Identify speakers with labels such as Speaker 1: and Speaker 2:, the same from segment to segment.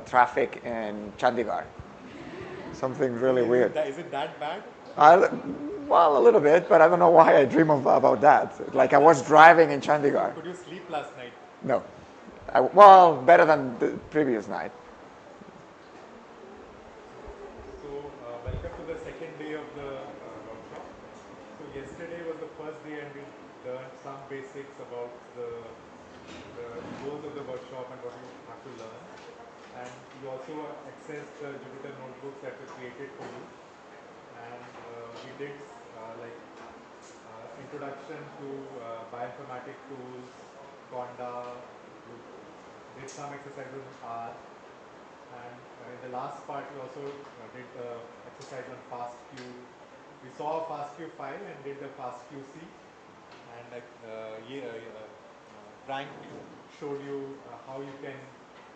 Speaker 1: traffic in Chandigarh. Something really weird.
Speaker 2: Is it that bad?
Speaker 1: Well, a little bit, but I don't know why I dream about that. Like I was driving in Chandigarh.
Speaker 2: Could you sleep last night?
Speaker 1: No. Well, better than the previous night.
Speaker 2: So, welcome to the second day of the workshop. So, yesterday was the first day and we learned some basics about the goals of the workshop and what you have to learn. And you also accessed the Jupyter notebooks that were created for you. And we did introduction to bioinformatic tools, Conda, did some exercises on R, and in the last part we also did the exercise on FastQ. We saw a FastQ file and did the FastQC, and Frank showed you how you can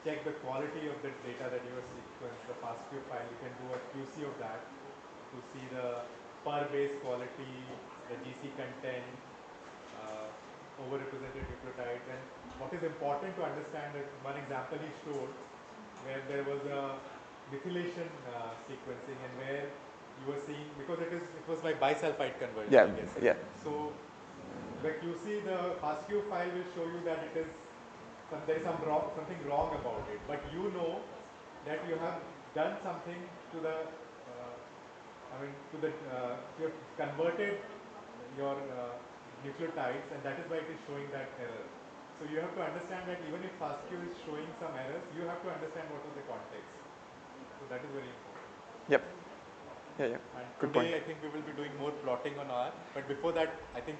Speaker 2: check the quality of the data that you have sequenced, the FastQ file. You can do a QC of that to see the per base quality, the GC content, overrepresented nucleotides. And what is important to understand is one example he showed where there was a methylation sequencing and where you were seeing, because it was like bisulfite conversion,
Speaker 1: Yeah,
Speaker 2: I guess.
Speaker 1: yeah.
Speaker 2: So the QC, the FastQ file will show you that there is something wrong about it, but you know that you have done something to the you have converted your nucleotides, and that is why it is showing that error. So you have to understand that even if FastQ is showing some errors, you have to understand what was the context. So that is very important.
Speaker 1: Yep. Yeah.
Speaker 2: And
Speaker 1: Good
Speaker 2: today
Speaker 1: point.
Speaker 2: I think we will be doing more plotting on R, but before that I think.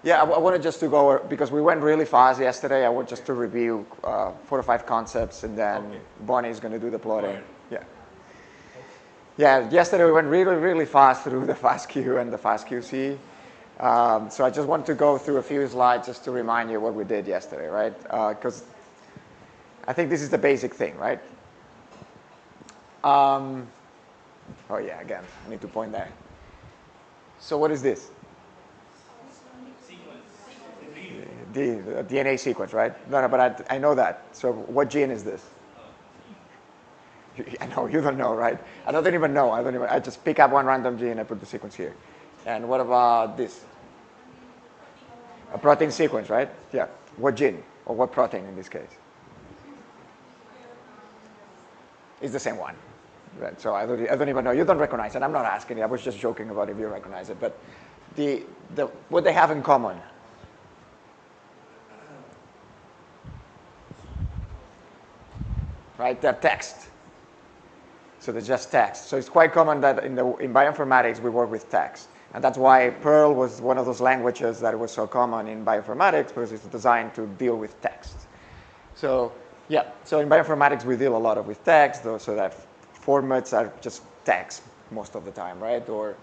Speaker 1: Yeah, I wanted just to go, because we went really fast yesterday, I want just to review 4 or 5 concepts, and then Bonnie is going to do the plotting. Yeah. Yeah, yesterday we went really, really fast through the FastQ and the FastQC. So I just want to go through a few slides just to remind you what we did yesterday, right? Because I think this is the basic thing, right? Oh yeah, again, I need to point there. So what is this? The DNA sequence, right? No, but I know that. So what gene is this? I know, you don't know, right? I don't even know. I just pick up one random gene, I put the sequence here. And what about this? A protein sequence, right? Yeah. What gene? Or what protein in this case? It's the same one. Right. So I don't even know. You don't recognize it. I'm not asking you. I was just joking about if you recognize it. But what they have in common. Right? They're text. So they're just text. So it's quite common that in bioinformatics we work with text. And that's why Perl was one of those languages that was so common in bioinformatics, because it's designed to deal with text. So yeah, so in bioinformatics we deal a lot with text, so that formats are just text most of the time, right? Or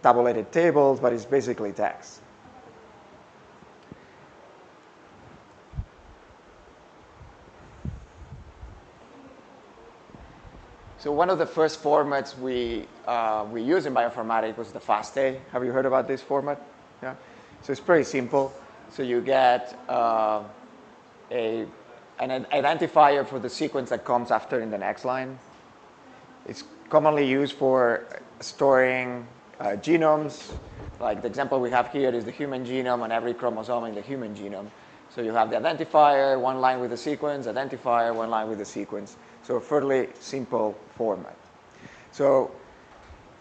Speaker 1: tabulated tables, but it's basically text. So one of the first formats we used in bioinformatics was the FASTA. Have you heard about this format? Yeah. So it's pretty simple. So you get an identifier for the sequence that comes after in the next line. It's commonly used for storing genomes. Like the example we have here is the human genome and every chromosome in the human genome. So you have the identifier, one line with the sequence, identifier, one line with the sequence. So a fairly simple format. So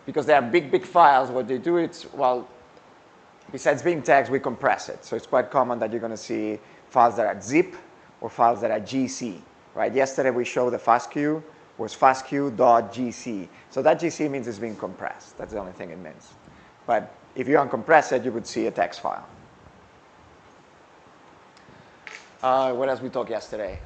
Speaker 1: because they are big files, what they do is, well, besides being text, we compress it. So it's quite common that you're going to see files that are zip or files that are GC. Right? Yesterday we showed the FastQ was fastq.gc. So that GC means it's being compressed. That's the only thing it means. But if you uncompress it, you would see a text file. What else we talked yesterday?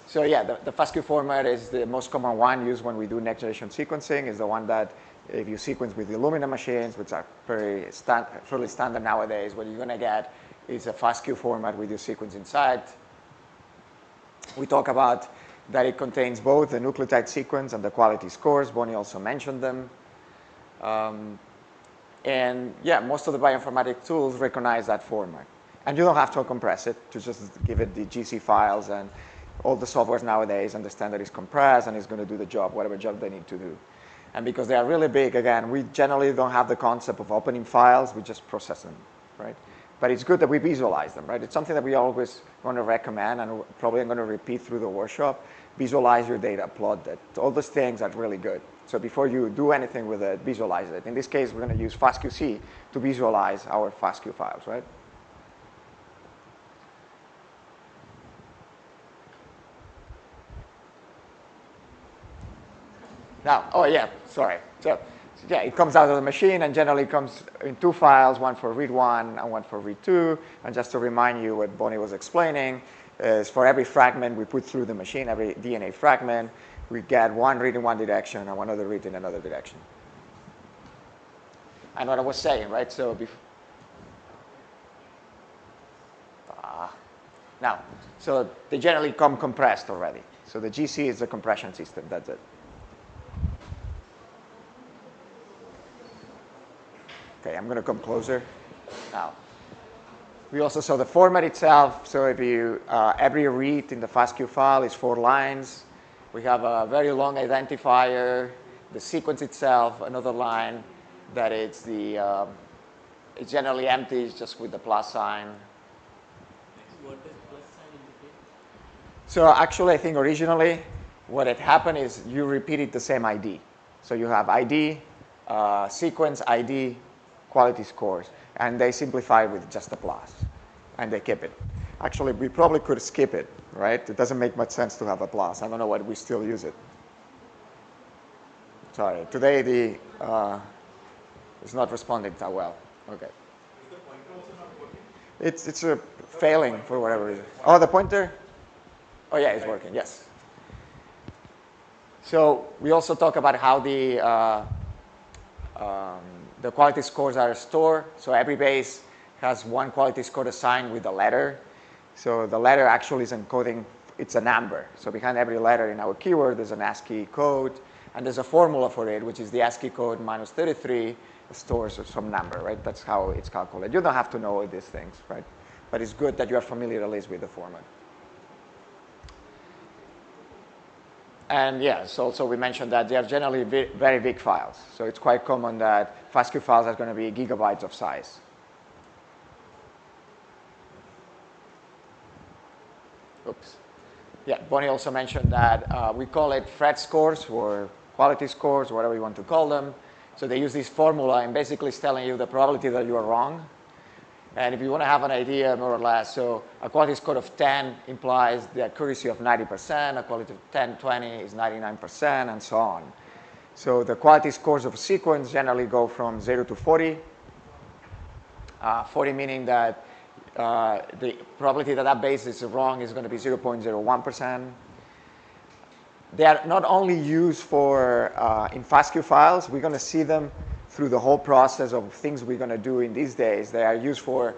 Speaker 1: So yeah, the FastQ format is the most common one used when we do next generation sequencing. Is the one that if you sequence with the Illumina machines, which are fairly standard nowadays, what you're going to get is a FastQ format with your sequence inside. We talk about that it contains both the nucleotide sequence and the quality scores. Bonnie also mentioned them. And yeah, most of the bioinformatic tools recognize that format. And you don't have to compress it, to just give it the GC files and all the softwares nowadays understand that it's compressed and it's going to do the job, whatever job they need to do. And because they are really big, again, we generally don't have the concept of opening files, we just process them, right? But it's good that we visualize them, right? It's something that we always want to recommend, and probably I'm going to repeat through the workshop. Visualize your data, plot it. All those things are really good. So before you do anything with it, visualize it. In this case, we're going to use FastQC to visualize our FastQ files, right? Now, oh yeah, sorry. So yeah, it comes out of the machine and generally comes in two files, one for read one and one for read two. And just to remind you what Bonnie was explaining is for every fragment we put through the machine, every DNA fragment, we get one read in one direction and one other read in another direction. And what I was saying, right? So now, so they generally come compressed already. So the GC is the compression system, that's it. Okay, I'm going to come closer. Now, we also saw the format itself. So if you, every read in the FastQ file is 4 lines. We have a very long identifier, the sequence itself, another line that it's the, it's generally empty, it's just with the plus sign.
Speaker 3: What does plus sign indicate?
Speaker 1: So actually, I think originally what had happened is you repeated the same ID. So you have ID, sequence, ID, quality scores, and they simplify with just a plus, and they keep it. Actually, we probably could skip it, right? It doesn't make much sense to have a plus. I don't know why we still use it. Sorry, today the it's not responding that well. Okay.
Speaker 2: Is the pointer also not working?
Speaker 1: It's a failing for whatever reason. Oh, the pointer? Oh yeah, it's working. Yes. So we also talk about how the quality scores are stored. So every base has one quality score assigned with a letter. So the letter actually is encoding, it's a number. So behind every letter in our keyword, there's an ASCII code, and there's a formula for it, which is the ASCII code minus 33 stores some number, right? That's how it's calculated. You don't have to know all these things, right? But it's good that you are familiar at least with the format. And yes, also we mentioned that they are generally very big files. So it's quite common that FastQ files are going to be gigabytes of size. Oops. Yeah, Bonnie also mentioned that we call it Fred scores or quality scores, whatever you want to call them. So they use this formula and basically it's telling you the probability that you are wrong. And if you want to have an idea, more or less, so a quality score of 10 implies the accuracy of 90%, a quality of 10, 20 is 99%, and so on. So the quality scores of a sequence generally go from 0 to 40. 40 meaning that the probability that that base is wrong is going to be 0.01%. They are not only used for in FastQ files, we're going to see them through the whole process of things we're going to do in these days. They are used for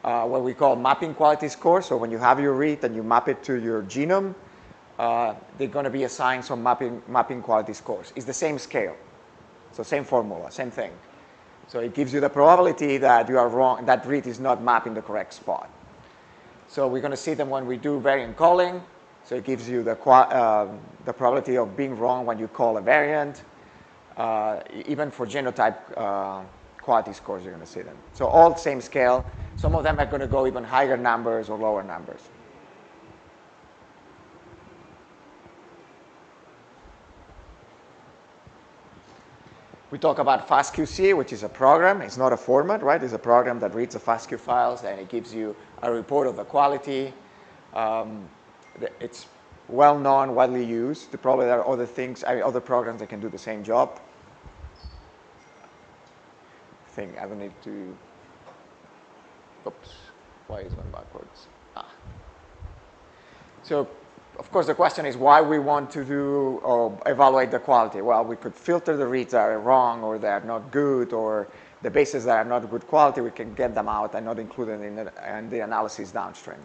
Speaker 1: what we call mapping quality scores. So when you have your read and you map it to your genome, they're going to be assigned some mapping quality scores. It's the same scale. So same formula, same thing. So it gives you the probability that you are wrong, that read is not mapping the correct spot. So we're going to see them when we do variant calling. So it gives you the probability of being wrong when you call a variant. Even for genotype quality scores, you're going to see them. So all same scale. Some of them are going to go even higher numbers or lower numbers. We talk about FastQC, which is a program. It's not a format, right? It's a program that reads the FastQ files, and it gives you a report of the quality. It's well-known, widely used. Probably there are other things, other programs that can do the same job. I don't need to, oops, why is one backwards? So, of course, the question is why we want to do or evaluate the quality. Well, we could filter the reads that are wrong or they are not good, or the bases that are not good quality, we can get them out and not include them in the analysis downstream.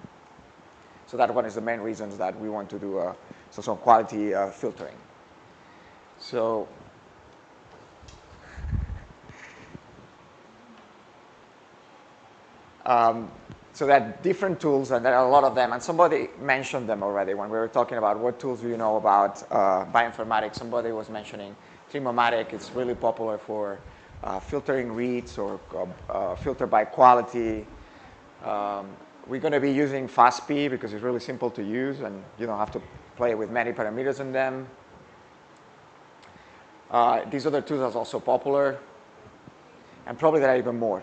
Speaker 1: So that one is the main reasons that we want to do some quality filtering. So, So there are different tools, and there are a lot of them. And somebody mentioned them already when we were talking about what tools do you know about bioinformatics. Somebody was mentioning Chemomatic. It's really popular for filtering reads or filter by quality. We're going to be using FastP because it's really simple to use, and you don't have to play with many parameters in them. These other tools are also popular, and probably there are even more.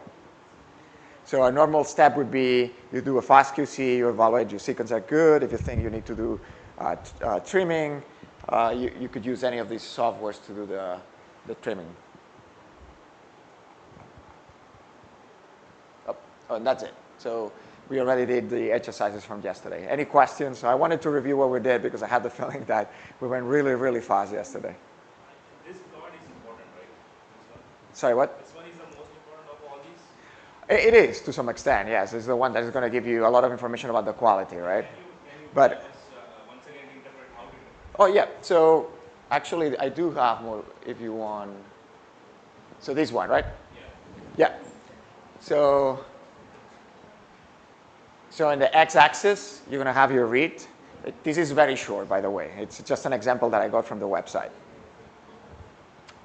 Speaker 1: So a normal step would be you do a fast QC, you evaluate your sequence are good. If you think you need to do trimming, you could use any of these softwares to do the trimming. Oh, and that's it. So we already did the exercises from yesterday. Any questions? So I wanted to review what we did because I had the feeling that we went really, really fast yesterday.
Speaker 3: This plot is important, right? This one?
Speaker 1: Sorry, what?
Speaker 3: This one is the most important of all these?
Speaker 1: It is, to some extent, yes. It's the one that is going to give you a lot of information about the quality, right?
Speaker 3: Can you
Speaker 1: But
Speaker 3: tell us once again interpret how to interpret?
Speaker 1: oh, yeah. So actually, I do have more if you want. So this one, right?
Speaker 3: Yeah.
Speaker 1: Yeah. So in the x-axis, you're going to have your read. This is very short, by the way. It's just an example that I got from the website.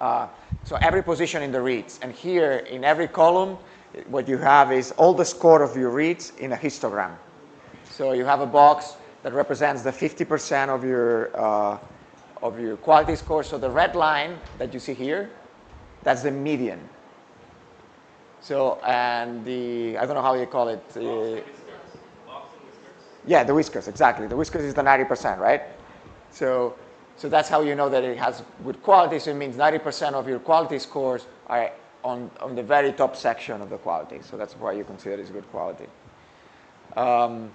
Speaker 1: So every position in the reads. And here, in every column, what you have is all the score of your reads in a histogram. So you have a box that represents the 50% of your quality score. So the red line that you see here, that's the median. So, and I don't know how you call it.
Speaker 3: Box and whiskers.
Speaker 1: Yeah, the whiskers, exactly. The whiskers is the 90%, right? So that's how you know that it has good quality. So it means 90% of your quality scores are on the very top section of the quality. So that's why you consider it as good quality. But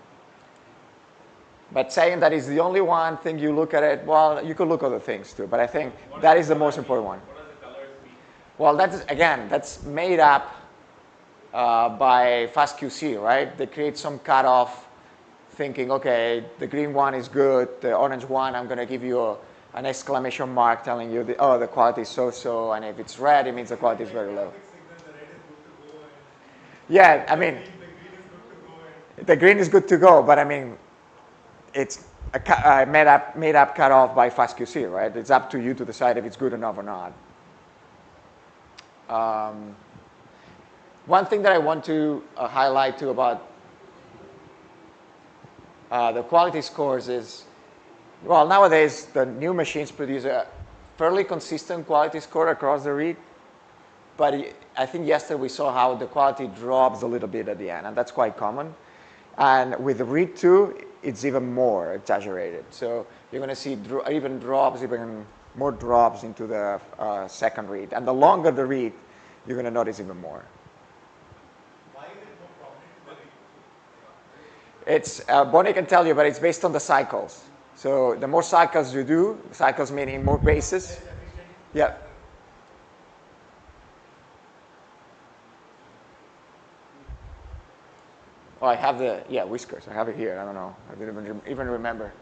Speaker 1: saying that is the only one thing you look at it, well, you could look at other things too. But I think that is the most important one.
Speaker 3: What does the colors mean?
Speaker 1: Well, that's made up by FastQC, right? They create some cutoff thinking, okay, the green one is good, the orange one, I'm going to give you an exclamation mark telling you, the quality is so-so, and if it's red, it means the quality is very low. Yeah, I mean, the green is good to go, but I mean, it's a made up cutoff by FastQC, right? It's up to you to decide if it's good enough or not. One thing that I want to highlight too about the quality scores is, well, nowadays the new machines produce a fairly consistent quality score across the read, but I think yesterday we saw how the quality drops a little bit at the end, and that's quite common. And with the read 2, it's even more exaggerated. So you're going to see even more drops into the second read. And the longer the read, you're going to notice even more.
Speaker 2: Why is it more prominent in the
Speaker 1: It's, Bonnie can tell you, but it's based on the cycles. So the more cycles you do, cycles meaning more bases. Yeah. Oh, I have whiskers. I have it here. I don't know. I didn't even remember.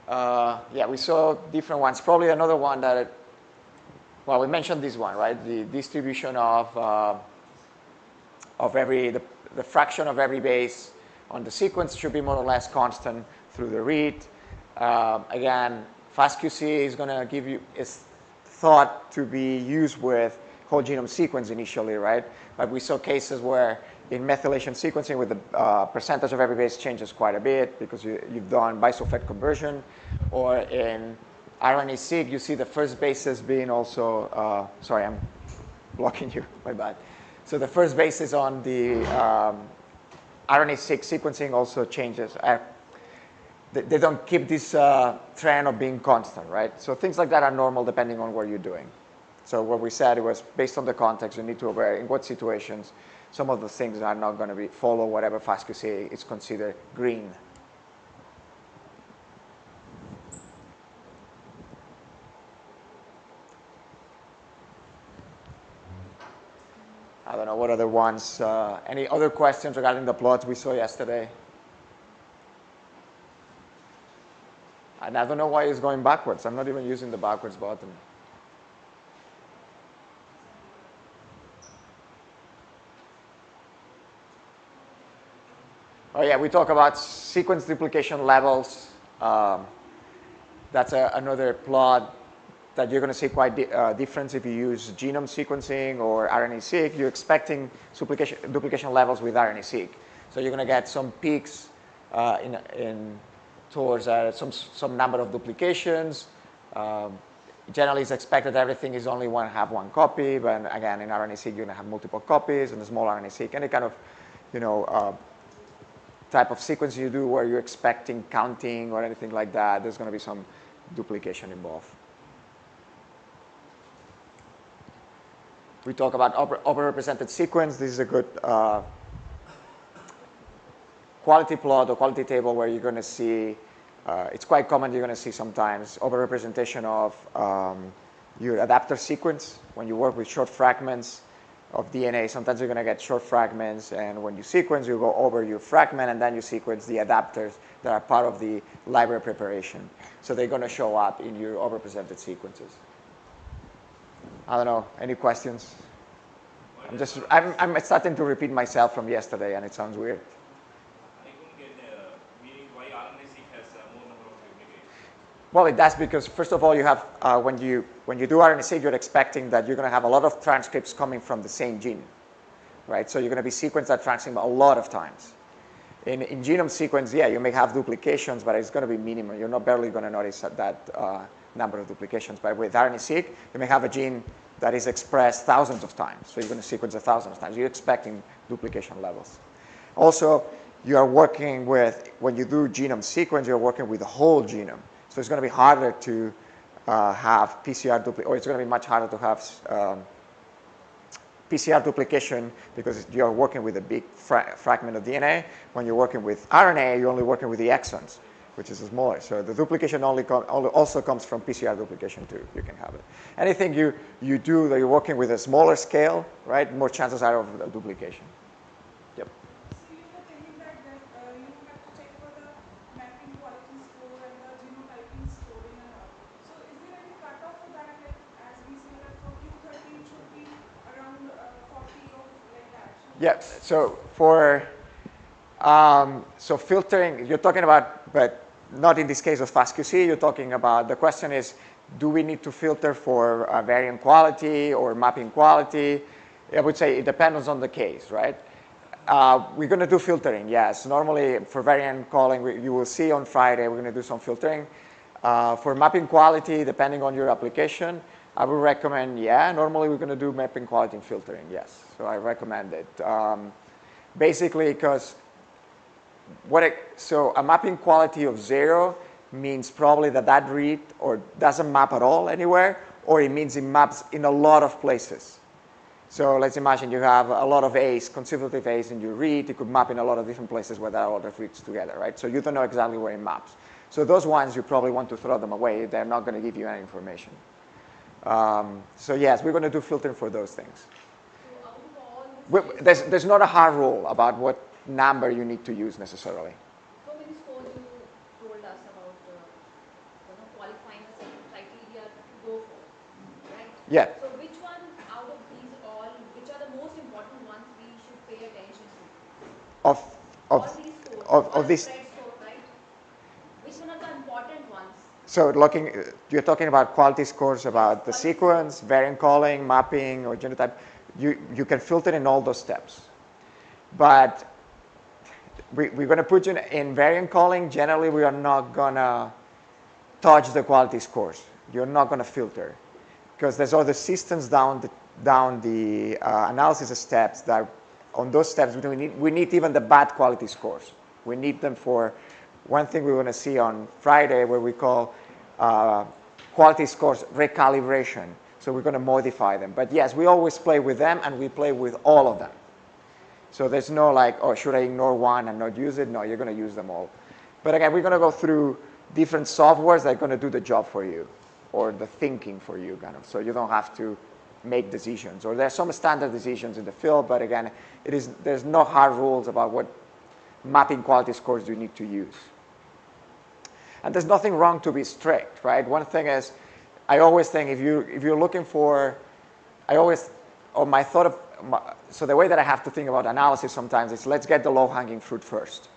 Speaker 1: Yeah, we saw different ones. Probably another one that, well, we mentioned this one, right? The distribution of the fraction of every base on the sequence should be more or less constant through the read. Again, FastQC is going to give you, is thought to be used with whole genome sequence initially, right? But we saw cases where in methylation sequencing with the percentage of every base changes quite a bit because you've done bisulfite conversion, or in RNA-seq, you see the first bases being also, sorry, I'm blocking you, my bad. So the first bases on the RNA-seq sequencing also changes. They don't keep this trend of being constant, right? So things like that are normal depending on what you're doing. So what we said, it was based on the context, you need to aware in what situations some of the things are not going to follow whatever FastQC is considered green. I don't know what other ones. Any other questions regarding the plots we saw yesterday? And I don't know why it's going backwards. I'm not even using the backwards button. Oh yeah, we talk about sequence duplication levels. That's another plot that you're going to see quite different if you use genome sequencing or RNA-seq. You're expecting duplication levels with RNA-seq. So you're going to get some peaks towards some number of duplications. Generally, it's expected everything is only have one copy, but again, in RNA-seq, you're going to have multiple copies, and the small RNA-seq, any kind of, type of sequence you do where you're expecting counting or anything like that, there's going to be some duplication involved. We talk about overrepresented sequence. This is a good quality plot or quality table where you're going to see, it's quite common you're going to see sometimes overrepresentation of your adapter sequence. When you work with short fragments of DNA, sometimes you're going to get short fragments, and when you sequence, you go over your fragment, and then you sequence the adapters that are part of the library preparation. So they're going to show up in your overrepresented sequences. I don't know, any questions? I'm starting to repeat myself from yesterday, and it sounds weird.
Speaker 3: I couldn't get meaning why RNA-seq has more number of duplicates.
Speaker 1: Well, it does because, first of all, you have when you do RNA-seq, you're expecting that you're going to have a lot of transcripts coming from the same gene, right? So you're going to be sequenced that transcript a lot of times. In genome sequence, yeah, you may have duplications, but it's going to be minimal. You're not barely going to notice that number of duplications. But with RNA-seq, you may have a gene that is expressed thousands of times. So you're going to sequence it thousands of times. You're expecting duplication levels. Also, you are working with, when you do genome sequence, you're working with the whole genome. So it's going to be harder to have PCR duplication, or it's going to be much harder to have PCR duplication because you're working with a big fragment of DNA. When you're working with RNA, you're only working with the exons, which is smaller. So the duplication also comes from PCR duplication too. You can have it. Anything you do that you're working with a smaller scale, right, more chances are of duplication. Yep.
Speaker 4: So you were telling that you have to check for the mapping quality score and the genotyping scoring and all. So is there any cutoff for that? Like as we say that for Q30 it should be around 40 or like that?
Speaker 1: Yeah. So for filtering, you're talking about, but not in this case of FastQC. You're talking about, the question is, do we need to filter for variant quality or mapping quality? I would say it depends on the case, right? We're going to do filtering, yes. Normally, for variant calling, you will see on Friday, we're going to do some filtering. For mapping quality, depending on your application, I would recommend, yeah, normally we're going to do mapping quality and filtering, yes. So I recommend it. Basically, because so a mapping quality of 0 means probably that read or doesn't map at all anywhere, or it means it maps in a lot of places. So let's imagine you have a lot of A's, consecutive A's in your read. It could map in a lot of different places where there are a lot of reads together, right? So you don't know exactly where it maps. So those ones, you probably want to throw them away. They're not going to give you any information. So yes, we're going to do filtering for those things.
Speaker 5: So
Speaker 1: There's not a hard rule about what number you need to use necessarily.
Speaker 5: so many scores you told us about qualifying a certain criteria to go for, right?
Speaker 1: Yeah.
Speaker 5: So which one out of these all, which are the most important ones we should pay attention to? All these scores, all
Speaker 1: this.
Speaker 5: spread score, right? Which one are the important ones?
Speaker 1: So you're talking about quality scores about the sequence, variant calling, mapping, or genotype. You can filter in all those steps. But we're going to put you in variant calling. Generally, we are not going to touch the quality scores. You're not going to filter. Because there's all the systems down the analysis steps that on those steps we need even the bad quality scores. We need them for one thing we want to see on Friday where we call quality scores recalibration. So we're going to modify them. But yes, we always play with them, and we play with all of them. So there's no like, oh, should I ignore one and not use it? No, you're going to use them all. But again, we're going to go through different softwares that are going to do the job for you or the thinking for you, kind of. So you don't have to make decisions. Or there's some standard decisions in the field, but again, there's no hard rules about what mapping quality scores you need to use. And there's nothing wrong to be strict, right? One thing is, I always think if you're looking for, so the way that I have to think about analysis sometimes is let's get the low-hanging fruit first.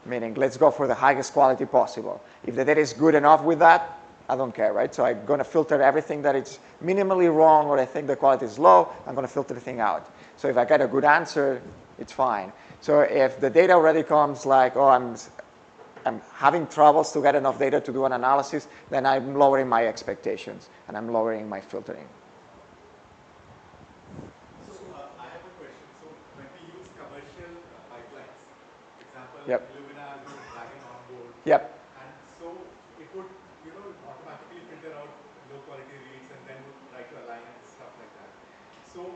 Speaker 1: meaning let's go for the highest quality possible. If the data is good enough with that, I don't care, right? So I'm going to filter everything that is minimally wrong or I think the quality is low, I'm going to filter the thing out. So if I get a good answer, it's fine. So if the data already comes like, oh, I'm having troubles to get enough data to do an analysis, then I'm lowering my expectations and I'm lowering my filtering.
Speaker 2: So I have a question. So when we use commercial pipelines, example,
Speaker 1: Yep.
Speaker 2: Illumina has got Dragon on board.
Speaker 1: Yep.
Speaker 2: And so it would, automatically filter out low quality reads and then would try to align and stuff like that. So,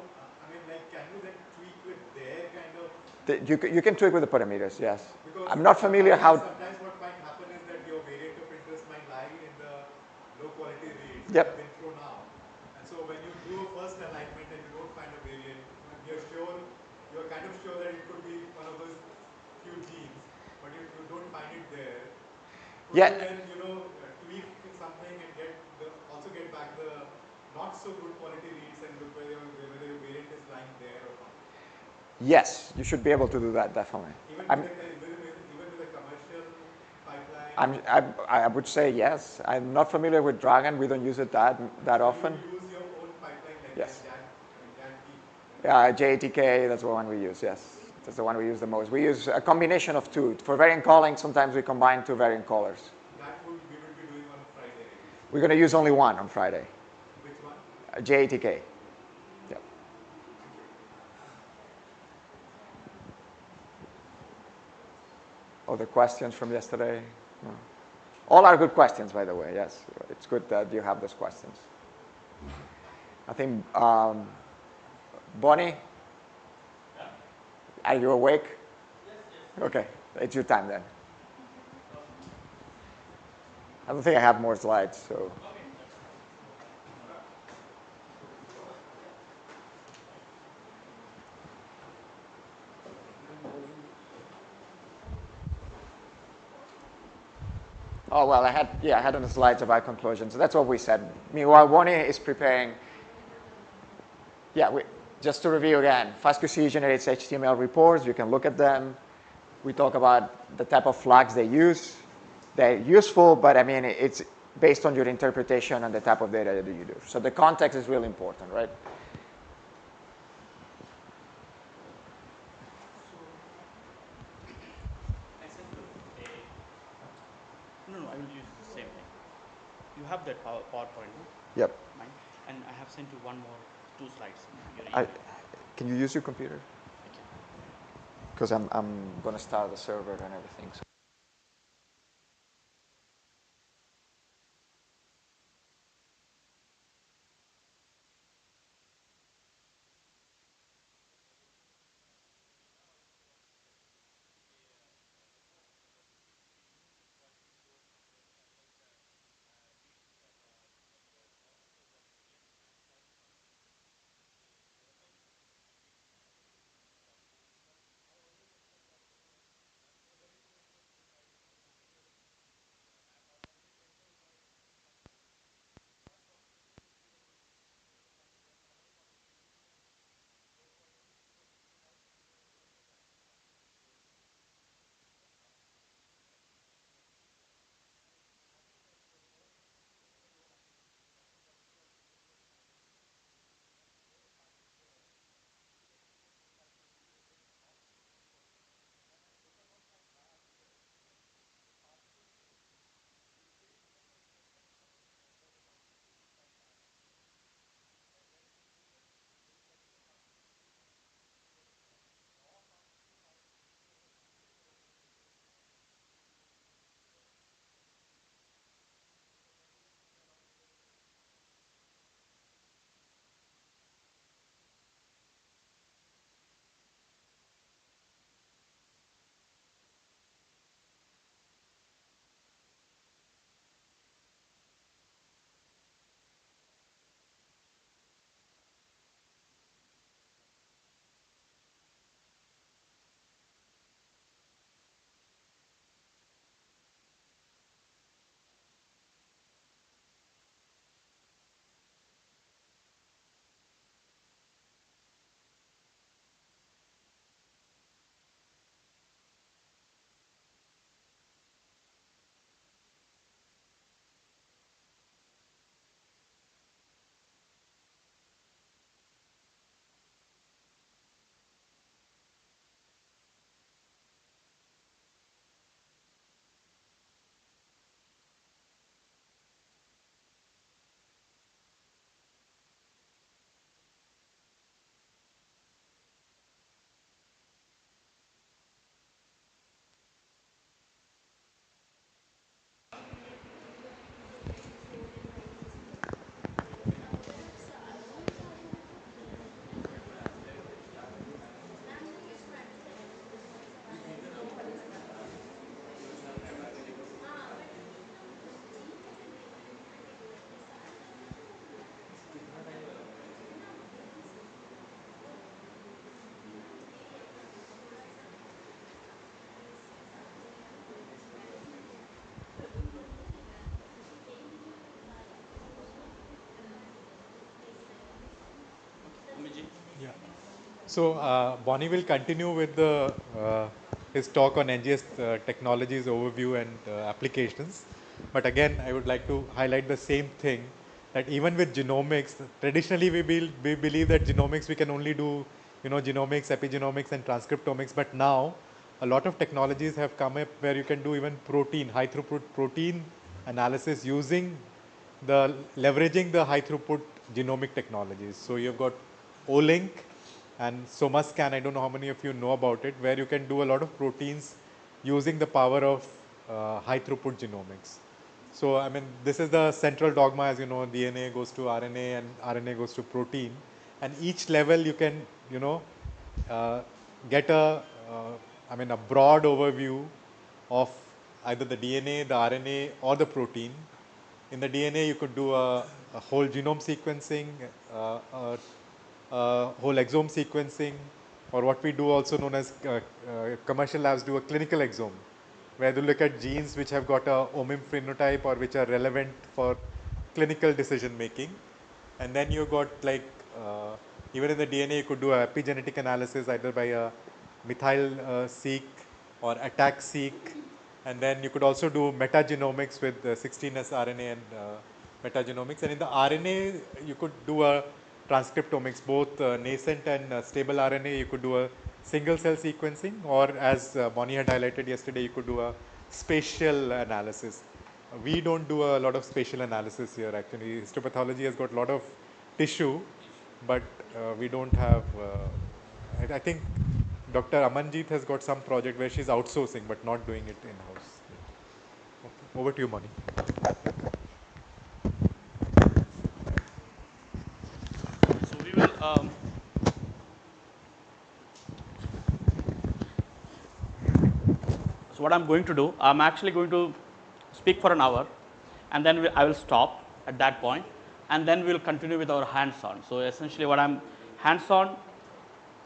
Speaker 2: can you then tweak with their kind of...
Speaker 1: You can tweak with the parameters, yes.
Speaker 2: Because
Speaker 1: I'm not familiar how...
Speaker 2: Sometimes what might happen is that your variant of interest might lie in the low quality reads
Speaker 1: Yep.
Speaker 2: that have been thrown out. And so when you do a first alignment and you don't find a variant, you're kind of sure that it could be one of those few genes, but if you don't find it there, could
Speaker 1: Yeah.
Speaker 2: you then, tweak something and also get back the not so good quality reads and look whether your variant is lying there or not?
Speaker 1: Yes, you should be able to do that, definitely.
Speaker 2: Even with a commercial pipeline?
Speaker 1: I would say yes. I'm not familiar with Dragon. We don't use it that often.
Speaker 2: You use your own pipeline like
Speaker 1: Yes.
Speaker 2: GIAN?
Speaker 1: JATK, that's the one we use, yes. That's the one we use the most. We use a combination of two. For variant calling, sometimes we combine two variant callers.
Speaker 2: That we will be doing on Friday.
Speaker 1: We're going to use only one on Friday.
Speaker 2: Which one?
Speaker 1: JATK. Yep. Other questions from yesterday? No. All are good questions, by the way, yes. It's good that you have those questions. I think, Bonnie?
Speaker 3: Yeah.
Speaker 1: Are you awake?
Speaker 3: Yes.
Speaker 1: Okay, it's your time then. I don't think I have more slides, so.
Speaker 3: Okay.
Speaker 1: Oh, well, I had on the slides about conclusions. So that's what we said. Meanwhile, Bonnie is preparing. Just to review again, FastQC generates HTML reports. You can look at them. We talk about the type of flags they use. They're useful, but it's based on your interpretation and the type of data that you do. So the context is really important, right?
Speaker 6: I sent you no, I will use the same thing. You have that PowerPoint, no?
Speaker 1: Yep.
Speaker 6: Mine. And I have sent you two slides in your email.
Speaker 1: Can you use your computer?
Speaker 6: I can.
Speaker 1: Because I'm going to start the server and everything. So.
Speaker 2: So Bonnie will continue with the his talk on NGS technologies overview and applications. But again, I would like to highlight the same thing, that even with genomics, traditionally we believe that genomics we can only do, genomics, epigenomics, and transcriptomics. But now a lot of technologies have come up where you can do even high throughput protein analysis using leveraging the high throughput genomic technologies. So you've got Olink and SomaScan. I don't know how many of you know about it, where you can do a lot of proteins using the power of high throughput genomics. So I mean, this is the central dogma, as you know, DNA goes to RNA and RNA goes to protein, and each level you can, get a broad overview of either the DNA, the RNA, or the protein. In the DNA, you could do a whole genome sequencing, whole exome sequencing, or what we do also known as commercial labs do a clinical exome, where they look at genes which have got a OMIM phenotype or which are relevant for clinical decision making. And then you got like, even in the DNA, you could do a epigenetic analysis either by a methyl-seq or attack-seq. And then you could also do metagenomics with 16S RNA and metagenomics. And in the RNA, you could do a transcriptomics, both nascent and stable RNA. You could do a single cell sequencing, or as Bonnie had highlighted yesterday, you could do a spatial analysis. We don't do a lot of spatial analysis here actually. Histopathology has got a lot of tissue, but we don't have, I think Dr. Amanjeet has got some project where she's outsourcing but not doing it in-house. Okay. Over to you, Bonnie.
Speaker 6: So we will. So what I'm going to do, I'm actually going to speak for an hour, and then I will stop at that point, and then we'll continue with our hands-on. So essentially, what I'm hands-on,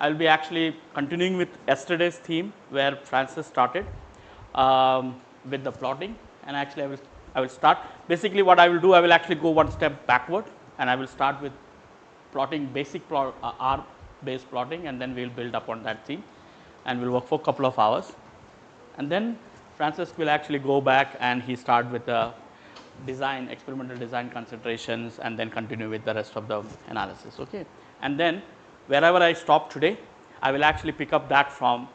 Speaker 6: I'll be actually continuing with yesterday's theme where Francis started with the plotting, and actually I will start. Basically, what I will do, I will actually go one step backward, and I will start with plotting basic R-based plotting, and then we'll build up on that theme, and we'll work for a couple of hours. And then Francis will actually go back and he start with the design, experimental design considerations, and then continue with the rest of the analysis. Okay. And then wherever I stop today, I will actually pick up that from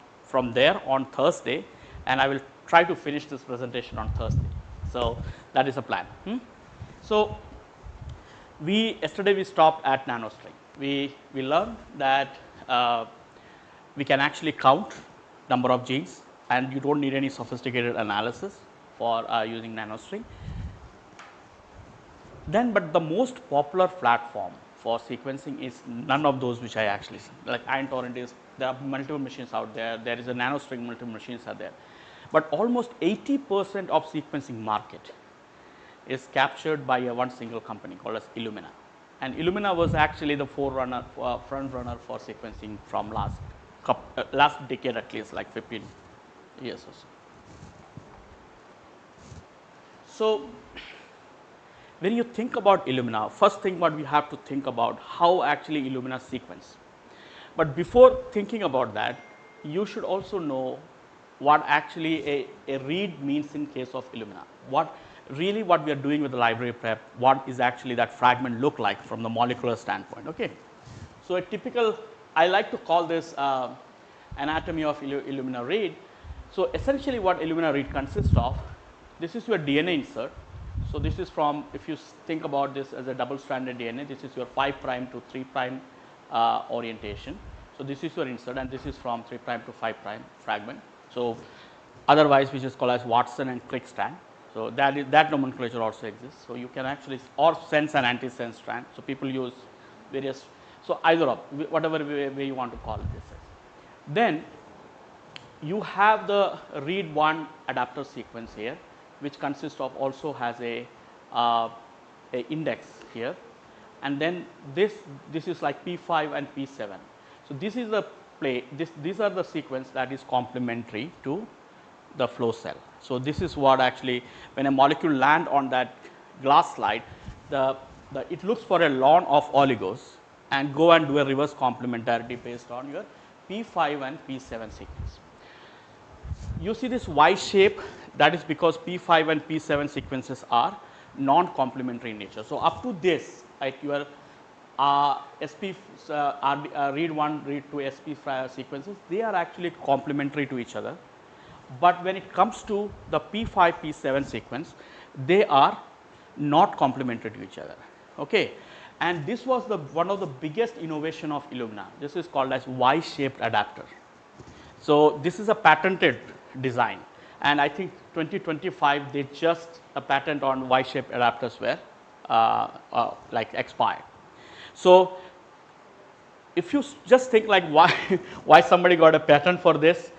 Speaker 6: there on Thursday, and I will try to finish this presentation on Thursday. So that is a plan. So yesterday we stopped at nanostring. We learned that we can actually count number of genes, and you don't need any sophisticated analysis for using nanostring. Then, but the most popular platform for sequencing is none of those which I actually see. Like iron torrent is, there are multiple machines out there. There is a nanostring, multiple machines are there. But almost 80% of sequencing market is captured by one single company called as Illumina. And Illumina was actually the front runner for sequencing from last decade, at least like 15 years or so. So when you think about Illumina, first thing what we have to think about how actually Illumina sequence. But before thinking about that, you should also know what actually a read means in case of Illumina. What we are doing with the library prep, what is actually that fragment look like from the molecular standpoint. Okay. So a typical, I like to call this anatomy of Illumina read. So essentially what Illumina read consists of, this is your DNA insert. So this is from, if you think about this as a double-stranded DNA, this is your 5' to 3' orientation. So this is your insert, and this is from 3' to 5' fragment. So otherwise we just call as Watson and Crick strand. So that nomenclature also exists. So you can actually, or sense and anti-sense strand. So people use various, so either of, whatever way you want to call this. Then you have the read one adapter sequence here, which consists of, also has a index here, and then this is like P5 and P7. So this is the these are the sequence that is complementary to the flow cell. So this is what actually, when a molecule land on that glass slide, it looks for a lawn of oligos, and go and do a reverse complementarity based on your P5 and P7 sequence. You see this Y shape, that is because P5 and P7 sequences are non-complementary in nature. So, up to this, like your SP read 1, read 2 SP sequences, they are actually complementary to each other. But when it comes to the P5, P7 sequence, they are not complementary to each other. Okay. And this was the one of the biggest innovation of Illumina. This is called as Y-shaped adapter. So, this is a patented design, and I think 2025 they just a patent on Y-shaped adapters were like expired. So, if you just think like why somebody got a patent for this,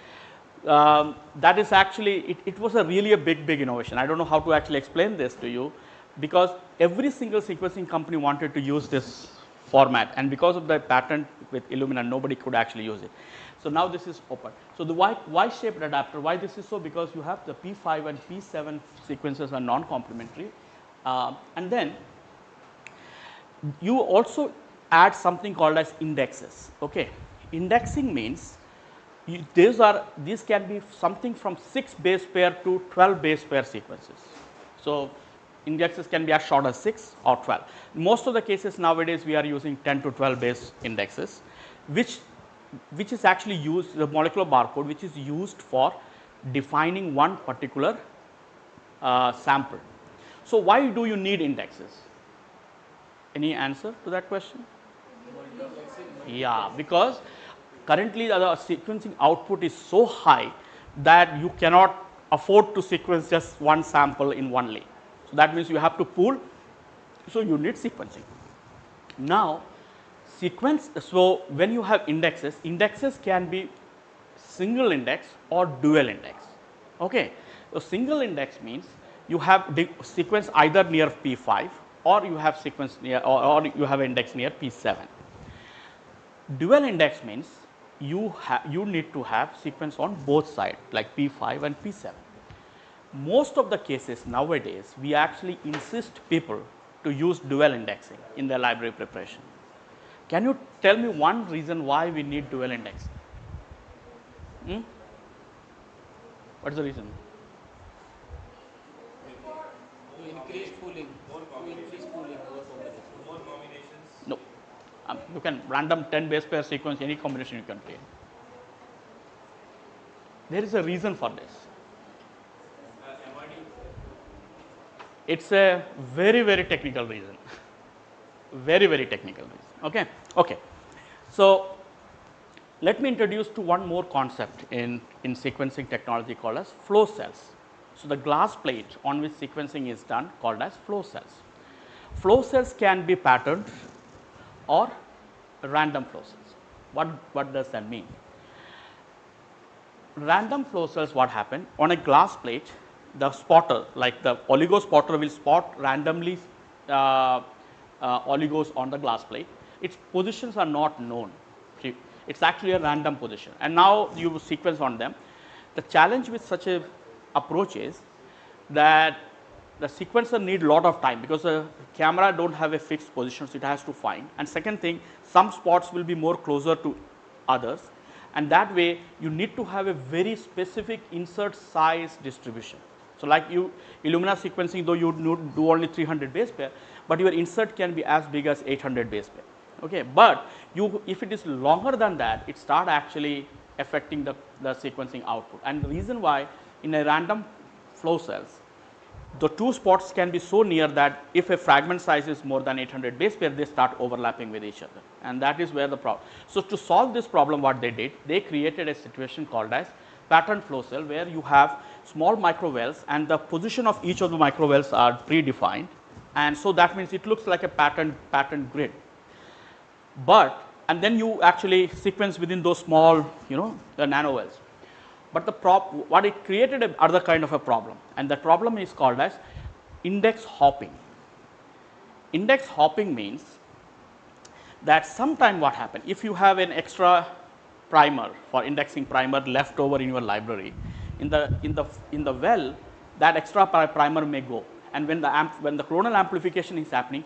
Speaker 6: that is actually it was a really a big innovation. I don't know how to actually explain this to you, because every single sequencing company wanted to use this format, and because of the patent with Illumina, nobody could actually use it. So, now this is open. So, the Y-shaped adapter, why this is so? Because you have the P5 and P7 sequences are non-complementary, and then you also add something called as indexes. Okay. Indexing means these can be something from 6 base pair to 12 base pair sequences. So, indexes can be as short as 6 or 12. Most of the cases nowadays we are using 10 to 12 base indexes, which is actually used, the molecular barcode, which is used for defining one particular sample. So, why do you need indexes? Any answer to that question? Yeah, because currently the sequencing output is so high that you cannot afford to sequence just one sample in one lane. So, that means you have to pool, so you need sequencing. Now, so when you have indexes, indexes can be single index or dual index. Okay. So, single index means you have sequence either near P5 or you have sequence near or you have index near P7. Dual index means you need to have sequence on both sides like P5 and P7. Most of the cases nowadays we actually insist people to use dual indexing in their library preparation. Can you tell me one reason why we need dual indexing? What is the reason?
Speaker 7: To increase pooling, over combination.
Speaker 3: More combinations.
Speaker 6: No. You can random 10 base pair sequence, any combination you can create. There is a reason for this.
Speaker 3: Avoiding.
Speaker 6: It's a very technical reason. Very technical reason. Okay. Okay. So, let me introduce to one more concept in sequencing technology called as flow cells. So, the glass plate on which sequencing is done called as flow cells. Flow cells can be patterned or random flow cells. What does that mean? Random flow cells, what happen on a glass plate, the spotter like the oligo spotter will spot randomly oligos on the glass plate. Its positions are not known. It's actually a random position, and now you sequence on them. The challenge with such a approach is that the sequencer need lot of time, because the camera don't have a fixed position, so it has to find. And second thing, some spots will be more closer to others, and that way you need to have a very specific insert size distribution. So, like Illumina sequencing, though you do only 300 base pair, but your insert can be as big as 800 base pair. Okay, but if it is longer than that, it start actually affecting the sequencing output. And the reason why in a random flow cells, the two spots can be so near that if a fragment size is more than 800 base pair, they start overlapping with each other, and that is where the problem. So, to solve this problem, what they did, they created a situation called as patterned flow cell, where you have small microvels and the position of each of the microvels are predefined, and so that means it looks like a patterned grid. But and then you actually sequence within those small, the nanovels. But what it created another kind of a problem, and that problem is called as index hopping. Index hopping means that sometime what happens, if you have an extra primer for indexing primer left over in your library, in the well, that extra primer may go, and when the clonal amplification is happening,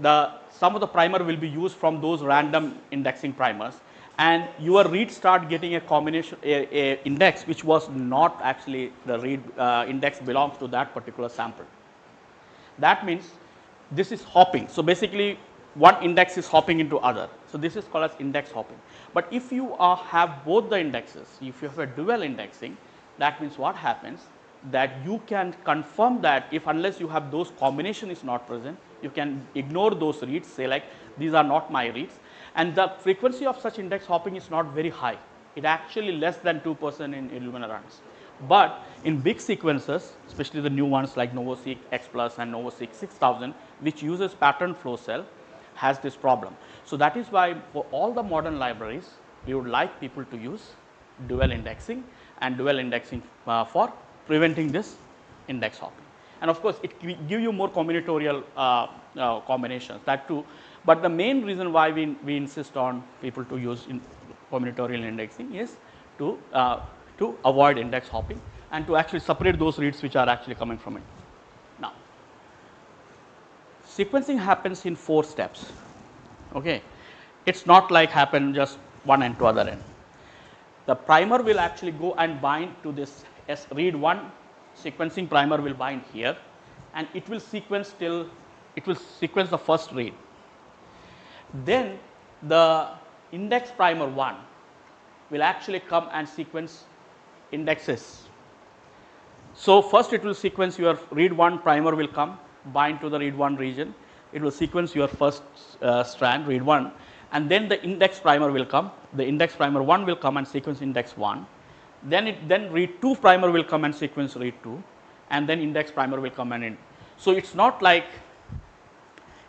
Speaker 6: some of the primer will be used from those random indexing primers, and your read start getting a combination, a index which was not actually the read index belongs to that particular sample. That means this is hopping. So basically, one index is hopping into other. So this is called as index hopping. But if you have both the indexes, if you have a dual indexing, that means what happens, that you can confirm that if unless you have those combination is not present, you can ignore those reads, say like these are not my reads, and the frequency of such index hopping is not very high. It actually less than 2% in Illumina runs. But in big sequences, especially the new ones like NovoSeq X Plus and NovoSeq 6000, which uses pattern flow cell, has this problem. So that is why for all the modern libraries, we would like people to use dual indexing, and dual indexing for preventing this index hopping. And of course, it give you more combinatorial combinations, that too. But the main reason why we insist on people to use combinatorial indexing is to avoid index hopping and to actually separate those reads which are actually coming from it. Now, sequencing happens in 4 steps. Okay, it's not like happen just one end to other end. The primer will actually go and bind to this read 1 sequencing primer will bind here, and it will sequence till it will sequence the first read. Then the index primer 1 will actually come and sequence indexes. So first it will sequence your read 1 primer will come, bind to the read 1 region. It will sequence your first strand, read 1, and then the index primer will come. The index primer 1 will come and sequence index 1. Then read 2 primer will come and sequence read 2, and then index primer will come and in. So it's not like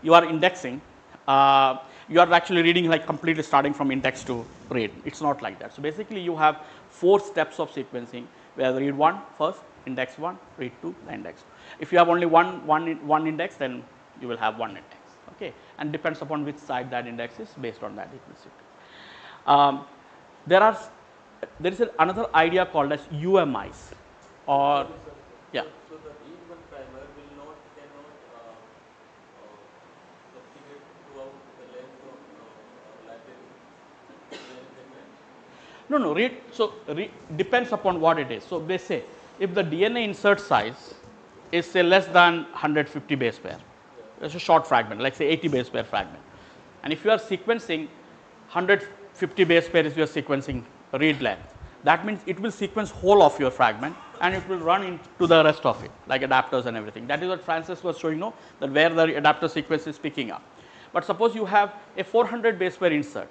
Speaker 6: you are indexing. You are actually reading like completely starting from index to read. It's not like that. So basically, you have 4 steps of sequencing, where read 1 first, index 1, read 2, index. If you have only one index, then you will have one index. Okay, and depends upon which side that index is. Based on that, it will sequence. There is another idea called as UMIs, or yeah.
Speaker 7: So the read one primer cannot replicate throughout the length of library.
Speaker 6: No, read. So depends upon what it is. So they say if the DNA insert size is say less than 150 base pair, it's a short fragment, like say 80 base pair fragment, and if you are sequencing 150 base pair is your sequencing read length, that means it will sequence whole of your fragment and it will run into the rest of it, like adapters and everything. That is what Francis was showing, no, that where the adapter sequence is picking up. But suppose you have a 400 base pair insert,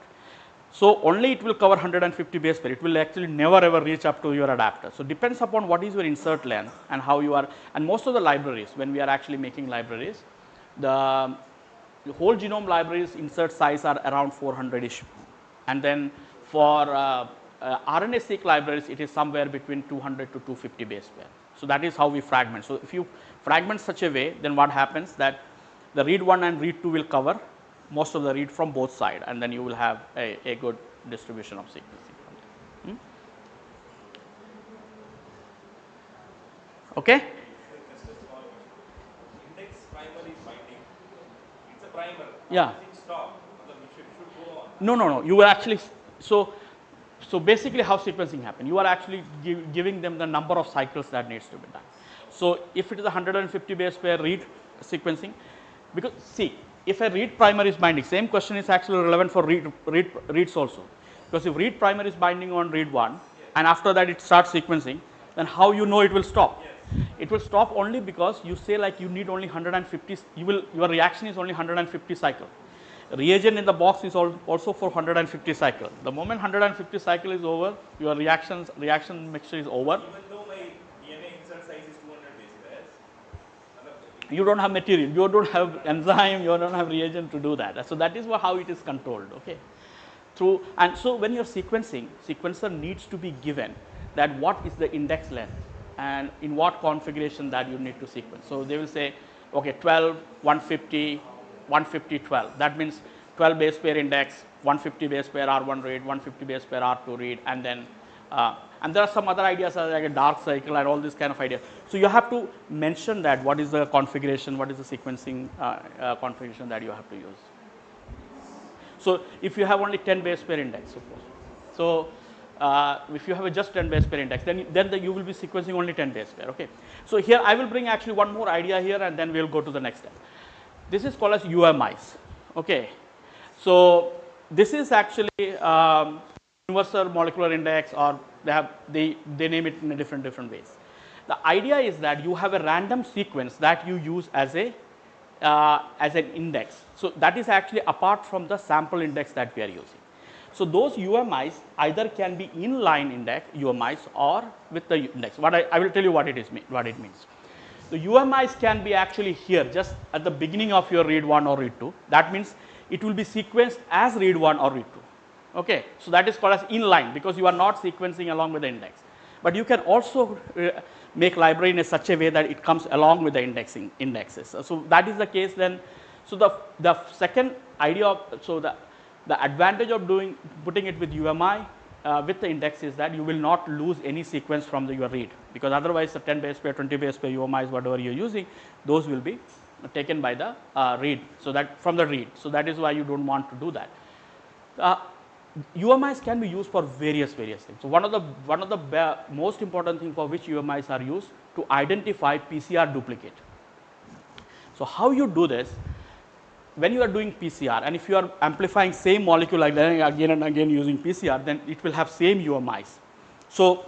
Speaker 6: so only it will cover 150 base pair. It will actually never ever reach up to your adapter. So depends upon what is your insert length and how you are. And most of the libraries, when we are actually making libraries, the whole genome libraries insert size are around 400-ish, and then for RNA-seq libraries, it is somewhere between 200 to 250 base pair. So that is how we fragment. So if you fragment such a way, then what happens that the read 1 and read 2 will cover most of the read from both sides, and then you will have a good distribution of sequencing from there. Okay?
Speaker 3: Just a small question. Index primer is binding. It's a primer.
Speaker 6: Yeah.
Speaker 3: How does it stop? It should go on.
Speaker 6: No. You will actually, so basically how sequencing happens, you are actually giving them the number of cycles that needs to be done. So if it is 150 base pair read sequencing, because see, if a read primer is binding, same question is actually relevant for reads also. Because if read primer is binding on read 1, and after that it starts sequencing, then how you know it will stop?
Speaker 3: Yes.
Speaker 6: It will stop only because you say like you need only 150, your reaction is only 150 cycle. Reagent in the box is also for 150 cycle. The moment 150 cycle is over, your reaction mixture is over.
Speaker 3: Even though my DNA insert size is 200 base pairs,
Speaker 6: You don't have material, you don't have enzyme, you don't have reagent to do that. So that is how it is controlled. Okay. And so when you're sequencing, sequencer needs to be given that what is the index length and in what configuration that you need to sequence. So they will say, okay, 12, 150, 150, 12. That means 12 base pair index, 150 base pair R1 read, 150 base pair R2 read, and then And there are some other ideas like a dark cycle and all this kind of ideas. So you have to mention that what is the configuration, what is the sequencing configuration that you have to use. So if you have only 10 base pair index, suppose. So if you have a just 10 base pair index, then you will be sequencing only 10 base pair. Okay. So here I will bring actually one more idea here, and then we'll go to the next step. This is called as UMIs. Okay. So this is actually universal molecular index, or they name it in a different ways. The idea is that you have a random sequence that you use as an index. So that is actually apart from the sample index that we are using. So those UMIs either can be inline index UMIs or with the index. I will tell you what it means. The UMIs can be actually here just at the beginning of your read 1 or read 2. That means it will be sequenced as read 1 or read 2. Okay. So that is called as inline because you are not sequencing along with the index. But you can also make library in such a way that it comes along with the indexes. So that is the case then. So the second idea of, so the advantage of putting it with UMI with the index is that you will not lose any sequence from your read, because otherwise the 10 base pair, 20 base pair UMIs, whatever you are using, those will be taken by the read. So that from the read. So that is why you don't want to do that. UMIs can be used for various things. So one of the most important thing for which UMIs are used to identify PCR duplicate. So how you do this? When you are doing PCR, and if you are amplifying same molecule again and again using PCR, then it will have same UMIs. So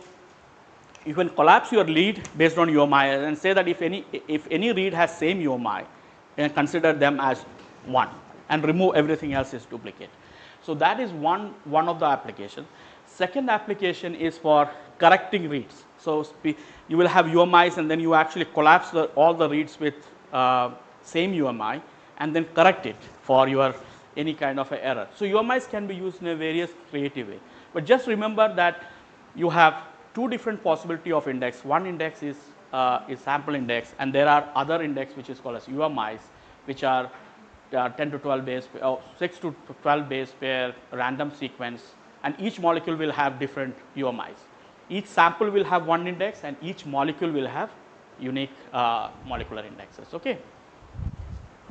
Speaker 6: you can collapse your lead based on UMI and say that if any read has same UMI, then consider them as one and remove everything else as duplicate. So that is one of the applications. Second application is for correcting reads. So you will have UMIs and then you actually collapse all the reads with same UMI and then correct it for your any kind of error. So UMIs can be used in a various creative way. But just remember that you have two different possibility of index. One index is sample index, and there are other index which is called as UMIs, which are 10 to 12 base, 6 to 12 base pair random sequence, and each molecule will have different UMIs. Each sample will have one index and each molecule will have unique molecular indexes. Okay.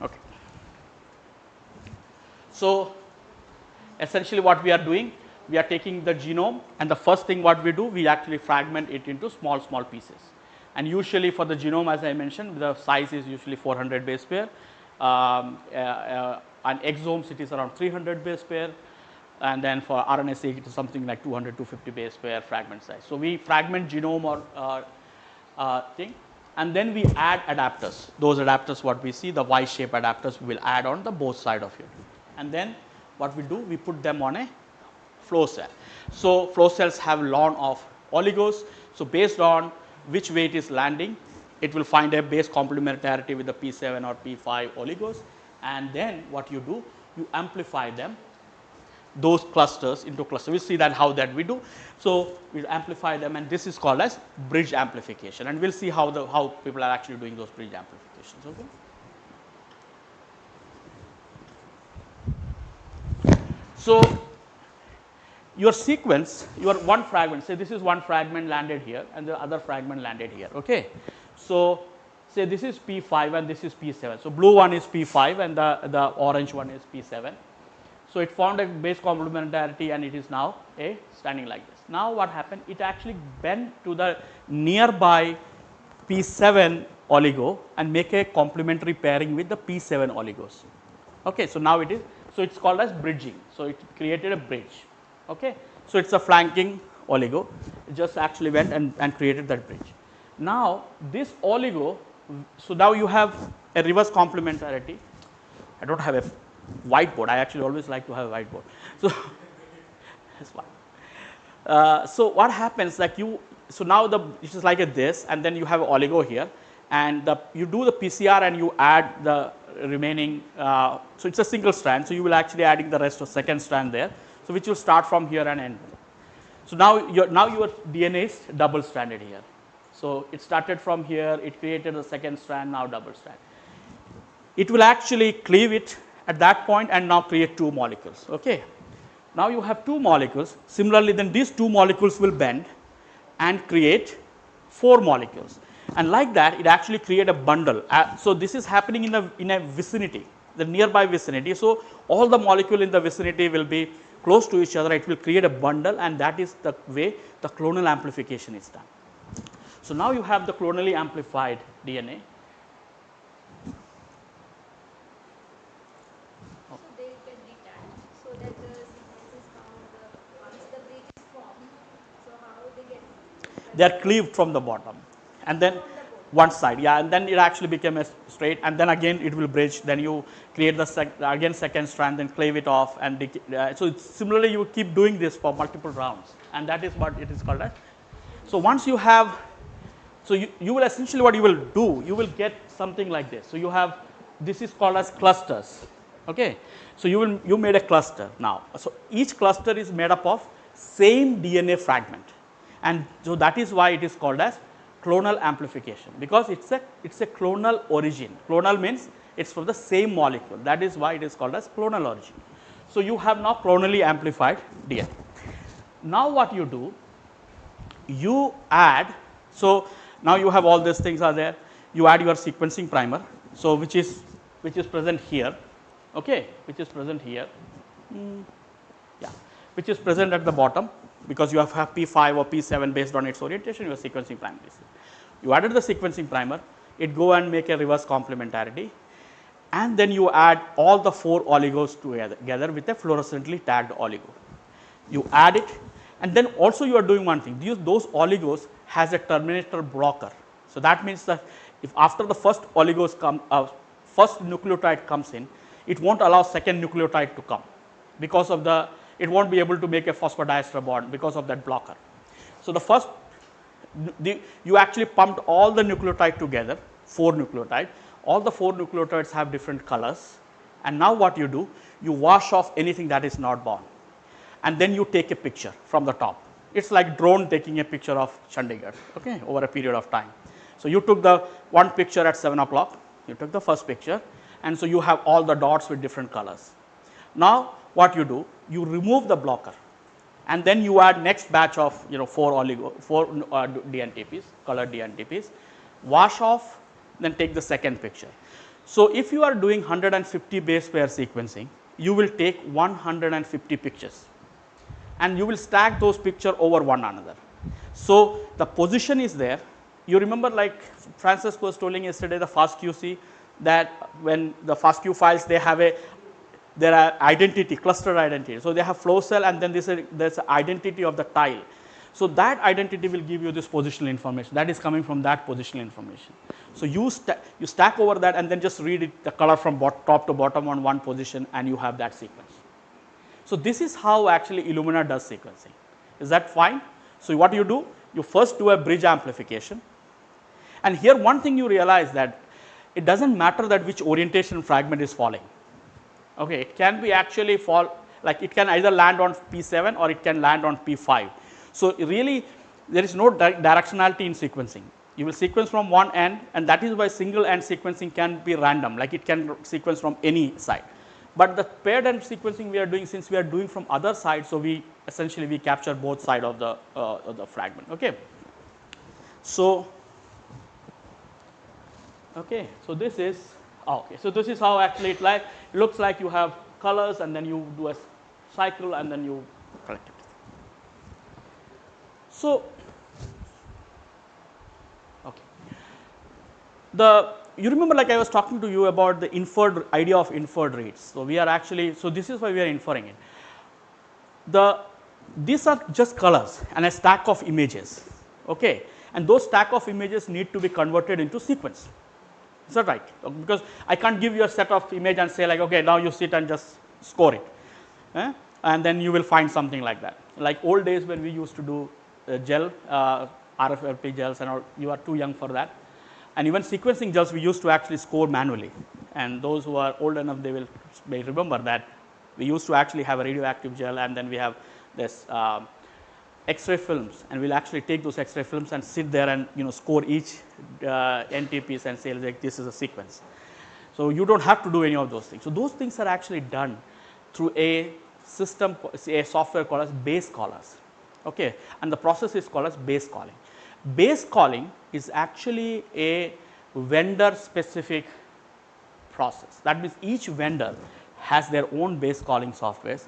Speaker 6: Okay. So essentially what we are doing, we are taking the genome, and the first thing what we do, we actually fragment it into small pieces. And usually for the genome, as I mentioned, the size is usually 400 base pair. On exomes it is around 300 base pair, and then for RNA-seq it is something like 200 to 250 base pair fragment size. So we fragment genome or thing, and then we add adapters. Those adapters what we see, the Y-shape adapters, we will add on the both side of it. And then what we do, we put them on a flow cell. So flow cells have ln of oligos. So based on which way it is landing, it will find a base complementarity with the P7 or P5 oligos, and then what you do, you amplify them, those clusters into clusters. We see that how that we do. So we amplify them, and this is called as bridge amplification, and we'll see how people are actually doing those bridge amplifications. Okay. So your sequence, your one fragment, say this is one fragment landed here and the other fragment landed here. Okay. So say this is P5 and this is P7. So blue one is P5 and the orange one is P7. So it formed a base complementarity and it is now standing like this. Now what happened? It actually bent to the nearby P7 oligo and make a complementary pairing with the P7 oligos. Okay. So now it's called as bridging. So it created a bridge. Okay. So it's a flanking oligo. It just actually went and created that bridge. Now this oligo, so now you have a reverse complementarity. I don't have a whiteboard. I actually always like to have a whiteboard. So that's why. So what happens, like so now it is like this, and then you have an oligo here, and you do the PCR and you add the remaining. So it's a single strand. So you will actually adding the rest of second strand there. So which will start from here and end. So now your DNA is double stranded here. So it started from here, it created a second strand, now double strand. It will actually cleave it at that point and now create two molecules. Okay. Now you have two molecules. Similarly, then these two molecules will bend and create 4 molecules, and like that it actually create a bundle. So this is happening in a vicinity, the nearby vicinity. So all the molecule in the vicinity will be close to each other, it will create a bundle, and that is the way the clonal amplification is done. So now you have the clonally amplified DNA.
Speaker 5: So they get detached so that the sequence is found once the bridge is formed. So how they get
Speaker 6: They are cleaved from the bottom, and then
Speaker 5: from the bottom.
Speaker 6: one side, yeah, and then it actually became a straight, and then again it will bridge, then you create the again second strand, then cleave it off, and so it's similarly you keep doing this for multiple rounds, and that is what it is called as. So once you have, so you will essentially what you will do, you will get something like this. So you have, this is called as clusters, okay. So you made a cluster now. So each cluster is made up of same DNA fragment, and so that is why it is called as clonal amplification, because it's a clonal origin. Clonal means it's from the same molecule. That is why it is called as clonal origin. So you have now clonally amplified DNA. Now what you do, you add, so now you have all these things are there. You add your sequencing primer, so which is present here, okay, which is present here, yeah, which is present at the bottom, because you have P5 or P7 based on its orientation, your sequencing primer is. You added the sequencing primer, it go and make a reverse complementarity, and then you add all the 4 oligos together with a fluorescently tagged oligo. You add it, and then also you are doing one thing, those oligos has a terminator blocker. So that means that if after the first oligos come, first nucleotide comes in, it won't allow second nucleotide to come, because of the, it won't be able to make a phosphodiester bond because of that blocker. So the first, you actually pumped all the nucleotide together, 4 nucleotides. All the 4 nucleotides have different colors, and now what you do, you wash off anything that is not bound, and then you take a picture from the top. It's like drone taking a picture of Chandigarh, okay, over a period of time. So you took the one picture at 7 o'clock, you took the first picture, and so you have all the dots with different colors. Now what you do, you remove the blocker, and then you add next batch of 4 DNTPs, colored DNTPs, wash off, then take the second picture. So if you are doing 150 base pair sequencing, you will take 150 pictures, and you will stack those pictures over one another. So the position is there. You remember, like Francis was telling yesterday, the FastQC, that when the FastQ files, they have there are identity, cluster identity. So they have flow cell, and then there's an identity of the tile. So that identity will give you this positional information. That is coming from that positional information. So you stack over that, and then just read it, the color from top to bottom on one position, and you have that sequence. So this is how actually Illumina does sequencing. Is that fine? So what you do, you first do a bridge amplification, and here one thing you realize, that it doesn't matter that which orientation fragment is falling. Okay, it can be actually like it can either land on P7 or it can land on P5. So really there is no directionality in sequencing. You will sequence from one end, and that is why single end sequencing can be random, like it can sequence from any side. But the paired end sequencing we are doing, since we are doing from other sides, so we essentially capture both sides of the fragment. Okay. So this is so this is how actually it looks like. You have colors, and then you do a cycle, and then you collect it. So you remember, like I was talking to you about the inferred idea of inferred reads. So we are actually, so this is why we are inferring it. These are just colors and a stack of images, okay, and those stack of images need to be converted into sequence. Is that right? Because I can't give you a set of image and say, like, okay, now you sit and just score it, and then you will find something like that. Like old days when we used to do gel, RFLP gels, and all, you are too young for that. And even sequencing gels, we used to actually score manually. And those who are old enough, they may remember that we used to actually have a radioactive gel, and then we have this X-ray films, and we'll actually take those X-ray films and sit there and score each NTPs and say, like, this is a sequence. So you don't have to do any of those things. So those things are actually done through a system, a software called as base callers. Okay, and the process is called as base calling. Base calling is actually a vendor specific process. That means each vendor has their own base calling softwares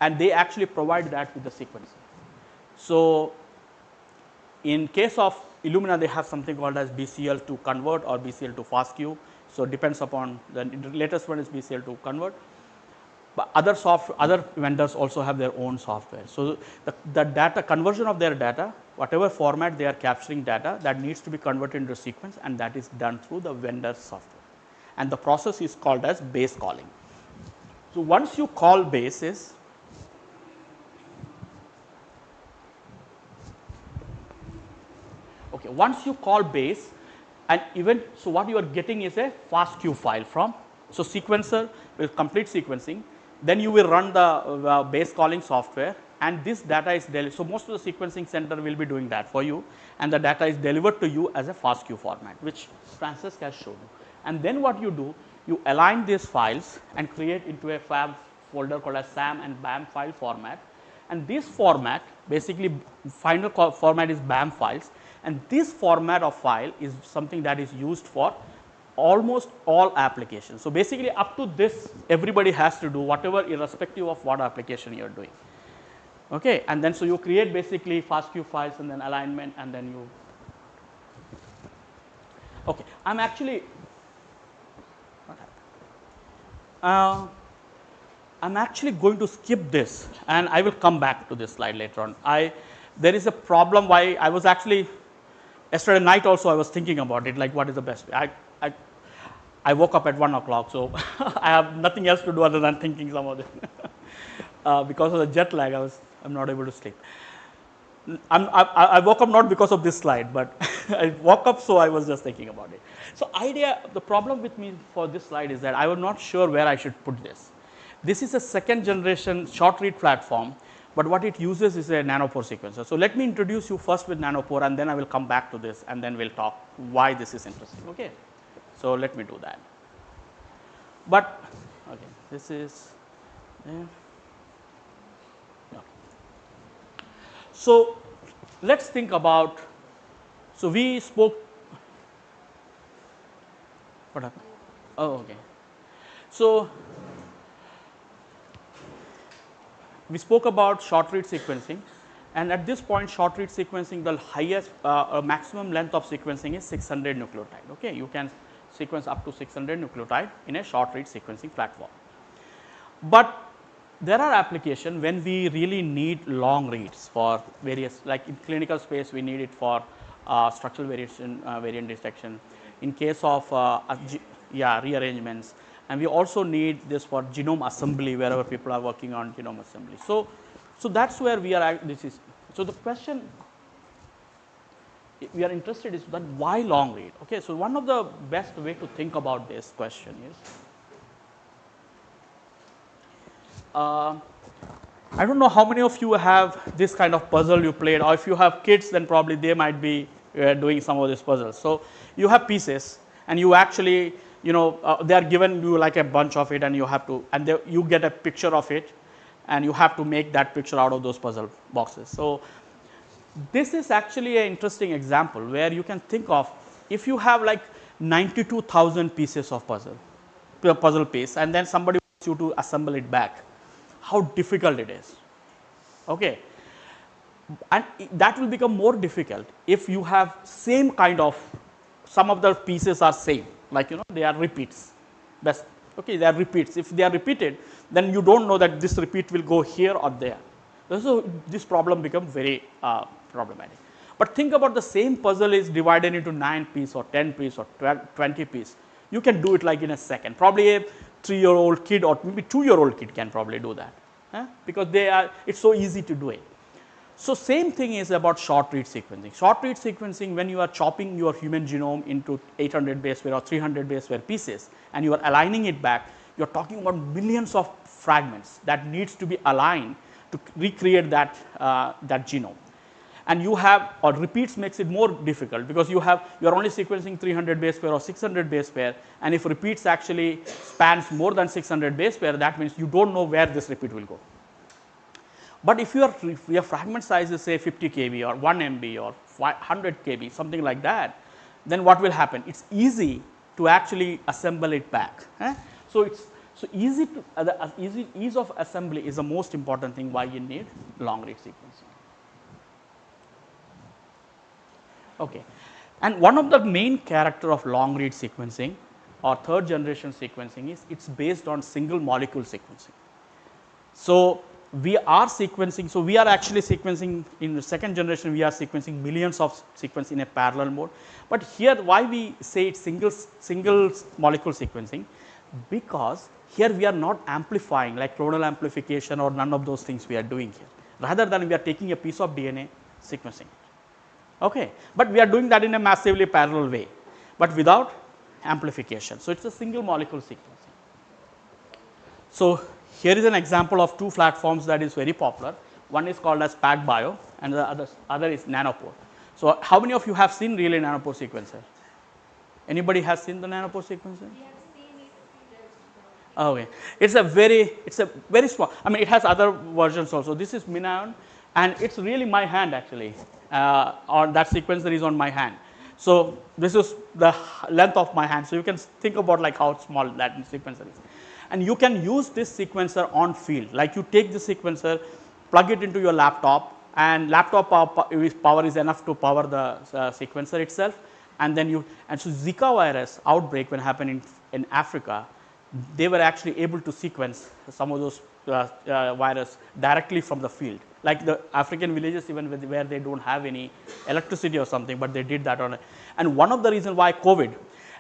Speaker 6: and they actually provide that with the sequencer. So, in case of Illumina, they have something called as BCL to convert or BCL to FASTQ. So, it depends upon the latest one is BCL to convert. But other vendors also have their own software. So, the data conversion of their data, whatever format they are capturing data, that needs to be converted into sequence, and that is done through the vendor software. And the process is called as base calling. So, once you call bases, okay, once you call base and event, so what you are getting is a FASTQ file from, so sequencer will complete sequencing, then you will run the base calling software and this data is delivered. So, most of the sequencing center will be doing that for you and the data is delivered to you as a FASTQ format, which Francis has shown you. And then what you do, you align these files and create into a fab folder called as SAM and BAM file format. And this format, basically final format is BAM files, and this format of file is something that is used for almost all applications. So, basically up to this everybody has to do whatever irrespective of what application you are doing. Okay. And then so you create basically FASTQ files and then alignment and then you, okay. I am actually, I am actually going to skip this and I will come back to this slide later on. There is a problem why I was actually, yesterday night also I was thinking about it, like what is the best way. I woke up at 1 o'clock, so I have nothing else to do other than thinking some of this. Because of the jet lag, I'm not able to sleep. I woke up not because of this slide, but I woke up so I was just thinking about it. So, the problem with me for this slide is that I was not sure where I should put this. This is a second generation short read platform, but what it uses is a nanopore sequencer. So, let me introduce you first with nanopore and then I will come back to this and then we will talk why this is interesting. Okay. So, let me do that. But okay, this is there. Okay. So, let us think about, so we spoke, what happened? Oh, okay. So, we spoke about short read sequencing, and at this point short read sequencing, the highest maximum length of sequencing is 600 nucleotide. Okay, you can sequence up to 600 nucleotide in a short read sequencing platform. But there are applications when we really need long reads for various, like in clinical space we need it for structural variation, variant detection. In case of rearrangements, and we also need this for genome assembly wherever people are working on genome assembly. So that is where we are. So the question we are interested is that why long read? Okay, so one of the best way to think about this question is, I do not know how many of you have this kind of puzzle you played, or if you have kids then probably they might be doing some of these puzzles. So you have pieces and you actually, they are given you like a bunch of it and you have to, and you get a picture of it and you have to make that picture out of those puzzle boxes. So this is actually an interesting example where you can think of, if you have like 92,000 pieces of puzzle piece, and then somebody wants you to assemble it back, how difficult it is. Okay. And that will become more difficult if you have same kind of, some of the pieces are same, like they are repeats. That's okay, they are repeats. If they are repeated, then you don't know that this repeat will go here or there. So this problem becomes very problematic. But think about the same puzzle is divided into 9 pieces or 10 pieces or 20 pieces. You can do it like in a second. Probably a 3-year-old kid or maybe 2-year-old kid can probably do that, because it's so easy to do it. So same thing is about short read sequencing. Short read sequencing, when you are chopping your human genome into 800 base pair or 300 base pair pieces and you are aligning it back, you are talking about millions of fragments that needs to be aligned to recreate that genome. And you have, or repeats makes it more difficult, because you are only sequencing 300 base pair or 600 base pair, and if repeats actually spans more than 600 base pair, that means you don't know where this repeat will go. But if your fragment size is say 50 kb or 1 MB or 100 kb, something like that, then what will happen? It's easy to actually assemble it back. So it's easy to ease of assembly is the most important thing why you need long read sequencing. Okay, and one of the main character of long read sequencing or third generation sequencing is it's based on single molecule sequencing. So we are sequencing, so we are actually sequencing in the second generation, we are sequencing millions of sequence in a parallel mode. But here why we say it's single molecule sequencing, because here we are not amplifying like clonal amplification or none of those things we are doing here. Rather than we are taking a piece of DNA sequencing. Okay, but we are doing that in a massively parallel way, but without amplification. So it's a single molecule sequencing. So here is an example of two platforms that is very popular. One is called as PacBio and the other is Nanopore. So how many of you have seen really Nanopore sequencer? Anybody has seen the Nanopore sequencer?
Speaker 5: We have seen it.
Speaker 6: Okay, it's a very small. I mean, it has other versions also. This is MinION, and it's really my hand actually. Or that sequencer is on my hand. So this is the length of my hand. So you can think about like how small that sequencer is. And you can use this sequencer on field. Like you take the sequencer, plug it into your laptop, and laptop power is enough to power the sequencer itself. And then so Zika virus outbreak when happened in Africa, they were actually able to sequence some of those virus directly from the field. Like the African villages even where they don't have any electricity or something, but they did that on it. And one of the reasons why COVID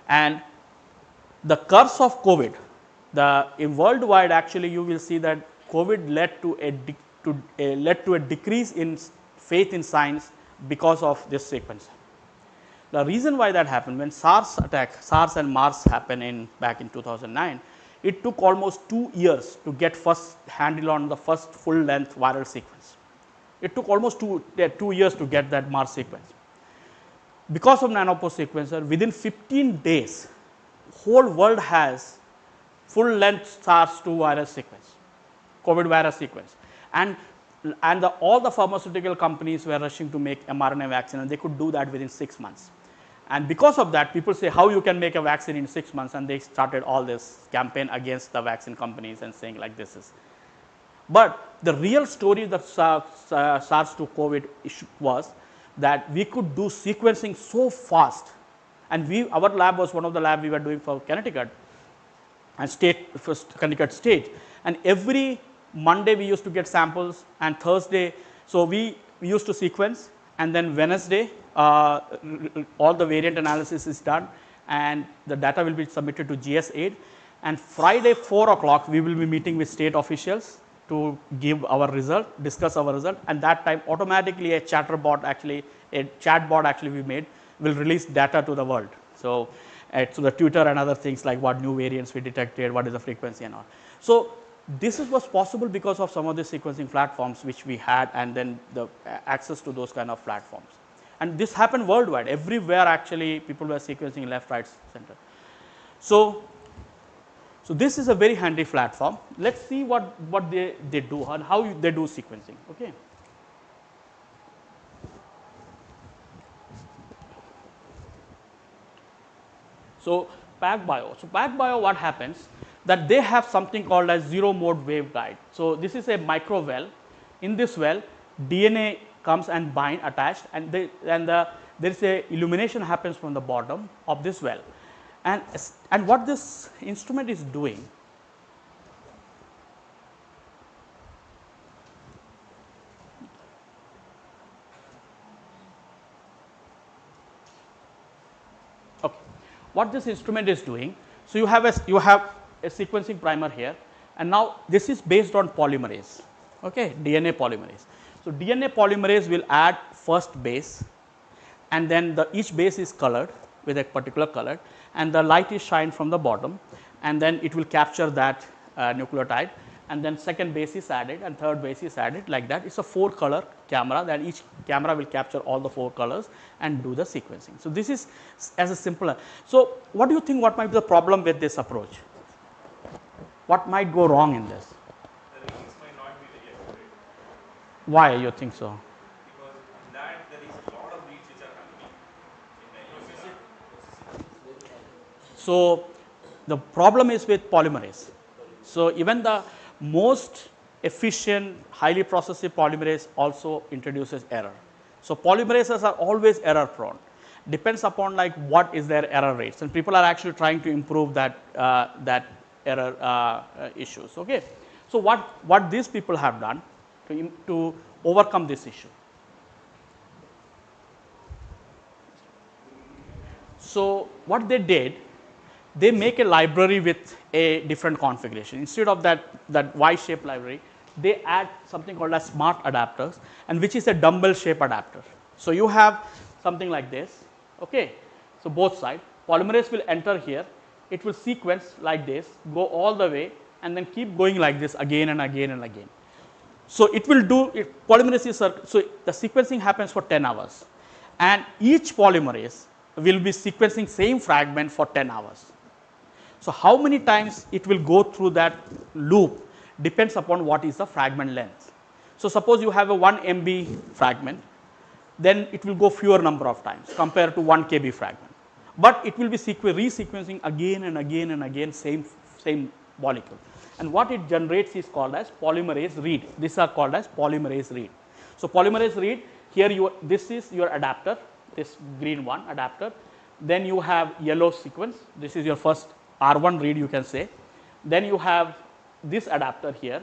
Speaker 6: and the curse of COVID, in worldwide actually you will see that COVID led to a decrease in faith in science because of this sequencer. The reason why that happened, when SARS and MERS happened back in 2009, it took almost 2 years to get first handle on the first full length viral sequence. It took almost 2 years to get that MERS sequence. Because of Nanopore sequencer, within 15 days, whole world has full length SARS-2 virus sequence, COVID virus sequence. And all the pharmaceutical companies were rushing to make mRNA vaccine, and they could do that within 6 months. And because of that, people say how you can make a vaccine in 6 months, and they started all this campaign against the vaccine companies and saying like this is. But the real story that SARS-2 COVID was that we could do sequencing so fast, and our lab was one of the labs we were doing for Connecticut and Connecticut State, and every Monday we used to get samples, and Thursday, so we used to sequence, and then Wednesday all the variant analysis is done and the data will be submitted to GS8, and Friday 4 o'clock we will be meeting with state officials to give our result, discuss our result, and that time automatically a chatbot actually we made will release data to the world. So to the Twitter and other things like what new variants we detected, what is the frequency and all. So this was possible because of some of the sequencing platforms which we had, and then the access to those kind of platforms. And this happened worldwide, everywhere actually people were sequencing left, right, center. So this is a very handy platform. Let's see what they do and how they do sequencing. Okay. So PacBio, what happens that they have something called as zero mode waveguide. So this is a micro well. In this well, DNA comes and bind attached, and there is a illumination happens from the bottom of this well. And what this instrument is doing, okay, what this instrument is doing, so you have a sequencing primer here, and now this is based on polymerase, okay, DNA polymerase. So DNA polymerase will add first base, and then each base is colored with a particular color, and the light is shined from the bottom, and then it will capture that nucleotide, and then second base is added and third base is added like that. It's a 4-color camera, then each camera will capture all the 4 colors and do the sequencing. So this is as a simpler. So what do you think, what might be the problem with this approach? What might go wrong in this?
Speaker 3: The readings might not be very accurate.
Speaker 6: Why you think so?
Speaker 3: because in that there is a lot of reads which are happening in the Illumina.
Speaker 6: So, the problem is with polymerase. So, even the most efficient highly processive polymerase also introduces error. So, polymerases are always error prone, depends upon like what is their error rates, and people are actually trying to improve that error issues. Okay. So, what these people have done to overcome this issue. So, what they did, they make a library with a different configuration. Instead of that Y-shaped library, they add something called as smart adapters, and which is a dumbbell shape adapter. So, you have something like this. Okay. So, both sides polymerase will enter here, it will sequence like this, go all the way, and then keep going like this again and again and again. So, it will do it, polymerase is so the sequencing happens for 10 hours, and each polymerase will be sequencing same fragment for 10 hours. So, how many times it will go through that loop depends upon what is the fragment length. So, suppose you have a 1 MB fragment, then it will go fewer number of times compared to 1 KB fragment, but it will be resequencing again and again and again same molecule, and what it generates is called as polymerase read. These are called as polymerase read. So, polymerase read here this is your adapter, this green one adapter, then you have yellow sequence, this is your first R1 read you can say, then you have this adapter here,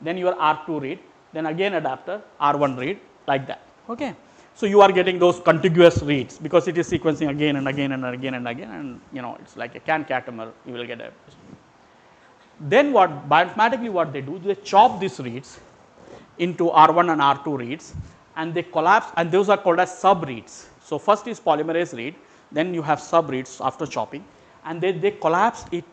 Speaker 6: then your R2 read, then again adapter R1 read, like that. Okay. So, you are getting those contiguous reads because it is sequencing again and again and again and again, and it is like a catamer, you will get a. Then what bioinformatically what they do, they chop these reads into R1 and R2 reads, and they collapse, and those are called as sub reads. So, first is polymerase read, then you have sub reads after chopping, and they collapse it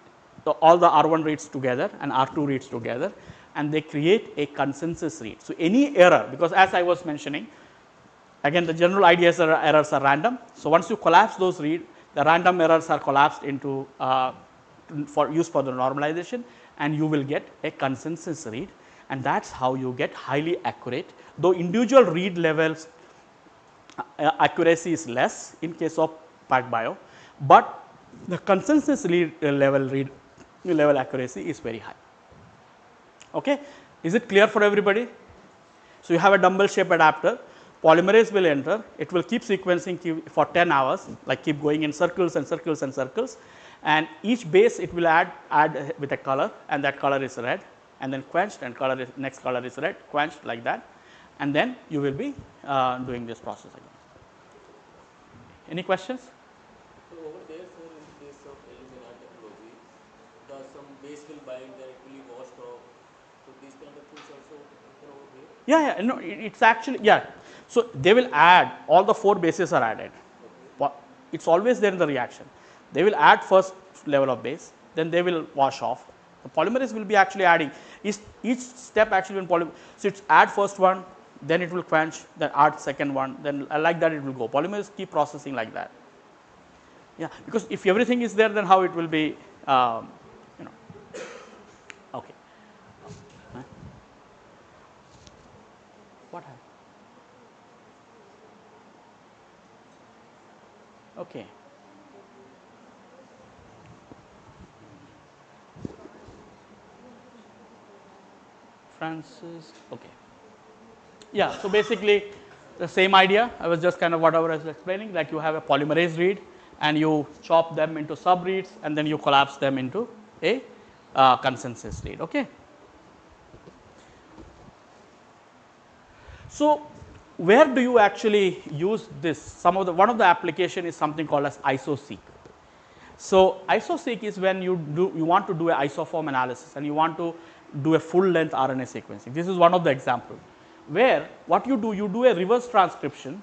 Speaker 6: all the R1 reads together and R2 reads together, and they create a consensus read. So, any error, because as I was mentioning, again the general idea is errors are random. So, once you collapse those reads, the random errors are collapsed into for use for the normalization, and you will get a consensus read, and that is how you get highly accurate, though individual read levels accuracy is less in case of PacBio, but the consensus read level accuracy is very high. Okay. Is it clear for everybody? So, you have a dumbbell shape adapter, polymerase will enter, it will keep sequencing for 10 hours, like keep going in circles and circles and circles, and each base it will add with a color, and that color is red, and then quenched, and next color is red, quenched, like that, and then you will be doing this process again. Any questions?
Speaker 7: So over there, sir, in the case of Illumina technology, some base will bind, then it will be washed off. So these kind of things also occur over here.
Speaker 6: Yeah, no, it's actually, yeah. So they will add, all the 4 bases are added. Okay. It's always there in the reaction. They will add first level of base, then they will wash off. The polymerase will be actually adding each step actually in polymerase. So it's add first one, then it will quench, then add second one, then like that it will go. Polymerase keep processing like that. Yeah, because if everything is there, then how it will be, okay. What happened? Okay. Francis, okay. Yeah, so basically the same idea, I was just kind of whatever I was explaining, like you have a polymerase read and you chop them into sub reads and then you collapse them into a consensus read. Okay. So, where do you actually use this? One of the application is something called as iso-seq. So, iso-seq is when you want to do a isoform analysis and you want to do a full length RNA sequencing. This is one of the example where what you do a reverse transcription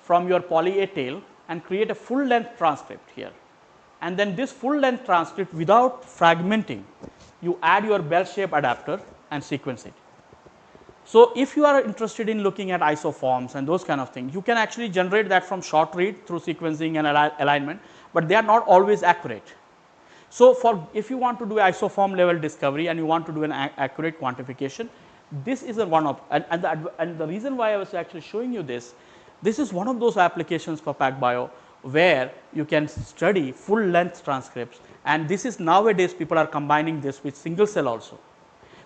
Speaker 6: from your poly A tail and create a full length transcript here, and then this full length transcript without fragmenting, you add your bell shape adapter and sequence it. So, if you are interested in looking at isoforms and those kind of things, you can actually generate that from short read through sequencing and alignment, but they are not always accurate. So, if you want to do isoform level discovery and you want to do an accurate quantification, this is one of, and the reason why I was actually showing you this is one of those applications for PacBio where you can study full length transcripts, and this is nowadays people are combining this with single cell also.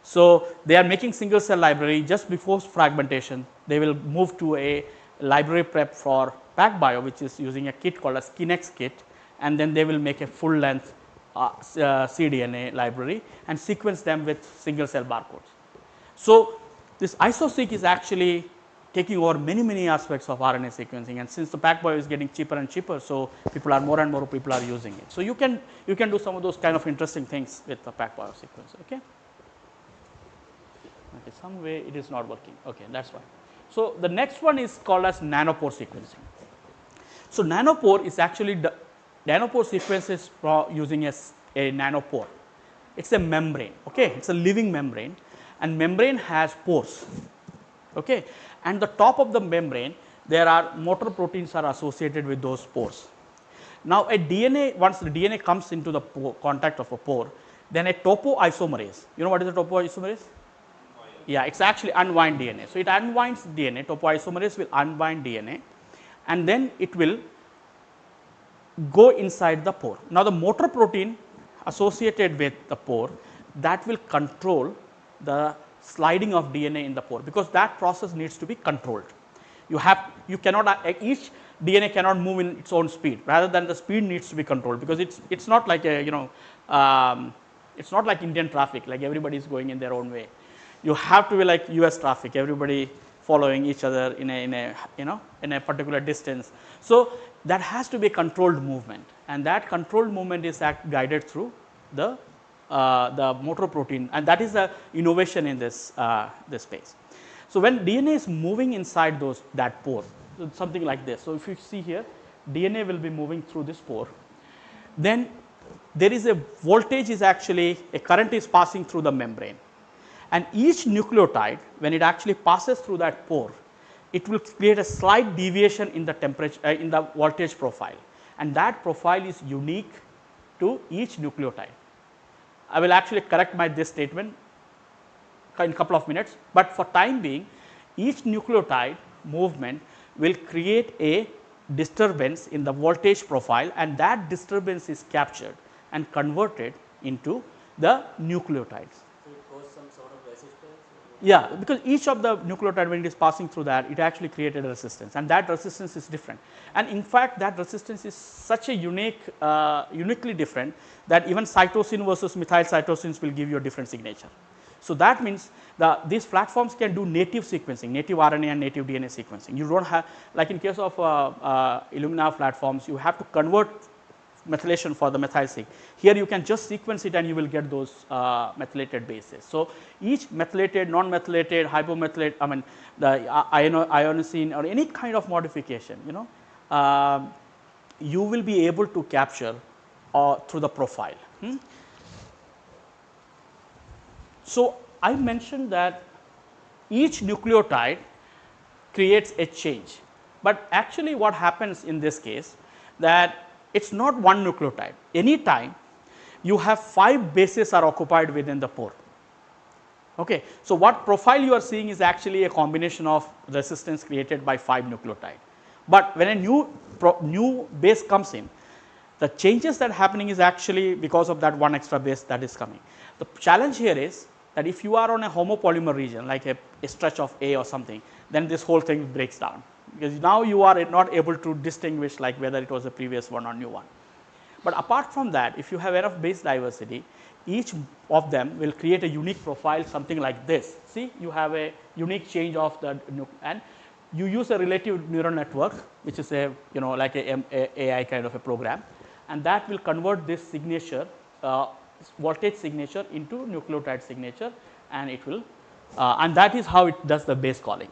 Speaker 6: So, they are making single cell library just before fragmentation, they will move to a library prep for PacBio, which is using a kit called a SkinX kit, and then they will make a full length cDNA library and sequence them with single cell barcodes. So, this isoseq is actually taking over many aspects of RNA sequencing, and since the PacBio is getting cheaper and cheaper, so people are more and more people are using it. So, you can do some of those kind of interesting things with the PacBio sequencer. Okay. Okay, some way it is not working. Okay, that's why. So, the next one is called as nanopore sequencing. So, nanopore is actually the nanopore sequences using a nanopore. It is a membrane, okay? It is a living membrane, and membrane has pores, okay? And the top of the membrane, there are motor proteins are associated with those pores. Now, a DNA, once the DNA comes into the contact of a pore, then a topoisomerase, you know what is a topoisomerase? Yeah, it is actually unwind DNA. So, it unwinds DNA, topoisomerase will unwind DNA, and then it will go inside the pore. Now, the motor protein associated with the pore, that will control the sliding of DNA in the pore, because that process needs to be controlled. You cannot, each DNA cannot move in its own speed, rather than the speed needs to be controlled, because it's not like a, it's not like Indian traffic, like everybody is going in their own way. You have to be like US traffic, everybody following each other in a particular distance. So, that has to be a controlled movement, and that controlled movement is guided through the motor protein, and that is the innovation in this space. So, when DNA is moving inside that pore, something like this. So, if you see here, DNA will be moving through this pore, then there is a voltage is actually, a current is passing through the membrane, and each nucleotide, when it actually passes through that pore, it will create a slight deviation in the temperature, in the voltage profile, and that profile is unique to each nucleotide. I will actually correct this statement in a couple of minutes, but for time being, each nucleotide movement will create a disturbance in the voltage profile, and that disturbance is captured and converted into the nucleotides.
Speaker 7: So it causes some sort of resistance?
Speaker 6: Yeah, because each of the nucleotide, when it is passing through that, it actually created a resistance, and that resistance is different. And in fact, that resistance is such a uniquely different, that even cytosine versus methyl cytosines will give you a different signature. So, that means these platforms can do native sequencing, native RNA and native DNA sequencing. You do not have, like in case of Illumina platforms, you have to convert methylation for the methyl seq. Here you can just sequence it and you will get those methylated bases. So, each methylated, non-methylated, hypomethylated, I mean the ionosine or any kind of modification, you will be able to capture through the profile. So, I mentioned that each nucleotide creates a change, but actually what happens in this case, that it is not one nucleotide. Any time you have 5 bases are occupied within the pore. Okay. So, what profile you are seeing is actually a combination of resistance created by 5 nucleotide, but when a new base comes in, the changes that are happening is actually because of that one extra base that is coming. The challenge here is that if you are on a homopolymer region, like a stretch of A or something, then this whole thing breaks down, because now you are not able to distinguish like whether it was a previous one or new one. But apart from that, if you have enough base diversity, each of them will create a unique profile, something like this. See, you have a unique change of the, and you use a relative neural network, which is a like a AI kind of a program, and that will convert this signature, voltage signature into nucleotide signature, and it will, and that is how it does the base calling.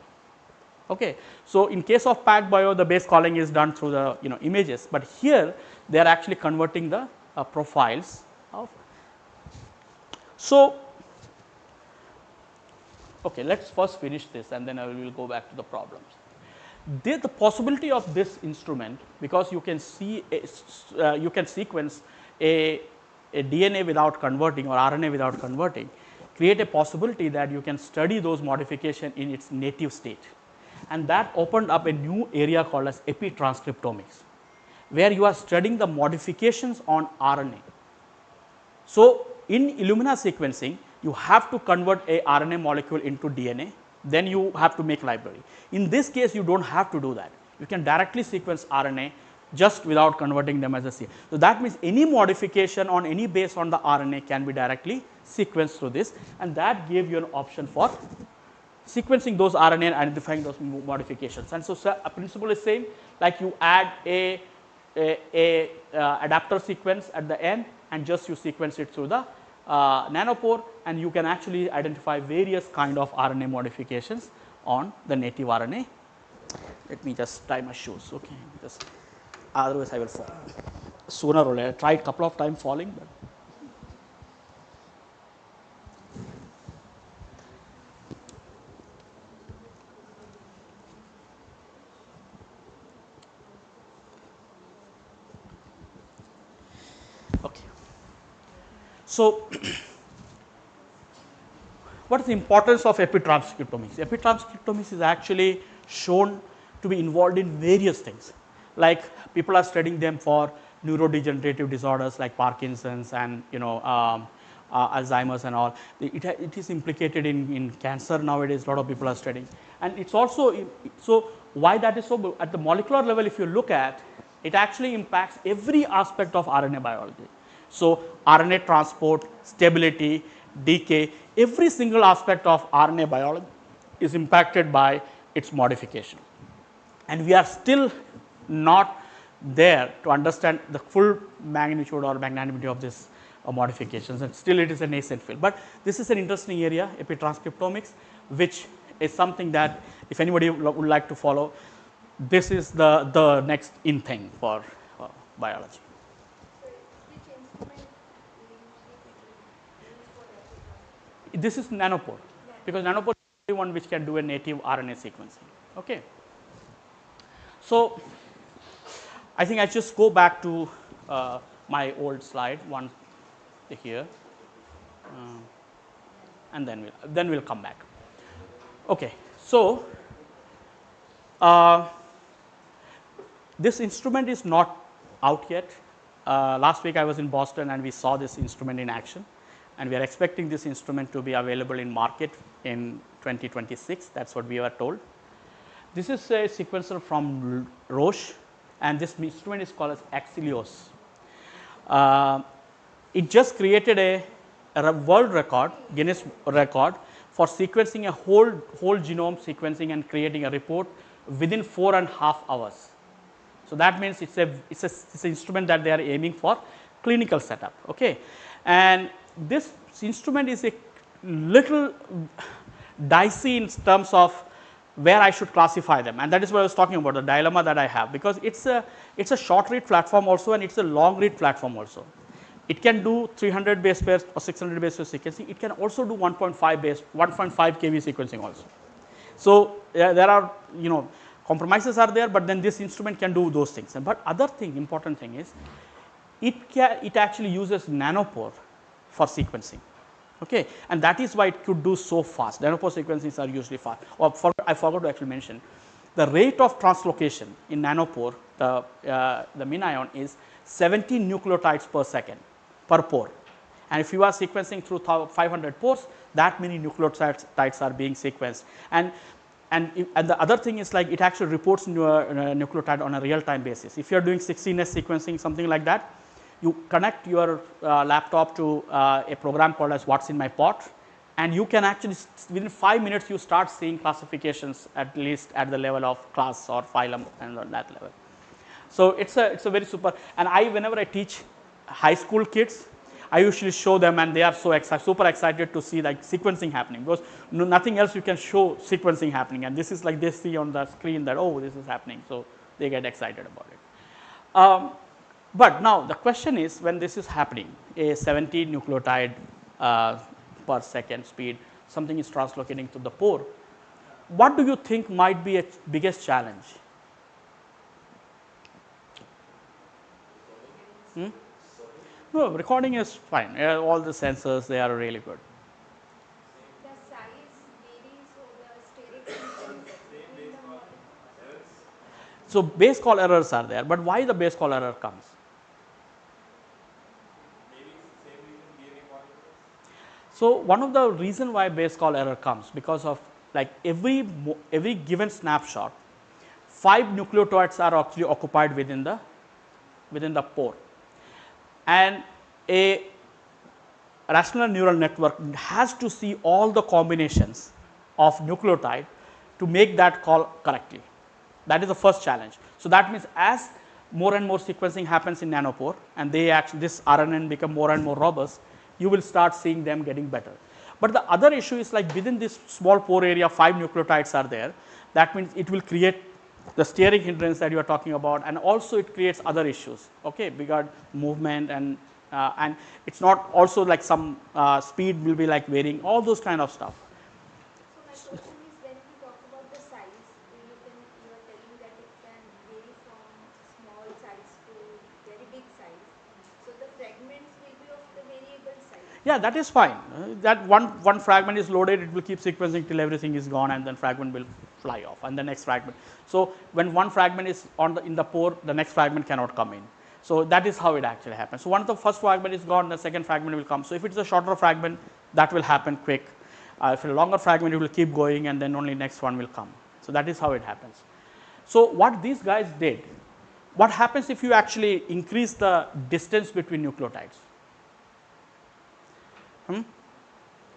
Speaker 6: Okay. So, in case of PacBio, the base calling is done through the images, but here they are actually converting the profiles of. So, okay, let us first finish this and then I will go back to the problems. The possibility of this instrument, because you can see you can sequence a DNA without converting or RNA without converting, create a possibility that you can study those modification in its native state. And that opened up a new area called as epitranscriptomics, where you are studying the modifications on RNA. So, in Illumina sequencing, you have to convert a RNA molecule into DNA, then you have to make library. In this case, you do not have to do that. You can directly sequence RNA just without converting them as a sequence. So, that means any modification on any base on the RNA can be directly sequenced through this, and that gave you an option for sequencing those RNA and identifying those modifications. And so, a principle is same, like you add a adapter sequence at the end and just you sequence it through the nanopore, and you can actually identify various kind of RNA modifications on the native RNA. Let me just tie my shoes, okay, just otherwise I will fall. Sooner or later, I tried a couple of times falling, but okay. So, what is the importance of epitranscriptomics? Epitranscriptomics is actually shown to be involved in various things, like people are studying them for neurodegenerative disorders like Parkinson's and Alzheimer's and all. It is implicated in cancer nowadays, a lot of people are studying, and it's also, so why that is so, at the molecular level if you look at, it actually impacts every aspect of RNA biology. So, RNA transport, stability, decay, every single aspect of RNA biology is impacted by its modification. And we are still not there to understand the full magnitude or magnanimity of this modifications, and still it is a nascent field. But this is an interesting area, epitranscriptomics, which is something that if anybody would like to follow, this is the next in thing for biology. This is nanopore, because nanopore is the only one which can do a native RNA sequencing. Okay. So, I think I just go back to my old slide one here, and then we'll come back. Okay. So, this instrument is not out yet. Last week I was in Boston and we saw this instrument in action, and we are expecting this instrument to be available in market in 2026. That is what we were told. This is a sequencer from Roche, and this instrument is called as Axelios. It just created a world record, Guinness record, for sequencing a whole genome sequencing and creating a report within 4.5 hours. So, that means it's an instrument that they are aiming for clinical setup. Okay. And this instrument is a little dicey in terms of where I should classify them, and that is what I was talking about, the dilemma that I have, because it's a short read platform also, and it's a long read platform also. It can do 300 base pairs or 600 base pair sequencing. It can also do 1.5 kV sequencing also. So, there are compromises are there, but then this instrument can do those things. But other thing, important thing is it actually uses nanopore for sequencing. Okay, and that is why it could do so fast. Nanopore sequencings are usually fast. I forgot to actually mention, the rate of translocation in nanopore, the mean ion is 70 nucleotides per second per pore. And if you are sequencing through 500 pores, that many nucleotides are being sequenced. And the other thing is, like, it actually reports nucleotide on a real time basis. If you are doing 16S sequencing, something like that, you connect your laptop to a program called as What's in My Pot, and you can actually within 5 minutes you start seeing classifications, at least at the level of class or phylum and on that level. So, it's a very super, and whenever I teach high school kids, I usually show them, and they are so super excited to see like sequencing happening, because nothing else you can show sequencing happening, and this is like they see on the screen that, oh, this is happening, so they get excited about it. But now the question is, when this is happening, a 70 nucleotide per second speed, something is translocating to the pore, what do you think might be a biggest challenge? Hmm? No, recording is fine. All the sensors, they are really good. So base call errors are there, but why the base call error comes?
Speaker 3: Maybe same reason DNA molecules.
Speaker 6: So one of the reason why base call error comes because of like every given snapshot, 5 nucleotides are actually occupied within the pore, and a rational neural network has to see all the combinations of nucleotide to make that call correctly. That is the first challenge. So that means as more and more sequencing happens in nanopore and this RNN become more and more robust, you will start seeing them getting better. But the other issue is like within this small pore area 5 nucleotides are there. That means it will create the steering hindrance that you are talking about, and also it creates other issues, okay, because movement and it's not also like some speed will be like varying, all those kind of stuff.
Speaker 5: So my question is, when we talk about the size, you are telling that it can vary from small size to very big size. So the fragments will be of the variable size.
Speaker 6: Yeah, that is fine. That one fragment is loaded, it will keep sequencing till everything is gone, and then fragment will fly off, and the next fragment. So when one fragment is in the pore, the next fragment cannot come in. So that is how it actually happens. So once the first fragment is gone, the second fragment will come. So if it is a shorter fragment, that will happen quick. If it's a longer fragment, it will keep going, and then only next one will come. So that is how it happens. So what these guys did, what happens if you actually increase the distance between nucleotides?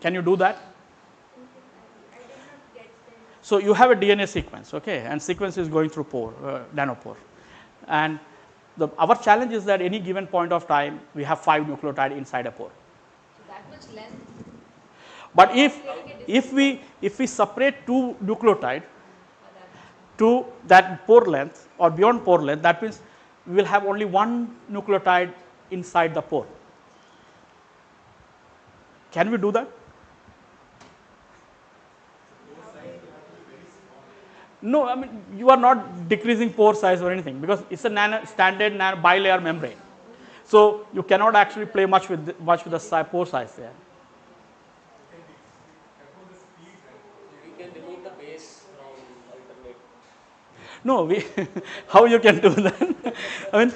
Speaker 6: Can you do that?
Speaker 5: I did not get them.
Speaker 6: So you have a DNA sequence, okay, and sequence is going through pore, nanopore, and our challenge is that any given point of time we have 5 nucleotide inside a pore.
Speaker 5: So that much length.
Speaker 6: But if we separate 2 nucleotide to that pore length or beyond pore length, that means we will have only 1 nucleotide inside the pore. Can we do that? No, I mean you are not decreasing pore size or anything because it's a standard bilayer membrane. So you cannot actually play much with the pore size there.
Speaker 7: We can remove the base from alternate.
Speaker 6: No, how you can do that? I mean,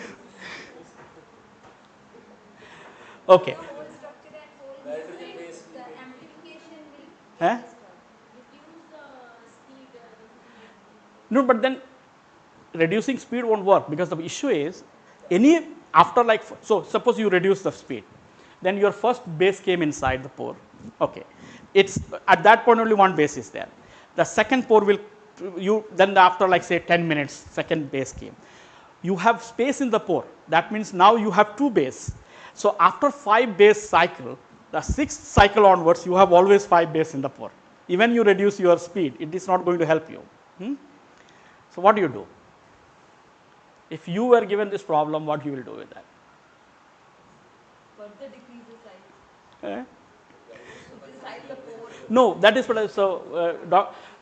Speaker 6: okay.
Speaker 5: The whole structure and whole
Speaker 7: Nitrogen base.
Speaker 5: the amplification will
Speaker 6: Huh?
Speaker 5: get disturbed. Reduce the speed.
Speaker 6: No, but then reducing speed won't work because the issue is so suppose you reduce the speed, then your first base came inside the pore, okay, it's at that point only one base is there. The second pore will then after like say 10 minutes second base came, you have space in the pore, that means now you have 2 base. So after 5 base cycle, the 6th cycle onwards you have always 5 base in the pore. Even you reduce your speed, it is not going to help you. So what do you do? If you were given this problem, what you will do with that?
Speaker 5: Further decrease the size.
Speaker 6: Eh?
Speaker 5: Inside the pore.
Speaker 6: No, that is what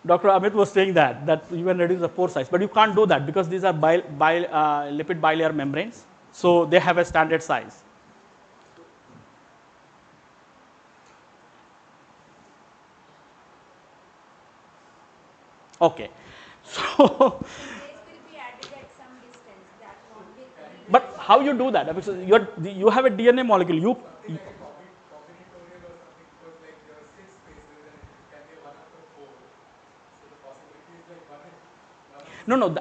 Speaker 6: Dr. Amit was saying that you can reduce the pore size, but you can't do that because these are lipid bilayer membranes, so they have a standard size. Okay, so
Speaker 5: Base will be added at some distance. That won't be.
Speaker 6: but how you do that? Because you have a DNA molecule.
Speaker 2: Something like a combinatorial or something, because like there are 6 spaces and it can be 1 after 4. So the possibility is like 1 after
Speaker 6: No.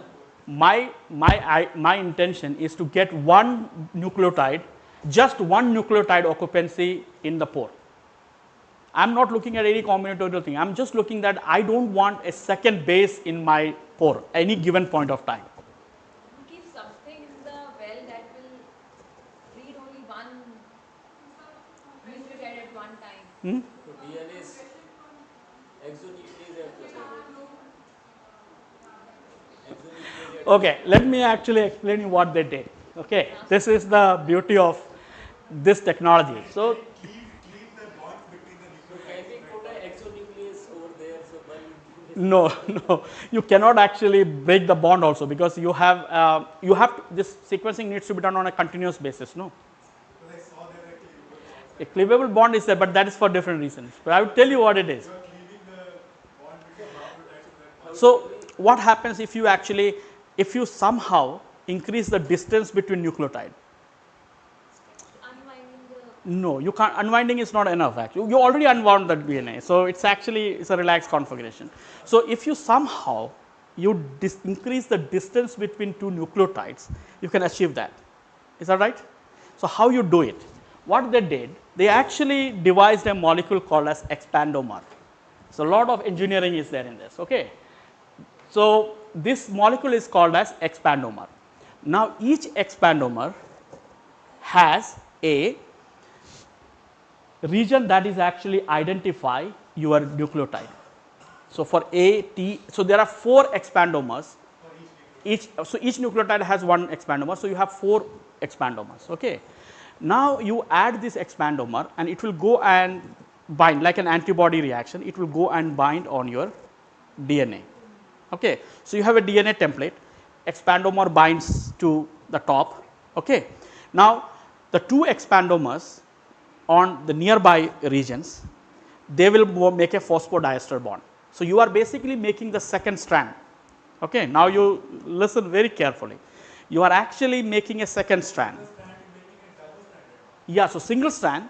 Speaker 6: My intention is to get one nucleotide, just one nucleotide occupancy in the pore. I'm not looking at any combinatorial thing. I'm just looking that I don't want a second base in my pore any given point of time.
Speaker 5: Keep something in the well that will read only one nucleotide at one time.
Speaker 7: So DNA is exonuclease at the pore. Exonuclease at
Speaker 6: Okay, let me actually explain you what they did. Okay, this is the beauty of this technology. So
Speaker 2: cleave the bonds between the
Speaker 7: So
Speaker 2: nucleotides.
Speaker 7: can we put an exonuclease over there? So
Speaker 6: no, you cannot actually break the bond also because you have this sequencing needs to be done on a continuous basis. No,
Speaker 2: Because I saw there a cleavable bonds.
Speaker 6: a cleavable bond is there, but that is for different reasons. But I will tell you what it is.
Speaker 2: You are cleaving the bond between nucleotides so that
Speaker 6: So what happens if you actually if you somehow increase the distance between nucleotide.
Speaker 5: Unwinding the.
Speaker 6: No, you can't. Unwinding is not enough actually. You already unwound the DNA, so it's actually it's a relaxed configuration. So if you somehow you increase the distance between two nucleotides, you can achieve that. Is that right? So how you do it? What they did, they actually devised a molecule called as expandomer. So a lot of engineering is there in this. Okay. So this molecule is called as expandomer. Now each expandomer has a region that is actually identify your nucleotide. So for A, T, so there are 4 expandomers. Each nucleotide has one expandomer. So you have 4 expandomers. Okay. Now you add this expandomer and it will go and bind like an antibody reaction. It will go and bind on your DNA. Okay. So you have a DNA template. Expandomer binds to the top. Okay. Now the 2 expandomers on the nearby regions, they will make a phosphodiester bond. So you are basically making the second strand. Okay. Now you listen very carefully. You are actually making a second strand. Yeah. So single strand,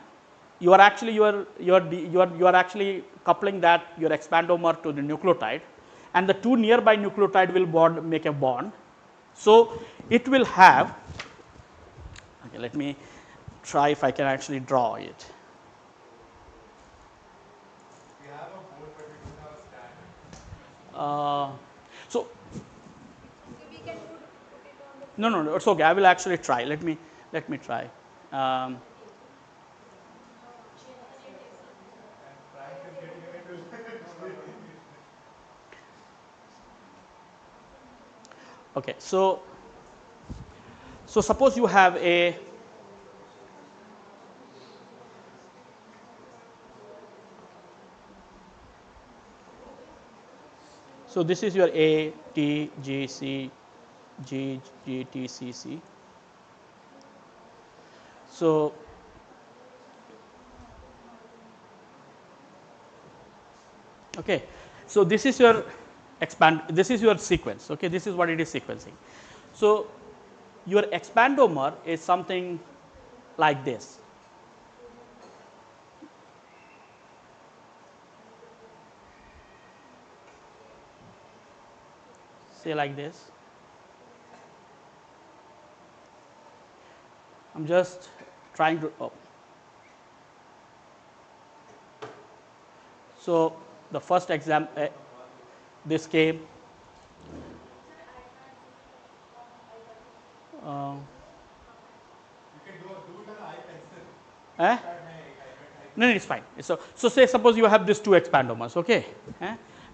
Speaker 6: you are actually you are actually coupling that your expandomer to the nucleotide, and the 2 nearby nucleotide will make a bond. So it will have. Okay. Let me try if I can actually draw it.
Speaker 2: We have a board, but we don't have a stand.
Speaker 6: So
Speaker 5: We can put it on the.
Speaker 6: no, it's okay. I will actually try. Let me try.
Speaker 2: Frank is getting a little.
Speaker 6: Okay. So suppose you have a. So this is your A, T, G, C, G, G, T, C, C. So okay. So this is your this is your sequence. Okay. This is what it is sequencing. So your expandomer is something like this. Say like this. I'm just trying to. Oh. So the first exam, this came.
Speaker 2: You can do it on eye pencil.
Speaker 6: Eh? No, it's fine. So say suppose you have these 2 expandomers. Okay.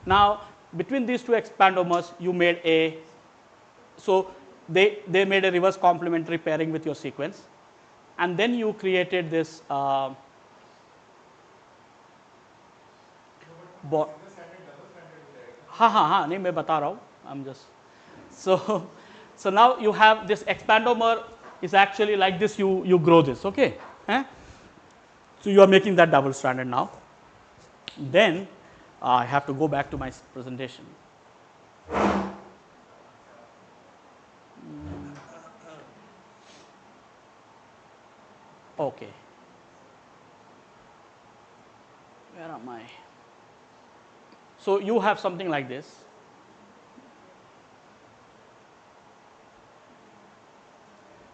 Speaker 6: Now between these 2 expandomers, you made a. So they made a reverse complementary pairing with your sequence, and then you created this. हाँ नहीं मैं बता रहा हूँ. I'm just so now you have this expandomer is actually like this. You grow this. Okay. So you are making that double stranded now. Then I have to go back to my presentation. Okay. Where am I? So you have something like this.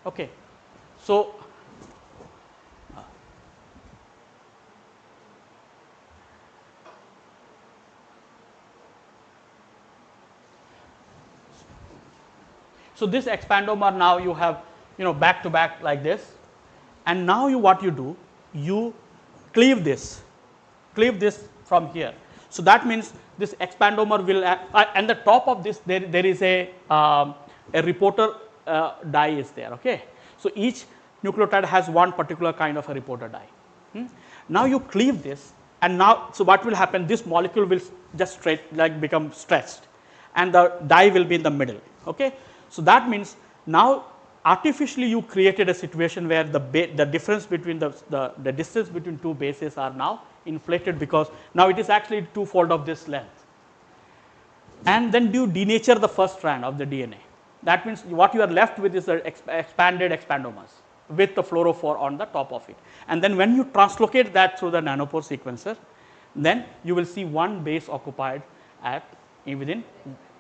Speaker 6: Okay. So this expandomer now you have back to back like this, and now what you do, you cleave this from here. So that means this expandomer will and the top of this there is a reporter dye is there. Okay. So each nucleotide has one particular kind of a reporter dye. Now you cleave this, and now so what will happen, this molecule will just become stretched, and the dye will be in the middle. Okay. So that means now artificially you created a situation where the difference between the distance between 2 bases are now inflated, because now it is actually 2-fold of this length. And then you denature the first strand of the DNA. That means what you are left with is the expanded expandomas with the fluorophore on the top of it. And then when you translocate that through the nanopore sequencer, then you will see one base occupied at within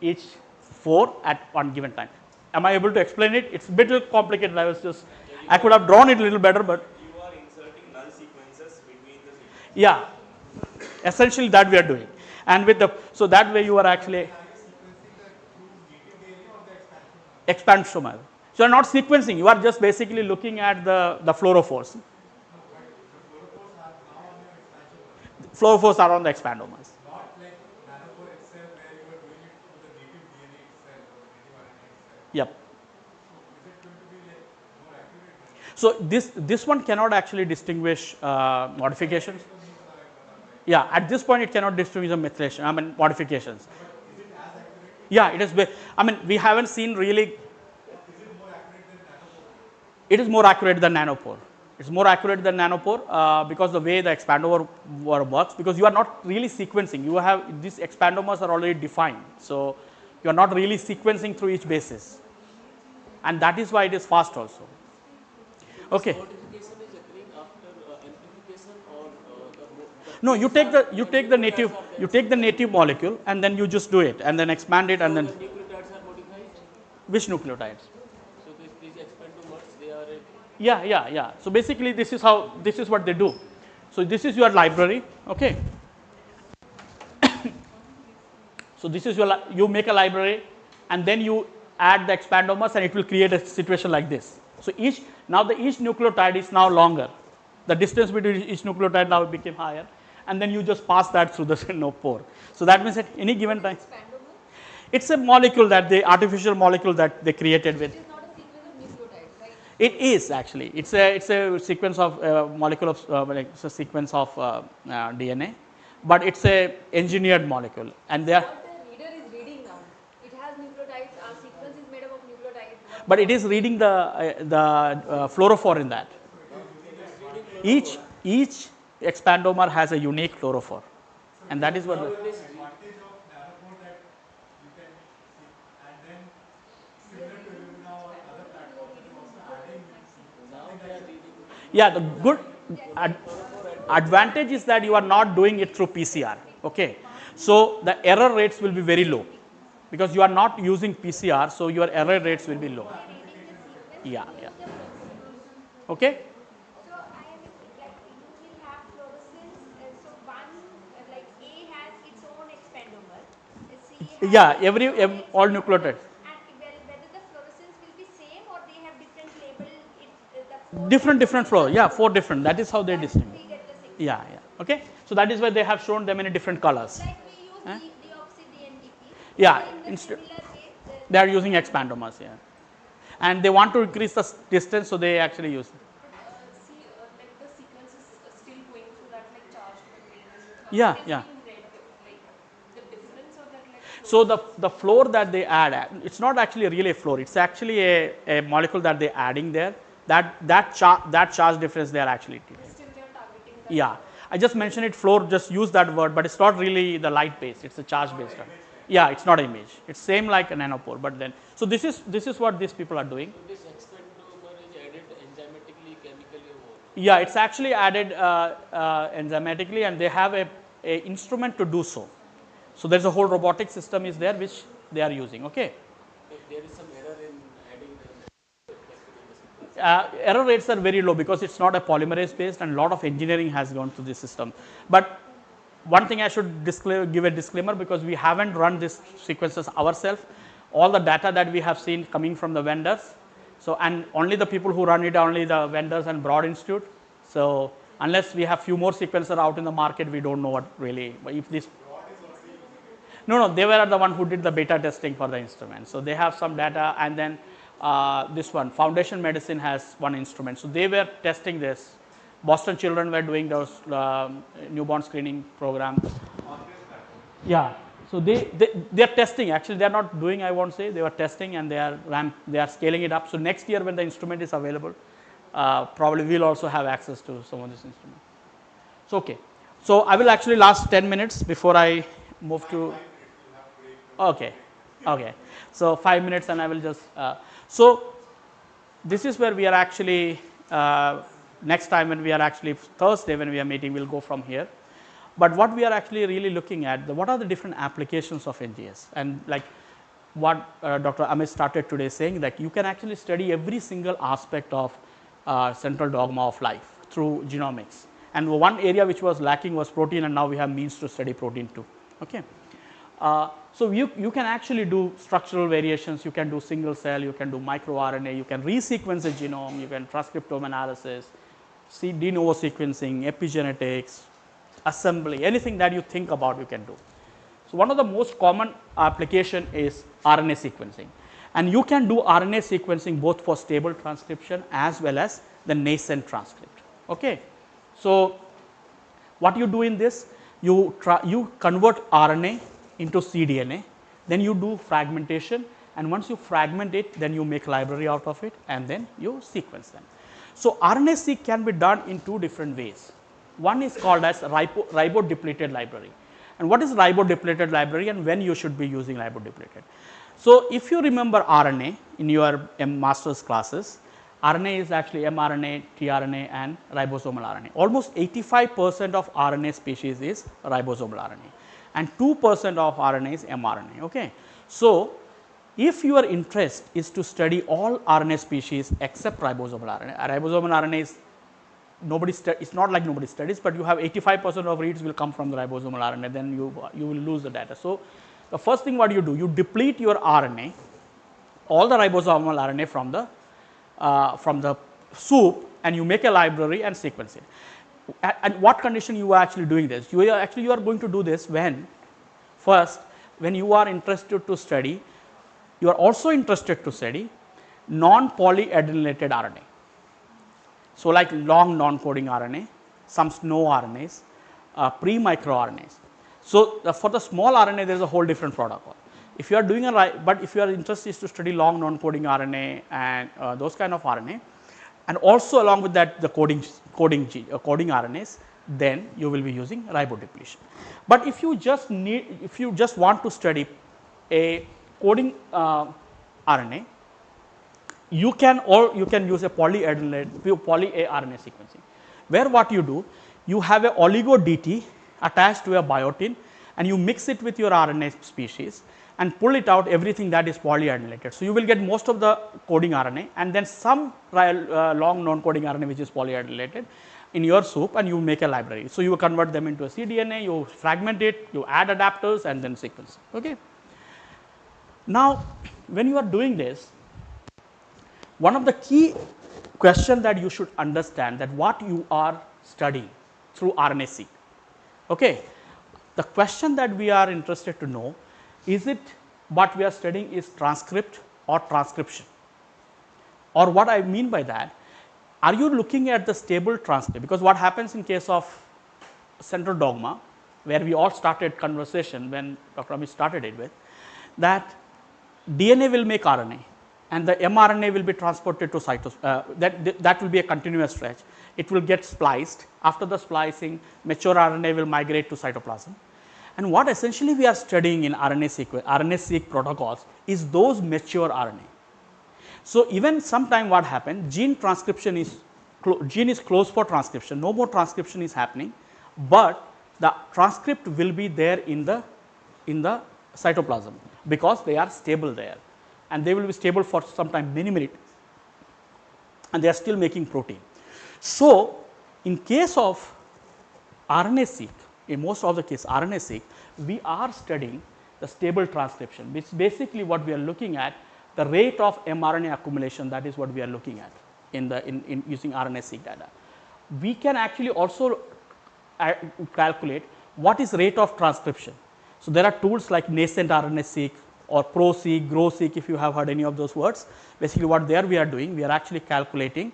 Speaker 6: each 4 at one given time. Am I able to explain it? It's a bit complicated. I could have drawn it a little better, but
Speaker 3: You are inserting null sequences between the sequences.
Speaker 6: yeah, essentially that we are doing. And with the, so that way you are actually
Speaker 2: Are you sequencing the true native DNA or the expansion?
Speaker 6: expansomer. So you are not sequencing, you are just basically looking at the fluorophores.
Speaker 2: No, but the fluorophores are now on your expansion one.
Speaker 6: Fluorophores are on the expandomers.
Speaker 2: Not like nanopore itself where you are doing it through the native DNA itself or the native RNA itself.
Speaker 6: Yep.
Speaker 2: So is it going to be like more accurate than
Speaker 6: So this one cannot actually distinguish modifications. Yeah, at this point it cannot distinguish the methylation, I mean modifications.
Speaker 2: is it as accurate?
Speaker 6: Yeah, it is. I mean, we haven't seen really.
Speaker 2: Is it more accurate than nanopore?
Speaker 6: It is more accurate than nanopore. It's more accurate than nanopore because the way the expandomer works, because you are not really sequencing. You have these expandомers are already defined, so you are not really sequencing through each basis, and that is why it is fast also. Okay.
Speaker 7: Modification is occurring after amplification or
Speaker 6: No, you take the native molecule and then you just do it and then expand it and then
Speaker 7: the nucleotides are modified.
Speaker 6: which nucleotides?
Speaker 7: So these expandomers, they are
Speaker 6: Yeah. So basically this is what they do. So this is your library, okay. So this is you make a library and then you add the expandomers and it will create a situation like this. So each nucleotide is now longer. The distance between each nucleotide now became higher and then you just pass that through the pore. So that means at any given time,
Speaker 5: Expandomer?
Speaker 6: it's a molecule artificial molecule that they created with.
Speaker 5: It is not a sequence of nucleotides, right?
Speaker 6: It is actually. It's a sequence of molecule of like it's a sequence of DNA, but it's a engineered molecule, and they are.
Speaker 5: What the reader is reading now, it has nucleotides, our sequence is made up of nucleotides.
Speaker 6: But it is reading the fluorophore in that. Each expandomer has a unique fluorophore, and that is what.
Speaker 2: Advantage of nanopore that you can see, and then similar to Illumina or other platforms that are also adding something like
Speaker 6: Yeah, the good advantage is that you are not doing it through PCR. Okay, so the error rates will be very low because you are not using PCR, so your error rates will be low. Yeah. Okay.
Speaker 5: So I am like you will have fluorescence. So one like A has its own expandomer. C has
Speaker 6: Yeah,
Speaker 5: its own
Speaker 6: all
Speaker 5: expandomer,
Speaker 6: nucleotides.
Speaker 5: and whether the fluorescence will be same or they have different label. The
Speaker 6: Different flow. Yeah, 4 different. That is how they distinguish.
Speaker 5: we get the six.
Speaker 6: Yeah. Okay. So that is why they have shown them in different colors.
Speaker 5: Like we use deoxy-DNTP.
Speaker 6: Yeah,
Speaker 5: So in the
Speaker 6: instead
Speaker 5: similar way,
Speaker 6: they are using expandомers. Yeah, and they want to increase the distance, so they actually use.
Speaker 8: See, like the sequence is still going through that like charged material.
Speaker 6: Yeah.
Speaker 8: It is being read, like the difference of that like.
Speaker 6: So the floor that they add, it's not actually really a floor. It's actually a molecule that they're adding there. That charge difference they are actually taking.
Speaker 8: Still they are targeting that.
Speaker 6: Yeah, I just mentioned it floor. Just use that word, but it's not really the light based. It's a charge based. Yeah, it's not image. It's same like a nanopore, but then so this is what these people are doing.
Speaker 7: So this expandomer is added enzymatically, chemically, or what?
Speaker 6: Yeah, it's actually added enzymatically, and they have a instrument to do so. So there's a whole robotic system is there which they are using. Okay.
Speaker 7: If there is some error in adding the
Speaker 6: Error rates are very low because it's not a polymerase based and a lot of engineering has gone to this system. But one thing I should give a disclaimer because we haven't run these sequences ourselves. All the data that we have seen coming from the vendors. So and only the people who run it are only the vendors and Broad Institute. So unless we have few more sequencers out in the market, we don't know what really if this. No, they were the one who did the beta testing for the instrument. So they have some data, and then this one, Foundation Medicine has one instrument. So they were testing this. Boston Children were doing those newborn screening program. Yeah. So they are testing. Actually, they are not doing. I won't say they were testing, and they are scaling it up. So next year, when the instrument is available, probably we'll also have access to some of this instrument. So okay. So I will actually last 10 minutes before I move to. Okay. Okay. So 5 minutes and I will just, so this is where we are actually, next time when we are actually Thursday when we are meeting, we'll go from here. But what we are actually really looking at, what are the different applications of NGS, and like what Dr. Amit started today saying, that you can actually study every single aspect of central dogma of life through genomics. And one area which was lacking was protein, and now we have means to study protein too. Okay. So you can actually do structural variations, you can do single cell, you can do microRNA, you can resequence the genome, you can transcriptome analysis, de novo sequencing, epigenetics, assembly, anything that you think about you can do. So one of the most common application is RNA sequencing, and you can do RNA sequencing both for stable transcription as well as the nascent transcript. Okay. So what you do in this, you convert RNA into cDNA, then you do fragmentation, and once you fragment it, then you make library out of it, and then you sequence them. So RNA-seq can be done in two different ways. One is called as ribodepleted library. And what is ribodepleted library, and when you should be using ribodepleted? So if you remember RNA in your master's classes, RNA is actually mRNA, tRNA, and ribosomal RNA. Almost 85% of RNA species is ribosomal RNA, and 2% of RNA is mRNA. Okay. So if your interest is to study all RNA species except ribosomal RNA, ribosomal RNA is it's not like nobody studies, but you have 85% of reads will come from the ribosomal RNA, then you will lose the data. So the first thing what you do, you deplete your RNA, all the ribosomal RNA from the soup, and you make a library and sequence it. At what condition you are actually doing this? You are going to do this when you are interested to study, you are also interested to study non-polyadenylated RNA. So like long non-coding RNA, some SNO RNAs, pre-microRNAs. So for the small RNA, there is a whole different protocol. If you are doing but if your interest is to study long non-coding RNA and those kind of RNA, and also along with that the coding RNAs, then you will be using ribodepletion. But if you just want to study a coding RNA, you can use a polyadenylated poly-A-RNA sequencing, where what you do, you have a oligo DT attached to a biotin, and you mix it with your RNA species and pull it out everything that is polyadenylated. So you will get most of the coding RNA, and then some long non-coding RNA which is polyadenylated in your soup, and you make a library. So you convert them into a cDNA, you fragment it, you add adapters, and then sequence. Okay. Now when you are doing this, one of the key questions that you should understand, that what you are studying through RNA-seq. Okay. The question that we are interested to know, is it what we are studying is transcript or transcription? Or what I mean by that, are you looking at the stable transcript? Because what happens in case of central dogma, where we all started conversation when Dr. Amit started it with, that DNA will make RNA, and the mRNA will be transported to that will be a continuous stretch. It will get spliced. After the splicing, mature RNA will migrate to cytoplasm. And what essentially we are studying in RNA-seq protocols is those mature RNA. So even sometime what happened, gene is closed for transcription, no more transcription is happening, but the transcript will be there in the cytoplasm, because they are stable there, and they will be stable for some time, many minutes, and they are still making protein. So in case of RNA-seq, in most of the case RNA-seq, we are studying the stable transcription, which basically what we are looking at, the rate of mRNA accumulation, that is what we are looking at in using RNA-seq data. We can actually also calculate what is rate of transcription. So there are tools like nascent RNA-seq or pro-seq, grow-seq, if you have heard any of those words. Basically what there we are doing, we are actually calculating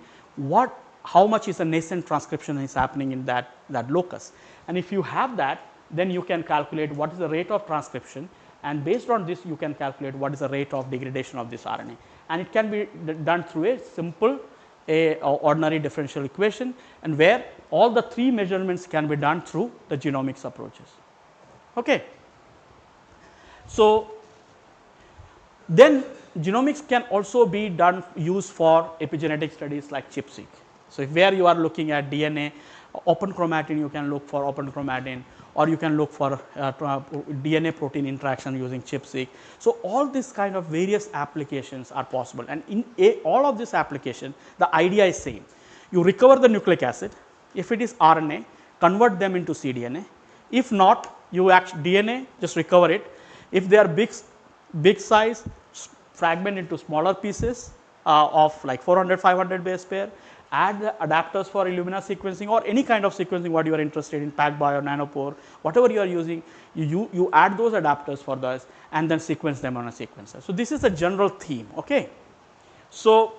Speaker 6: how much is the nascent transcription is happening in that locus. And if you have that, then you can calculate what is the rate of transcription, and based on this you can calculate what is the rate of degradation of this RNA. And it can be done through a simple ordinary differential equation, and where all the three measurements can be done through the genomics approaches. Okay. So Then genomics can also be used for epigenetic studies like ChIP-seq. So if where you are looking at DNA, open chromatin, you can look for open chromatin, or you can look for DNA protein interaction using ChIP-seq. So all these kind of various applications are possible, and in all of this application, the idea is same. You recover the nucleic acid. If it is RNA, convert them into cDNA. If not, you DNA, just recover it. If they are big size, fragment into smaller pieces of like 400, 500 base pair, add the adapters for Illumina sequencing or any kind of sequencing what you are interested in, PacBio, Nanopore, whatever you are using, you add those adapters for those and then sequence them on a sequencer. So this is a general theme, okay. So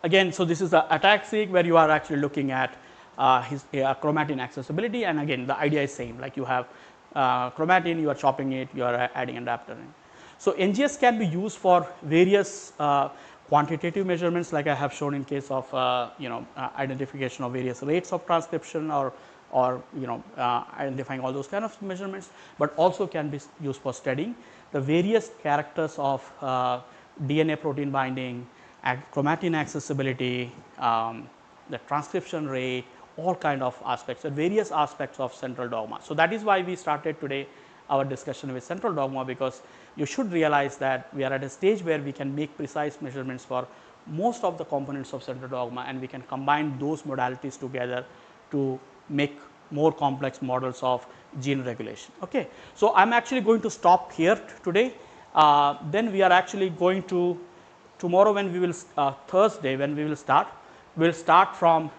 Speaker 6: again, so this is the attack-seq where you are actually looking at chromatin accessibility, and again the idea is same, like you have chromatin, you are chopping it, you are adding adapter in. So NGS can be used for various quantitative measurements, like I have shown in case of identification of various rates of transcription or identifying all those kind of measurements, but also can be used for studying the various characters of DNA protein binding, chromatin accessibility, the transcription rate, all kind of aspects, and various aspects of central dogma. So that is why we started today our discussion with central dogma, because you should realize that we are at a stage where we can make precise measurements for most of the components of central dogma, and we can combine those modalities together to make more complex models of gene regulation. Okay. So I am actually going to stop here today. Then we are actually going to tomorrow, when we will Thursday, when we will start, we will start from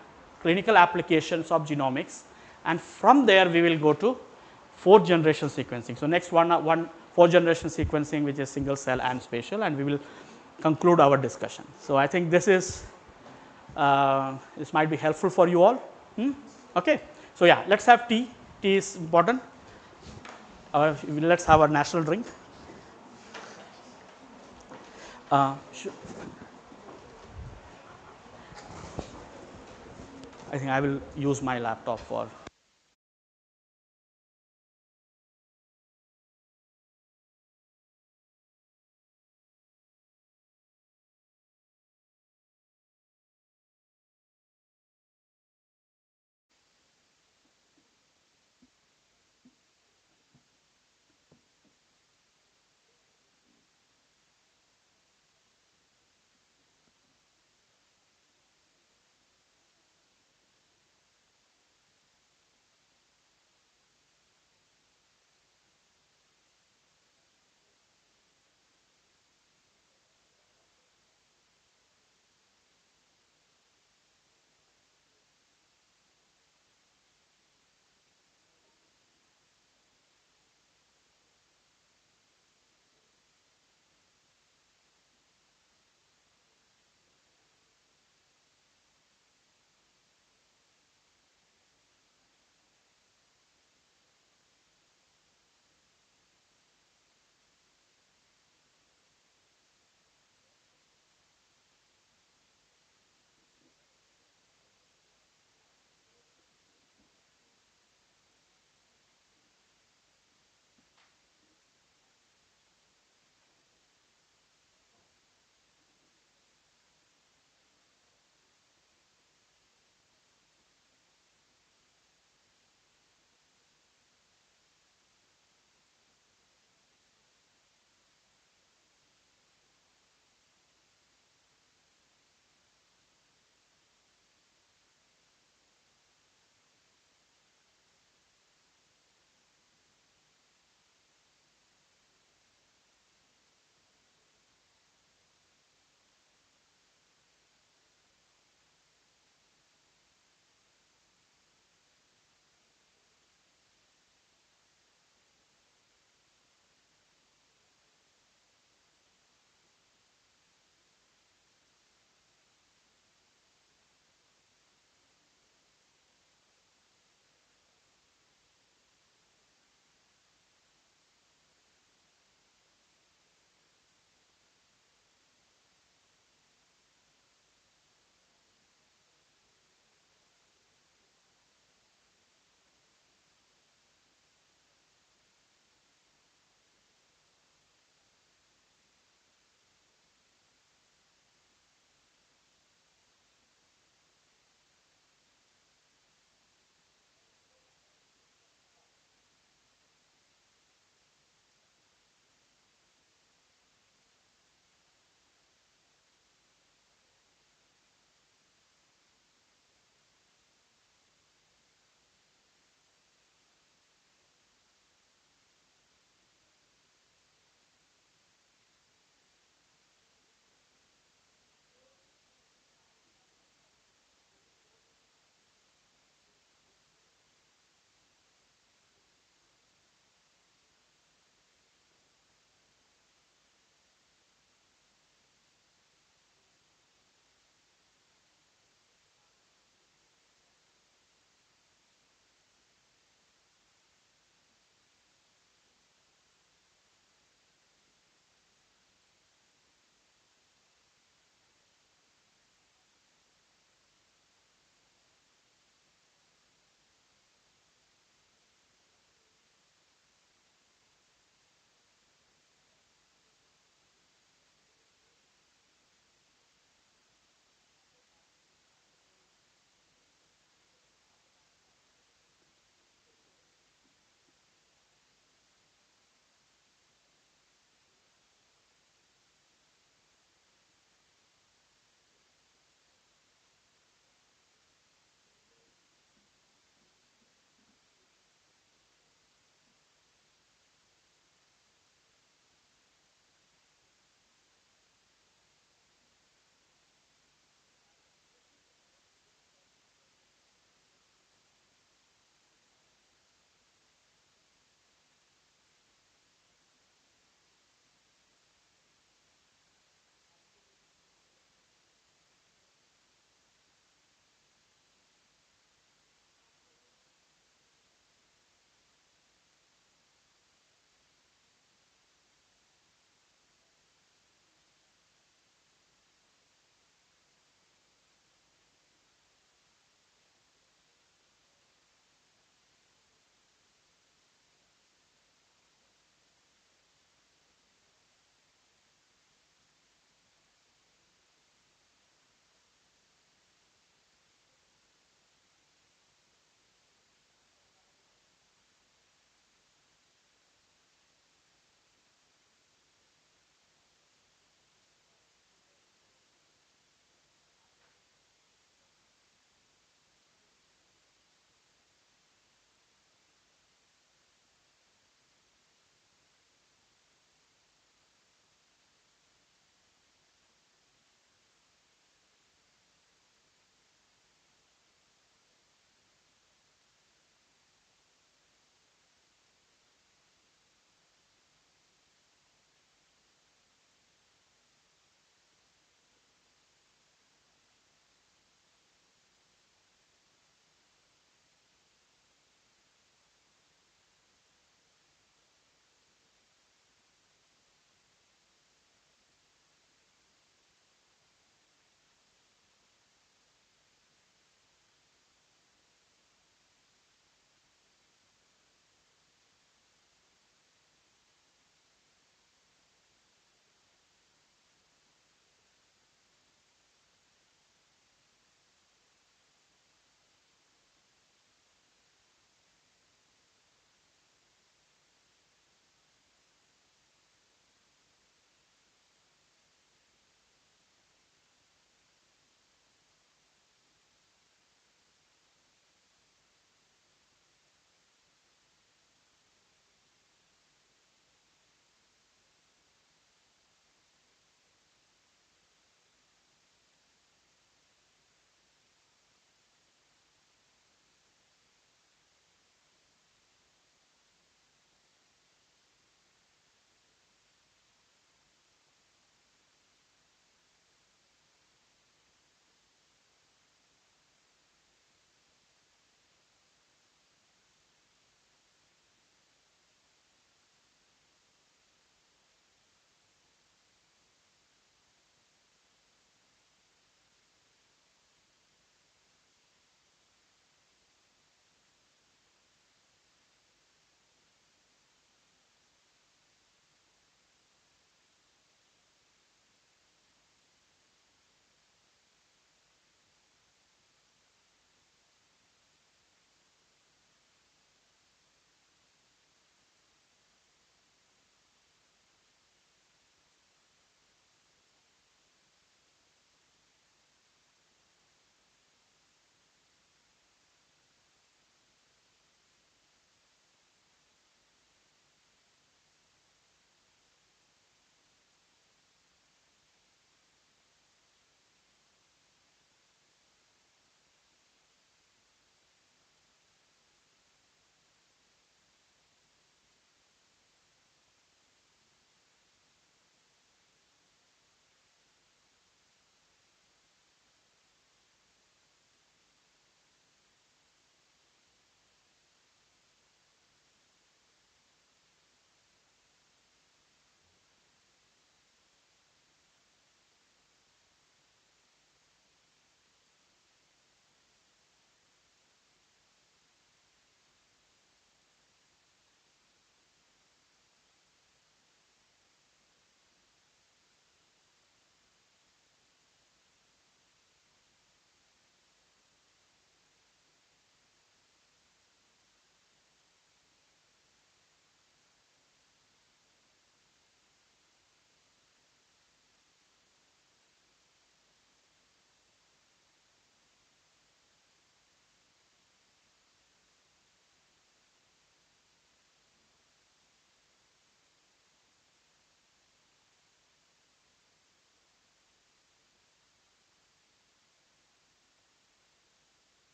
Speaker 6: clinical applications of genomics, and from there we will go to fourth generation sequencing. So next one fourth generation sequencing, which is single cell and spatial, and we will conclude our discussion. So I think this is this might be helpful for you all. Okay. So yeah, let's have tea. Tea is important. Let's have our national drink. I think I will use my laptop for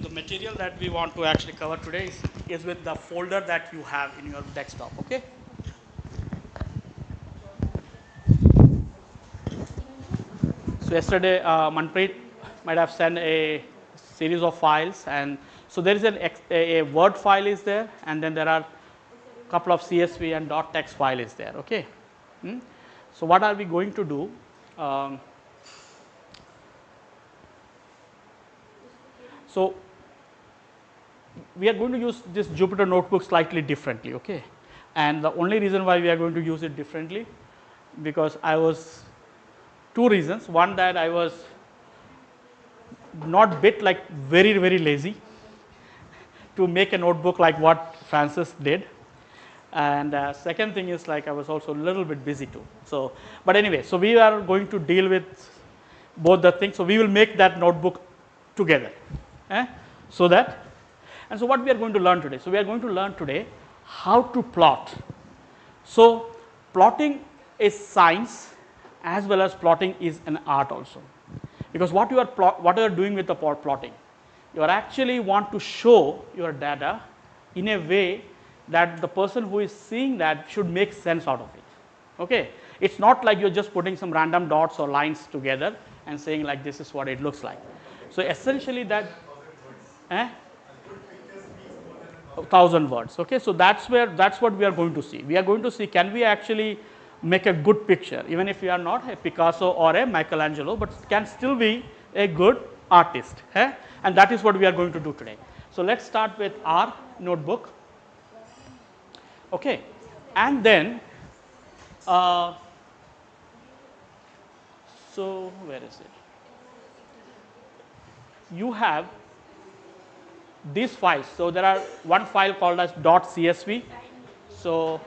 Speaker 6: the material that we want to actually cover today is with the folder that you have in your desktop. Okay. So yesterday, Manpreet might have sent a series of files, and so there is a Word file is there, and then there are a couple of CSV and .text file is there. Okay. So what are we going to do? So we are going to use this Jupyter notebook slightly differently. Okay. And the only reason why we are going to use it differently, because I was two reasons. One, that I was not bit like very lazy to make a notebook like what Francis did, and second thing is like I was also a little bit busy too. So, but anyway, so we are going to deal with both the things. So we will make that notebook together, so that, and so what we are going to learn today. So we are going to learn today how to plot. So plotting is science as well as plotting is an art also, because what you are doing with the plotting, you are actually want to show your data in a way that the person who is seeing that should make sense out of it. Okay, it's not like you're just putting some random dots or lines together and saying like this is what it looks like. So essentially that 1,000 words. Okay, so that's what we are going to see. We are going to see, can we actually make a good picture, even if we are not a Picasso or a Michelangelo, but can still be a good artist, and that is what we are going to do today. So let's start with our notebook. Okay, and then so where is it? You have these files. So there are one file called as .csv. So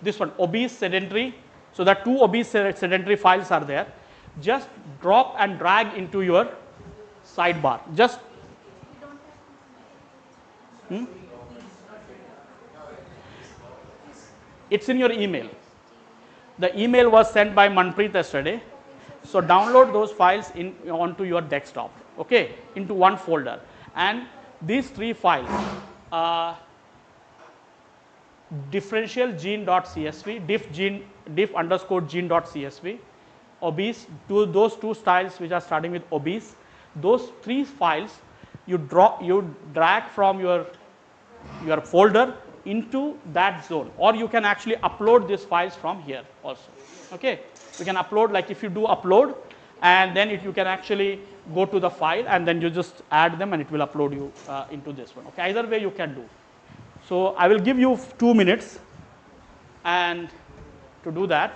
Speaker 6: this one, obese sedentary. So that two obese sedentary files are there. Just drop and drag into your sidebar. Just it's in your email. The email was sent by Manpreet yesterday. So download those files onto your desktop. Okay, into one folder, and these three files. Differential gene.csv, diff underscore gene.csv, obese, those two styles which are starting with obese, those three files you drag from your folder into that zone, or you can actually upload these files from here also. Okay, you can upload, like if you do upload, and then you can actually go to the file and then you just add them and it will upload you into this one. Okay, either way you can do. So I will give you 2 minutes and to do that.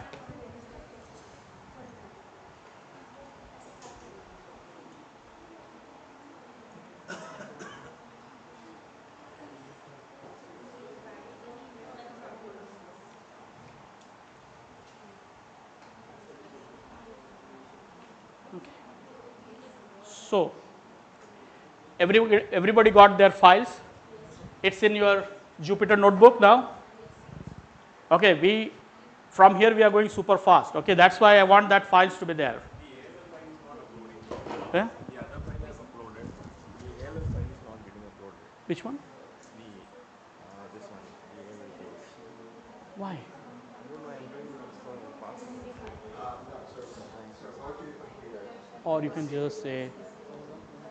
Speaker 6: Okay. So everybody got their files. It's in your Jupyter notebook now. Okay, from here we are going super fast. Okay, that's why I want that files to be there.
Speaker 3: The other file is uploaded. The ALS file is not getting uploaded.
Speaker 6: Which one?
Speaker 3: This one, the ALS page.
Speaker 6: Why?
Speaker 3: I don't know, I'm doing this for the past.
Speaker 6: Or you can just say,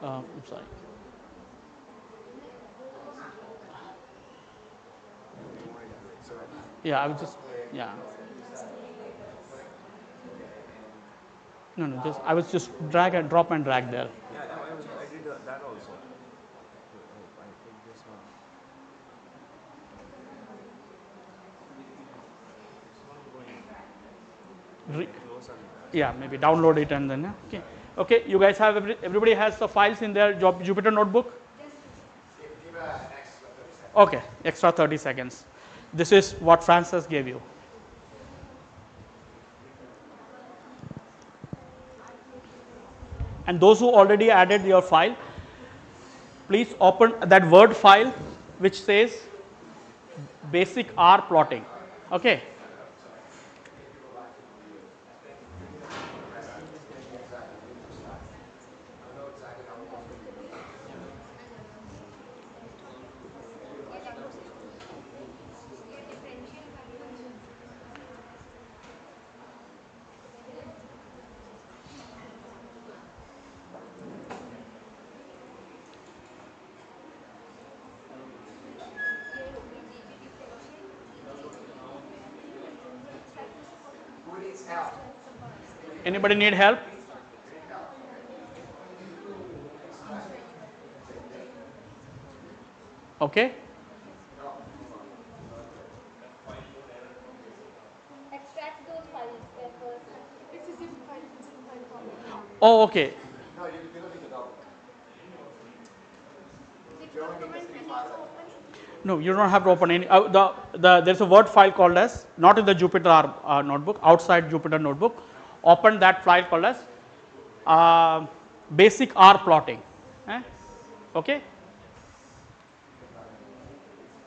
Speaker 6: I'm sorry. Yeah, I would just, yeah. No, just I was just drag and drop and drag there.
Speaker 3: Yeah, I did that also. Oh, I take this one. It's not going. Close on that.
Speaker 6: Yeah, maybe download it and then, okay. Okay, you guys have, everybody has the files in their Jupyter notebook? Okay, extra 30 seconds. This is what Francis gave you. And those who already added your file, please open that Word file which says basic R plotting. Okay. Anybody need help? Okay.
Speaker 5: Extract those files first.
Speaker 8: It's a zip file format.
Speaker 6: Oh, okay.
Speaker 1: No, you don't need to download.
Speaker 5: Which
Speaker 1: You only need the
Speaker 5: document
Speaker 1: three
Speaker 5: we need
Speaker 1: files.
Speaker 5: to open it?
Speaker 6: No, you don't have to open any. There's a Word file called as, not in the Jupyter notebook, outside Jupyter notebook. Open that file called as basic R plotting. Eh? Okay.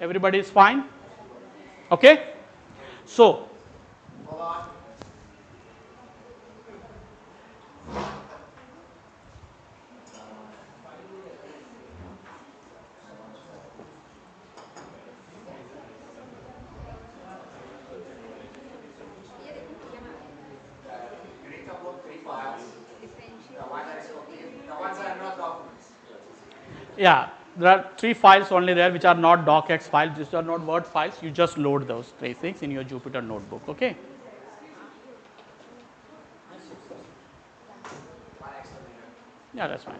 Speaker 6: Everybody is fine. Okay. So
Speaker 1: Hold on.
Speaker 5: ये देखो यहाँ
Speaker 1: You need to upload three files.
Speaker 5: differentiate
Speaker 1: The one that is complete, the ones that are not documents.
Speaker 6: yeah, there are 3 files only there which are not docx files. These are not Word files. You just load those 3 things in your Jupyter notebook. Okay.
Speaker 1: One extra minute.
Speaker 6: Yeah, that's fine.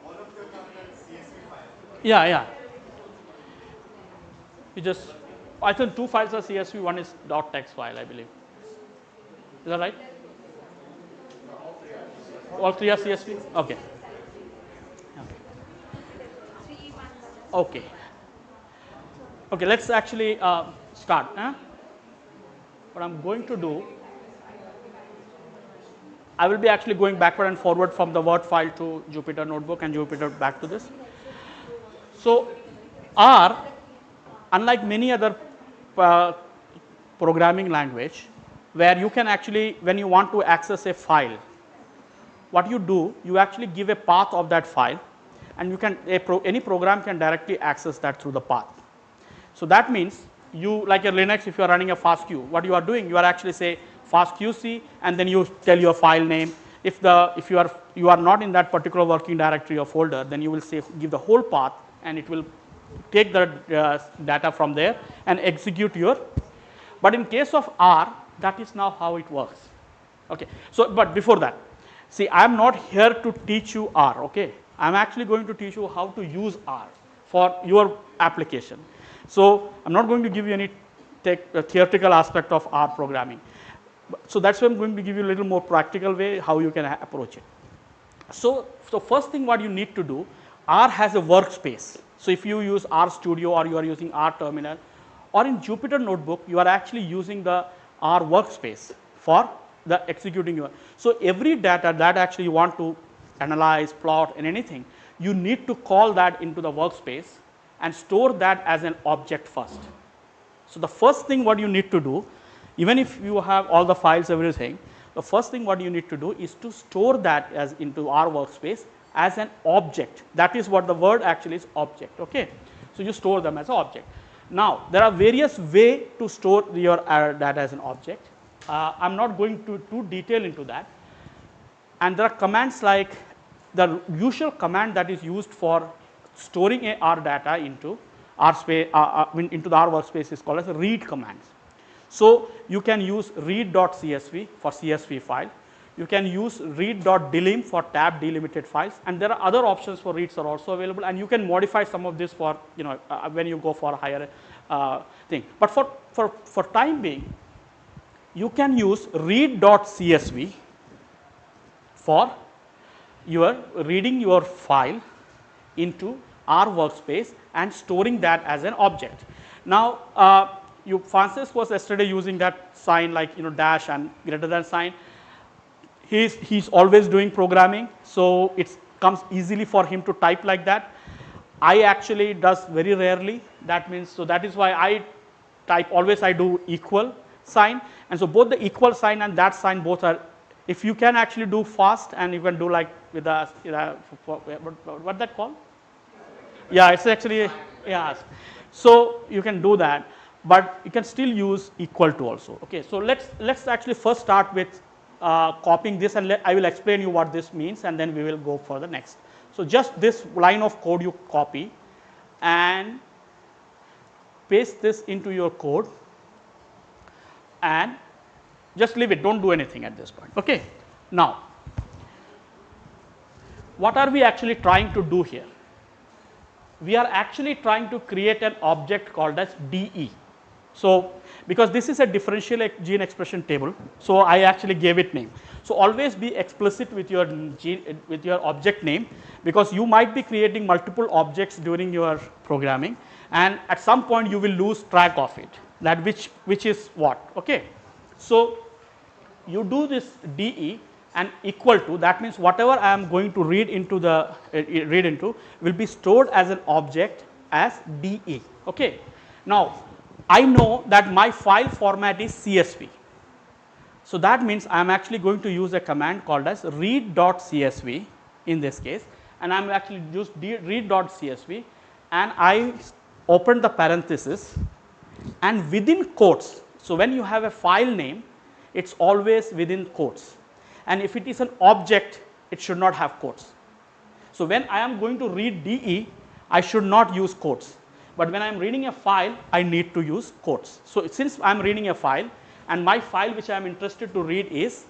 Speaker 2: All of them are that CSV file.
Speaker 6: Yeah, yeah. You just, I think 2 files are CSV, one is .text file, I believe. Is that right? All 3 are CSV? Okay. Okay. Okay, let's actually start. What I'm going to do, I will be actually going backward and forward from the Word file to Jupyter notebook and Jupyter back to this. So R, unlike many other programming language, where you can actually, when you want to access a file, what you do, you actually give a path of that file, and you can any program can directly access that through the path. So that means you, like a Linux, if you are running a FastQ, what you are doing, you are actually say fastqc, and then you tell your file name. If you are not in that particular working directory or folder, then you will say give the whole path, and it will take the data from there and execute your. But in case of R, that is now how it works. Okay. So, but before that, see, I am not here to teach you R. Okay. I am actually going to teach you how to use R for your application. So I'm not going to give you any theoretical aspect of R programming. So that's why I'm going to give you a little more practical way how you can approach it. So first thing what you need to do, R has a workspace. So if you use R Studio or you are using R Terminal, or in Jupyter Notebook, you are actually using the R workspace for the executing your. So every data that actually you want to analyze, plot, and anything, you need to call that into the workspace and store that as an object first. So the first thing what you need to do, even if you have all the files, everything, the first thing what you need to do is to store that as into our workspace as an object. That is what the word actually is, object. Okay. So you store them as an object. Now there are various ways to store your data as an object. I'm not going to too detail into that. And there are commands like the usual command that is used for storing a R data into R space into the R workspace is called as a read commands. So you can use read.csv for CSV file. You can use read.delim for tab delimited files, and there are other options for reads are also available, and you can modify some of this for when you go for a higher thing. But for time being, you can use read.csv for your reading your file into R workspace and storing that as an object. Now Francis was yesterday using that sign like dash and greater than sign. He's always doing programming, so it comes easily for him to type like that. I actually does very rarely. That means, so that is why I type always I do equal sign, and so both the equal sign and that sign both are. If you can actually do fast, and you can do like with the what that called? Yeah, it's actually yeah. So you can do that, but you can still use equal to also. Okay, so let's actually first start with copying this, and I will explain you what this means, and then we will go for the next. So just this line of code you copy and paste this into your code, and Just leave it, don't do anything at this point. Okay. Now, what are we actually trying to do here? We are actually trying to create an object called as DE. So, because this is a differential gene expression table, so I actually gave it name. So, always be explicit with your object name, because you might be creating multiple objects during your programming, and at some point you will lose track of it, that which is what. Okay. So, you do this DE and equal to, that means whatever I am going to read into will be stored as an object as DE. Okay. Now, I know that my file format is CSV. So, that means I am actually going to use a command called as read.csv in this case, and I am actually use read.csv, and I open the parenthesis and within quotes. So, when you have a file name, it is always within quotes, and if it is an object, it should not have quotes. So, when I am going to read DE, I should not use quotes, but when I am reading a file, I need to use quotes. So, since I am reading a file, and my file which I am interested to read is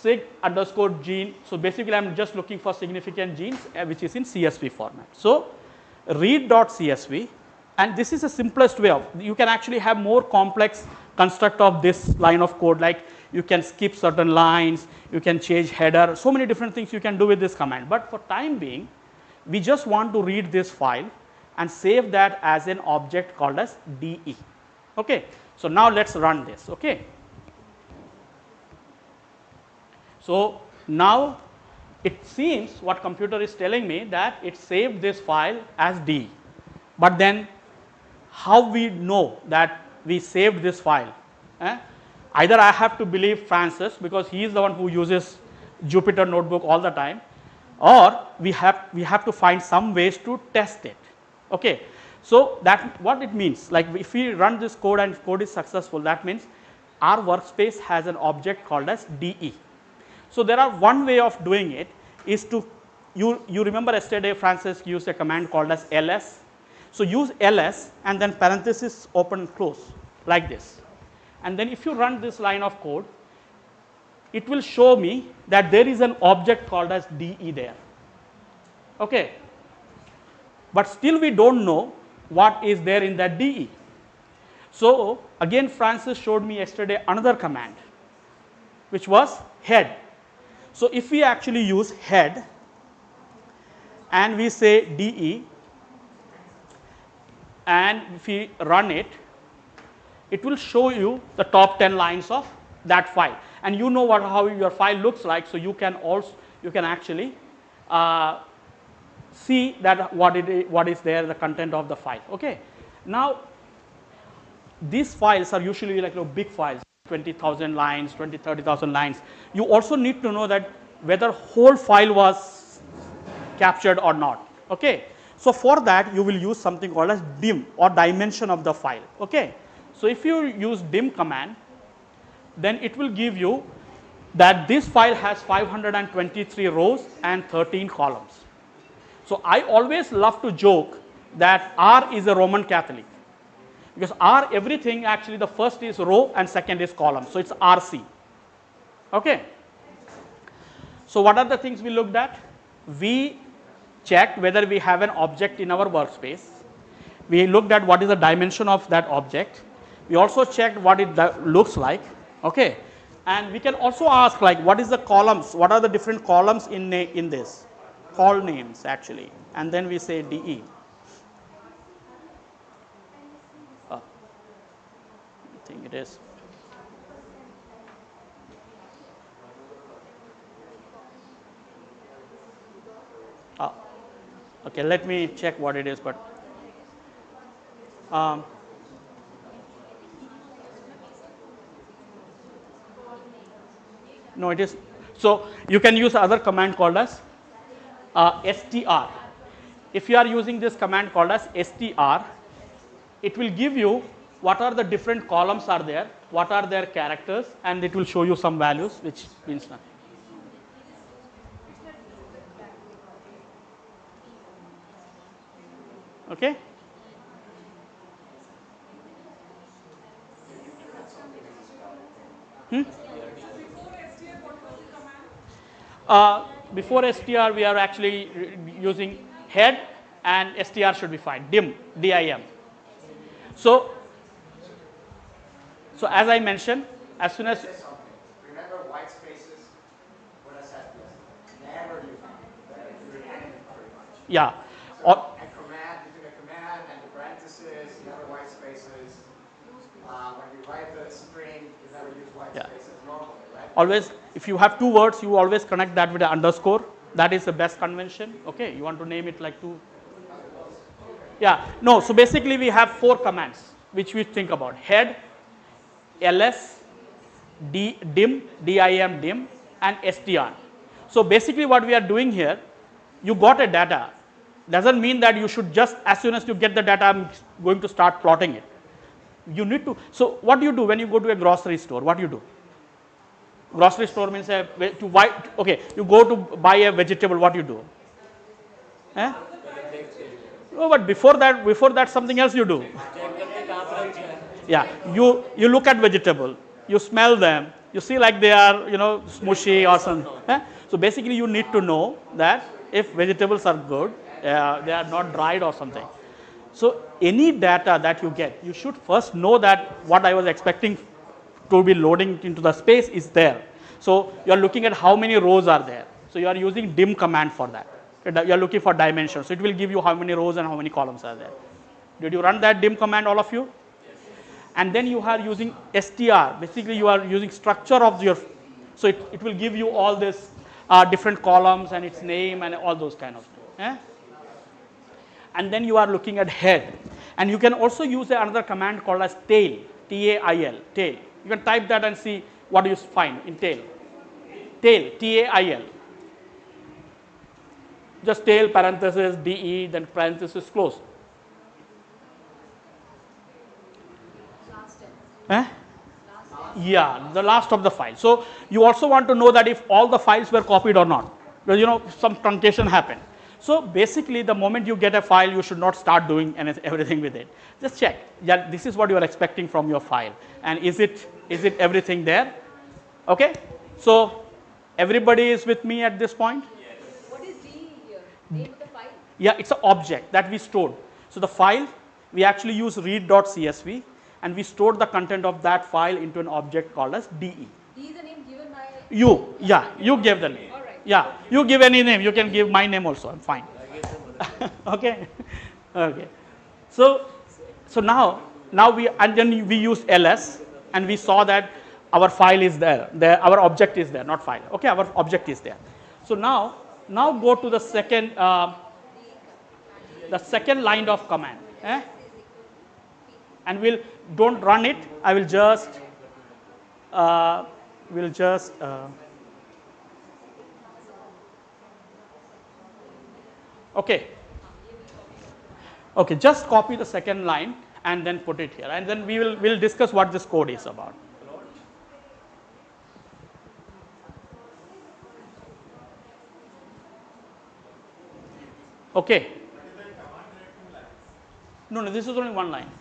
Speaker 6: sig_gene. So, basically I am just looking for significant genes which is in CSV format. So, read.csv, and this is the simplest way of, you can actually have more complex construct of this line of code, like you can skip certain lines, you can change header, so many different things you can do with this command. But for time being, we just want to read this file and save that as an object called as DE. Okay. So, now let us run this. Okay. So, now it seems what computer is telling me that it saved this file as DE, but then how we know that we saved this file? Either I have to believe Francis, because he is the one who uses Jupyter Notebook all the time, or we have to find some ways to test it. Okay. So, that what it means, like if we run this code and code is successful, that means our workspace has an object called as DE. So, there are one way of doing it is to, you remember yesterday Francis used a command called as ls. So, use ls and then parenthesis open and close like this, and then if you run this line of code, it will show me that there is an object called as DE there. Okay. But still we do not know what is there in that DE. So, again Francis showed me yesterday another command which was head. So, if we actually use head and we say DE and if we run it, it will show you the top 10 lines of that file, and you know how your file looks like. So, you can actually see that what is there, the content of the file. Okay. Now, these files are usually like big files, 20,000 lines, 30,000 lines. You also need to know that whether whole file was captured or not. Okay. So, for that you will use something called as dim or dimension of the file. Okay. So, if you use dim command, then it will give you that this file has 523 rows and 13 columns. So, I always love to joke that R is a Roman Catholic, because R everything actually the first is row and second is column. So, it is RC. Okay. So, what are the things we looked at? We checked whether we have an object in our workspace. We looked at what is the dimension of that object. We also checked what it looks like. Okay. And we can also ask like what is the columns, what are the different columns in this, call names actually, and then we say DE. I think it is. Okay, let me check what it is, but no, it is. So, you can use other command called as str. If you are using this command called as str, it will give you what are the different columns are there, what are their characters, and it will show you some values, which means nothing. Okay. Before str, we are actually using head, and str should be fine. Dim, dim. So, so as I mentioned, as soon as
Speaker 1: Say something. Remember white spaces? What I said yesterday. Never use them. They're doing anything pretty much.
Speaker 6: yeah,
Speaker 1: So,
Speaker 6: or,
Speaker 1: a command, between a command and the parentheses, never white spaces. When you write the string, you never use white
Speaker 6: Yeah.
Speaker 1: spaces normally, right?
Speaker 6: always, if you have two words, you always connect that with an underscore. That is the best convention. Okay, you want to name it like two. Yeah, no. So basically, we have 4 commands which we think about: head, ls, dim, dim, and str. So basically, what we are doing here, you got a data. Doesn't mean that you should just, as soon as you get the data, I'm going to start plotting it. You need to. So what do you do when you go to a grocery store? What do you do? Grocery store means to buy. Okay, you go to buy a vegetable. What do you do? Eh? No, but before that, something else you do. Yeah, you look at vegetable, you smell them, you see like they are smushy or something. Eh? So basically, you need to know that if vegetables are good, they are not dried or something. So any data that you get, you should first know that what I was expecting to be loading into the space is there. So you are looking at how many rows are there. So you are using dim command for that. You are looking for dimensions. So it will give you how many rows and how many columns are there. Did you run that dim command, all of you? And then you are using str. Basically, you are using structure of your. So it will give you all this different columns and its name and all those kind of things. Eh? And then you are looking at head, and you can also use another command called as tail, tail, tail. You can type that and see what you find in tail. Tail, tail. Just tail parenthesis de, then parenthesis close. Eh? Yeah, the last of the file. So you also want to know that if all the files were copied or not, because some truncation happened. So basically, the moment you get a file, you should not start doing everything with it. Just check. Yeah, this is what you are expecting from your file, and is it everything there? Okay. So everybody is with me at this point.
Speaker 5: What is D here? Name of the file?
Speaker 6: Yeah, it's an object that we stored. So the file, we actually use read.csv, and we stored the content of that file into an object called as de.
Speaker 5: D is the name given by
Speaker 6: You gave the name.
Speaker 5: All right.
Speaker 6: Yeah, you give any name. You can give my name also. I'm fine. Okay, okay. So now then we use ls, and we saw that our file is there. Our object is there, not file. Okay, our object is there. So now go to the second line of command. Eh? And don't run it. I will just okay, just copy the second line and then put it here, and then we'll discuss what this code is about. Okay. No, this is only one line.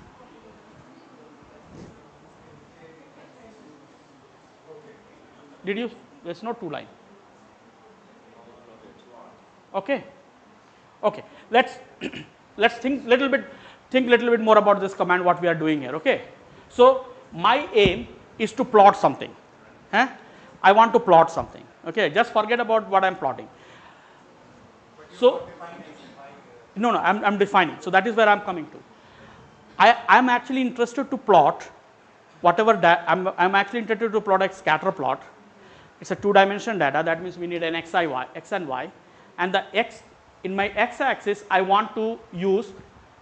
Speaker 6: Did you? There's not 2 line. Okay. Okay. Let's think little bit more about this command, what we are doing here. Okay. So my aim is to plot something. Eh? I want to plot something. Okay. Just forget about what I'm plotting. So no, I'm defining. So that is where I'm coming to. I'm actually interested to plot whatever I'm actually interested to plot a scatter plot. It's a 2-dimensional data. That means we need an x and y, and the x in my x-axis I want to use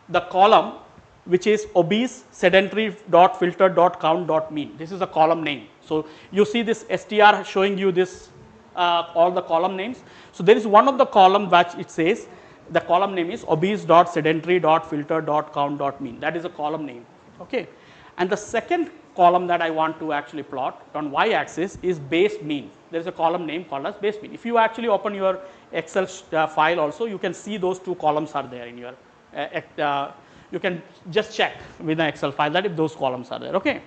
Speaker 6: the column which is obese sedentary dot filter dot count dot mean. This is a column name. So you see this str showing you this all the column names. So there is one of the column which it says the column name is obese dot sedentary dot filter dot count dot mean. That is a column name. Okay, and the second column that I want to actually plot on y-axis is base mean. There is a column name called as base mean. If you actually open your Excel file also, you can see those 2 columns are there in your. You can just check with the Excel file that if those columns are there. Okay.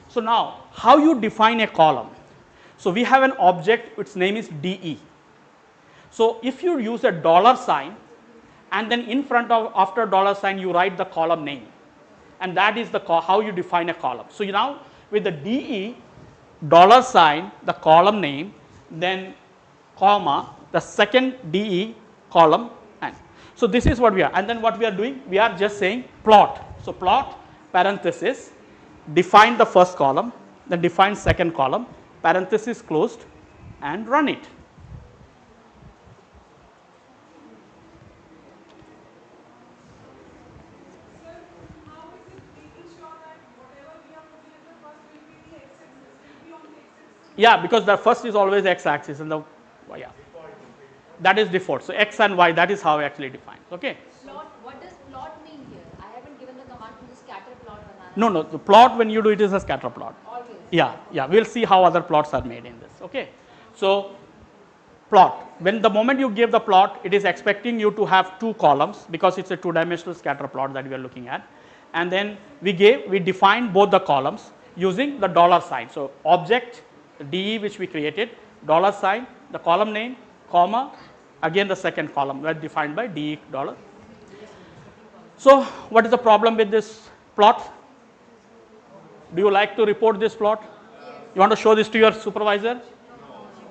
Speaker 6: So now, how you define a column? So we have an object. Its name is de. So if you use a dollar sign and then in front of after dollar sign you write the column name, and that is the how you define a column. So now with the DE dollar sign the column name, then comma the second DE column, and so this is what we are, and then what we are doing, we are just saying plot. So plot parenthesis, define the first column, then define second column, parenthesis closed, and run it.
Speaker 4: Sir, how is it making sure that whatever we are putting at the first will be the x-axis, will be on the x-axis?
Speaker 6: Yeah, because the first is always x-axis and the yeah, that is default. So x and y, that is how actually defined. Okay.
Speaker 8: Plot, what does plot mean here? I haven't given the command to the scatter plot banana.
Speaker 6: No, no, the plot when you do it is a scatter plot.
Speaker 8: Always.
Speaker 6: Yeah, yeah, we'll see how other plots are made in this. Okay. So plot, when the moment you give the plot, it is expecting you to have two columns because it's a two-dimensional scatter plot that we are looking at, and then we defined both the columns using the dollar sign. So object DE which we created, dollar sign, the column name, comma, again the second column were defined by DE dollar. So what is the problem with this plot? Do you like to report this plot? You want to show this to your supervisor?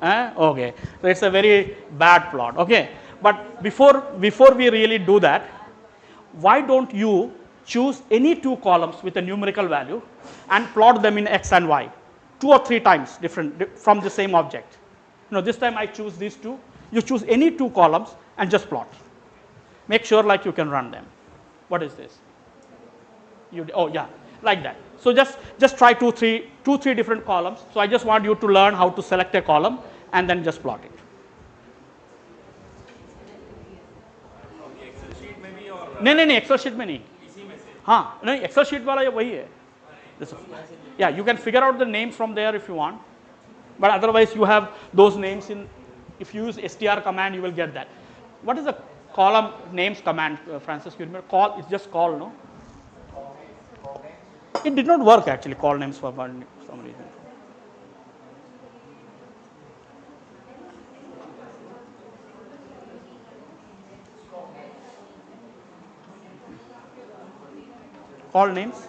Speaker 6: Okay, so it's a very bad plot. Okay, but before we really do that, why don't you choose any two columns with a numerical value and plot them in x and y, 2 or 3 times different from the same object. You know, this time I choose these two. You choose any two columns and just plot. Make sure like you can run them. What is this? Oh yeah, like that. So just try two, three different columns. So I just want you to learn how to select a column and then just plot it.
Speaker 3: On the Excel sheet maybe, or
Speaker 6: नहीं Excel sheet में नहीं.
Speaker 3: इसी में से.
Speaker 6: हाँ नहीं Excel sheet वाला ये वही है. Yeah, you can figure out the names from there if you want, but otherwise you have those names in. If you use str command, you will get that. What is the column names command, Francis? You remember call? It's just call, no? It did not work actually. Call names for some reason. Call names.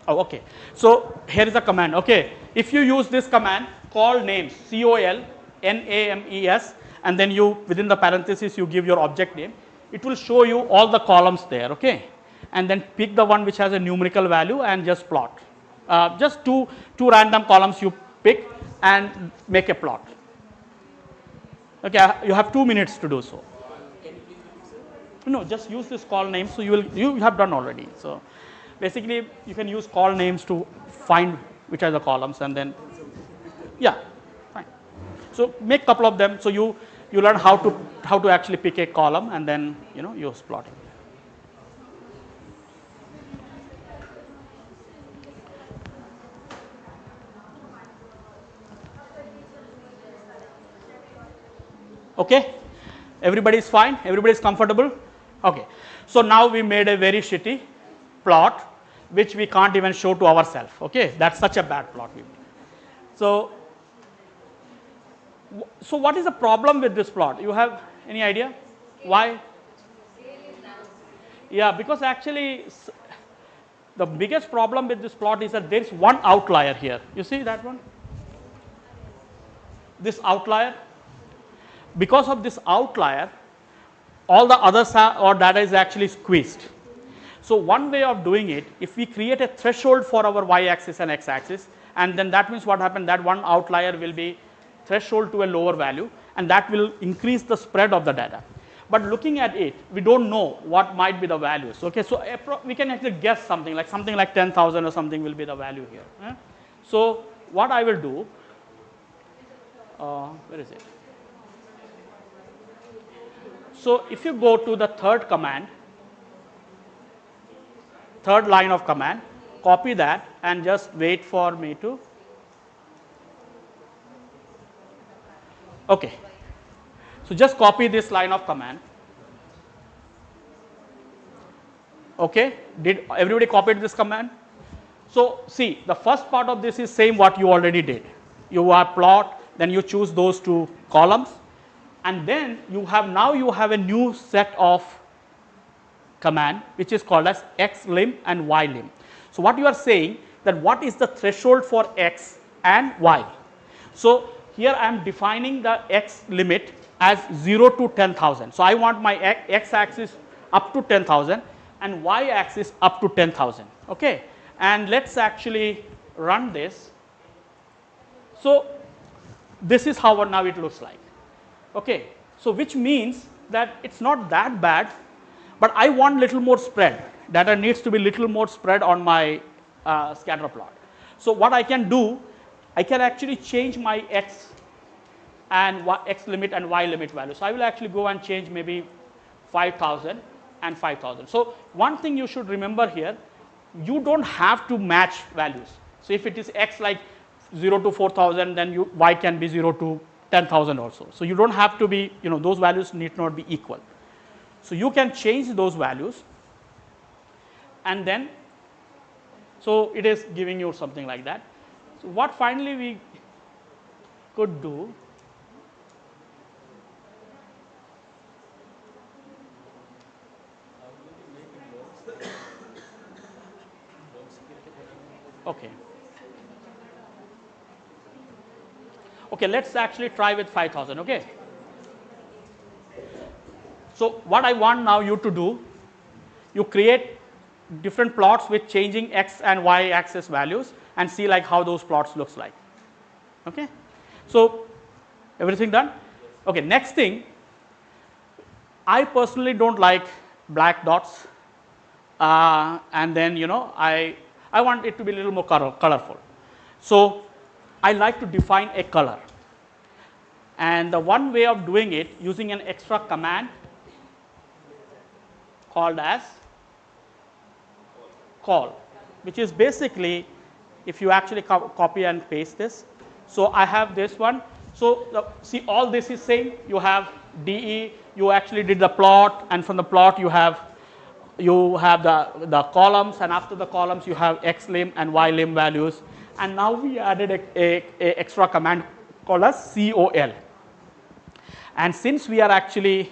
Speaker 6: Oh, okay. So here is a command. Okay, if you use this command, call names, COLNAMES, and then you within the parentheses you give your object name. It will show you all the columns there. Okay, and then pick the one which has a numerical value and just plot. Just two random columns you pick and make a plot. Okay, you have 2 minutes to do so. No, just use this call name. So you have done already. So basically you can use call names to find which are the columns, and then yeah, fine. So make couple of them. So you learn how to actually pick a column and then use plotting. Okay, everybody is fine, everybody is comfortable. Okay, so now we made a very shitty plot which we can't even show to ourselves. Okay, that's such a bad plot we made. So what is the problem with this plot? You have any idea why? Yeah, because actually the biggest problem with this plot is that there is one outlier here. You see that one? This outlier. Because of this outlier, all the other data is actually squeezed. So one way of doing it, if we create a threshold for our y-axis and x-axis, and then that means what happened, that one outlier will be threshold to a lower value, and that will increase the spread of the data. But looking at it, we don't know what might be the values. Okay, so we can actually guess something like 10,000 or something will be the value here. So what I will do, where is it? So if you go to the third line of command, copy that and just wait for me to. Okay. So just copy this line of command. Okay. Did everybody copy this command? So see, the first part of this is same what you already did. You are plot, then you choose those two columns, and then you have a new set of command which is called as xlim and ylim. So what you are saying that what is the threshold for x and y. So here I am defining the x limit as 0 to 10,000. So I want my x axis up to 10,000 and y axis up to 10,000. Okay, and let's actually run this. So this is how now it looks like. Okay, so which means that it's not that bad, but I want little more spread. Data needs to be little more spread on my scatter plot. So what I can do, I can actually change my x and x limit and y limit value. So I will actually go and change maybe 5,000 and 5,000. So one thing you should remember here, you don't have to match values. So if it is x like 0 to 4,000, then y can be 0 to 10,000 also. So you don't have to be, those values need not be equal. So you can change those values, and then, so it is giving you something like that. So what finally we could do, okay. Okay, let's actually try with 5,000, okay. So what I want now you to do, you create different plots with changing x and y axis values and see like how those plots looks like. Okay, so everything done. Okay, next thing, I personally don't like black dots, and then I want it to be a little more colorful. So I like to define a color, and the one way of doing it using an extra command called as call, which is basically, if you actually copy and paste this. So I have this one. So see, all this is same. You have DE, you actually did the plot, and from the plot you have the columns, and after the columns you have xlim and ylim values. And now we added a extra command called as col. And since we are actually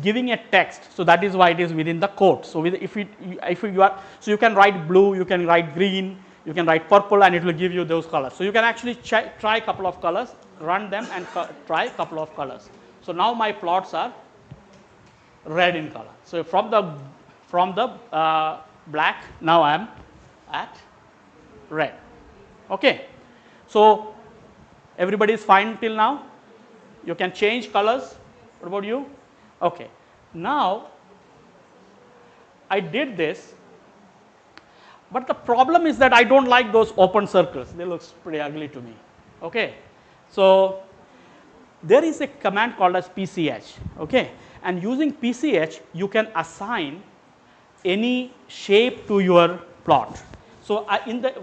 Speaker 6: giving a text, so that is why it is within the quote. So if you are, so you can write blue, you can write green, you can write purple, and it will give you those colors. So you can actually try a couple of colors, run them, and try a couple of colors. So now my plots are red in color. So from the black, now I am at red. Okay, so everybody is fine till now. You can change colors. What about you? Okay, now I did this, but the problem is that I don't like those open circles. They look pretty ugly to me. Okay, so there is a command called as PCH. Okay, and using PCH you can assign any shape to your plot. So in the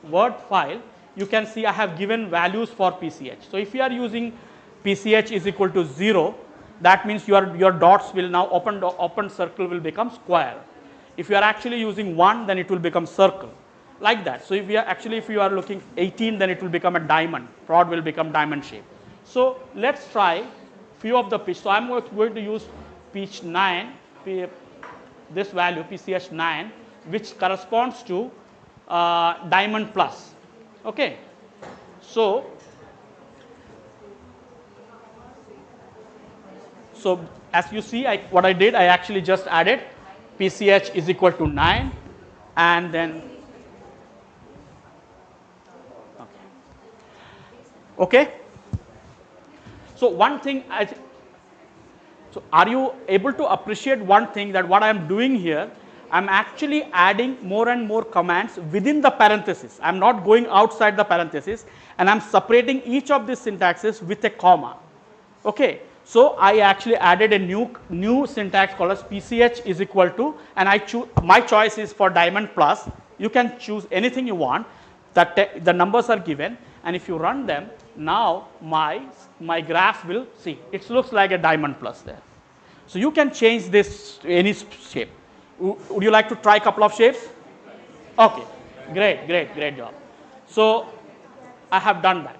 Speaker 6: Word file you can see I have given values for PCH. So if you are using PCH is equal to 0, that means your dots will now open circle will become square. If you are actually using 1, then it will become circle, like that. So if you are looking 18, then it will become a diamond. Prod will become diamond shape. So let's try few of the pitch. So I'm going to use pitch 9, this value PCH 9, which corresponds to diamond plus. Okay, so as you see, what I did, I actually just added PCH is equal to 9, and then okay. So one thing, so are you able to appreciate one thing, that what I am doing here, I am actually adding more and more commands within the parenthesis. I am not going outside the parenthesis, and I am separating each of these syntaxes with a comma. Okay. So I actually added a new syntax called as PCH is equal to, and my choice is for diamond plus. You can choose anything you want. The numbers are given, and if you run them, now my graph will see. It looks like a diamond plus there. So you can change this to any shape. Would you like to try a couple of shapes? Okay, great job. So I have done that.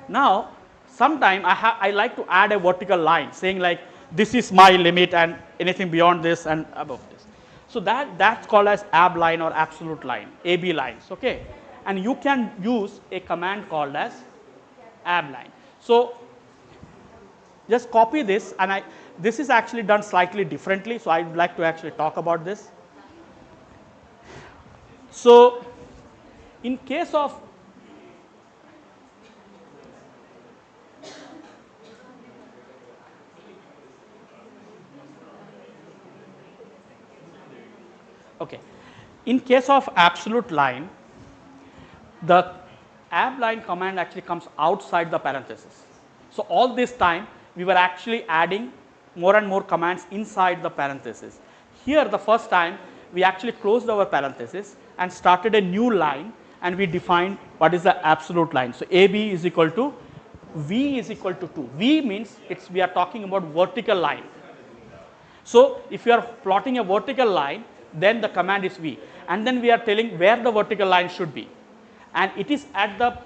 Speaker 6: Now, sometime I like to add a vertical line saying like this is my limit and anything beyond this and above this. So that's called as ab line or absolute line, AB lines, okay. And you can use a command called as ab line. So just copy this, and this is actually done slightly differently, so I'd like to actually talk about this. So in case of okay, in case of absolute line, the ab line command actually comes outside the parenthesis. So all this time we were actually adding more and more commands inside the parenthesis. Here the first time we actually closed our parenthesis and started a new line, and we defined what is the absolute line. So AB is equal to V is equal to 2. V means we are talking about vertical line. So if you are plotting a vertical line, then the command is V, and then we are telling where the vertical line should be, and it is at the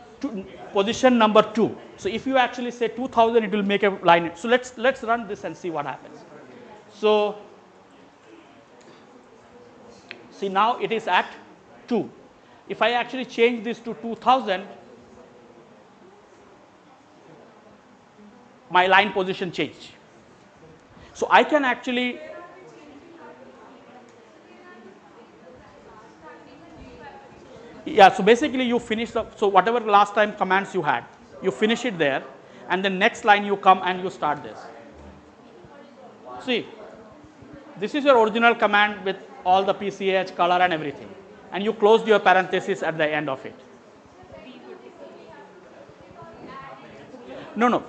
Speaker 6: position number 2. So if you actually say 2000, it will make a line. So let's run this and see what happens. So see, now it is at 2. If I actually change this to 2000, my line position changed. So I can actually so basically you finish so whatever last time commands you had, you finish it there, and then next line you come and you start this. See, this is your original command with all the PCH, color and everything, and you closed your parenthesis at the end of it. No,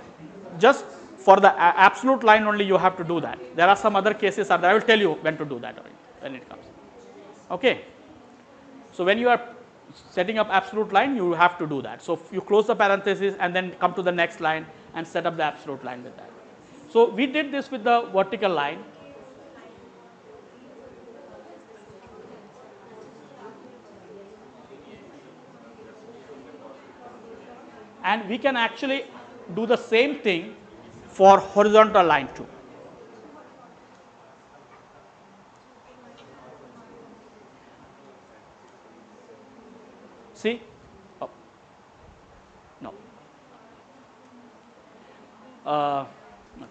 Speaker 6: just for the absolute line only you have to do that. There are some other cases that I will tell you when to do that when it comes. Okay. So when you are setting up absolute line, you have to do that. So you close the parenthesis and then come to the next line and set up the absolute line with that. So we did this with the vertical line. And we can actually do the same thing for horizontal line too. See? Oh. No. Okay.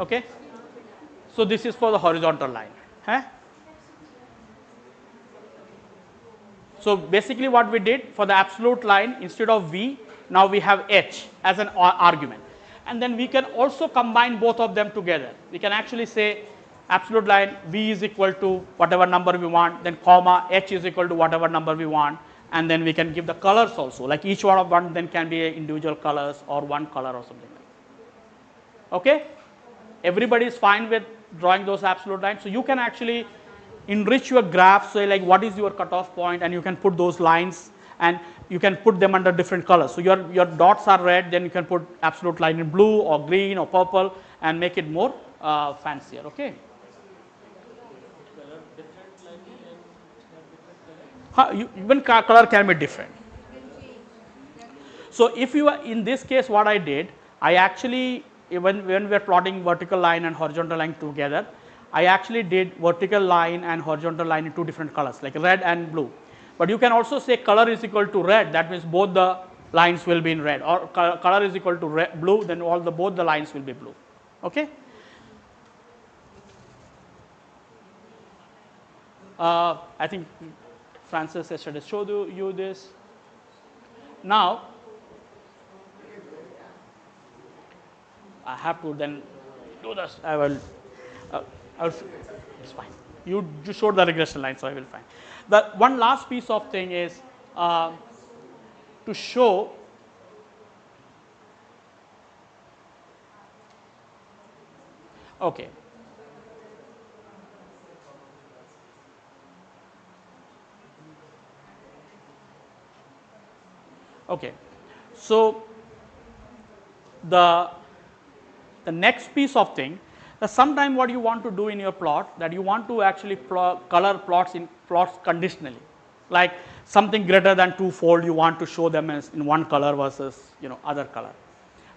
Speaker 6: Okay. So this is for the horizontal line. Huh? So basically what we did for the absolute line, instead of V, now we have H as an argument. And then we can also combine both of them together. We can actually say absolute line V is equal to whatever number we want, then comma H is equal to whatever number we want, and then we can give the colors also, like each one of one then can be individual colors or one color or something like that. Okay? Everybody is fine with drawing those absolute lines. So you can actually enrich your graph, say like what is your cutoff point, and you can put those lines and you can put them under different colors. So your dots are red, then you can put absolute line in blue or green or purple and make it more fancier. Okay.
Speaker 7: Color different line and have different color.
Speaker 6: Even color can be different. So if you are in this case, what I did, I actually when we are plotting vertical line and horizontal line together, I actually did vertical line and horizontal line in two different colors, like red and blue. But you can also say color is equal to red, that means both the lines will be in red, or color is equal to blue, then both the lines will be blue. Okay. I think Francis yesterday showed you this. Now I have to then do this. It's fine. You showed the regression line, so I will find. The one last piece of thing is to show okay. Okay. So the next piece of thing, sometime what you want to do in your plot, that you want to actually color plots in plots conditionally, like something greater than twofold you want to show them as in one color versus other color.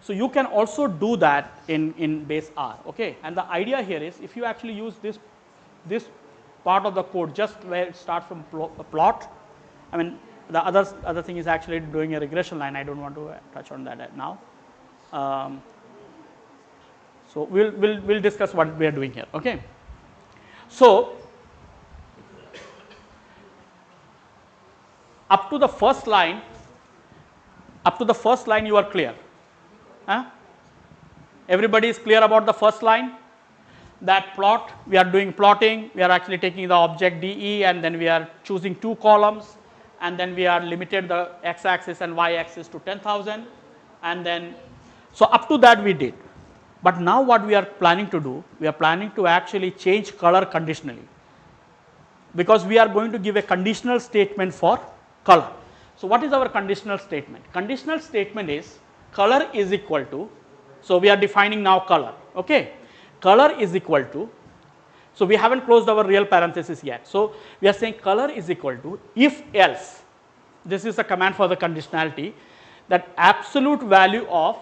Speaker 6: So you can also do that in base R, okay. And the idea here is, if you actually use this part of the code just where it starts from a plot, I mean the other thing is actually doing a regression line. I don't want to touch on that now. So we'll discuss what we are doing here, okay. So up to the first line you are clear, huh? Everybody is clear about the first line, that plot, we are doing plotting, we are actually taking the object DE and then we are choosing 2 columns, and then we are limited the x axis and y axis to 10,000, and then so up to that we did. But now what we are planning to do, we are planning to actually change color conditionally, because we are going to give a conditional statement for color. So what is our conditional statement? Conditional statement is color is equal to, so we are defining now color, okay. Color is equal to, so we haven't closed our real parenthesis yet. So we are saying color is equal to if else, this is a command for the conditionality, that absolute value of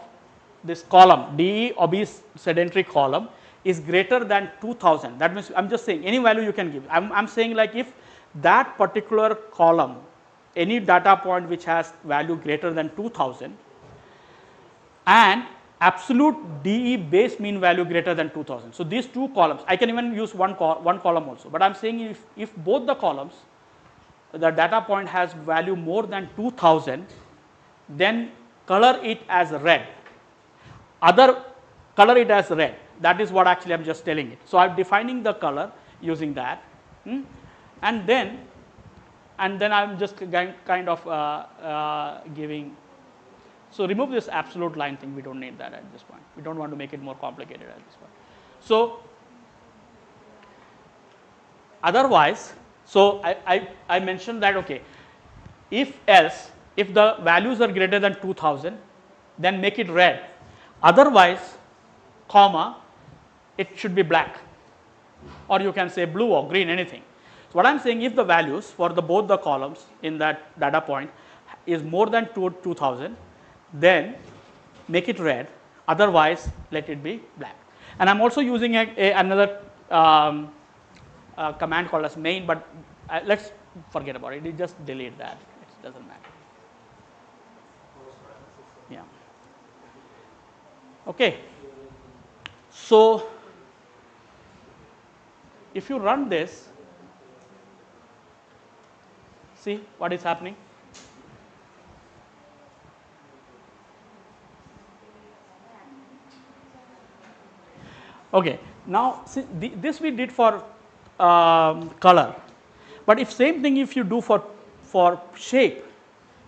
Speaker 6: this column DE obese sedentary column is greater than 2000. That means I'm just saying any value you can give. I'm saying like if that particular column, any data point which has value greater than 2000 and absolute DE base mean value greater than 2000. So these 2 columns, I can even use one column also, but I'm saying if both the columns, the data point has value more than 2000, then color it as red. Other color it as red. That is what actually I'm just telling it. So I'm defining the color using that, and then I'm just kind of giving. So remove this absolute line thing. We don't need that at this point. We don't want to make it more complicated at this point. So otherwise, so I mentioned that, okay, if else, if the values are greater than 2000, then make it red. Otherwise, comma, it should be black, or you can say blue or green, anything. So what I'm saying, if the values for both the columns in that data point is more than 2000, then make it red. Otherwise, let it be black. And I'm also using another command called as main, but let's forget about it. You just delete that. It doesn't matter. Yeah. Okay. So if you run this, see what is happening. Okay. Now see, this we did for color, but if same thing if you do for shape,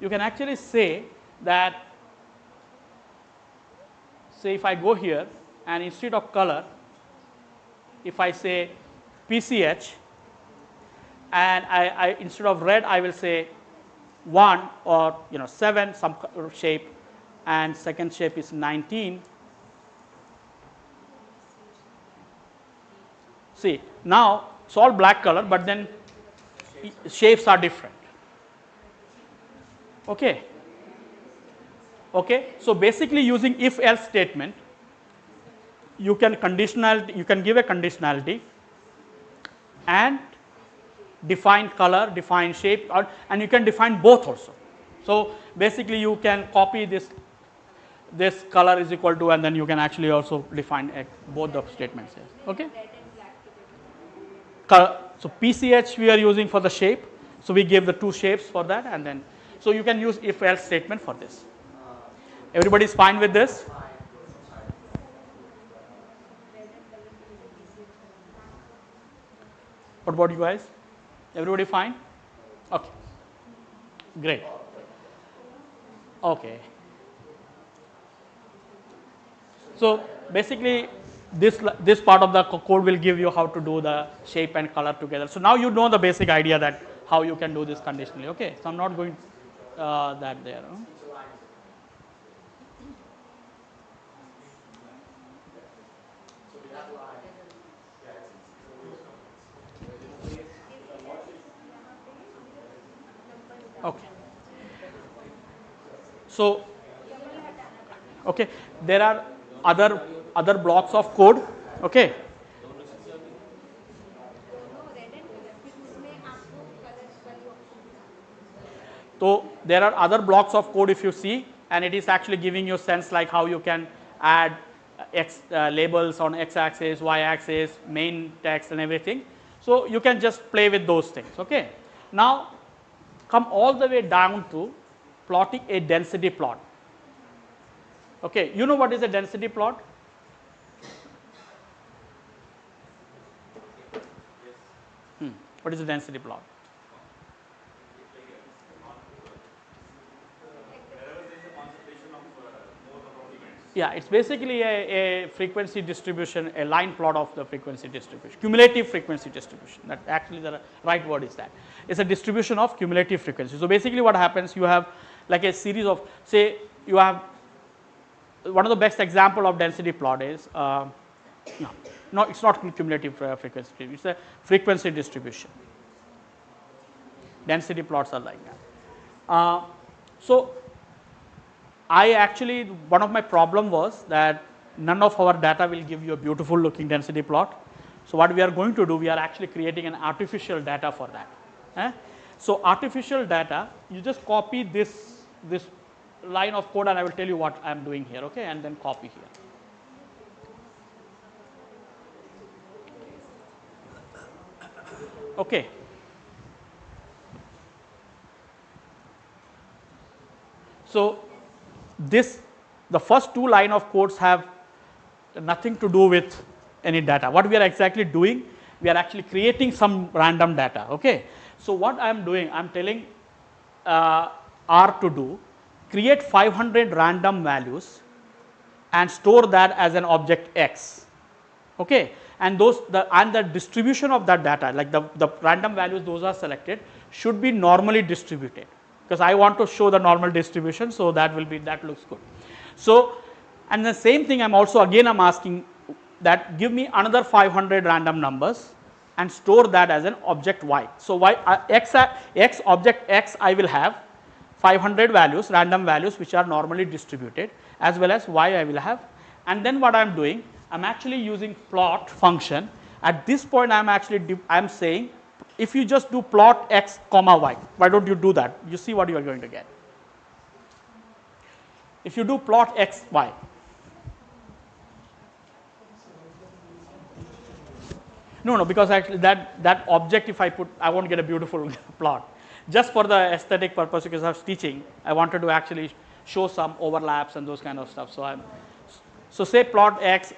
Speaker 6: you can actually say that, say if I go here and instead of color, if I say PCH, and I instead of red I will say 1 or 7 some shape, and second shape is 19. See, now it's all black color, but then shapes are different. Okay. Okay. So basically using if else statement, you can give a conditionality and define color, define shape, and you can define both also. So basically you can copy this color is equal to, and then you can actually also define both the statements here. Okay. So PCH we are using for the shape, so we give the 2 shapes for that, and then so you can use if else statement for this. Everybody is fine with this? What about you guys? Everybody fine? Okay. Great. Okay. So basically this part of the code will give you how to do the shape and color together. So now you know the basic idea that how you can do this conditionally. Okay. So I'm not going that there. Okay. So, okay, there are other blocks of code. Okay.
Speaker 5: दोनों red and colour फिर उसमें आपको colour वाली option दिखाते हैं.
Speaker 6: So there are other blocks of code if you see, and it is actually giving you sense like how you can add X labels on x-axis, y-axis, main text and everything. So you can just play with those things. Okay. Now come all the way down to plotting a density plot. Okay, you know what is a density plot? What is a density plot? Yeah, it's basically a frequency distribution, a line plot of the frequency distribution, cumulative frequency distribution. That actually the right word is that. It's a distribution of cumulative frequency. So basically what happens, you have like a series of, say you have, one of the best example of density plot is, no, it's not cumulative frequency, it's a frequency distribution. Density plots are like that. So I actually, one of my problem was that none of our data will give you a beautiful looking density plot. So what we are going to do, we are actually creating an artificial data for that. So artificial data, you just copy this line of code and I will tell you what I am doing here, okay, and then copy here. Okay. So the first two line of codes have nothing to do with any data. What we are exactly doing, we are actually creating some random data. Okay. So what I am doing, I am telling R to do, create 500 random values and store that as an object X. Okay. And the distribution of that data, like the random values those are selected, should be normally distributed, because I want to show the normal distribution, so that looks good. So, and the same thing I'm asking that give me another 500 random numbers and store that as an object Y. So X object X, I will have 500 values, random values which are normally distributed, as well as Y I will have. And then what I am doing, I am actually using plot function. At this point I am saying, if you just do plot X comma Y, why don't you do that? You see what you are going to get. If you do plot X Y, no, because actually that object, if I put, I won't get a beautiful plot. Just for the aesthetic purpose, because I was teaching, I wanted to actually show some overlaps and those kind of stuff. So say plot X.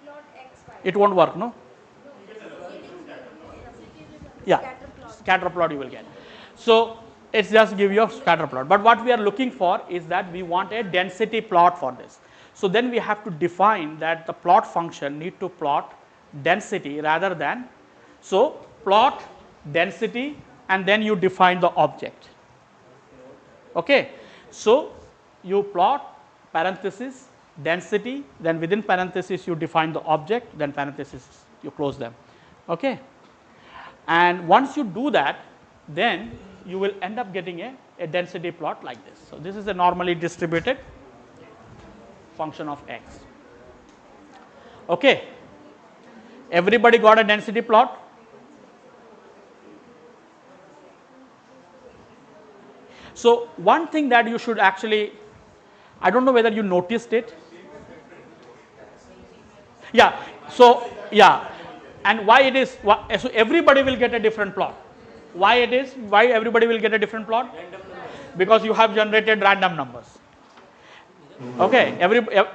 Speaker 5: Plot X, Y.
Speaker 6: It won't work, no? Yeah,
Speaker 5: Scatter plot.
Speaker 6: scatter plot you will get. So it's just give you a scatter plot. But what we are looking for is that we want a density plot for this. So then we have to define that the plot function need to plot density rather than, so plot density and then you define the object. Okay. So you plot parenthesis density, then within parenthesis you define the object, then parenthesis you close them. Okay. And once you do that, then you will end up getting a density plot like this. So this is a normally distributed function of X. Okay. Everybody got a density plot? So one thing that you should actually, I don't know whether you noticed it. Yeah. So yeah. And why it is, so everybody will get a different plot. Why everybody will get a different plot? Because you have generated random numbers. Okay,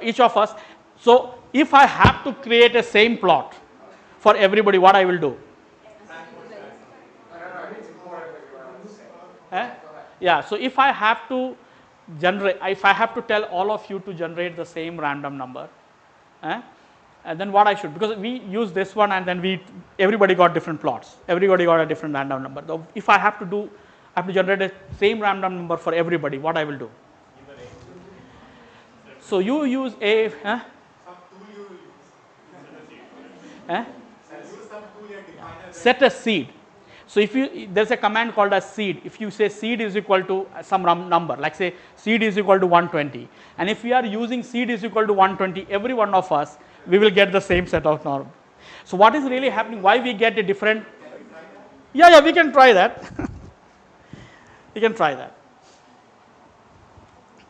Speaker 6: each of us. So if I have to create a same plot for everybody, what I will do? Yeah, so if I have to tell all of you to generate the same random number, and then what I should, because we use this one and then everybody got different plots, everybody got a different random number. So if I have to generate a same random number for everybody, what I will do? So you use a
Speaker 2: Some tool you will use.
Speaker 6: eh?
Speaker 2: Use some tool you define as
Speaker 6: Set a seed. So if you, there's a command called as seed. If you say seed is equal to some number, like say seed is equal to 120, and if we are using seed is equal to 120, every one of us, we will get the same set of norm. So what is really happening? Why we get a different? Yeah, we can try that. We can try that.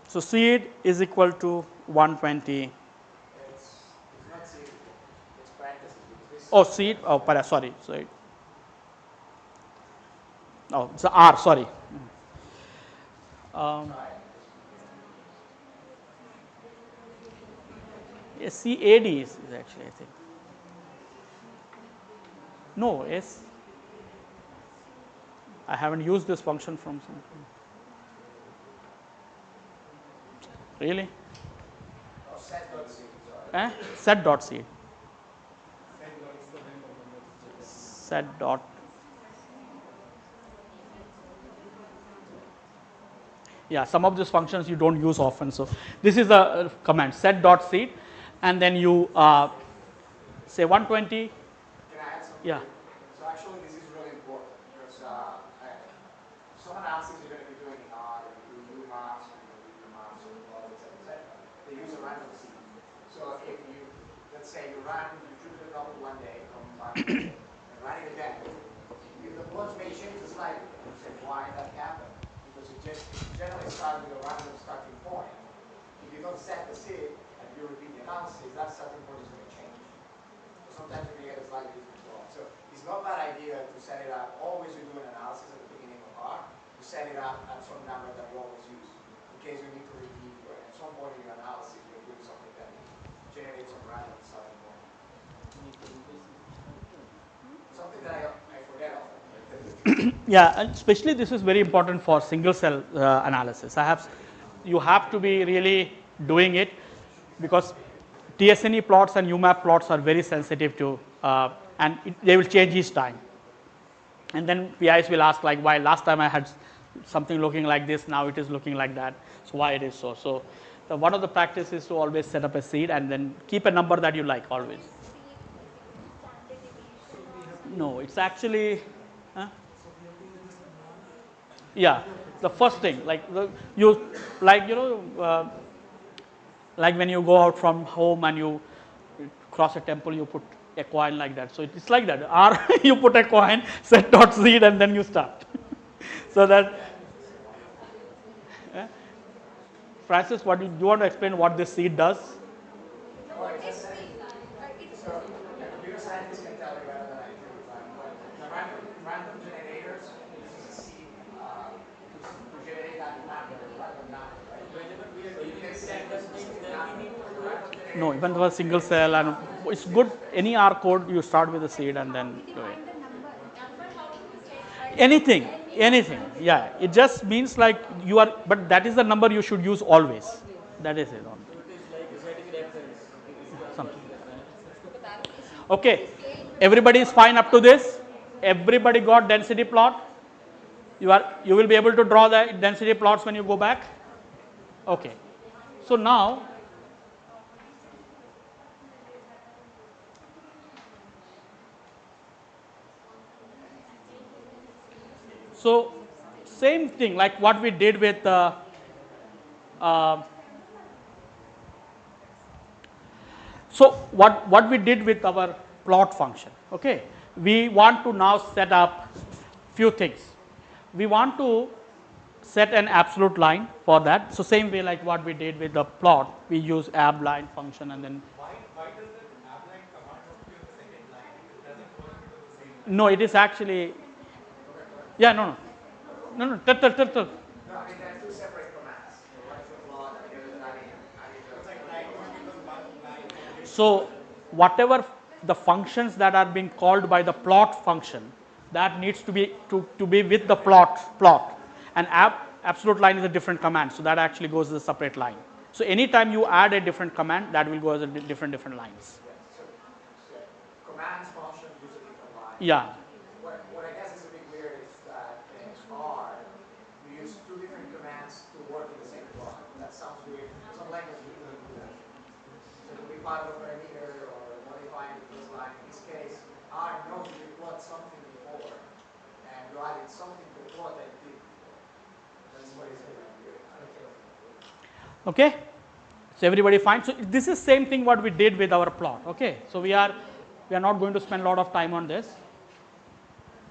Speaker 6: So seed is equal to 120.
Speaker 1: It's not seed, it's parentheses because this.
Speaker 6: Oh, seed. Oh, sorry. Oh, it's a R. Sorry. CAD is actually, I think. No, S. I haven't used this function from some. Really?
Speaker 1: Oh, set.c, sorry.
Speaker 6: Set.seed. Set dot. Yeah, some of these functions you don't use often. So this is a command set.seed, and then you say 120.
Speaker 1: Can I add something?
Speaker 6: Yeah.
Speaker 1: So actually, this is really important because some analysis you're going to be doing in R, or you do maps, or you do maps, or plots, etc. They use a random seed. So if you, let's say you choose the problem one day, come back Monday, and run it again, the plots may change slightly. You say, why that happened? Because it generally starts with a random starting point. If you don't set the seed and you repeat the analysis, that starting point is going to change. Sometimes you get a slightly different plot. So it's not a bad idea to set it up. Always you do an analysis at the beginning of R. You set it up at some number that you always use. In case you need to repeat, or at some point in your analysis, you're doing something that generates some random starting point. Something that I forget often.
Speaker 6: Yeah, and especially this is very important for single cell analysis. You have to be really doing it because TSNE plots and UMAP plots are very sensitive to, and they will change each time. And then PIs will ask like, why last time I had something looking like this, now it is looking like that. So why it is so? So one of the practices is to always set up a seed and then keep a number that you like always.
Speaker 5: Standard deviation or something?
Speaker 6: No, it's actually. Yeah, the first thing, like like when you go out from home and you cross a temple, you put a coin like that. So it's like that. Or you put a coin, set dot seed, and then you start. So that. Francis, what do you want to explain what this seed does?
Speaker 1: Well, I just said it. So a computer scientist can tell you better than I do, but the random generators uses a seed to generate that number, random number, right?
Speaker 7: Whenever we are
Speaker 1: So you
Speaker 7: dealing
Speaker 1: can
Speaker 7: with
Speaker 1: set
Speaker 7: random
Speaker 1: a
Speaker 7: things,
Speaker 1: specific
Speaker 7: then we
Speaker 1: number.
Speaker 7: need to
Speaker 1: The
Speaker 7: know.
Speaker 1: random generator
Speaker 6: No, even though a single cell, and it's good. Any R code, you start with a seed and then do it.
Speaker 5: Define the number.
Speaker 8: Number, how do you check?
Speaker 6: Anything. Yeah, it just means like you are, but that is the number you should use always. That is it.
Speaker 7: So it is like setting reference. You are
Speaker 6: Something.
Speaker 7: calling that, right?
Speaker 6: Okay, everybody is fine up to this. Everybody got density plot. You will be able to draw the density plots when you go back. Okay, so now. So same thing like what we did with uh, so what we did with our plot function. Okay, we want to now set up few things. We want to set an absolute line for that. So same way like what we did with the plot, we use ab line function and then.
Speaker 2: Why does that applying command have to be on the second line? It doesn't work if it was the same line.
Speaker 6: No, it is actually. Yeah, no. Tell.
Speaker 1: No, I mean, there are two separate commands. One is the plot, and the other is adding
Speaker 2: It's
Speaker 1: the
Speaker 2: like line
Speaker 1: labels.
Speaker 2: one becomes one line, two becomes
Speaker 6: So whatever the functions that are being called by the plot function, that needs to be with the plot, and absolute line is a different command, so that actually goes as a separate line. So anytime you add a different command, that will go as a different lines.
Speaker 1: Yes. So commands, functions use a different line.
Speaker 6: Yeah.
Speaker 1: What I guess is a bit weird is that in R, you use two different commands to work in the same plot. That sounds weird. Some languages do that. part of a parameter or modifying the first line. In this case, R knows you plot something before, and you added something to the plot that you did before. That's what it's doing here.
Speaker 6: Okay. So everybody fine. So this is same thing what we did with our plot. Okay. So we are not going to spend a lot of time on this.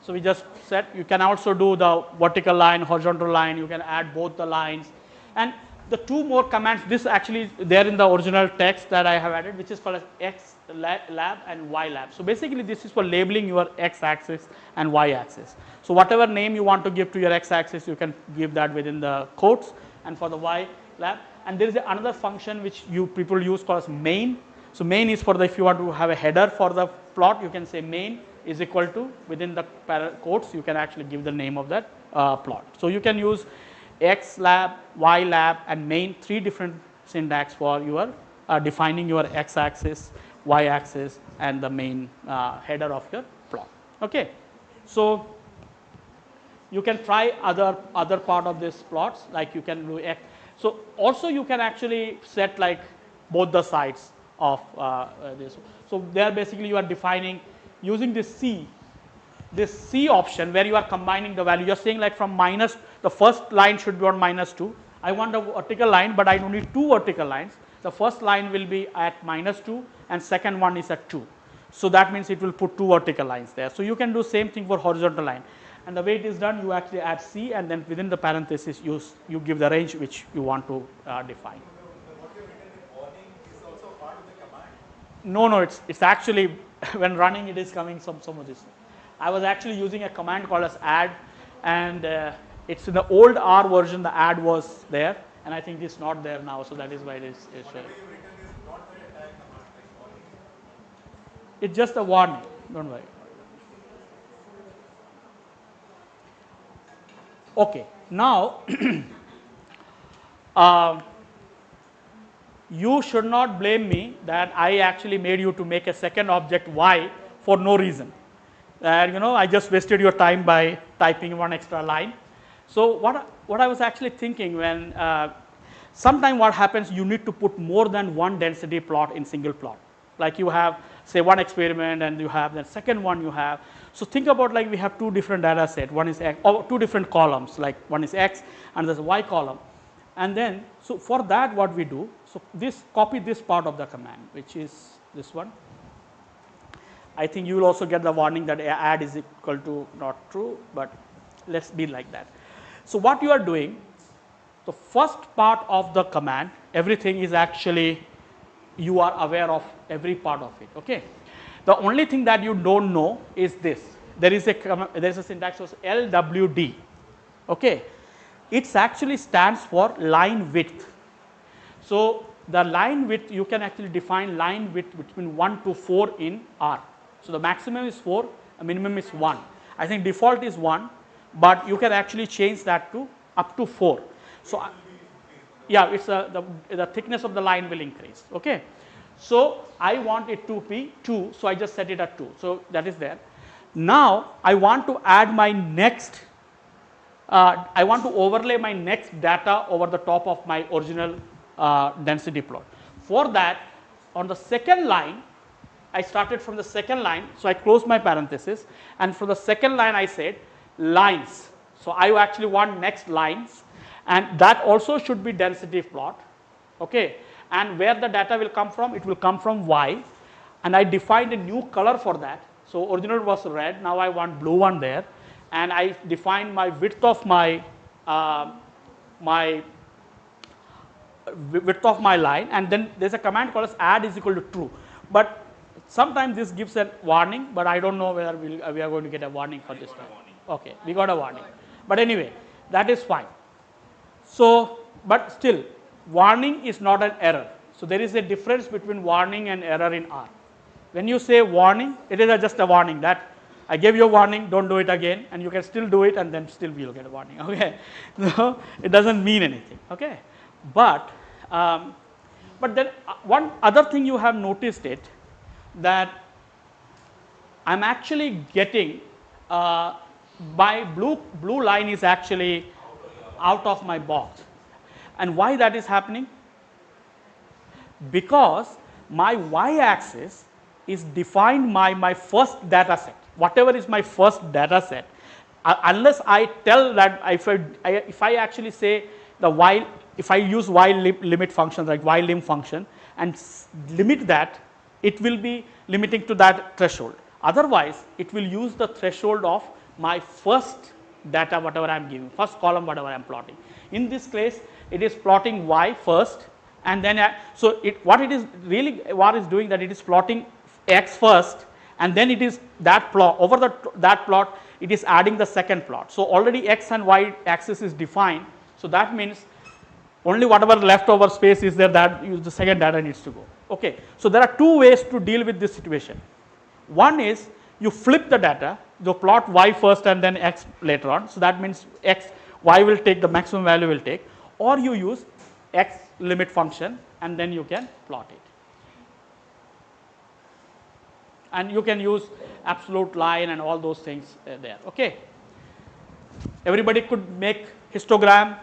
Speaker 6: So we just said you can also do the vertical line, horizontal line. You can add both the lines, and the two more commands. This actually is there in the original text that I have added, which is called as X lab and Y lab. So basically, this is for labeling your X axis and Y axis. So whatever name you want to give to your X axis, you can give that within the quotes, and for the Y lab. And there is another function which people use called as main. So main is for the, if you want to have a header for the plot, you can say main is equal to, within the quotes, you can actually give the name of that plot. So you can use X lab, Y lab, and main, 3 different syntax for your defining your X axis, Y axis, and the main header of your plot. Okay. So you can try other part of this plots, like you can do X. So also you can actually set like both the sides of this. So there basically you are defining using this C option where you are combining the value. You are saying like from minus, the first line should be on -2. I want a vertical line, but I don't need 2 vertical lines. The first line will be at -2 and second one is at 2. So that means it will put 2 vertical lines there. So you can do same thing for horizontal line. And the way it is done, you actually add C, and then within the parenthesis you give the range which you want to define.
Speaker 2: What you written with warning is also part of the command?
Speaker 6: No, it's actually when running it is coming some of this. I was actually using a command called as add, and it's in the old R version the add was there, and I think it's not there now, so that is why it is showing.
Speaker 2: Whatever you written is not the entire command, like warning.
Speaker 6: It's just a warning, don't worry. Okay, now you should not blame me that I actually made you to make a second object Y for no reason. I just wasted your time by typing one extra line. So what I was actually thinking when sometime what happens, you need to put more than one density plot in single plot. Like you have say one experiment and you have the second one you have. So think about like we have 2 different data set, one is X, or 2 different columns, like one is X and there's a Y column. And then, so for that what we do, so copy this part of the command, which is this one. I think you will also get the warning that add is equal to not true, but let's be like that. So what you are doing, the first part of the command, everything is actually, you are aware of every part of it, okay. The only thing that you don't know is this. There is a syntax of LWD, okay. It actually stands for line width. So the line width, you can actually define line width between 1 to 4 in R. So the maximum is 4, the minimum is 1. I think default is 1, but you can actually change that to up to 4. So yeah, it's the thickness of the line will increase, okay. So I want it to be 2, so I just set it at 2. So that is there. Now I want to add my next, I want to overlay my next data over the top of my original density plot. For that, on the second line, I started from the second line, so I closed my parenthesis, and for the second line I said lines. So I actually want next lines, and that also should be density plot, okay. And where the data will come from, it will come from Y, and I defined a new color for that. So original was red, now I want blue one there, and I defined my width of my width of my line, and then there's a command called as add is equal to true. But sometimes this gives a warning, but I don't know whether we are going to get a warning for this time. Okay, we got a warning. But anyway, that is fine. So, but still, warning is not an error. So there is a difference between warning and error in R. When you say warning, it is just a warning that I gave you a warning, don't do it again, and you can still do it, and then still we will get a warning. Okay, so it doesn't mean anything. Okay, but then one other thing you have noticed it, that I'm actually getting my blue line is actually out of my box. And why that is happening? Because my y-axis is defined my first data set, whatever is my first data set, unless I tell that if I actually say the y, if I use limit functions like lim function and limit that, it will be limiting to that threshold. Otherwise, it will use the threshold of my first data, whatever I am giving, first column, whatever I am plotting. In this case, it is plotting y first, and then so what it is really what is doing that it is plotting x first, and then it is that plot over that plot it is adding the second plot. So already x and y axis is defined. So that means only whatever leftover space is there, that the second data needs to go. Okay. So there are two ways to deal with this situation. One is you flip the data, you plot y first and then x later on. So that means y will take the maximum value will take, or you use x limit function and then you can plot it. And you can use absolute line and all those things there. Okay. Everybody could make histogram,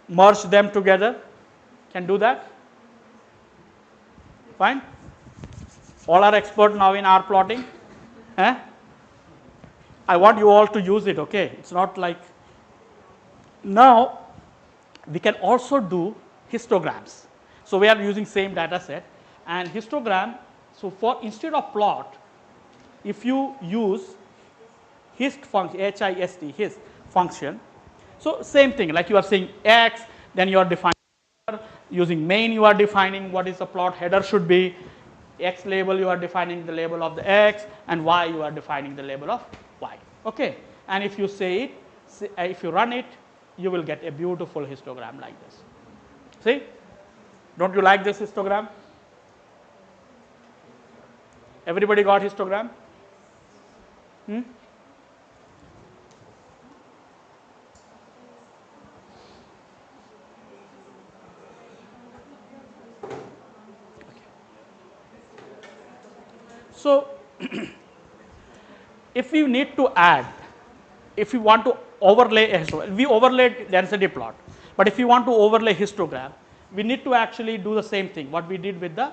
Speaker 6: merge them together, can do that? Fine. All are expert now in R plotting. Eh? I want you all to use it, okay? It's not like, now we can also do histograms. So we are using same data set, and histogram, so for instead of plot, if you use hist function, H-I-S-T, hist function, so same thing, like you are saying x, then you are defining using main, you are defining what is the plot header should be, x label you are defining the label of the x, and y you are defining the label of y. Okay. And if you say it, if you run it, you will get a beautiful histogram like this. See? Don't you like this histogram? Everybody got histogram? So, if you need to add, if you want to overlay a histogram, we overlaid density plot, but if you want to overlay histogram, we need to actually do the same thing what we did with the,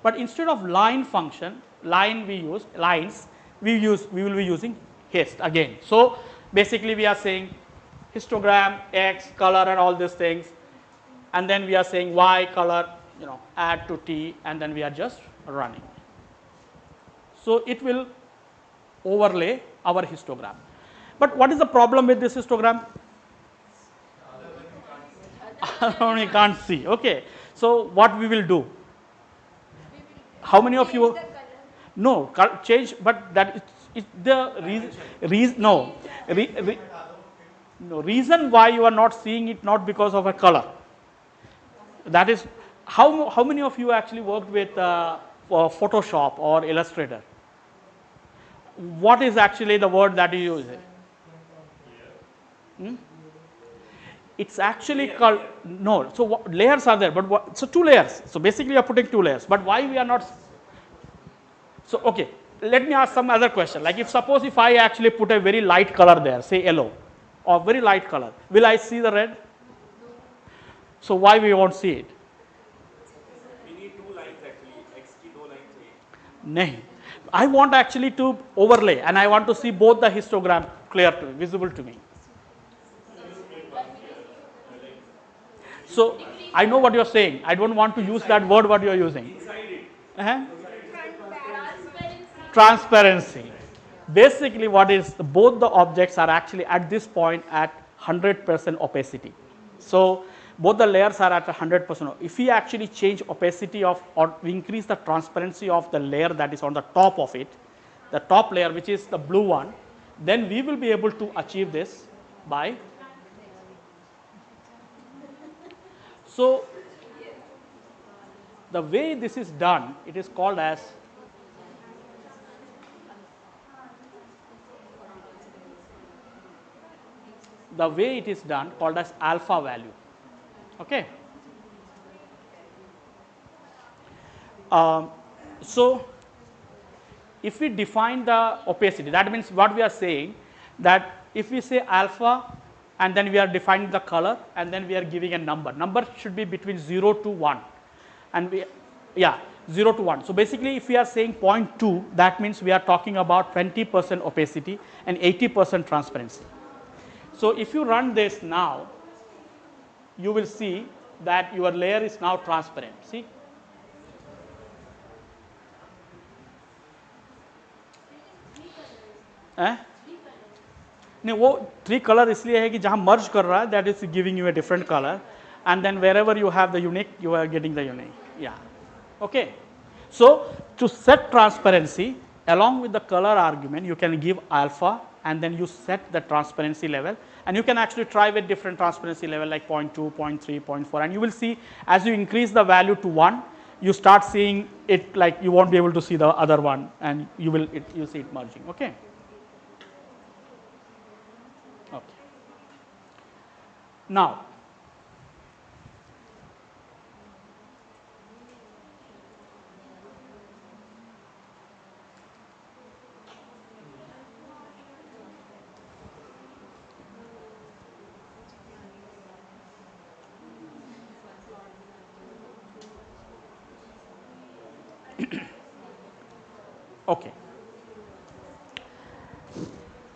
Speaker 6: but instead of line function, line we used, lines, we will be using hist again. So, basically we are saying histogram, x, color and all these things, and then we are saying y, color, add to t, and then we are just running. So, it will overlay our histogram. But what is the problem with this histogram? We can't see. Okay. So, what we will do? How many of you? No, change, but that is the reason. No, reason why you are not seeing it, not because of a color. That is how many of you actually worked with Photoshop or Illustrator? What is actually the word that you use? It's actually called, no, so layers are there, but so two layers. So basically you are putting two layers, but why we are not? So okay, let me ask some other question. Like if suppose if I actually put a very light color there, say yellow, or very light color, will I see the red? So why we won't see it?
Speaker 3: We need two lines actually, x की दो lines चाहिए.
Speaker 6: नहीं, I want actually to overlay, and I want to see both the histogram clear to me, visible to me. So I know what you are saying. I don't want to use that word what you are using. Transparency. Basically, what is both the objects are actually at this point at 100% opacity. So both the layers are at 100%. If we actually change opacity of, or we increase the transparency of the layer that is on the top of it, the top layer which is the blue one, then we will be able to achieve this by. So the way this is done, it is called as called as alpha value. Okay. So if we define the opacity, that means what we are saying, that if we say alpha and then we are defining the color and then we are giving a number. Number should be between 0 to 1, and Yeah, 0 to 1. So basically if we are saying 0.2, that means we are talking about 20% opacity and 80% transparency. So if you run this now, you will see that your layer is now transparent. See? नहीं वो 3 colour इसलिए है कि जहाँ मर्ज कर रहा है that is giving you a different color, and then wherever you have the unique you are getting the unique. Yeah. Okay. So to set transparency along with the color argument you can give alpha and then you set the transparency level, and you can actually try with different transparency level like 0.2, 0.3, 0.4, and you will see as you increase the value to 1 you start seeing it like you won't be able to see the other one, and you see it merging. Okay. Okay. Now, okay.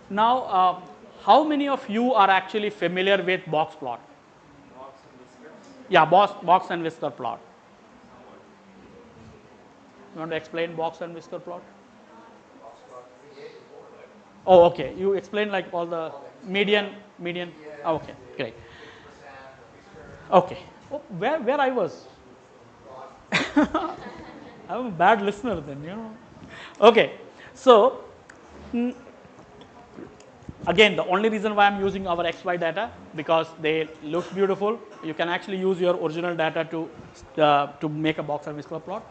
Speaker 6: Now, how many of you are actually familiar with box plot? Yeah, box and whisker plot. You want to explain box and whisker plot? Oh, okay. You explain like all the median. Oh, okay, great. Okay. Oh, where I was? I'm a bad listener then, you know. Okay. So, again, the only reason why I'm using our XY data because they look beautiful. You can actually use your original data to make a box and whisker plot.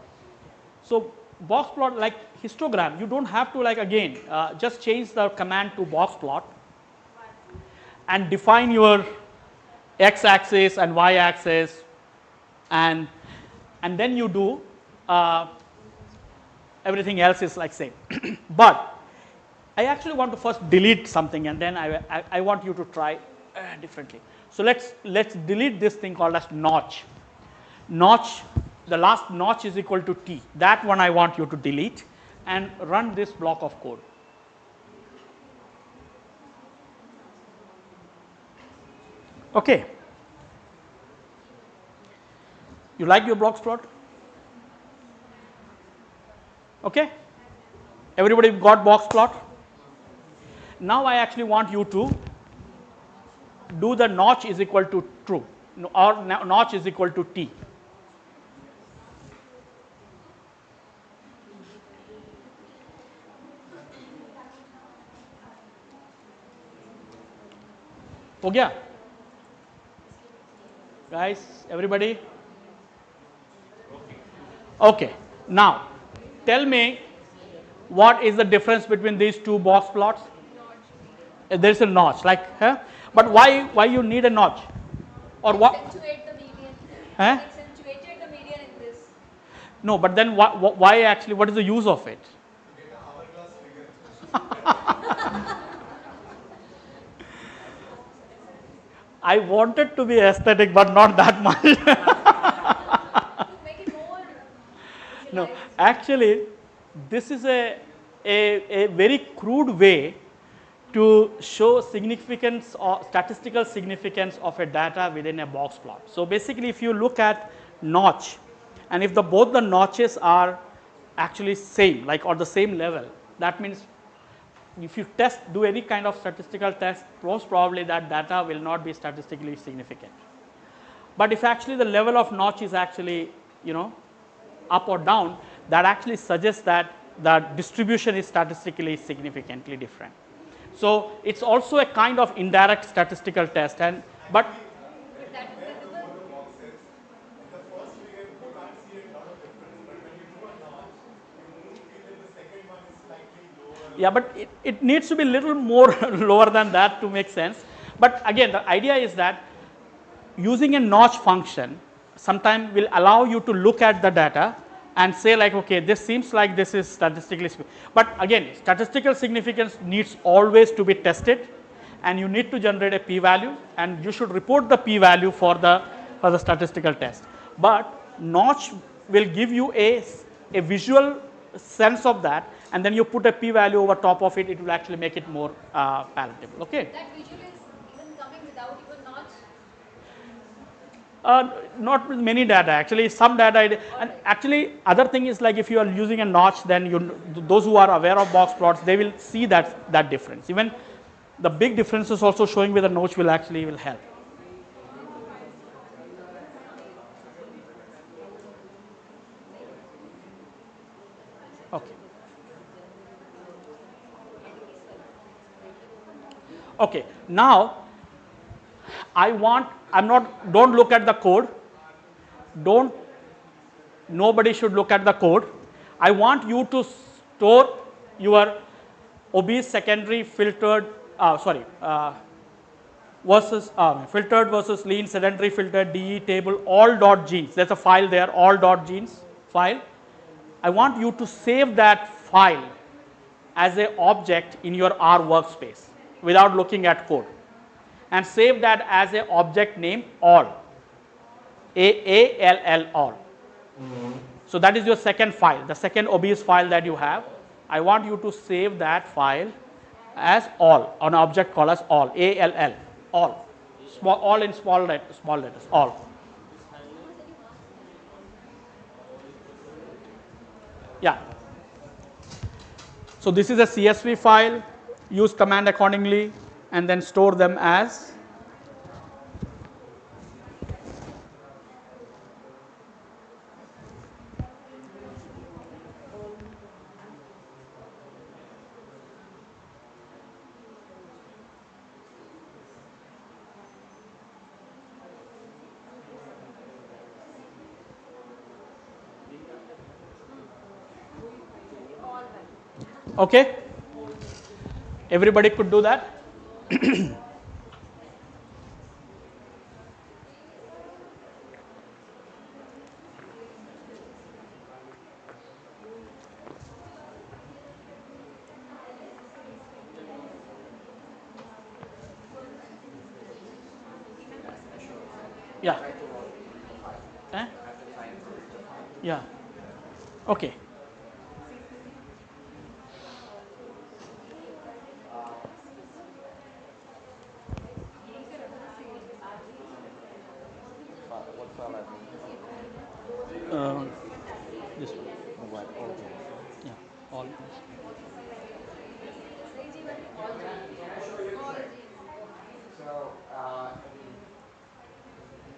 Speaker 6: So box plot like histogram, you don't have to like again just change the command to box plot and define your x-axis and y-axis, and then you do everything else is like same. But I actually want to first delete something and then I want you to try differently. So let's delete this thing called as notch. Notch, the last notch is equal to t. That one I want you to delete and run this block of code. Okay. You like your box plot? Okay. Everybody got box plot? Now I actually want you to do the notch is equal to true or notch is equal to t. हो गया? Guys, everybody? Okay. Now, tell me what is the difference between these two box plots? There is a notch, like, huh? But why you need a notch? Or what?
Speaker 5: Accentuate the median.
Speaker 6: Huh?
Speaker 5: Accentuated the median in this.
Speaker 6: No, but then why actually? What is the use of it? I wanted to be aesthetic, but not that much.
Speaker 5: To make it more
Speaker 6: No,
Speaker 5: visualized.
Speaker 6: actually, this is a very crude way to show significance or statistical significance of a data within a box plot. So basically, if you look at notch, and if both the notches are actually same, like or the same level, that means if you do any kind of statistical test, most probably that data will not be statistically significant. But if actually the level of notch is actually, you know, up or down, that actually suggests that the distribution is statistically significantly different. So it's also a kind of indirect statistical test, but
Speaker 5: But that is visible.
Speaker 2: Boxes. In the first figure, you can't see a lot of difference, but when you do a notch, you feel that the second one is slightly lower.
Speaker 6: yeah, but it needs to be a little more lower than that to make sense. But again, the idea is that using a notch function sometimes will allow you to look at the data and say like, okay, this seems like this is statistically, but again, statistical significance needs always to be tested, and you need to generate a p-value, and you should report the p-value for the statistical test. But notch will give you a visual sense of that, and then you put a p-value over top of it, it will actually make it more palatable. Okay.
Speaker 5: That visual is even coming without even notch.
Speaker 6: Not with many data, actually some data, and actually other thing is like if you are using a notch, then those who are aware of box plots, they will see that difference. Even the big differences also showing with a notch will actually will help. Okay. Okay. Now don't look at the code. Don't Nobody should look at the code. I want you to store your obese secondary filtered, versus filtered versus lean sedentary filtered DE table all dot genes. There's a file there, all dot genes file. I want you to save that file as an object in your R workspace without looking at code, and save that as an object name all, AALL all. So that is your second file, the second obese file that you have. I want you to save that file as all, an object called as all, ALL, all, all in small letters, all.
Speaker 7: This handling all equals
Speaker 6: Yeah. So this is a CSV file. Use command accordingly, and then store them as.
Speaker 5: All right.
Speaker 6: Okay. Everybody could do that. Yeah.
Speaker 1: Try to read the file.
Speaker 6: Eh?
Speaker 1: I have the time to read the file.
Speaker 6: Yeah. Okay.
Speaker 1: Which file? What file are you looking for?
Speaker 6: Uh, this one.
Speaker 1: The what? All genes.
Speaker 6: Yeah. All.
Speaker 1: Can I show you a trick? So, I mean,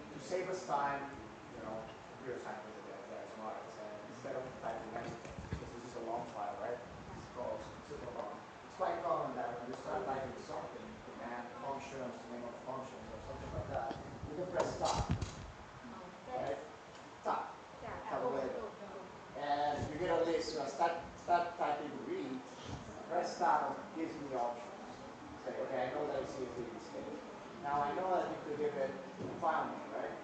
Speaker 1: to save us time, computer scientists are very smart, and instead of typing anything, because this is a long file, right? It's called super long. It's quite common that when you start typing something, command functions, name of functions, or something like that, you can press stop, right? Stop. Tabulator. And you get a list. So I start typing read. Press stop gives me options. Say, okay, I know that it's CSV in this case. Now I know that I need to give it a file name, right?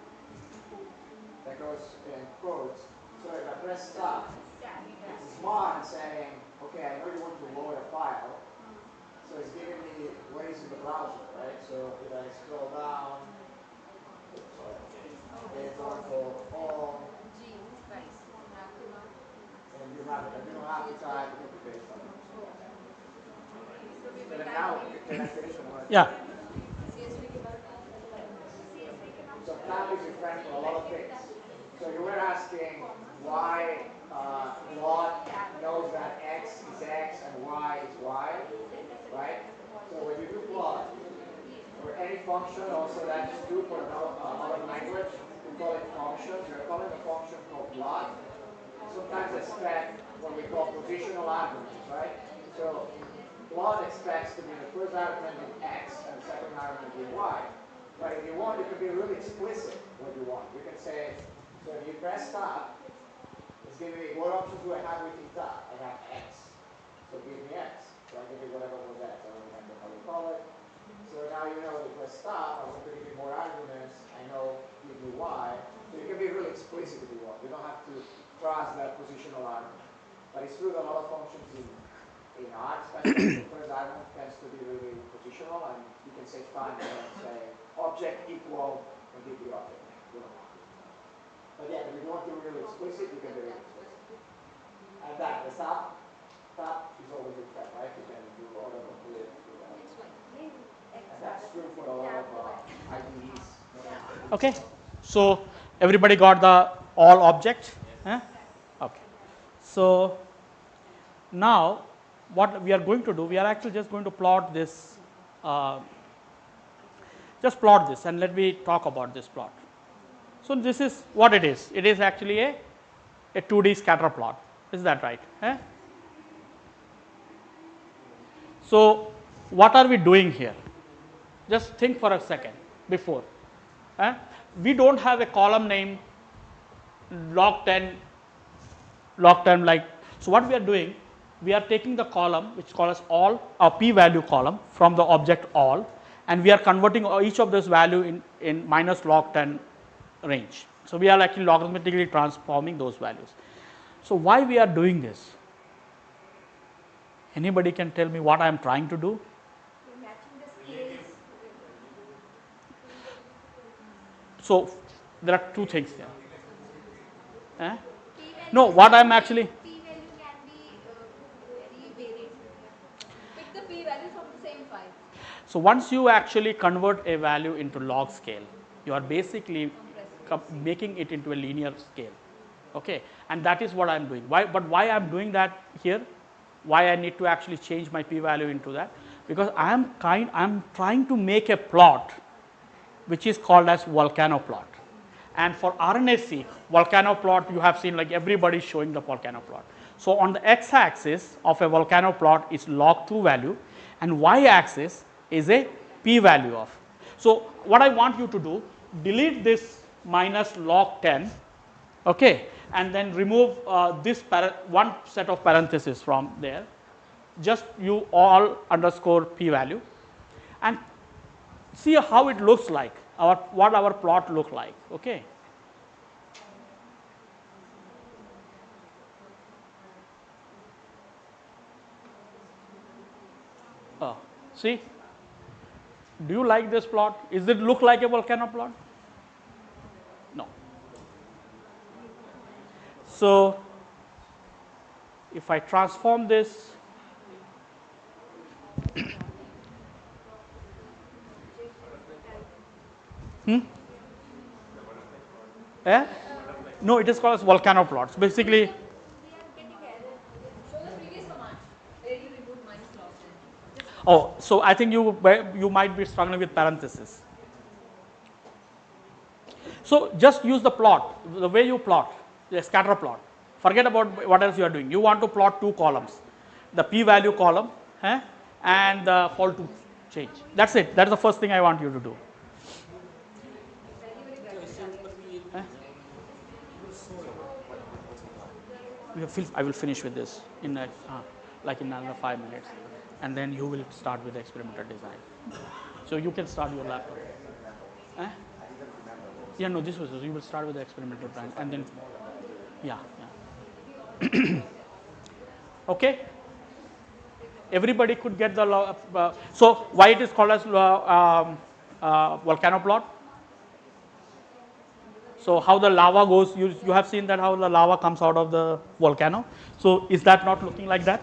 Speaker 1: That goes in quotes. So if I press stop, it's smart and saying, okay, I know you want to load a file. So it's giving me what is in the browser, right? So if I scroll down, it's going for all, and you have it. And you don't have to type copy paste on it. So then now, can I finish on what?
Speaker 6: Yeah.
Speaker 1: So cloud is your friend for a lot of things. So you were asking why plot knows that x is x and y is y, right? So when you do plot, or any function, also that's true for another language, we call it functions. We're calling a function called plot. Sometimes expect what we call positional arguments, right? So plot expects to be the first argument in x and the second argument in y. But if you want, you can be really explicit what you want. You can say, so if you press stop, it's giving me what options do I have with top? I have x. So give me x. So I give you whatever was x. I don't remember how you call it. So now you know to press stop. I want to give you more arguments. I know give me y. So you can be really explicit if you want. You don't have to trust that positional argument. But it's true that a lot of functions in R, especially the first argument tends to be really positional, and you can save time and say object equal and give the object name. You don't have to. But yeah, if you want to really explicit, you can do it explicit. And that, the top is always in fact, right? You can do autocomplete with that. And that's true for a lot of IDEs.
Speaker 6: Okay. So everybody got the all object? Huh? Okay. So now what we are going to do, we are actually just going to plot this, just plot this, and let me talk about this plot. So this is what it is. It is actually a 2D scatter plot. Is that right? Eh? So what are we doing here? Just think for a second before. Eh? We don't have a column name log 10 like. So what we are doing, we are taking the column which calls all, a p-value column from the object all, and we are converting each of those value in minus log 10 range. So we are actually logarithmically transforming those values. So why we are doing this? Anybody can tell me what I am trying to do?
Speaker 5: Matching the scales.
Speaker 6: So there are two things there. Eh?
Speaker 5: P-value
Speaker 6: No, what I am actually,
Speaker 5: P-value can be very varied.
Speaker 8: Pick the p-value from the same file.
Speaker 6: so once you actually convert a value into log scale, you are basically making it into a linear scale. Okay, and that is what I am doing. Why? But why I am doing that here? Why I need to actually change my p-value into that? Because I am trying to make a plot which is called as volcano plot. And for RNA-seq, volcano plot, you have seen like everybody showing the volcano plot. So on the x-axis of a volcano plot is log 2 value, and y-axis is a p-value of. So what I want you to do, delete this minus log 10, okay, and then remove this one set of parentheses from there. Just you all underscore p-value, and see how it looks like, what our plot look like. Okay. See, do you like this plot? Is it look like a volcano plot? No. So if I transform this, no, it is called as volcano plots. Basically,
Speaker 5: We are getting error.
Speaker 8: Show the previous command where you remove minus log 10. Just
Speaker 6: oh, so I think you might be struggling with parentheses. So just use the plot, the way you plot, the scatter plot. Forget about what else you are doing. You want to plot two columns, the p-value column and the fall to change. That's it. That's the first thing I want you to do. I will finish with this in like in another 5 minutes, and then you will start with the experimental design. So you can start your laptop. Yeah, no, this was you will start with the experimental design, and then yeah. Okay. Everybody could get the so why it is called as volcano plot. So how the lava goes, you have seen that how the lava comes out of the volcano. So is that not looking like that?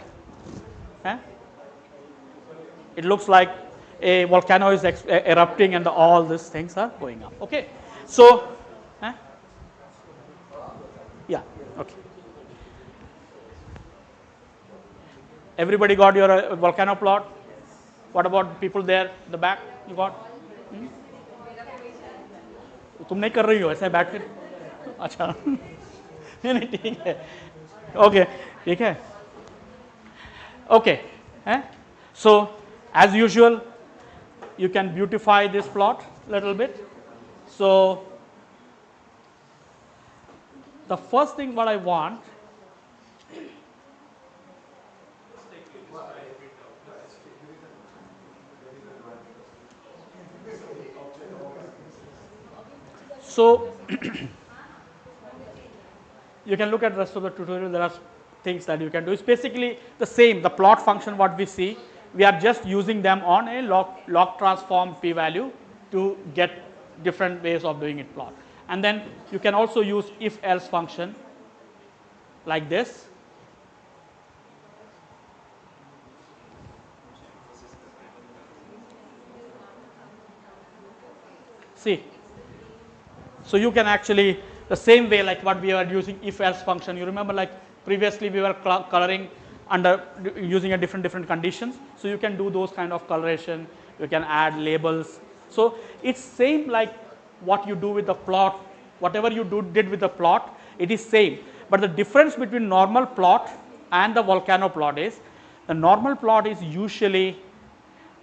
Speaker 6: It looks like a volcano is erupting and all these things are going up. Okay. So, yeah, okay. Everybody got your volcano plot? What about people there in the back? You got? तुम नहीं कर रही हो ऐसे बैठ कर? अच्छा नहीं ठीक है ओके ठीक है okay so as usual you can beautify this plot a little bit. So the first thing what I want so you can look at the rest of the tutorial. There are things that you can do. It's basically the same, the plot function what we see. We are just using them on a log transform p-value to get different ways of doing it plot. And then you can also use if else function like this. See, so you can actually the same way like what we are using if else function. You remember like previously we were coloring under using a different conditions. So you can do those kind of coloration. You can add labels. So it's same like what you do with the plot. Whatever you did with the plot, it is same. But the difference between normal plot and the volcano plot is the normal plot is usually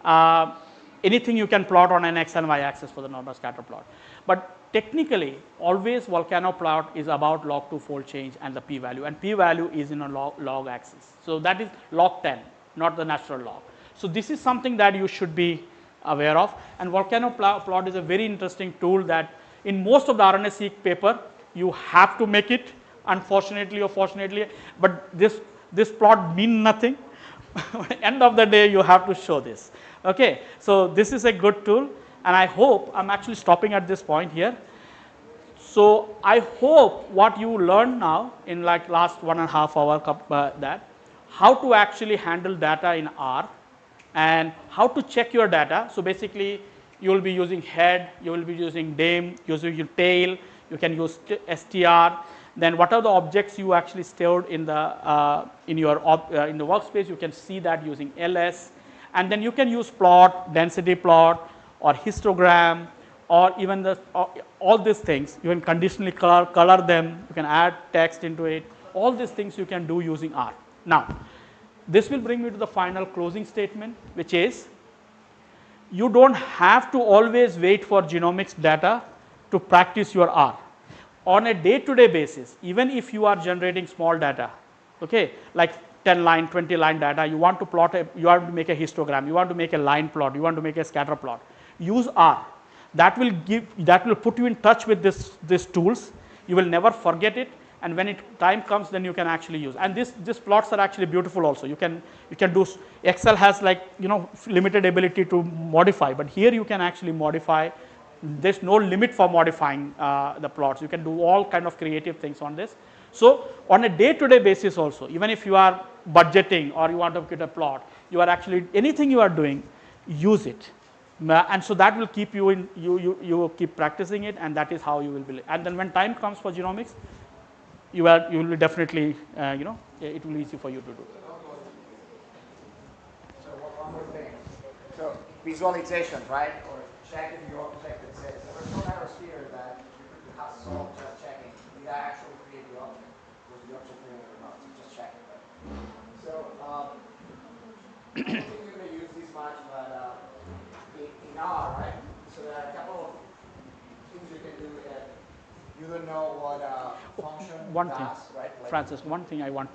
Speaker 6: uh, anything you can plot on an x and y axis for the normal scatter plot. But technically, always volcano plot is about log 2 fold change and the p-value, and p-value is in a log axis. So that is log 10, not the natural log. So this is something that you should be aware of, and volcano plot is a very interesting tool that in most of the RNA-seq paper you have to make it, unfortunately or fortunately, but this plot mean nothing. End of the day you have to show this. Okay, so this is a good tool, and I hope I'm actually stopping at this point here. So I hope what you learned now in like last 1.5 hour that how to actually handle data in R and how to check your data. So basically you will be using head, you will be using dim, using your tail, you can use str. Then what are the objects you actually stored in the in the workspace? You can see that using ls, and then you can use plot, density plot, or histogram, or even the all these things. You can conditionally color them. You can add text into it. All these things you can do using R. Now, this will bring me to the final closing statement, which is you don't have to always wait for genomics data to practice your R. On a day-to-day basis, even if you are generating small data, okay, like 10 line, 20 line data, you want to plot you want to make a histogram, you want to make a line plot, you want to make a scatter plot, use R. That will put you in touch with these tools. You will never forget it, and when time comes, then you can actually use. And these plots are actually beautiful also. You can do, Excel has like limited ability to modify, but here you can actually modify. There's no limit for modifying the plots. You can do all kind of creative things on this. So on a day-to-day basis also, even if you are budgeting or you want to get a plot, you are actually anything you are doing, use it. And so that will keep you in, you keep practicing it, and that is how you will be. And then when time comes for genomics, you will definitely, it will be easy for you to do.
Speaker 1: So one more thing. So visualizations, right? Or check if your object exists. There was no errors here that you have solved just checking. Did I actually create the object? Was the object created or not? So just check it. So I don't think you're going to use this much, but in R, right? So there are a couple of things you can do that you don't know what function
Speaker 6: One
Speaker 1: does,
Speaker 6: thing,
Speaker 1: right? Like,
Speaker 6: Francis, one thing I want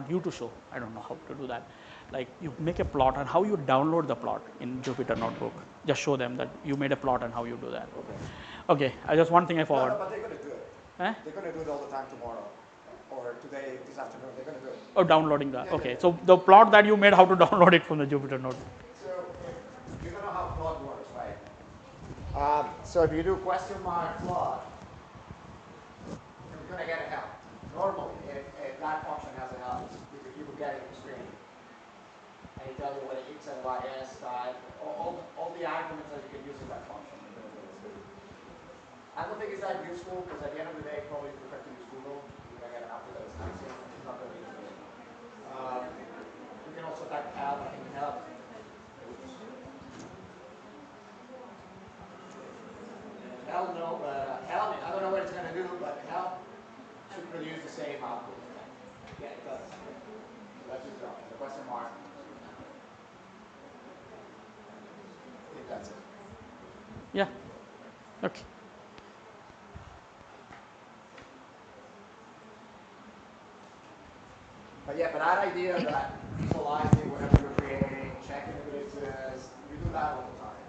Speaker 6: you to show, I don't know how to do that. Like you make a plot and how you download the plot in Jupyter Notebook. Just show them that you made a plot and how you do that. Okay, just one thing I forgot.
Speaker 1: No, but they're going to do it.
Speaker 6: Eh?
Speaker 1: They're going to do it all the time tomorrow. Or today, this afternoon, they're going to do it.
Speaker 6: Oh, downloading that.
Speaker 1: Yeah,
Speaker 6: Okay,
Speaker 1: yeah.
Speaker 6: so the plot that you made, how to download it from the Jupyter Notebook.
Speaker 1: So you don't know how plot works, right? So if you do question mark plot, you're going to get a help. Normally, if that function has a help, you will get it in the screen. And it tells you what x and y is, type, all the arguments that you can use in that function. I don't think it's that useful because at the end of the day, probably you prefer to use Google. You're going to get an output that is nice. It's not going to be good. You can also type help, I think help. Help, no, help, I don't know what it's going to do, but help should produce the same output. Yeah, it does. So that's your job. The question mark. I think that's it.
Speaker 6: Yeah. Okay.
Speaker 1: But yeah, but that idea that visualizing whatever you're creating, checking if it exists, you do that all the time.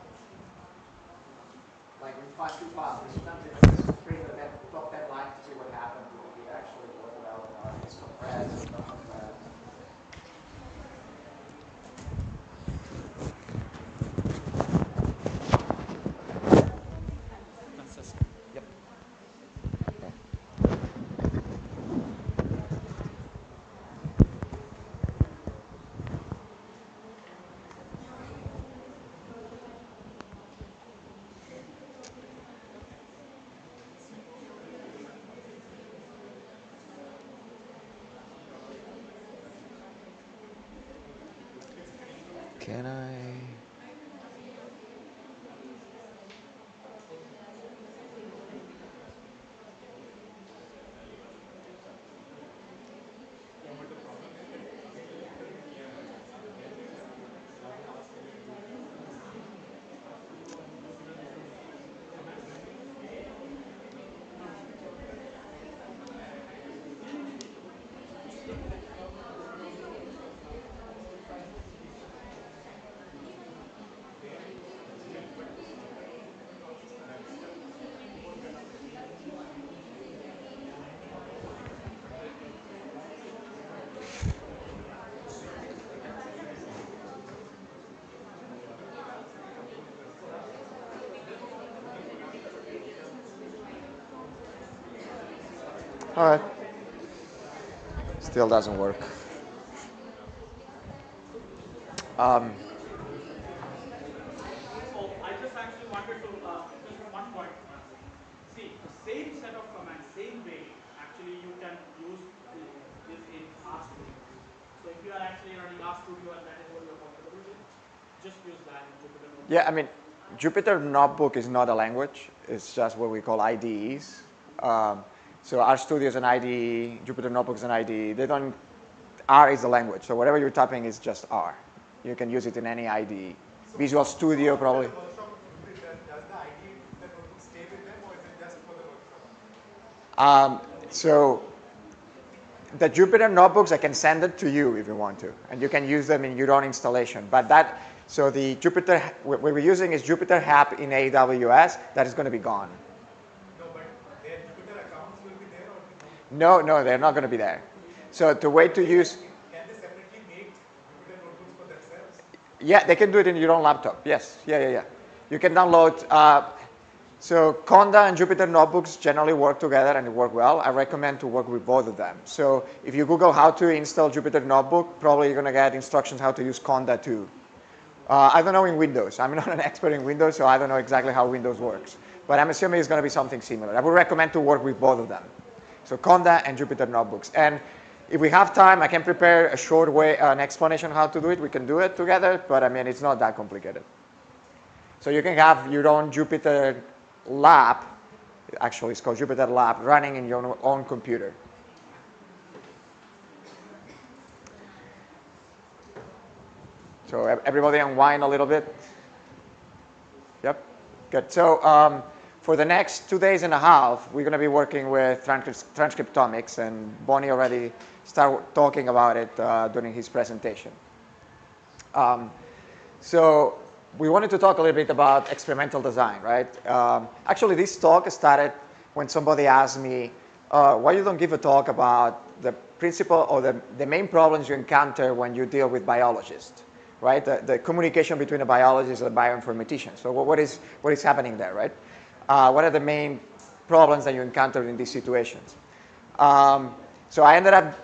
Speaker 1: Like when you find two files, sometimes you just print the top 10 lines to see what happened. It actually work well or not. It's compressed, it's not compressed.
Speaker 6: That's just,
Speaker 1: Yep. Can I?
Speaker 2: But the problem is that usually it doesn't get like that. You have to ask your tutor to do it. Still, but the process next step before that happens. One of the labs will compose themselves.
Speaker 1: All right. Still doesn't work. Um,
Speaker 6: So I just actually wanted to just one point. See, the same set of commands, same way, actually you can use this in RStudio. So if you are actually running RStudio and that is what you are comfortable with, just use that in Jupyter Notebook.
Speaker 1: yeah, I mean, Jupyter Notebook is not a language. It's just what we call IDEs. So RStudio is an IDE, Jupyter Notebook is an IDE. They don't, R is the language. So whatever you're typing is just R. You can use it in any IDE. Visual Studio
Speaker 2: After
Speaker 1: probably.
Speaker 2: the workshop, does the ID in the notebook stay with them, or is it just for the workshop?
Speaker 1: So the Jupyter Notebooks, I can send it to you if you want to, and you can use them in your own installation. But that, so the Jupyter, what we're using is Jupyter App in AWS. That is going to be gone.
Speaker 2: No, but their Jupyter accounts will be there or
Speaker 1: No,
Speaker 2: no?
Speaker 1: no, they're not going to be there. So the way to use,
Speaker 2: Can they separately make Jupyter notebooks for themselves?
Speaker 1: yeah, they can do it in your own laptop. Yes, yeah. You can download. So Conda and Jupyter Notebooks generally work together and they work well. I recommend to work with both of them. So if you Google how to install Jupyter Notebook, probably you're going to get instructions how to use Conda too. I don't know in Windows. I'm not an expert in Windows, so I don't know exactly how Windows works. But I'm assuming it's going to be something similar. I would recommend to work with both of them. So Conda and Jupyter Notebooks. And if we have time, I can prepare a short way, an explanation how to do it. We can do it together, but I mean, it's not that complicated. So you can have your own Jupyter lab, actually it's called Jupyter Lab, running in your own computer. So everybody unwind a little bit. Yep, good. So for the next 2 days and a half, we're going to be working with transcriptomics, and Bonnie already started talking about it during his presentation. So we wanted to talk a little bit about experimental design, right? Actually, this talk started when somebody asked me, why you don't give a talk about the principle or the main problems you encounter when you deal with biologists, right? The communication between a biologist and a bioinformatician. So what is happening there, right? What are the main problems that you encounter in these situations? So I ended up,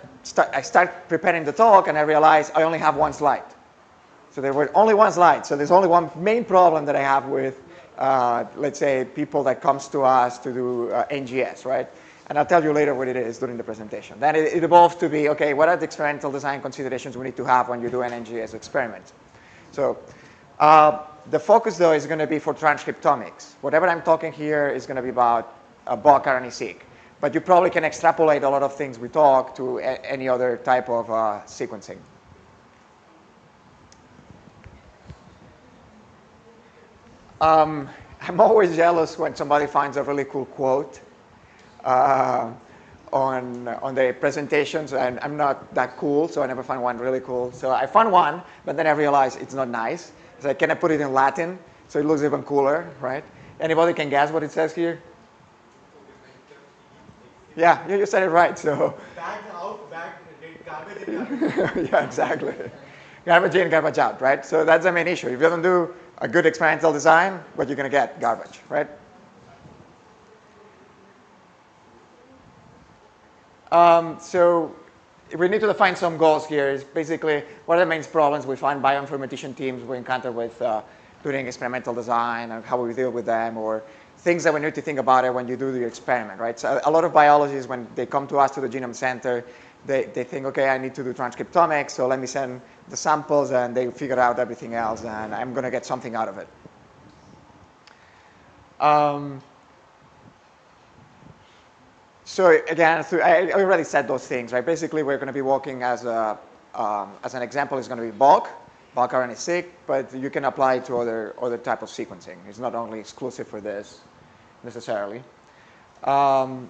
Speaker 1: I started preparing the talk and I realized I only have one slide. So there was only one slide. So there's only one main problem that I have with, let's say, people that comes to us to do NGS, right? And I'll tell you later what it is during the presentation. Then it evolves to be, okay, what are the experimental design considerations we need to have when you do an NGS experiment? So the focus, though, is going to be for transcriptomics. Whatever I'm talking here is going to be about bulk RNA-seq. But you probably can extrapolate a lot of things we talk to any other type of sequencing. I'm always jealous when somebody finds a really cool quote on the presentations, and I'm not that cool, so I never find one really cool. So I found one, but then I realized it's not nice. So can I put it in Latin so it looks even cooler, right? Anybody can guess what it says here? Yeah, you said it right. So
Speaker 2: Bag out, garbage in, garbage in.
Speaker 1: yeah, exactly. Garbage in, garbage out, right? So that's the main issue. If you don't do a good experimental design, what you're going to get? Garbage, right? So we need to define some goals here. Is basically what are the main problems we find bioinformatician teams we encounter with doing experimental design and how we deal with them, or things that we need to think about it when you do the experiment, right? So a lot of biologists, when they come to us to the Genome Center, they think, okay, I need to do transcriptomics, so let me send the samples, and they figure out everything else, and I'm going to get something out of it. So again, I already said those things, right? Basically, we're going to be working as an example is going to be bulk RNA-seq, but you can apply it to other type of sequencing. It's not only exclusive for this necessarily. Also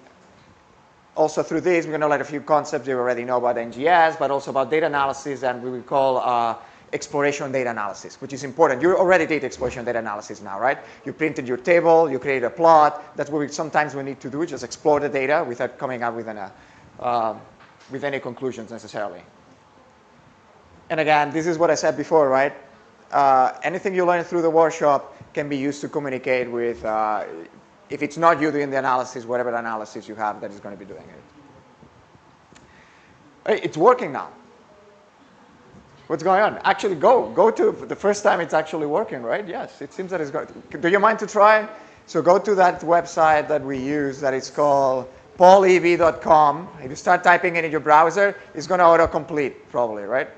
Speaker 1: through this, we're going to learn a few concepts you already know about NGS, but also about data analysis, and we will call exploration data analysis, which is important. You already did exploration data analysis now, right? You printed your table, you created a plot. That's what sometimes we need to do, just explore the data without coming up with any conclusions necessarily. And again, this is what I said before, right? Anything you learn through the workshop can be used to communicate with, if it's not you doing the analysis, whatever analysis you have that is going to be doing it. Hey, it's working now. What's going on? Actually, go to the first time it's actually working, right? Yes, it seems that it's going. Do you mind to try? So go to that website that we use that is called paulev.com. If you start typing it in your browser, it's going to autocomplete probably, right?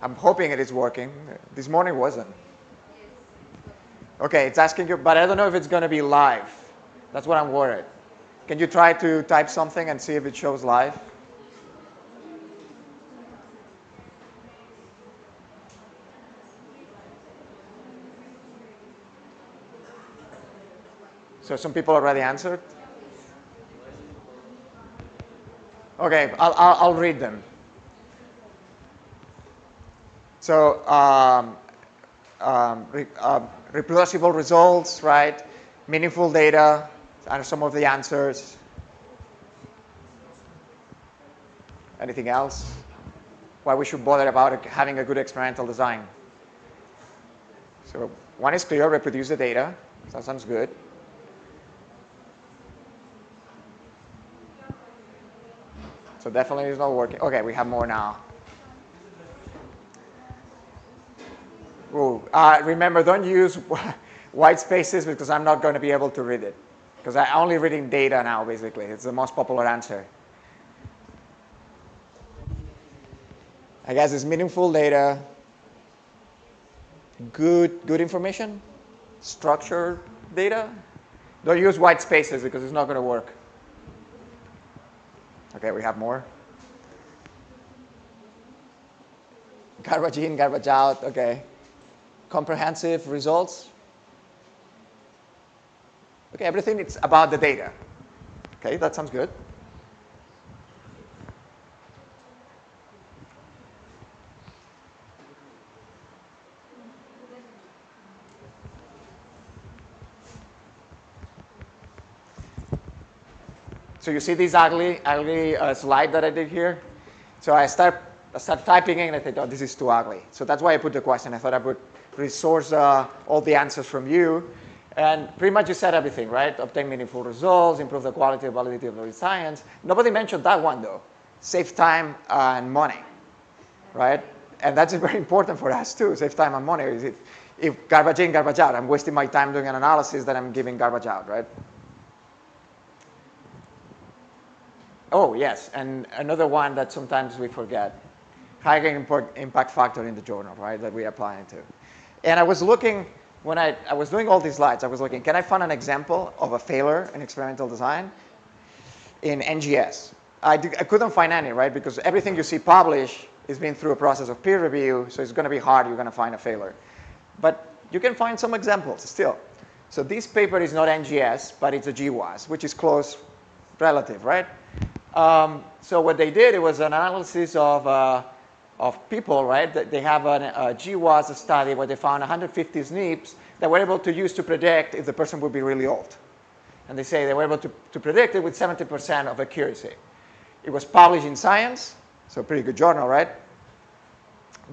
Speaker 1: I'm hoping it is working. This morning wasn't. Okay, it's asking you, but I don't know if it's going to be live. That's what I'm worried. Can you try to type something and see if it shows live? So some people already answered? Okay, I'll read them. So reproducible results, right? Meaningful data are some of the answers. Anything else? Why we should bother about having a good experimental design? So one is clear, reproduce the data. That sounds good. So definitely it's not working. Okay, we have more now. Ooh, remember, don't use white spaces because I'm not going to be able to read it. Because I'm only reading data now, basically. It's the most popular answer. I guess it's meaningful data, good information, structured data. Don't use white spaces because it's not going to work. Okay, we have more. Garbage in, garbage out. Okay. Comprehensive results. Okay, everything it's about the data. Okay, that sounds good. So you see this ugly slide that I did here? So I start typing in and I think, oh, this is too ugly. So that's why I put the question. I thought I would resource all the answers from you. And pretty much you said everything, right? Obtain meaningful results, improve the quality and validity of the science. Nobody mentioned that one, though. Save time and money, right? And that's very important for us, too, save time and money. If garbage in, garbage out, I'm wasting my time doing an analysis that I'm giving garbage out, right? Oh, yes, and another one that sometimes we forget. Higher impact factor in the journal, right, that we are applying to. And I was looking, when I was doing all these slides, I was looking, can I find an example of a failure in experimental design in NGS? I couldn't find any, right, because everything you see published is being through a process of peer review, so it's going to be hard, you're going to find a failure. But you can find some examples still. So this paper is not NGS, but it's a GWAS, which is close relative, right? So what they did, it was an analysis of people, right? They have a GWAS study where they found 150 SNPs that were able to use to predict if the person would be really old. And they say they were able to predict it with 70% of accuracy. It was published in Science, so a pretty good journal, right?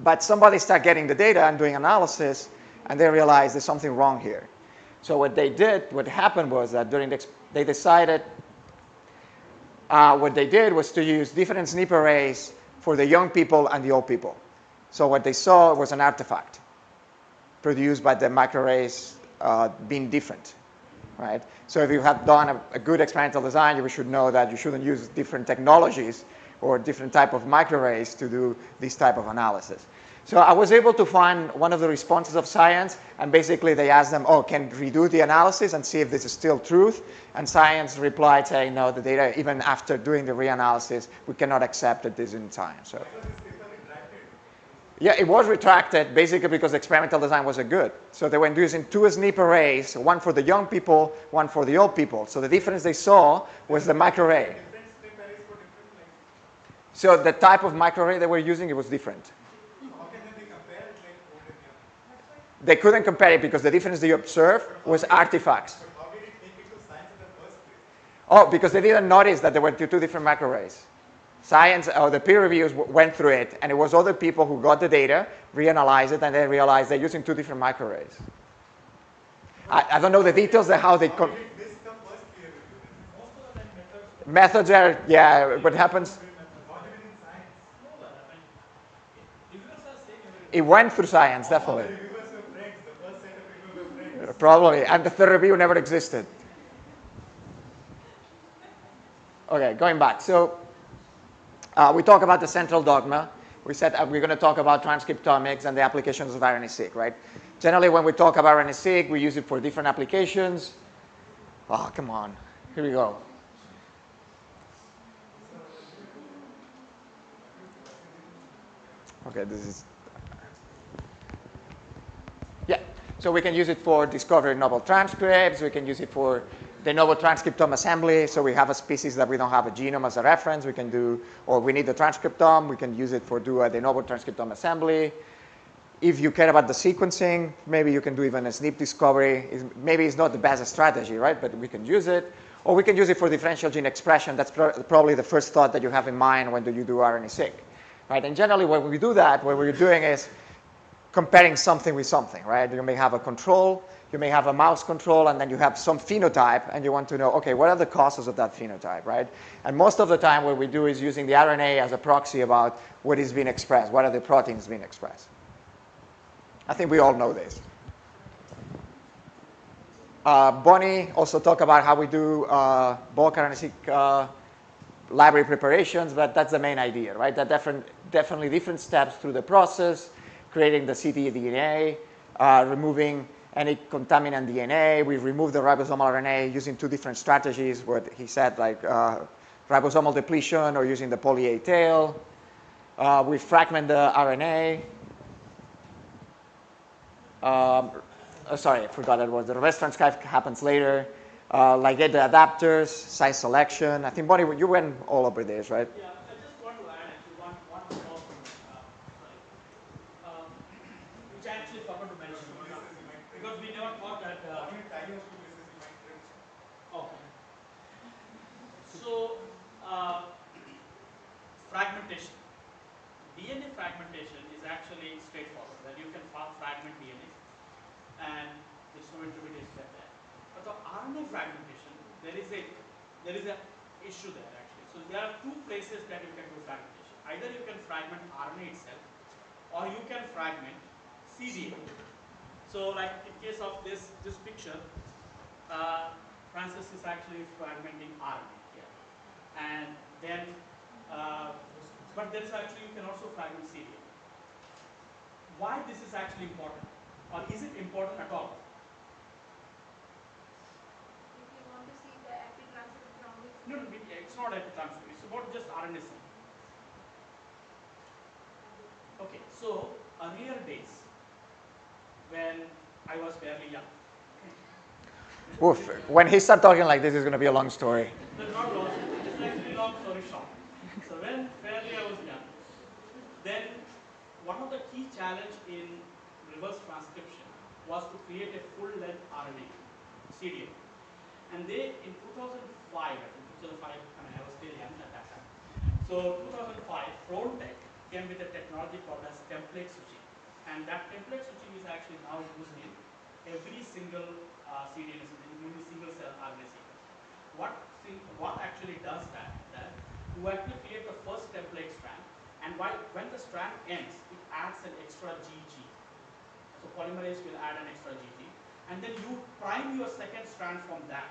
Speaker 1: But somebody started getting the data and doing analysis, and they realized there's something wrong here. So what they did, what happened was that they decided, what they did was to use different SNP arrays for the young people and the old people. So what they saw was an artifact produced by the microarrays being different. right? So if you have done a good experimental design, you should know that you shouldn't use different technologies or different type of microarrays to do this type of analysis. So I was able to find one of the responses of science, and basically they asked them, oh, can redo the analysis and see if this is still truth? And science replied saying, no, the data, even after doing the reanalysis, we cannot accept that this is in science. So. Yeah, it was retracted basically because experimental design wasn't good. So they were using two SNP arrays, one for the young people, one for the old people. So the difference they saw was the microarray. So the type of microarray they were using, it was different. They couldn't compare it because the difference they observed was artifacts. Oh, because they didn't notice that there were two different microarrays. Science, or the peer reviews went through it, and it was other people who got the data, reanalyzed it, and then realized they're using two different microarrays. I don't know the details of how they... Methods are, yeah, what happens... It went through science, definitely. Probably, and the third review never existed. Okay, going back. So we talk about the central dogma. We said we're going to talk about transcriptomics and the applications of RNA-seq, right? Generally, when we talk about RNA-seq, we use it for different applications. Oh, come on. Here we go. Okay, this is... Yeah, so we can use it for discovering novel transcripts. We can use it for de novo transcriptome assembly. So we have a species that we don't have a genome as a reference. We can do, or we need the transcriptome. We can use it for do a de novo transcriptome assembly. If you care about the sequencing, maybe you can do even a SNP discovery. Maybe it's not the best strategy, right? But we can use it. Or we can use it for differential gene expression. That's probably the first thought that you have in mind when you do RNA-seq, right? And generally, when we do that, what we're doing is comparing something with something, right? You may have a control, you may have a mouse control, and then you have some phenotype, and you want to know, okay, what are the causes of that phenotype, right? And most of the time, what we do is using the RNA as a proxy about what is being expressed, what are the proteins being expressed. I think we all know this. Bonnie also talked about how we do bulk RNA-seq library preparations, but that's the main idea, right? That definitely different steps through the process, creating the ctDNA, removing any contaminant DNA. We remove the ribosomal RNA using two different strategies, what he said, like ribosomal depletion or using the poly-A tail. We fragment the RNA. Sorry, I forgot it was. The reverse transcribe happens later. Like get the adapters, size selection. I think, Bonnie, you went all over this, right?
Speaker 6: Yeah, I just want to add actually one small thing, which I actually forgot to mention. Because we never thought that. Okay. So, fragmentation. DNA fragmentation is actually straightforward. That you can fragment DNA, and there's no intermediate step there. But the RNA fragmentation, there is a issue there actually. So there are two places that you can do fragmentation. Either you can fragment RNA itself, or you can fragment cDNA. So like in case of this picture, Francis is actually fragmenting RNA here, and then but there is actually, you can also fragment cDNA. Why this is actually important, or is it important at all?
Speaker 5: If you want to see the epitranscriptomics.
Speaker 6: No, it's not epitranscript. It's about just RNA-seq. Okay, so earlier days when I was fairly young.
Speaker 1: Oof. When he started talking like this, it's going to be a long story.
Speaker 6: That's not long. It's actually long story short. So when fairly I was young, then one of the key challenge in reverse transcription was to create a full-length RNA, cDNA. And they, in 2005, I think 2005, I mean, I was still young at that time. So 2005, Frontech came with a technology called as template switching. And that template switching is actually now used in every single cDNA, including single cell RNA sequence. What actually does that you actually create the first template strand, and when the strand ends, it adds an extra GG. So polymerase will add an extra GG. and then you prime your second strand from that.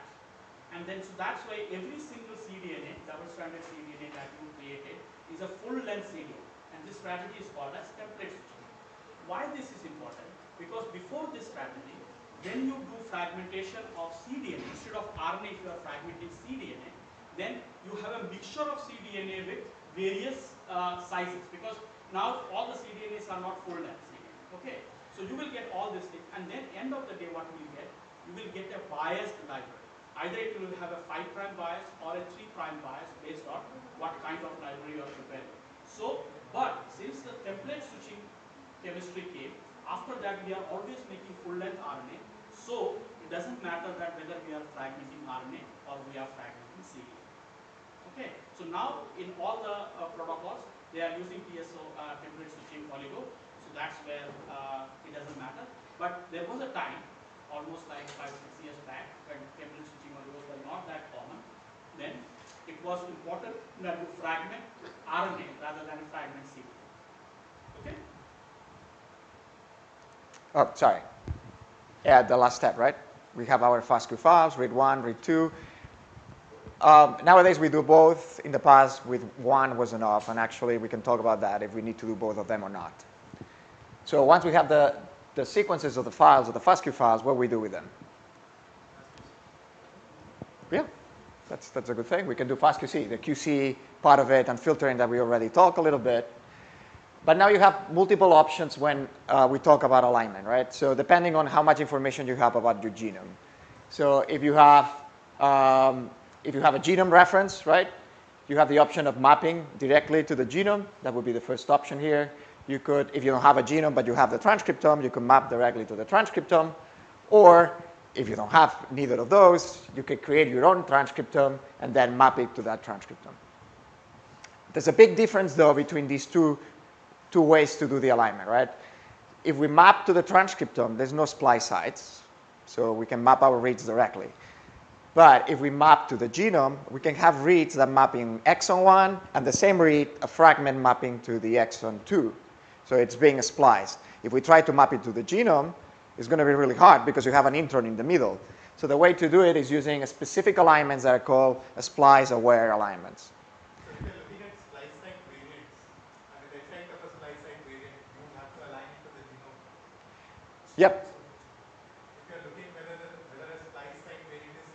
Speaker 6: And then, so that's why every single cDNA, double-stranded cDNA that you created is a full-length cDNA. And this strategy is called as template switching. Why this is important? Because before this strategy, when you do fragmentation of cDNA, instead of RNA, if you are fragmenting cDNA, then you have a mixture of cDNA with various sizes, because now all the cDNAs are not full-length cDNA. Okay, so you will get all these things, and then end of the day, what you will get a biased library. Either it will have a 5' bias or a 3' bias based on what kind of library you are preparing. So, but since the template switching chemistry came, after that we are always making full-length RNA. So it doesn't matter that whether we are fragmenting RNA or we are fragmenting cDNA. Okay, so now in all the protocols, they are using TSO template switching oligo. So that's where it doesn't matter. But there was a time, almost like 5-6 years back, when template switching oligos were not that common. Then it was important that you fragment RNA rather than fragment cDNA. Okay?
Speaker 1: Oh, sorry. Yeah, the last step, right? We have our FASTQ files, read 1, read 2. Nowadays we do both. In the past, with one was enough, and actually we can talk about that if we need to do both of them or not. So once we have the sequences of the files, of the FASTQ files, what do we do with them? Yeah, that's a good thing. We can do FastQC, the QC part of it, and filtering that we already talked a little bit. But now you have multiple options when we talk about alignment, right? So depending on how much information you have about your genome. So if you have a genome reference, right, you have the option of mapping directly to the genome. That would be the first option here. You could, if you don't have a genome but you have the transcriptome, you can map directly to the transcriptome. Or if you don't have neither of those, you could create your own transcriptome and then map it to that transcriptome. There's a big difference, though, between these two ways to do the alignment, right? If we map to the transcriptome, there's no splice sites, so we can map our reads directly. But if we map to the genome, we can have reads that map in exon 1, and the same read, a fragment mapping to the exon 2. So it's being spliced. If we try to map it to the genome, it's going to be really hard because you have an intron in the middle. So the way to do it is using specific alignments that are called splice-aware alignments.
Speaker 2: So if you're looking at splice site variants, I mean the effect of a splice site variant, you would have to align it to the genome.
Speaker 1: Yep.
Speaker 2: If you're looking whether a splice site variant is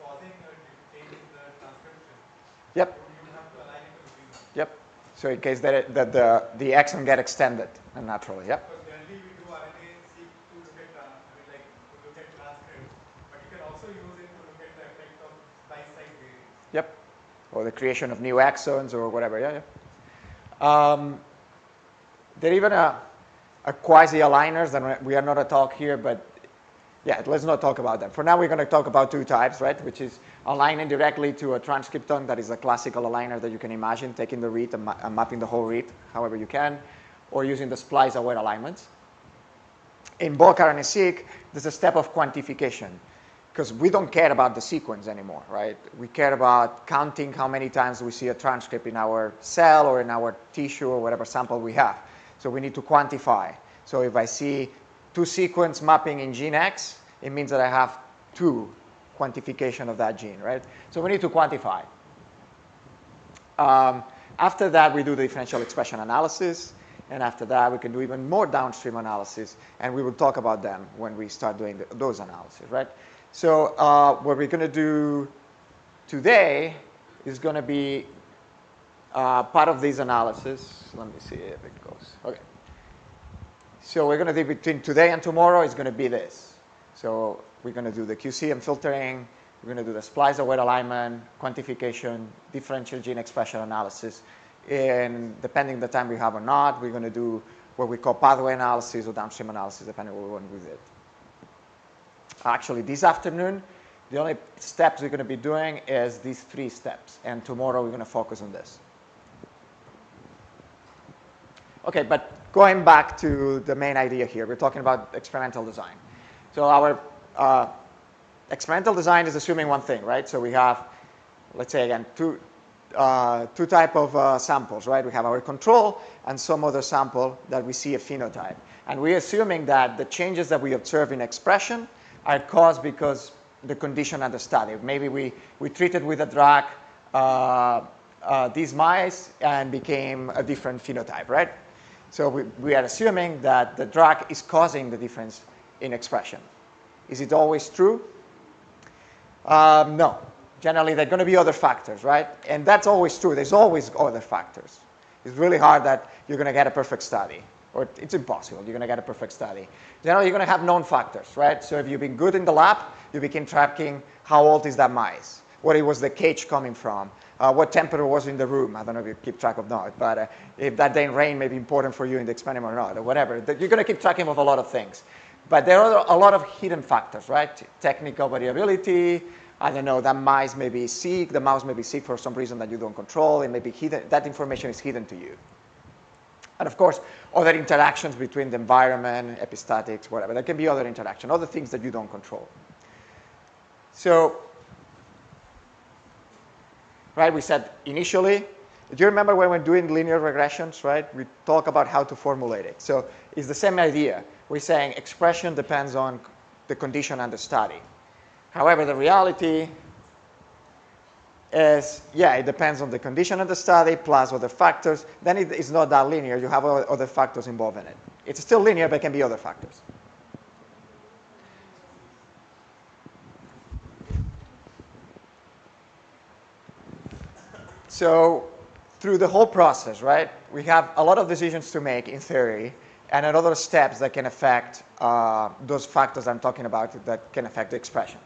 Speaker 2: causing a change in the transcription,
Speaker 1: Yep.
Speaker 2: you would have to align it to the genome.
Speaker 1: Yep. So in case that the exon get extended naturally. Yep.
Speaker 2: Because generally we do RNA-seq to look at, to look at transcripts, but you can also use it to look at the effect of splice site variants.
Speaker 1: Yep. Or the creation of new exons or whatever. Yeah, yeah. There are even a quasi-aligners that we are not a talk here, but yeah, let's not talk about them. For now, we're going to talk about two types, right? Which is aligning directly to a transcriptome, that is a classical aligner that you can imagine, taking the read and mapping the whole read however you can, or using the splice-aware alignments. In bulk RNA-seq, there's a step of quantification, because we don't care about the sequence anymore, right? We care about counting how many times we see a transcript in our cell or in our tissue or whatever sample we have. So we need to quantify. So if I see 2 sequence mapping in gene X, it means that I have 2 quantification of that gene, right? So we need to quantify. After that, we do the differential expression analysis. And after that, we can do even more downstream analysis. And we will talk about them when we start doing those analyses, right? So what we're going to do today is going to be part of this analysis. Let me see if it goes. Okay. So we're going to do between today and tomorrow is going to be this. So we're going to do the QC and filtering. We're going to do the splice-aware alignment, quantification, differential gene expression analysis. And depending on the time we have or not, we're going to do what we call pathway analysis or downstream analysis, depending on what we want with it. Actually, this afternoon, the only steps we're going to be doing is these 3 steps. And tomorrow, we're going to focus on this. Okay, but going back to the main idea here, we're talking about experimental design. So our experimental design is assuming one thing, right? So we have, let's say again, two type of samples, right? We have our control and some other sample that we see a phenotype. And we're assuming that the changes that we observe in expression are caused because the condition and the study. Maybe we treated with a drug these mice and became a different phenotype, right? So we are assuming that the drug is causing the difference in expression. Is it always true? No. Generally, there are going to be other factors, right? And that's always true. There's always other factors. It's really hard that you're going to get a perfect study. Or it's impossible. You're going to get a perfect study. Generally, you're going to have known factors, right? So if you've been good in the lab, you begin tracking how old is that mice, where was the cage coming from, what temperature was in the room. I don't know if you keep track of that, but if that day rain may be important for you in the experiment or not, or whatever. You're going to keep tracking of a lot of things. But there are a lot of hidden factors, right? Technical variability. I don't know, that mice may be sick, the mouse may be sick for some reason that you don't control, it may be hidden, that information is hidden to you. And of course, other interactions between the environment, epistatics, whatever. There can be other interaction, other things that you don't control. So, right, we said initially, do you remember when we were doing linear regressions, right? We talk about how to formulate it. So it's the same idea. We're saying expression depends on the condition and the study. However, the reality is, yeah, it depends on the condition of the study plus other factors. Then it's not that linear. You have other factors involved in it. It's still linear, but it can be other factors. So through the whole process, right, we have a lot of decisions to make in theory and other steps that can affect those factors I'm talking about that can affect the expression.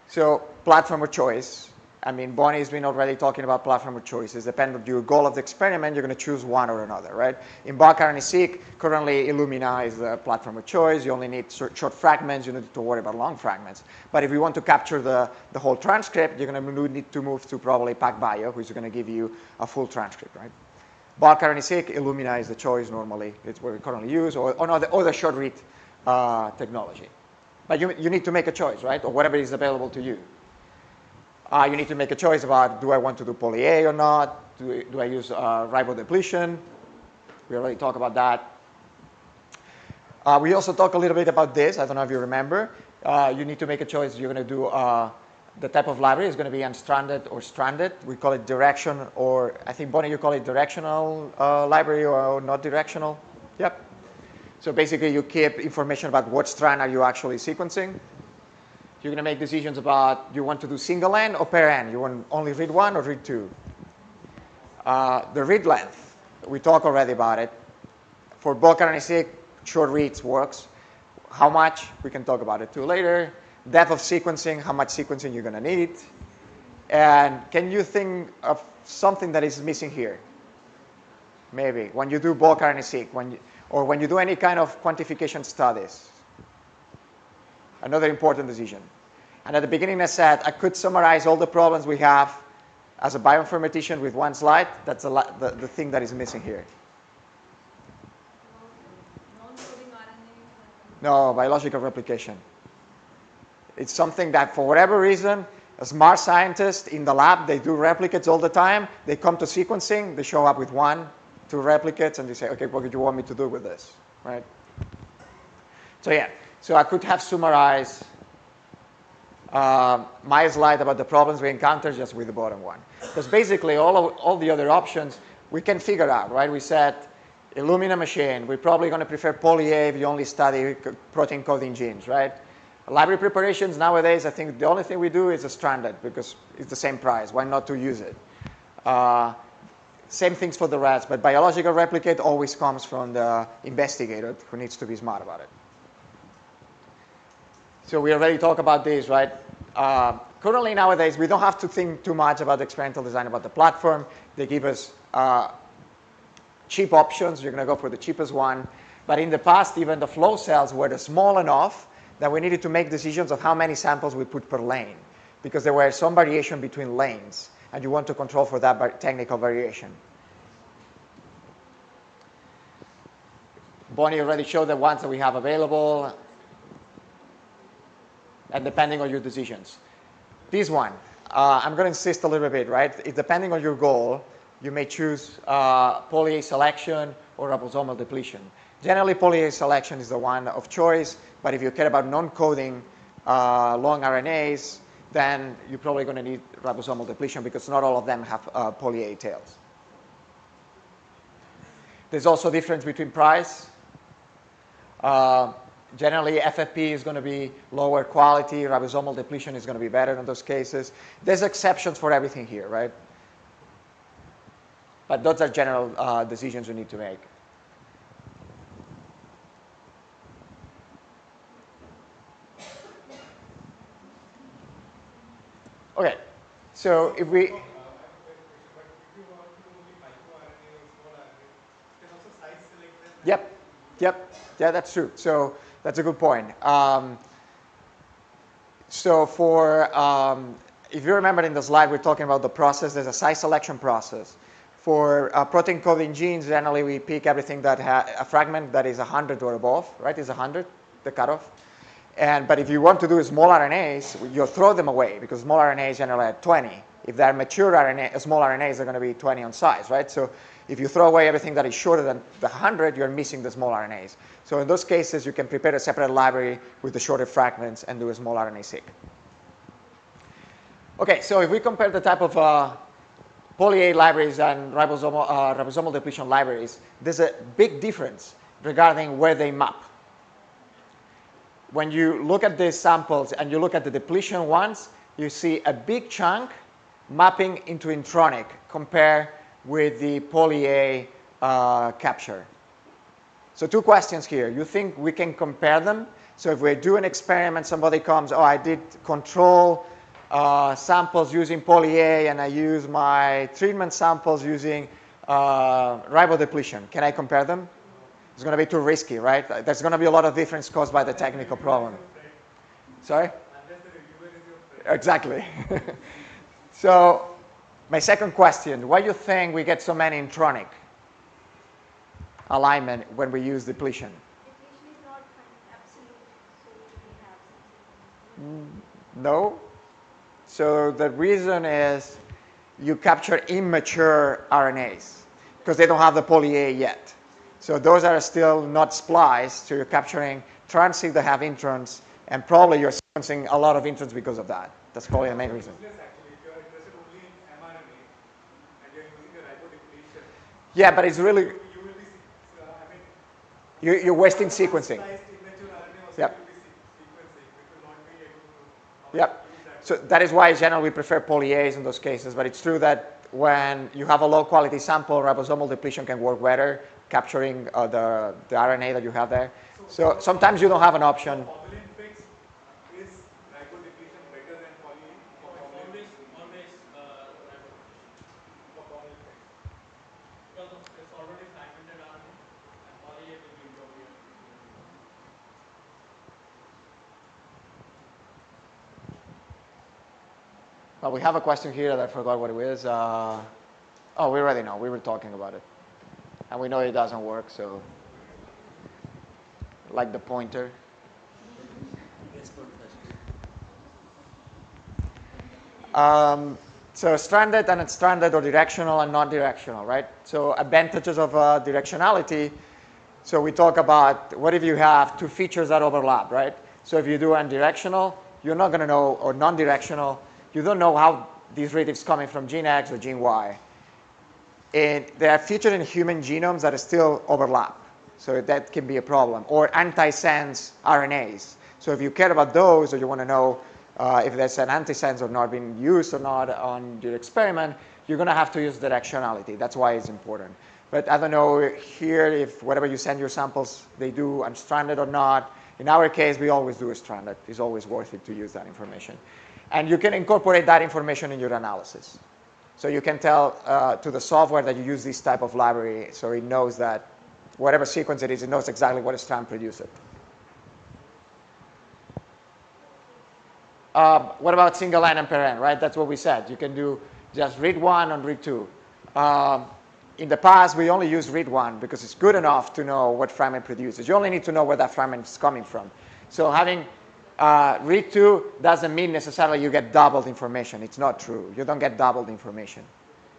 Speaker 1: So platform of choice. I mean, Bonnie has been already talking about platform of choices. Depending on your goal of the experiment, you're going to choose one or another, right? In bulk RNA-seq, currently Illumina is the platform of choice. You only need short fragments. You don't need to worry about long fragments. But if you want to capture the whole transcript, you're going to need to move to probably PacBio, which is going to give you a full transcript, right? Bulk RNA-seq, Illumina is the choice normally. It's what we currently use, or the short read technology. But you need to make a choice, right? Or whatever is available to you. You need to make a choice about, do I want to do poly A or not? Do I use ribodepletion? We already talked about that. We also talked a little bit about this. I don't know if you remember. You need to make a choice. You're going to do the type of library is going to be unstranded or stranded. We call it direction, or I think, Bonnie, you call it directional library or not directional. Yep. So basically, you keep information about what strand are you actually sequencing. You're going to make decisions about, do you want to do single end or pair end? You want only read one or read two? The read length, we talked already about it. For bulk RNA-seq, short reads works. How much? We can talk about it too later. Depth of sequencing, how much sequencing you're going to need. And can you think of something that is missing here? Maybe when you do bulk RNA-seq, or when you do any kind of quantification studies. Another important decision. And at the beginning I said I could summarize all the problems we have as a bioinformatician with one slide. That's the thing that is missing here.
Speaker 8: Non-coding RNA.
Speaker 1: No, biological replication. It's something that for whatever reason, a smart scientist in the lab, they do replicates all the time. They come to sequencing, they show up with 1, 2 replicates, and they say, okay, what do you want me to do with this, right? So yeah, so I could have summarized my slide about the problems we encountered just with the bottom one. Because basically all the other options we can figure out, right? We said Illumina machine, we're probably going to prefer poly A if you only study protein coding genes, right? Library preparations nowadays, I think the only thing we do is a stranded because it's the same price. Why not to use it? Same things for the rest, but biological replicate always comes from the investigator who needs to be smart about it. So we already talked about this, right? Currently nowadays, we don't have to think too much about the experimental design, about the platform. They give us cheap options. You're going to go for the cheapest one. But in the past, even the flow cells were small enough that we needed to make decisions of how many samples we put per lane, because there were some variation between lanes, and you want to control for that technical variation. Bonnie already showed the ones that we have available, and depending on your decisions. This one, I'm going to insist a little bit, right? It's depending on your goal, you may choose poly A selection or ribosomal depletion. Generally, poly A selection is the one of choice, But if you care about non-coding long RNAs, then you're probably going to need ribosomal depletion because not all of them have poly-A tails. There's also a difference between price. Generally, FFP is going to be lower quality. Ribosomal depletion is going to be better in those cases. There's exceptions for everything here, right? But those are general decisions you need to make. Okay, so if we...
Speaker 2: I have a question, but if you want to do only microRNA or small RNA, you can also size select them.
Speaker 1: Yep, yeah, that's true. So that's a good point. So for, if you remember in the slide, we're talking about the process. There's a size selection process. For protein coding genes, generally we pick everything that has a fragment that is 100 or above, right? Is 100 the cutoff? But if you want to do small RNAs, you'll throw them away because small RNAs generally are 20. If they're mature RNA, small RNAs are going to be 20 on size, right? So if you throw away everything that is shorter than the 100, you're missing the small RNAs. So in those cases, you can prepare a separate library with the shorter fragments and do a small RNA-seq. Okay, so if we compare the type of poly-A libraries and ribosomal depletion libraries, there's a big difference regarding where they map. When you look at these samples and you look at the depletion ones, you see a big chunk mapping into intronic compared with the poly-A capture. So two questions here. You think we can compare them? So if we do an experiment, somebody comes, oh, I did control samples using poly-A and I use my treatment samples using ribodepletion. Can I compare them? It's going to be too risky, right? There's going to be a lot of difference caused by the technical problem. Sorry? Exactly. So my second question, why do you think we get so many intronic alignment when we use depletion?
Speaker 5: Depletion is not absolute, so we have something.
Speaker 1: No. So the reason is you capture immature RNAs because they don't have the poly-A yet. So those are still not spliced, so you're capturing transits that have introns, and probably you're sequencing a lot of introns because of that. That's probably the main reason.
Speaker 2: Actually, if you're interested only in mRNA and you're using the ribodepletion,
Speaker 1: Yeah, but it's really,
Speaker 2: you will be,
Speaker 1: you're wasting sequencing.
Speaker 2: immature RNA also
Speaker 1: Yep.
Speaker 2: will be sequencing, which will not be able to
Speaker 1: Yep.
Speaker 2: use that.
Speaker 1: So that is why generally we prefer poly-As in those cases, but it's true that when you have a low quality sample, ribosomal depletion can work better, capturing the RNA that you have there. So sometimes you don't have an option.
Speaker 2: Formalin fix is ribodepletion better than poly for formalin fix?
Speaker 6: Always
Speaker 2: For formalin fix.
Speaker 6: because it's already fragmented RNA and poly-A will be intermediate.
Speaker 1: Well, we have a question here that I forgot what it was. Oh, we already know. We were talking about it. And we know it doesn't work, so like the pointer. So stranded and unstranded, or directional and non-directional, right? So advantages of directionality. So we talk about what if you have two features that overlap, right? So if you do undirectional, you're not going to know, or non-directional, you don't know how these readings coming from gene X or gene Y. And there are features in human genomes that still overlap. So that can be a problem. Or antisense RNAs. So if you care about those, or you want to know if there's an antisense or not being used or not on your experiment, you're going to have to use directionality. That's why it's important. But I don't know here if whatever you send your samples, they do unstranded or not. In our case, we always do a stranded. It's always worth it to use that information. And you can incorporate that information in your analysis. So you can tell to the software that you use this type of library, so it knows that whatever sequence it is, it knows exactly what strand produced it. What about single N and paren, right? That's what we said. You can do just read one and read two. In the past, we only used read one because it's good enough to know what fragment produces. You only need to know where that fragment is coming from. So having read two doesn't mean necessarily you get doubled information. It's not true. You don't get doubled information.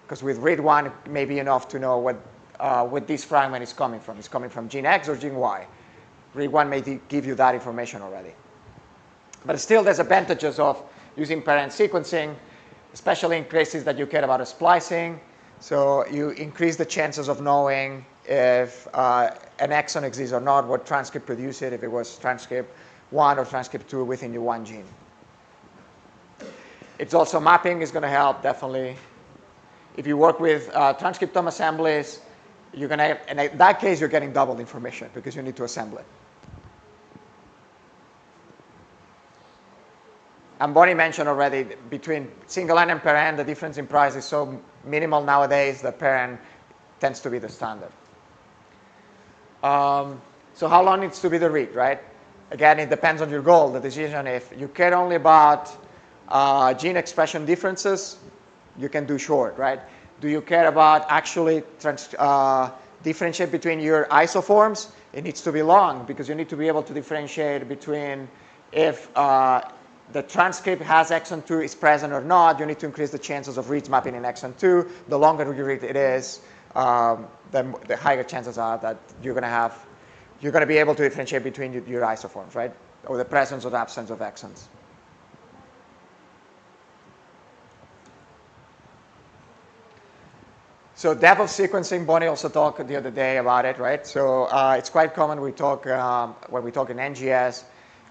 Speaker 1: Because with read one, it may be enough to know what this fragment is coming from. It's coming from gene X or gene Y. read one may give you that information already. But still, there's advantages of using parent sequencing, especially in cases that you care about splicing. So you increase the chances of knowing if an exon exists or not, what transcript produced it, if it was transcript 1 or transcript 2 within your one gene. It's also mapping is going to help, definitely. If you work with transcriptome assemblies, you're going to, and in that case, you're getting double information because you need to assemble it. And Bonnie mentioned already, between single N and parent, the difference in price is so minimal nowadays that parent tends to be the standard. So how long needs to be the read, right? Again, it depends on your goal, the decision. If you care only about gene expression differences, you can do short, right? Do you care about actually differentiate between your isoforms? It needs to be long because you need to be able to differentiate between if the transcript has exon 2 is present or not. You need to increase the chances of reads mapping in exon 2. The longer you read it is, the higher chances are that you're going to be able to differentiate between your isoforms, right? Or the presence or the absence of exons. So depth of sequencing, Bonnie also talked the other day about it, right? So it's quite common we talk when we talk in NGS,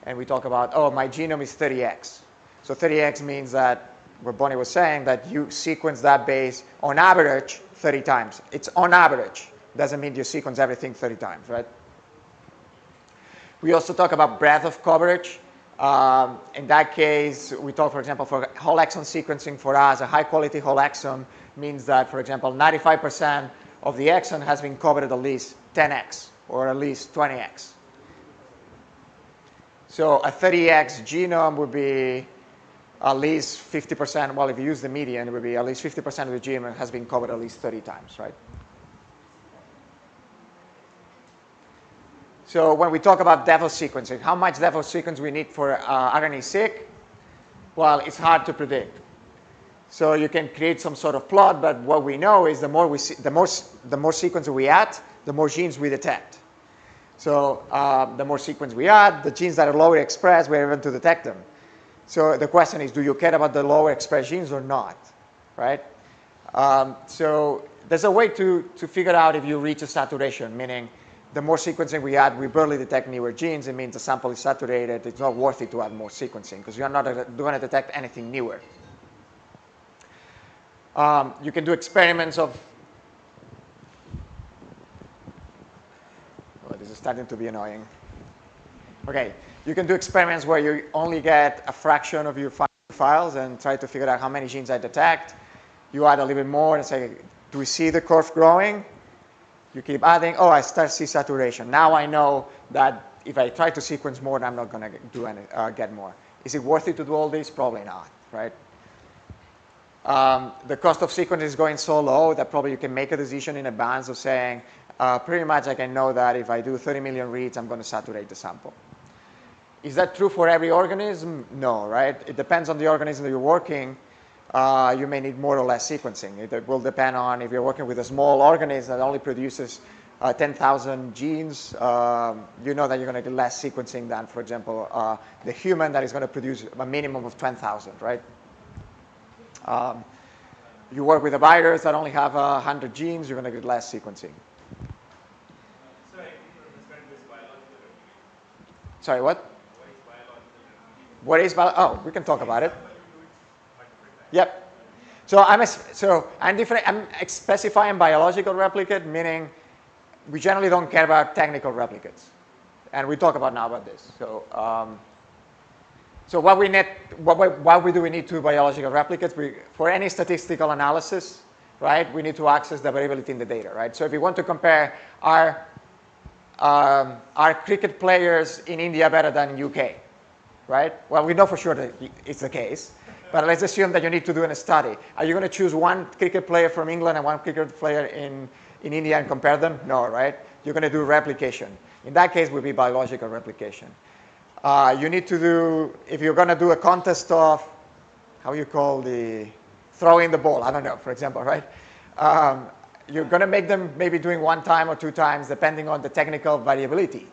Speaker 1: and we talk about, oh, my genome is 30x. So 30x means that, what Bonnie was saying, that you sequence that base on average 30 times. It's on average. Doesn't mean you sequence everything 30 times, right? We also talk about breadth of coverage. In that case, we talk, for example, for whole exon sequencing for us, a high quality whole exon means that, for example, 95% of the exon has been covered at least 10x or at least 20x. So a 30x genome would be at least 50%. Well, if you use the median, it would be at least 50% of the genome has been covered at least 30 times, right? So when we talk about depth of sequencing, how much depth of sequence we need for RNA-seq? Well, it's hard to predict. So you can create some sort of plot, but what we know is the more sequence we add, the more genes we detect. So the more sequence we add, the genes that are lower expressed, we're able to detect them. So the question is, do you care about the lower expressed genes or not, right? So there's a way to figure out if you reach a saturation, meaning the more sequencing we add, we barely detect newer genes. It means the sample is saturated. It's not worth it to add more sequencing because you're not going to detect anything newer. You can do experiments of, oh, this is starting to be annoying. Okay, you can do experiments where you only get a fraction of your files and try to figure out how many genes I detect. You add a little bit more and say, do we see the curve growing? You keep adding, oh, I start to see saturation. Now I know that if I try to sequence more, I'm not going to get more. Is it worth it to do all this? Probably not, right? The cost of sequence is going so low that probably you can make a decision in advance of saying, pretty much I can know that if I do 30 million reads, I'm going to saturate the sample. Is that true for every organism? No, right? It depends on the organism that you're working. You may need more or less sequencing. It will depend on if you're working with a small organism that only produces 10,000 genes, you know that you're going to get less sequencing than, for example, the human that is going to produce a minimum of 10,000, right? You work with a virus that only have 100 genes, you're going to get less sequencing.
Speaker 3: So I didn't understand this biological replication.
Speaker 1: Sorry, what?
Speaker 3: What is biological replication?
Speaker 1: What is biological? Oh, we can talk about it. Yep. So I'm specifying biological replicate, meaning we generally don't care about technical replicates, and we talk about now about this. So why do we need two biological replicates? For any statistical analysis, right? We need to access the variability in the data, right? So if we want to compare are cricket players in India better than UK, right? Well, we know for sure that it's the case. But let's assume that you need to do a study. Are you going to choose one cricket player from England and one cricket player in India and compare them? No, right? You're going to do replication. In that case, it would be biological replication. You need to do, if you're going to do a contest of, how you call the, throwing the ball, I don't know, for example, right? You're going to make them maybe doing one time or two times, depending on the technical variability,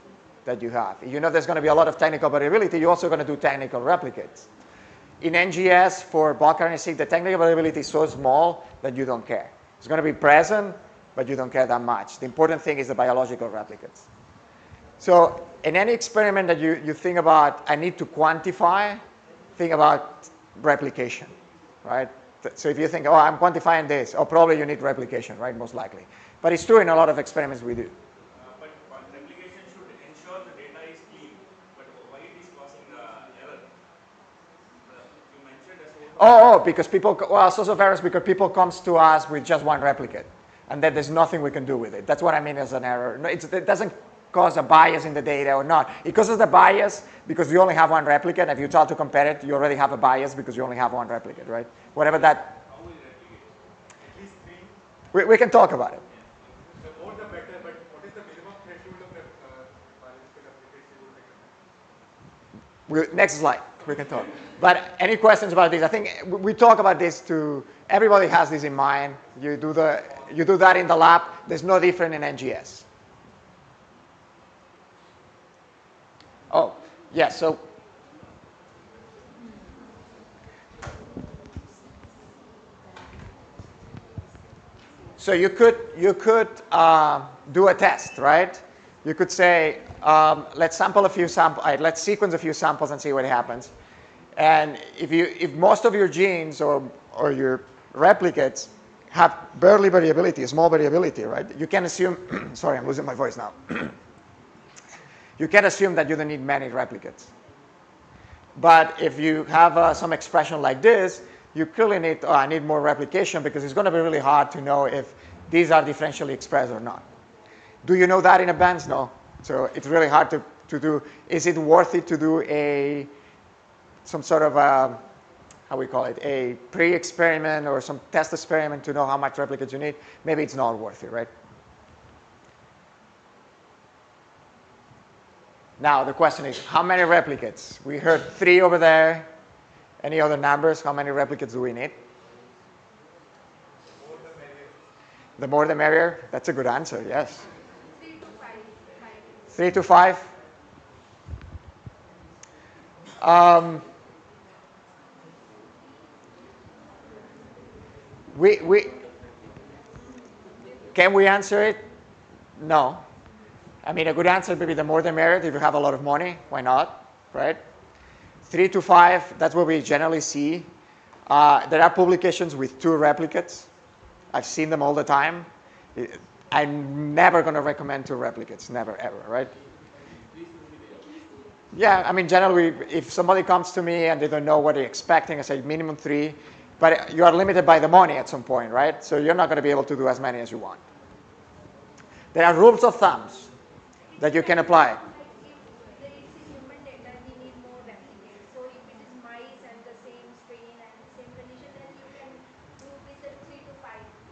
Speaker 1: that you have. If you know there's going to be a lot of technical variability, you're also going to do technical replicates. In NGS, for bulk RNA-seq, the technical variability is so small that you don't care. It's going to be present, but you don't care that much. The important thing is the biological replicates. So in any experiment that you think about, I need to quantify, think about replication, right? So if you think, oh, I'm quantifying this, oh, probably you need replication, right, most likely. But it's true in a lot of experiments we do.
Speaker 3: But replication should ensure the data is clean. But why it is causing error? You mentioned a source of
Speaker 1: Oh, because people, well, source of errors because people comes to us with just one replicate, and then there's nothing we can do with it. That's what I mean as an error. No, it doesn't cause a bias in the data or not. It causes the bias because you only have one replicate. If you try to compare it, you already have a bias because you only have one replicate, right? Whatever that.
Speaker 2: How will it replicate? At least 3?
Speaker 1: We can talk about it.
Speaker 2: The more the better, but what is the minimum threshold of biological replicates you would recommend?
Speaker 1: Next slide, we can talk. But any questions about this? I think we talk about this to, everybody has this in mind. You do that in the lab. There's no different in NGS. Oh, yeah, so you could do a test, right? You could say, let's sample a few samples, let's sequence a few samples and see what happens. And if most of your genes or your replicates have barely variability, small variability, right? You can assume, sorry, I'm losing my voice now. You can assume that you don't need many replicates. But if you have some expression like this, you clearly need, I need more replication because it's going to be really hard to know if these are differentially expressed or not. Do you know that in advance? No. So it's really hard to do. Is it worth it to do some sort of how we call it, a pre-experiment or some test experiment to know how much replicates you need? Maybe it's not worth it, right? Now the question is, how many replicates? We heard 3 over there. Any other numbers? How many replicates do we need? The more the merrier? That's a good answer, yes.
Speaker 5: 3 to 5.
Speaker 1: 3 to 5? Can we answer it? No. I mean, a good answer would be the more the merrier. If you have a lot of money, why not, right? 3 to 5, that's what we generally see. There are publications with 2 replicates. I've seen them all the time. I'm never going to recommend 2 replicates, never, ever, right? Yeah, I mean, generally, if somebody comes to me and they don't know what they're expecting, I say minimum 3. But you are limited by the money at some point, right? So you're not going to be able to do as many as you want. There are rules of thumbs that you can apply.
Speaker 5: Like if there is a human data, we need more replicates. So if it is mice and the same strain and same condition, then you can do with the 3 to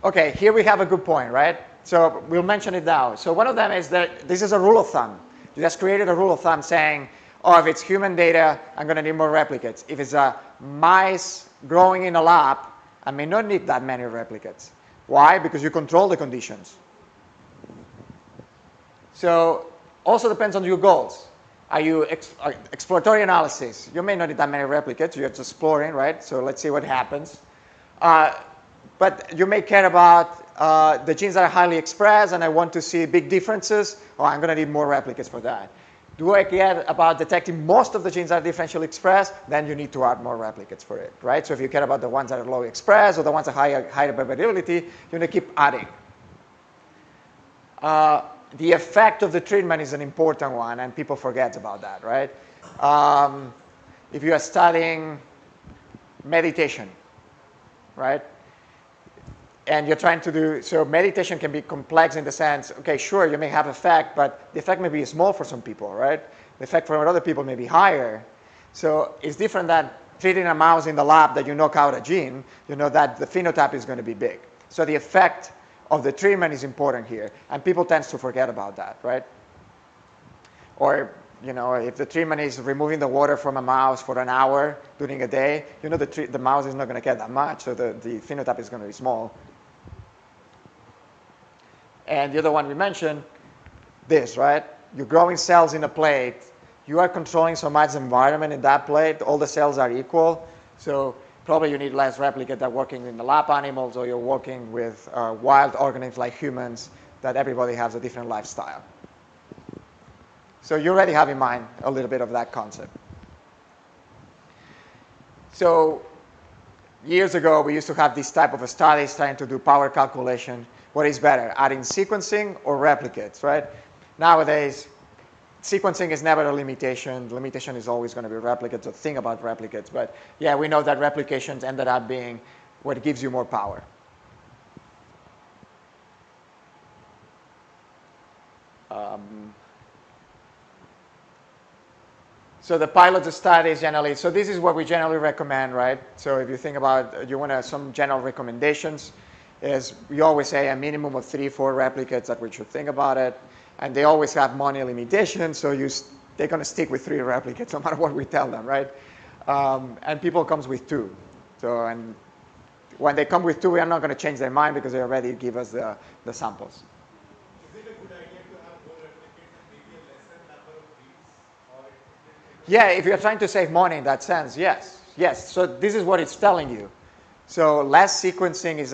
Speaker 5: 5.
Speaker 1: Okay, here we have a good point, right? So we'll mention it now. So one of them is that this is a rule of thumb. You just created a rule of thumb saying, oh, if it's human data, I'm going to need more replicates. If it's a mice growing in a lab, I may not need that many replicates. Why? Because you control the conditions. So also depends on your goals. Are you exploratory analysis? You may not need that many replicates. You're just exploring, right? So let's see what happens. But you may care about the genes that are highly expressed, and I want to see big differences. Oh, I'm going to need more replicates for that. Do I care about detecting most of the genes that are differentially expressed? Then you need to add more replicates for it, right? So if you care about the ones that are low expressed or the ones that are higher variability, you need to keep adding. The effect of the treatment is an important one, and people forget about that, right? If you are studying meditation, right? And you're trying to do, so meditation can be complex in the sense, okay, sure, you may have effect, but the effect may be small for some people, right? The effect for other people may be higher. So it's different than treating a mouse in the lab that you knock out a gene, you know that the phenotype is going to be big. So the effect of the treatment is important here, and people tend to forget about that, right? Or, you know, if the treatment is removing the water from a mouse for an hour during a day, you know the mouse is not going to get that much, so the phenotype is going to be small. And the other one we mentioned, this, right? you're growing cells in a plate, you are controlling so much environment in that plate, all the cells are equal, so probably you need less replicate than working in the lab animals, or you're working with wild organisms like humans, that everybody has a different lifestyle. So you already have in mind a little bit of that concept. So years ago, we used to have this type of studies trying to do power calculation. What is better, adding sequencing or replicates, right? Nowadays, sequencing is never a limitation. The limitation is always going to be replicates, or think about replicates. But yeah, we know that replications ended up being what gives you more power. So the pilot studies generally, so this is what we generally recommend, right? So if you think about, you want some general recommendations, is we always say a minimum of 3 or 4 replicates that we should think about it. And they always have money limitations, so they're going to stick with 3 replicates no matter what we tell them, right? And people comes with 2. So, and when they come with 2, we are not going to change their mind because they already give us the samples.
Speaker 2: Is it a good idea to have more replicates and maybe a lesser number of reads? Or
Speaker 1: Yeah, if you're trying to save money in that sense, yes. Yes, so this is what it's telling you. So less sequencing is,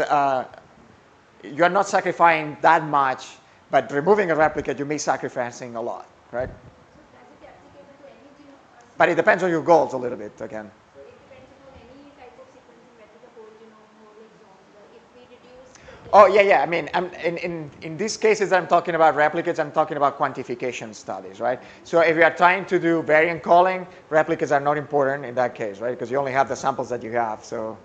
Speaker 1: you're not sacrificing that much, but removing a replicate, you may be sacrificing a lot, right?
Speaker 5: So does it applicable to any genome?
Speaker 1: But it depends on your goals a little bit, again.
Speaker 5: So it depends upon any type of sequencing, whether the whole genome, whole exome. If we reduce the
Speaker 1: Oh, yeah. I mean, in these cases I'm talking about replicates, I'm talking about quantification studies, right? So if you are trying to do variant calling, replicates are not important in that case, right? Because you only have the samples that you have, so.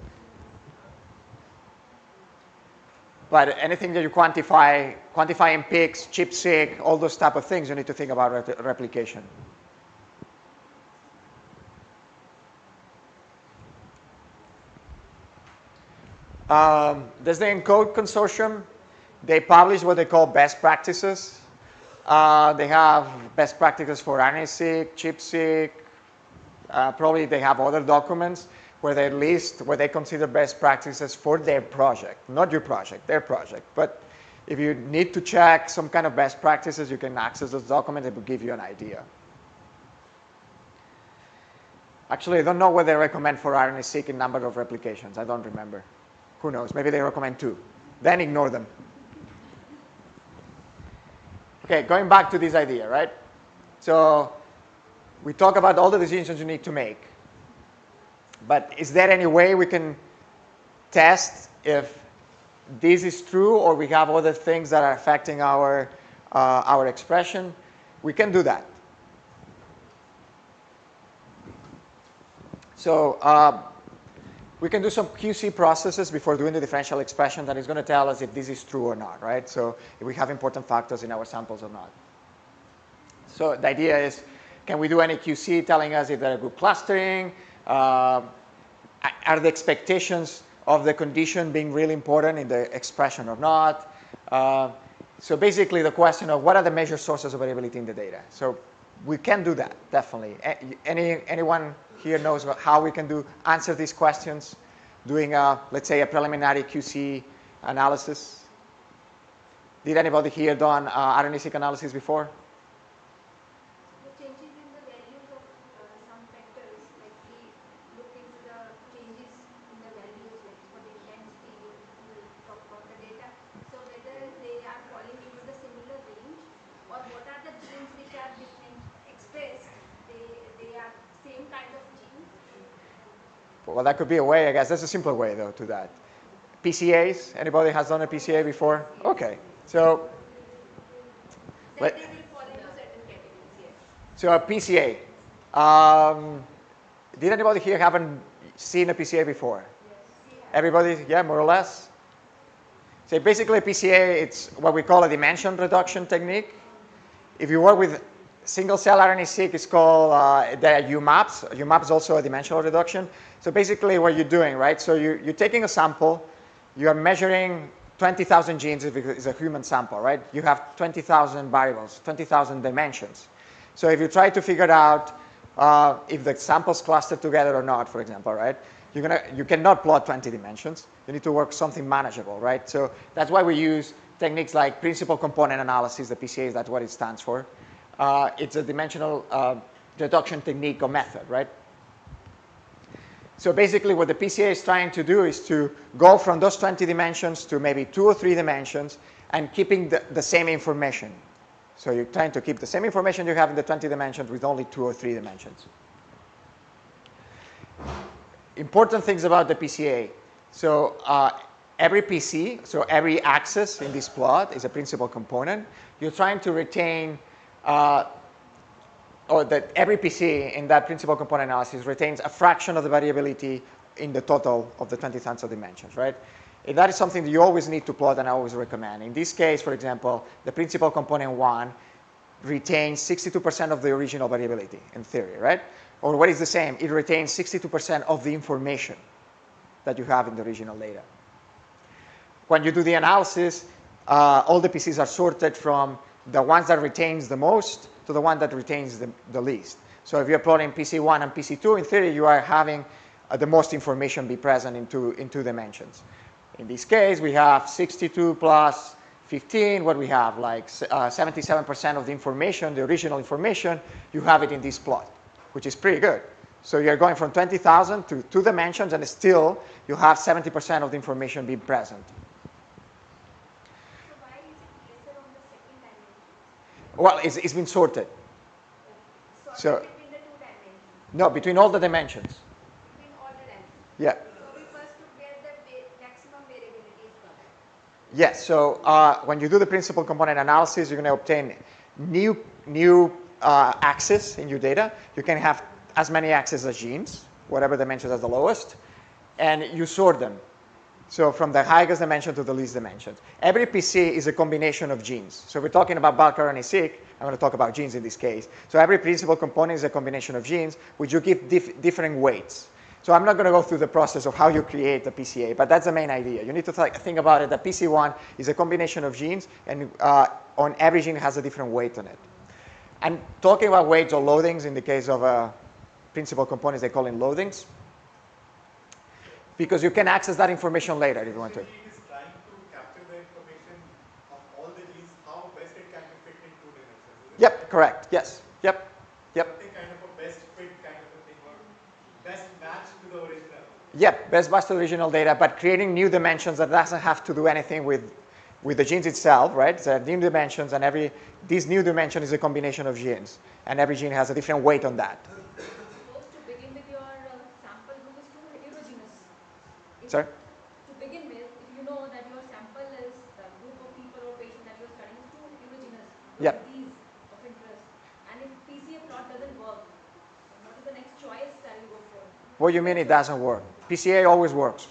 Speaker 1: But anything that you quantifying peaks, ChIP-seq, all those type of things, you need to think about replication. There's the ENCODE consortium. They publish what they call best practices. They have best practices for RNA-seq, ChIP-seq. Probably they have other documents where they list what they consider best practices for their project. Not your project, their project. But if you need to check some kind of best practices, you can access those documents. It will give you an idea. Actually, I don't know what they recommend for RNA-seq in number of replications. I don't remember. Who knows? Maybe they recommend 2. Then ignore them. Okay, going back to this idea, right? So we talk about all the decisions you need to make. But is there any way we can test if this is true, or we have other things that are affecting our expression? We can do that. So we can do some QC processes before doing the differential expression that is going to tell us if this is true or not, right? So if we have important factors in our samples or not. So the idea is, can we do any QC telling us if there are good clustering? Are the expectations of the condition being really important in the expression or not? So basically the question of what are the measured sources of variability in the data? So we can do that, definitely. Anyone here knows how we can answer these questions, doing, let's say, a preliminary QC analysis? Did anybody here done RNA-seq analysis before?
Speaker 5: the changes in the values of some factors, like we look into the changes in the values, like for the intensity, we talk about the data. So whether they are falling into the similar range, or what are the genes which are different expressed, they are same kind of genes.
Speaker 1: Well, that could be a way, I guess. There's a simpler way, though, to that. PCAs? Anybody has done a PCA before? Okay. So
Speaker 5: Then they will fall into certain categories, yes.
Speaker 1: So a PCA. Did anybody here haven't seen a PCA before?
Speaker 5: Yes.
Speaker 1: Everybody, yeah, more or less? So basically a PCA, it's what we call a dimension reduction technique. If you work with single-cell RNA-seq, it's called the UMAPs. UMAP is also a dimensional reduction. So basically what you're doing, right? So you're taking a sample, you are measuring 20,000 genes if it's a human sample, right? You have 20,000 variables, 20,000 dimensions. So if you try to figure out if the samples cluster together or not, for example, right? You cannot plot 20 dimensions. You need to work something manageable, right? So that's why we use techniques like principal component analysis, the PCAs, that's what it stands for. it's a dimensional reduction technique or method, right? So basically what the PCA is trying to do is to go from those 20 dimensions to maybe 2 or 3 dimensions and keeping the same information. So you're trying to keep the same information you have in the 20 dimensions with only 2 or 3 dimensions. Important things about the PCA. So every PC, so every axis in this plot is a principal component. You're trying to retain, or that every PC in that principal component analysis retains a fraction of the variability in the total of the 20,000 dimensions, right? And that is something that you always need to plot and I always recommend. In this case, for example, the principal component 1 retains 62% of the original variability in theory, right? Or what is the same? It retains 62% of the information that you have in the original data. When you do the analysis, all the PCs are sorted from the ones that retains the most to the one that retains the least. So if you're plotting PC1 and PC2, in theory, you are having the most information be present in two dimensions. In this case, we have 62 plus 15. What we have, like 77% of the information, the original information, you have it in this plot, which is pretty good. So you're going from 20,000 to 2 dimensions, and still you have 70% of the information being present.
Speaker 5: So why is it lesser on the second dimension?
Speaker 1: Well, it's been sorted.
Speaker 5: Sorted between the 2 dimensions?
Speaker 1: No, between all the dimensions.
Speaker 5: Between all the dimensions?
Speaker 1: Yeah.
Speaker 5: So we first to get the maximum variability is covered.
Speaker 1: Yes, so when you do the principal component analysis, you're going to obtain new axes in your data. You can have as many axes as genes, whatever dimension has the lowest, and you sort them. So from the highest dimension to the least dimensions. Every PC is a combination of genes. So if we're talking about bulk RNA-seq, I'm going to talk about genes in this case. So every principal component is a combination of genes, which you give different weights. So I'm not going to go through the process of how you create the PCA, but that's the main idea. You need to think about it that PC1 is a combination of genes, and on every gene has a different weight on it. And talking about weights or loadings, in the case of principal components, they call them loadings, because you can access that information later if you want to.
Speaker 2: It is trying to capture the information of all the genes, how best it can be fit in 2 dimensions.
Speaker 1: Yep, correct. Yes. Yep.
Speaker 2: Something kind of a best fit kind of a thing, or best match to the original.
Speaker 1: Yep, best match to the original data, but creating new dimensions that doesn't have to do anything with the genes itself, right? So new dimensions, and this new dimension is a combination of genes, and every gene has a different weight on that.
Speaker 8: Suppose to begin with your sample group is too heterogeneous.
Speaker 1: Sorry?
Speaker 8: To begin with, if you know that your sample is the group of people or patient that you're studying is too heterogeneous,
Speaker 1: Yep.
Speaker 8: these of interest, and if PCA plot doesn't work, what is the next choice that you go for?
Speaker 1: What do you mean it doesn't work? PCA always works.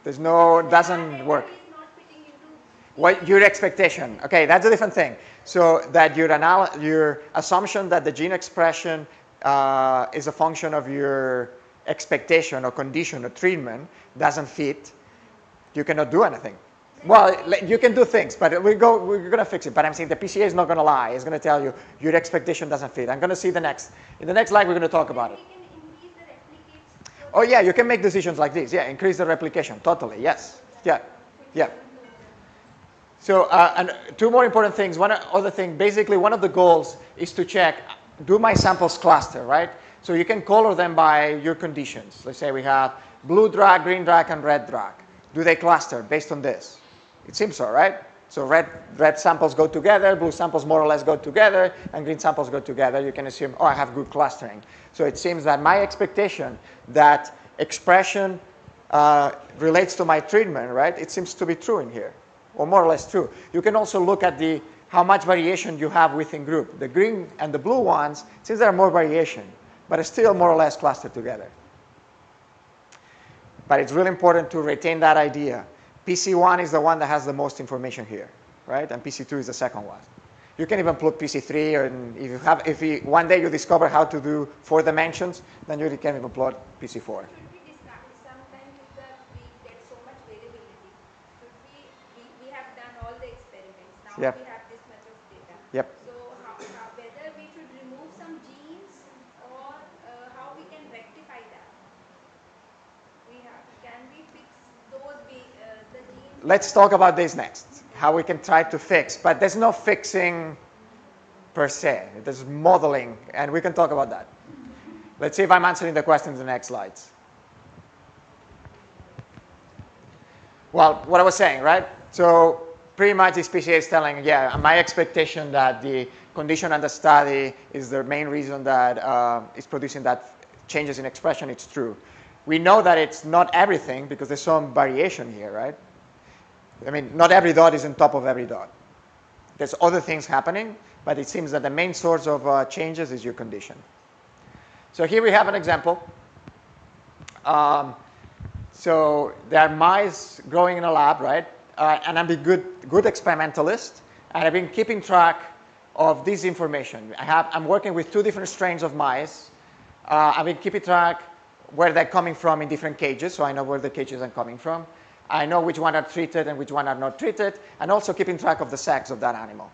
Speaker 1: There's no, doesn't work.
Speaker 5: Is not fitting into
Speaker 1: What your expectation? Okay, that's a different thing. So that your assumption that the gene expression is a function of your expectation or condition or treatment doesn't fit, you cannot do anything. Well, you can do things, but we're going to fix it. But I'm saying the PCA is not going to lie. It's going to tell you your expectation doesn't fit. I'm going to see in the next slide we're going to talk about it.
Speaker 5: we can increase the replicates.
Speaker 1: Oh yeah, you can make decisions like this. Yeah, increase the replication. Totally. Yes. Yeah. Yeah. So and 2 more important things. One other thing, basically one of the goals is to check, do my samples cluster, right? So you can color them by your conditions. Let's say we have blue drag, green drag, and red drag. Do they cluster based on this? It seems so, right? So red samples go together, blue samples more or less go together, and green samples go together. You can assume, oh, I have good clustering. So it seems that my expectation that expression relates to my treatment, right? It seems to be true in here, or more or less true. You can also look at how much variation you have within group. The green and the blue ones, since there are more variation, but it's still more or less clustered together. But it's really important to retain that idea. PC1 is the one that has the most information here, right? And PC2 is the second one. You can even plot PC3, or if one day you discover how to do 4 dimensions, then you can even plot PC4.
Speaker 5: Should we discuss sometimes if we get so much variability? Should we have done all the experiments. Now
Speaker 1: Yep.
Speaker 5: we have this much of data.
Speaker 1: Yep.
Speaker 5: So whether we should remove some genes or how we can rectify that? Can we fix those the genes?
Speaker 1: Let's talk about this next, how we can try to fix. But there's no fixing per se. There's modeling, and we can talk about that. Let's see if I'm answering the question in the next slides. Well, what I was saying, right? So pretty much this PCA is telling, yeah, my expectation that the condition under study is the main reason that is producing that changes in expression, it's true. We know that it's not everything because there's some variation here, right? I mean, not every dot is on top of every dot. There's other things happening, but it seems that the main source of changes is your condition. So here we have an example. So there are mice growing in a lab, right? And I'm a good experimentalist, and I've been keeping track of this information. I'm working with 2 different strains of mice. I've been keeping track where they're coming from in different cages, so I know where the cages are coming from. I know which one are treated and which one are not treated, and also keeping track of the sex of that animal,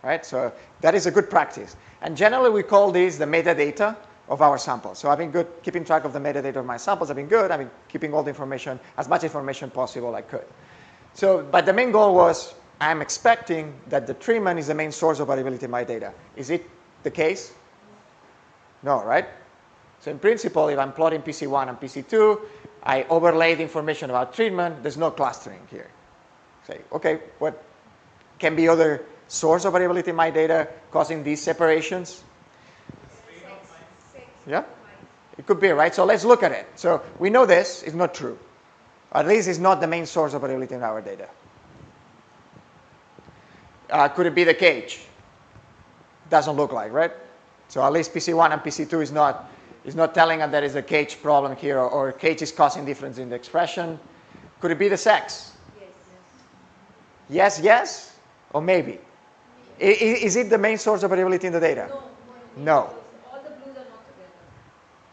Speaker 1: right? So that is a good practice. And generally, we call these the metadata of our samples. So I've been good keeping track of the metadata of my samples. I've been good. I've been keeping all the information, as much information possible I could. So, but the main goal was, I'm expecting that the treatment is the main source of variability in my data. Is it the case? No, right? So in principle, if I'm plotting PC1 and PC2, I overlay the information about treatment. There's no clustering here. Say, okay, what can be other source of variability in my data causing these separations? Yeah, it could be, right? So let's look at it. So we know this is not true. At least it's not the main source of variability in our data. Could it be the cage? Doesn't look like, right? So at least PC1 and PC2 is not telling us there is a cage problem here, or cage is causing difference in the expression. Could it be the sex? Yes, yes, or maybe? Is it the main source of variability in the data? No.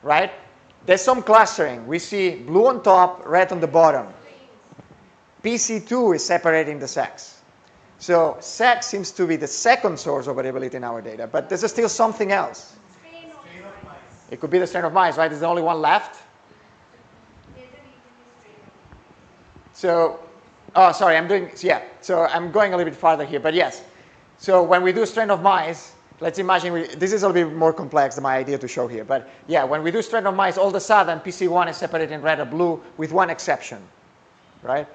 Speaker 1: Right? There's some clustering. We see blue on top, red on the bottom. PC2 is separating the sex. So sex seems to be the second source of variability in our data, but there's still something else. It could be the strain of mice, right? There's the only one left. So, oh, sorry, so I'm going a little bit farther here, but yes. So when we do strain of mice, let's imagine, this is a little bit more complex than my idea to show here. But yeah, when we do strain of mice, all of a sudden, PC1 is separated in red or blue with one exception, right?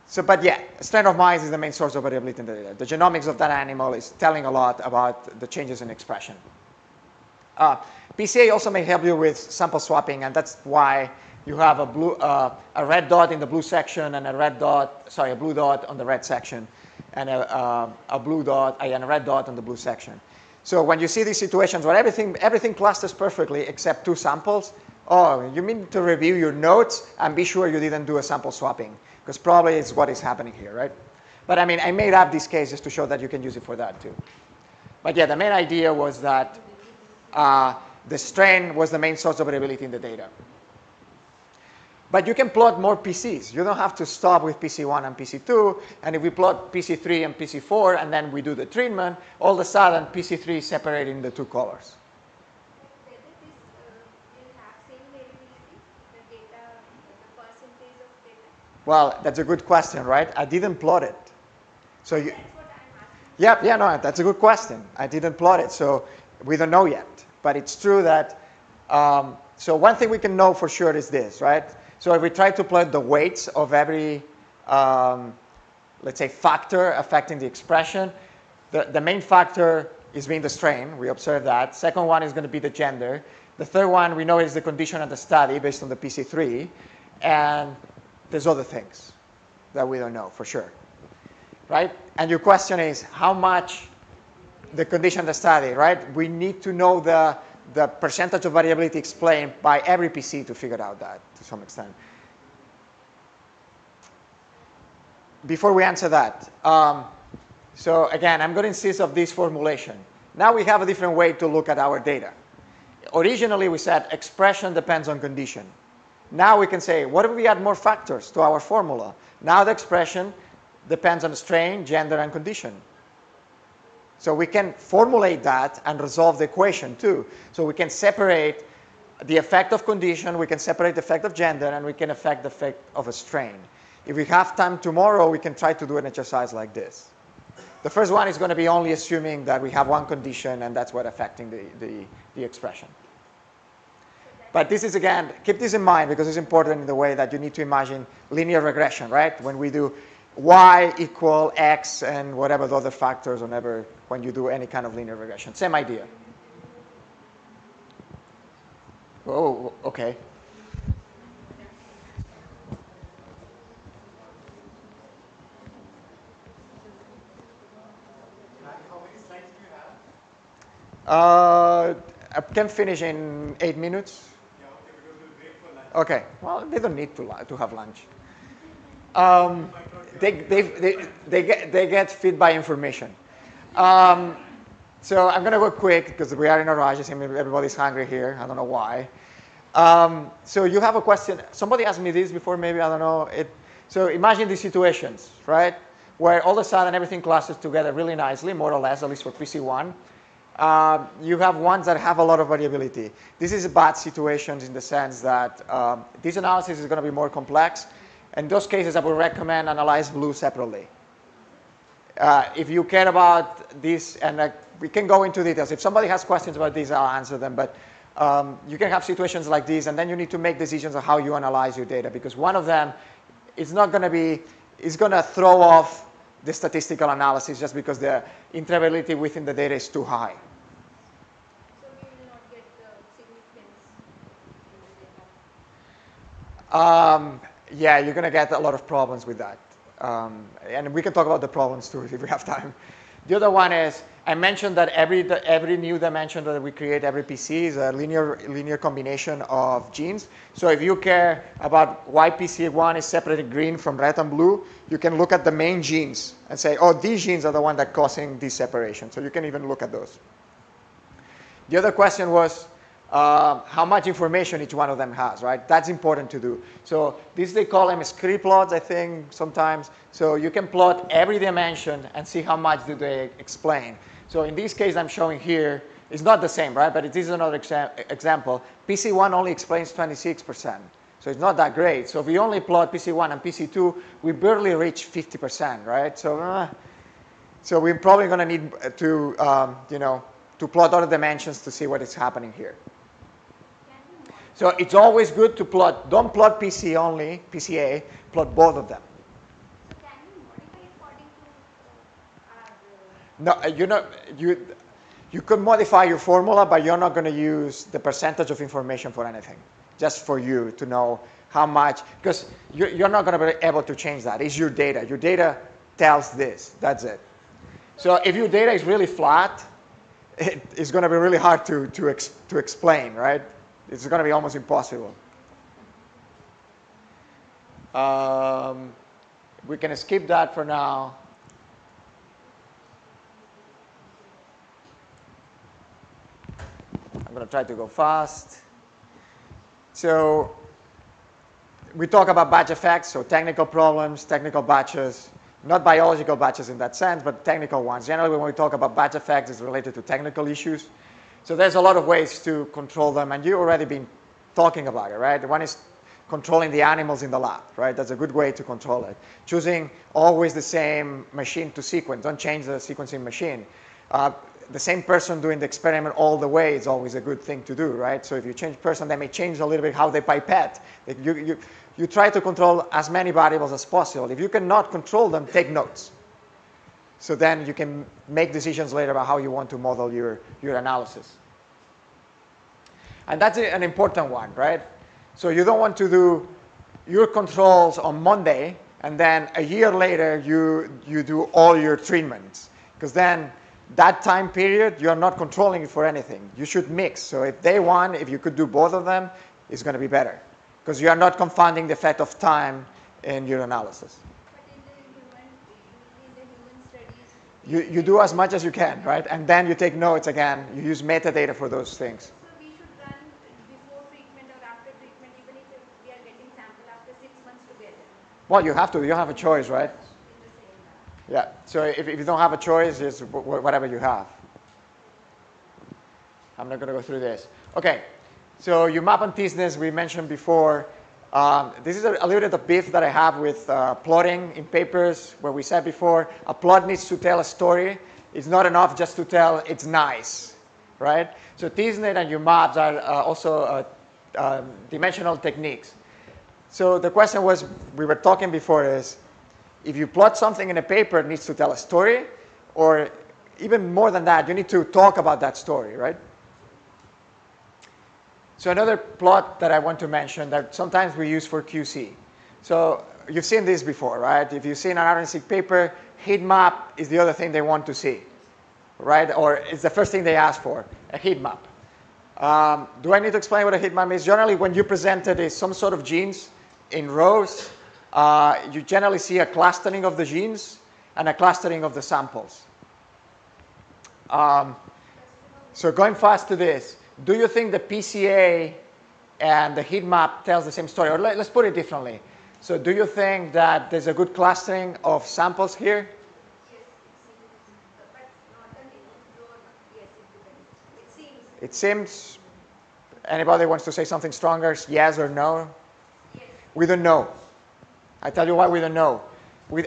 Speaker 1: So, but yeah, a strain of mice is the main source of variability in the data. The genomics of that animal is telling a lot about the changes in expression. PCA also may help you with sample swapping, and that's why you have a red dot in the blue section and a blue dot on the red section, and a blue dot and a red dot on the blue section. So when you see these situations where everything clusters perfectly except 2 samples, oh, you mean to review your notes and be sure you didn't do a sample swapping, because probably it's what is happening here, right? But I mean, I made up these cases to show that you can use it for that too. But yeah, the main idea was that the strain was the main source of variability in the data. But you can plot more PCs. You don't have to stop with PC1 and PC2. And if we plot PC3 and PC4, and then we do the treatment, all of a sudden, PC3 is separated in the 2 colors.
Speaker 5: Whether this will have same variability, the data, the percentage of data?
Speaker 1: Well, that's a good question, right? I didn't plot it. So you,
Speaker 5: that's what I'm asking.
Speaker 1: yeah, no, that's a good question. I didn't plot it, so we don't know yet. But it's true that, so one thing we can know for sure is this, right? So if we try to plot the weights of every, let's say, factor affecting the expression, the main factor is being the strain. We observe that. Second one is going to be the gender. The third one we know is the condition of the study based on the PC3. And there's other things that we don't know for sure, right? And your question is how much the condition of the study, right? We need to know the percentage of variability explained by every PC to figure out that to some extent. Before we answer that, so again, I'm going to insist on this formulation. Now we have a different way to look at our data. Originally, we said expression depends on condition. Now we can say, what if we add more factors to our formula? Now the expression depends on strain, gender, and condition. So we can formulate that and resolve the equation too. So we can separate the effect of condition, we can separate the effect of gender, and we can affect the effect of a strain. If we have time tomorrow, we can try to do an exercise like this. The first one is going to be only assuming that we have one condition and that's what affecting the expression. But this is, again, keep this in mind because it's important in the way that you need to imagine linear regression, right? When we do y equal x and whatever the other factors whenever when you do any kind of linear regression. Same idea. Oh, okay.
Speaker 2: How many slides do you have?
Speaker 1: I can finish in 8 minutes.
Speaker 2: Yeah, okay, because we'll break for lunch.
Speaker 1: Okay. Well, they don't need to have lunch. They get fed by information. So I'm going to go quick because we are in a rush. I think everybody's hungry here. I don't know why. So you have a question. Somebody asked me this before, maybe, I don't know. So imagine these situations, right, where all of a sudden everything clusters together really nicely, more or less, at least for PC1. You have ones that have a lot of variability. This is bad situations in the sense that this analysis is going to be more complex. In those cases, I would recommend analyze blue separately. If you care about this, and we can go into details. If somebody has questions about this, I'll answer them. But you can have situations like this, and then you need to make decisions on how you analyze your data, because one of them is not going to be, is going to throw off the statistical analysis just because the intervariability within the data is too high.
Speaker 5: So we will not get significance in the data.
Speaker 1: Yeah, you're going to get a lot of problems with that. And we can talk about the problems too if we have time. The other one is, I mentioned that every new dimension that we create, every PC is a linear combination of genes. So if you care about why PC1 is separated green from red and blue, you can look at the main genes and say, oh, these genes are the ones that are causing this separation. So you can even look at those. The other question was how much information each one of them has, right? That's important to do. So these, they call them scree plots, I think, sometimes. So you can plot every dimension and see how much do they explain. So in this case I'm showing here, it's not the same, right? But it is another example. PC1 only explains 26%. So it's not that great. So if we only plot PC1 and PC2, we barely reach 50%, right? So we're probably going to need to, to plot other dimensions to see what is happening here. So it's always good to plot, don't plot PC only, PCA, plot both of them.
Speaker 5: So can we modify according to our...
Speaker 1: No, you could modify your formula, but you're not going to use the percentage of information for anything, just for you to know how much, because you're not going to be able to change that. It's your data. Your data tells this. That's it. So if your data is really flat, it's going to be really hard to explain, right? It's going to be almost impossible. We can skip that for now. I'm going to try to go fast. So we talk about batch effects, so technical problems, technical batches, not biological batches in that sense, but technical ones. Generally, when we talk about batch effects, it's related to technical issues. So there's a lot of ways to control them, and you've already been talking about it, right? One is controlling the animals in the lab, right? That's a good way to control it. Choosing always the same machine to sequence. Don't change the sequencing machine. The same person doing the experiment all the way is always a good thing to do, right? So if you change person, they may change a little bit how they pipette. You try to control as many variables as possible. If you cannot control them, take notes. So then you can make decisions later about how you want to model your analysis. And that's an important one, right? So you don't want to do your controls on Monday, and then a year later you do all your treatments. Because then that time period, you're not controlling it for anything. You should mix. So if day one, if you could do both of them, it's going to be better. Because you are not confounding the effect of time in your analysis.
Speaker 5: But in the human studies...
Speaker 1: You do as much as you can, right? And then you take notes again. You use metadata for those things.
Speaker 5: So we should run before treatment or after treatment, even if we are getting sample after 6 months together.
Speaker 1: Well, you have to. You don't have a choice, right?
Speaker 5: In the same lab.
Speaker 1: Yeah. So if you don't have a choice, it's whatever you have. I'm not going to go through this. Okay. So your map and thesis we mentioned before. This is a little bit of beef that I have with plotting in papers where we said before, a plot needs to tell a story. It's not enough just to tell it's nice, right? So TSNet and UMAPs are also dimensional techniques. So the question was, we were talking before is, if you plot something in a paper, it needs to tell a story, or even more than that, you need to talk about that story, right? So another plot that I want to mention that sometimes we use for QC. So you've seen this before, right? If you've seen an RNA-seq paper, heat map is the other thing they want to see, right? Or it's the first thing they ask for, a heat map. Do I need to explain what a heat map is? Generally, when you presented is some sort of genes in rows, you generally see a clustering of the genes and a clustering of the samples. So going fast to this, do you think the PCA and the heat map tells the same story? Or let's put it differently. So do you think that there's a good clustering of samples here?
Speaker 5: Yes, but not an broad. Yes, it depends.
Speaker 1: It seems. Anybody wants to say something stronger? Yes or no?
Speaker 5: Yes.
Speaker 1: We don't know. I tell you why we don't know.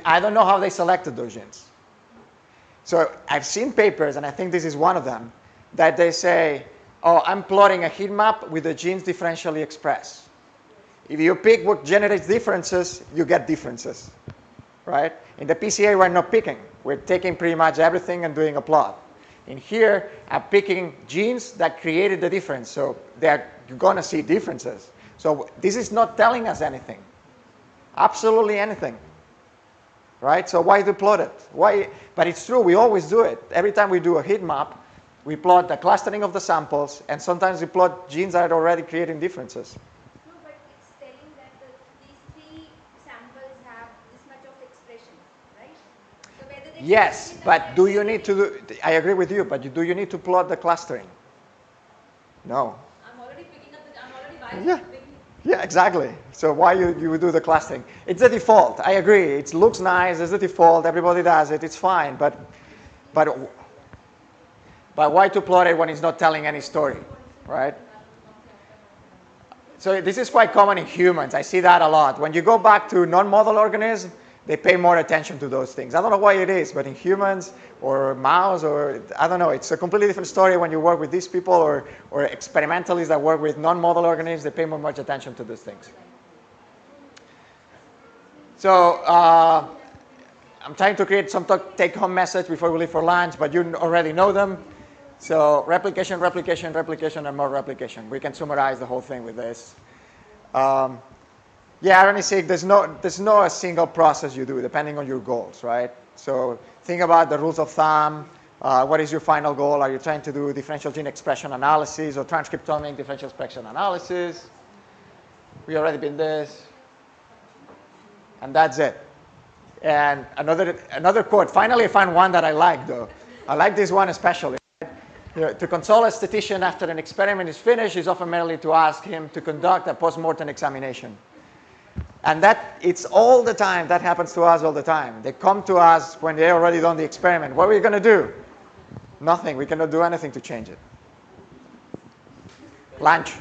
Speaker 1: I don't know how they selected those genes. So I've seen papers, and I think this is one of them, that they say, oh, I'm plotting a heat map with the genes differentially expressed. If you pick what generates differences, you get differences, right? In the PCA, we're not picking. We're taking pretty much everything and doing a plot. In here, I'm picking genes that created the difference, so you're going to see differences. So this is not telling us anything, absolutely anything, right? So why do plot it? Why? But it's true, we always do it. Every time we do a heat map, we plot the clustering of the samples, and sometimes we plot genes that are already creating differences.
Speaker 5: No, but it's telling that these three samples have this much of expression, right? So whether they
Speaker 1: Yes, but do you need to do, I agree with you, but do you need to plot the clustering? No.
Speaker 8: I'm already picking up I'm already biased.
Speaker 1: Yeah. Yeah, exactly. So why you do the clustering? It's the default. I agree. It looks nice. It's the default. Everybody does it. It's fine. But why to plot it when it's not telling any story, right? So this is quite common in humans. I see that a lot. When you go back to non-model organisms, they pay more attention to those things. I don't know why it is, but in humans or mouse or I don't know, it's a completely different story when you work with these people or experimentalists that work with non-model organisms. They pay more much attention to those things. So I'm trying to create some take-home message before we leave for lunch, but you already know them. So replication, replication, replication, and more replication. We can summarize the whole thing with this. Yeah, RNA-seq, there's no a single process you do depending on your goals, right? So think about the rules of thumb. What is your final goal? Are you trying to do differential gene expression analysis or transcriptomic differential expression analysis? We already been this. And that's it. And another quote. Finally, I found one that I like, though. I like this one especially. To console a statistician after an experiment is finished is often merely to ask him to conduct a post-mortem examination. And it's all the time. That happens to us all the time. They come to us when they already done the experiment. What are we going to do? Nothing. We cannot do anything to change it. Lunch.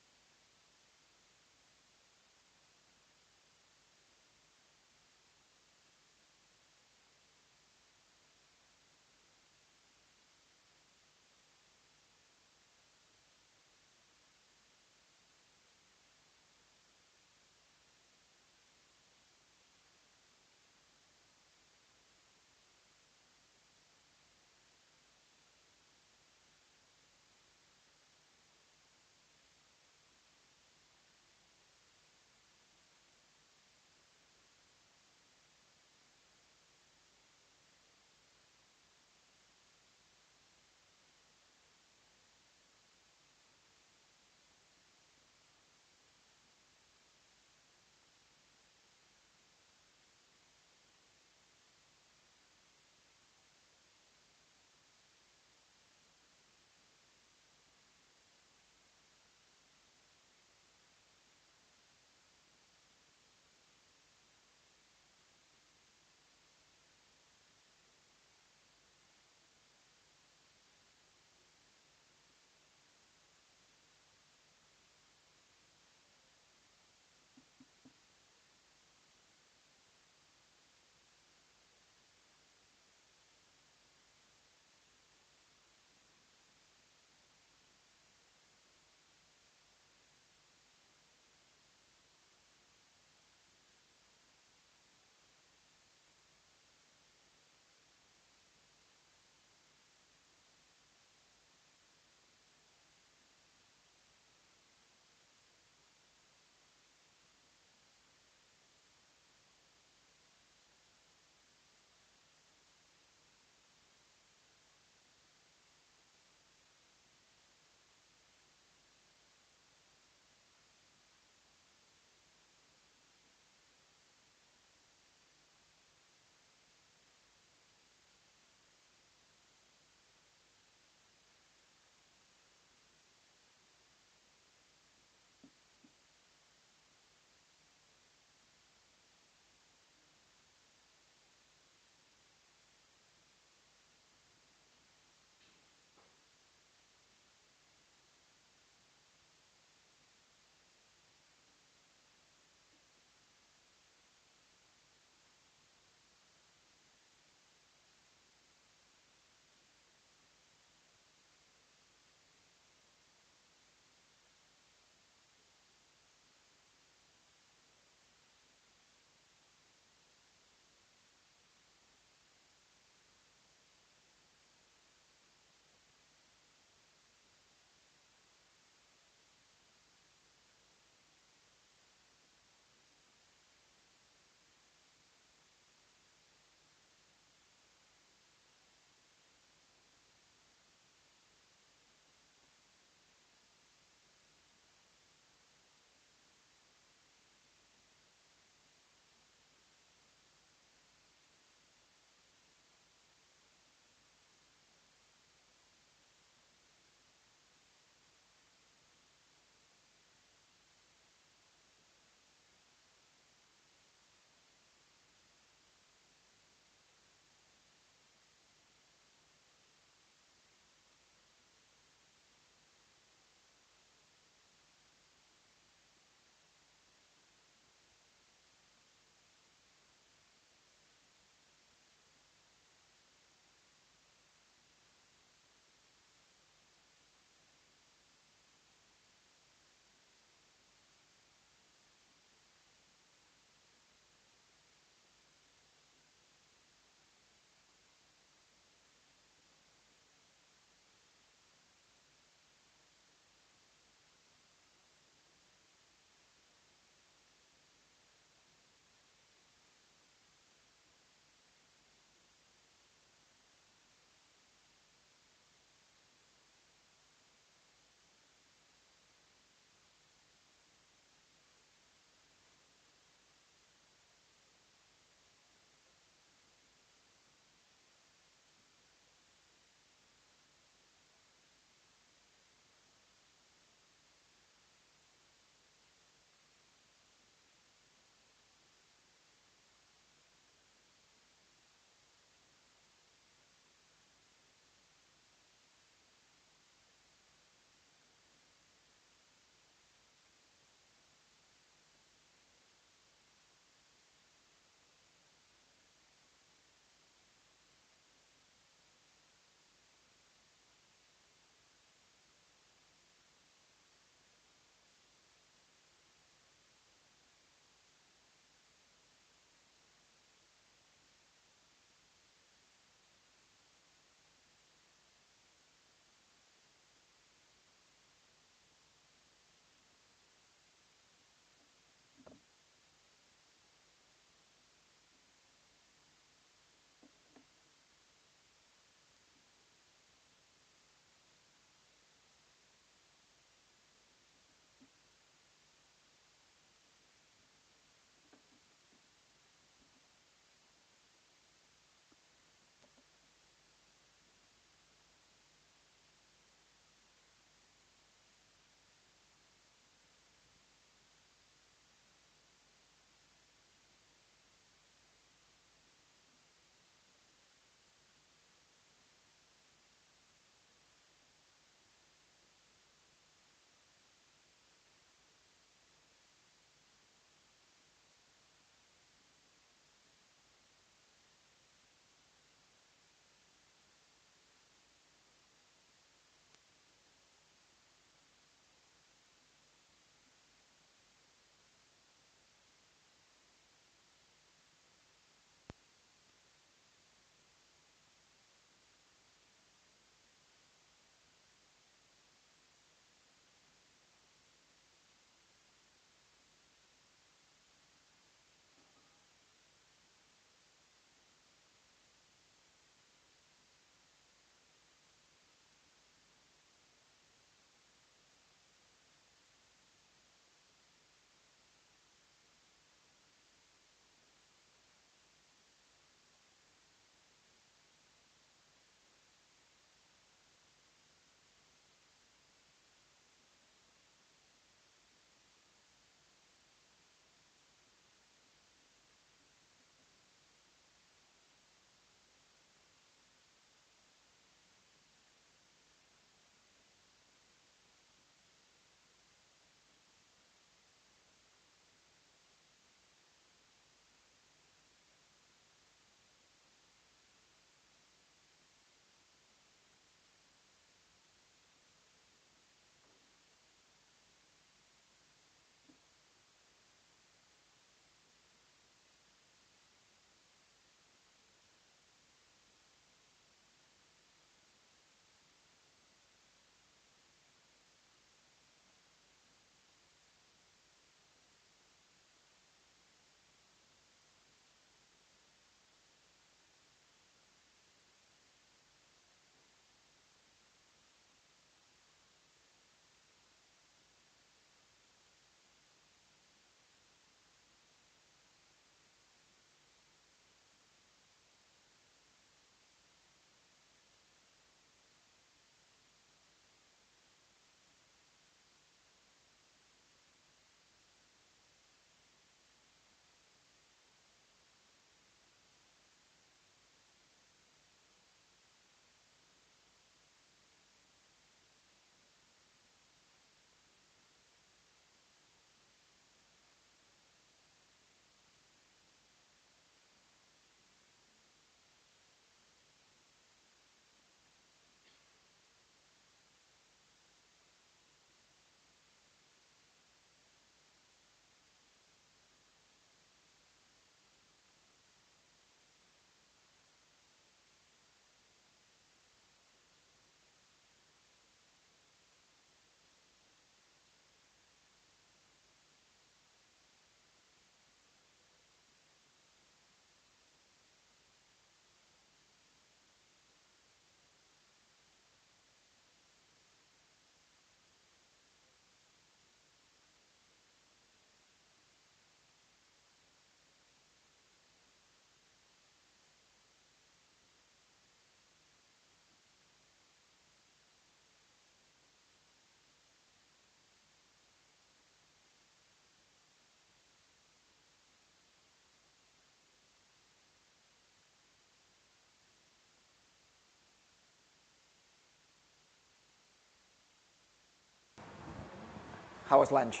Speaker 1: How was lunch?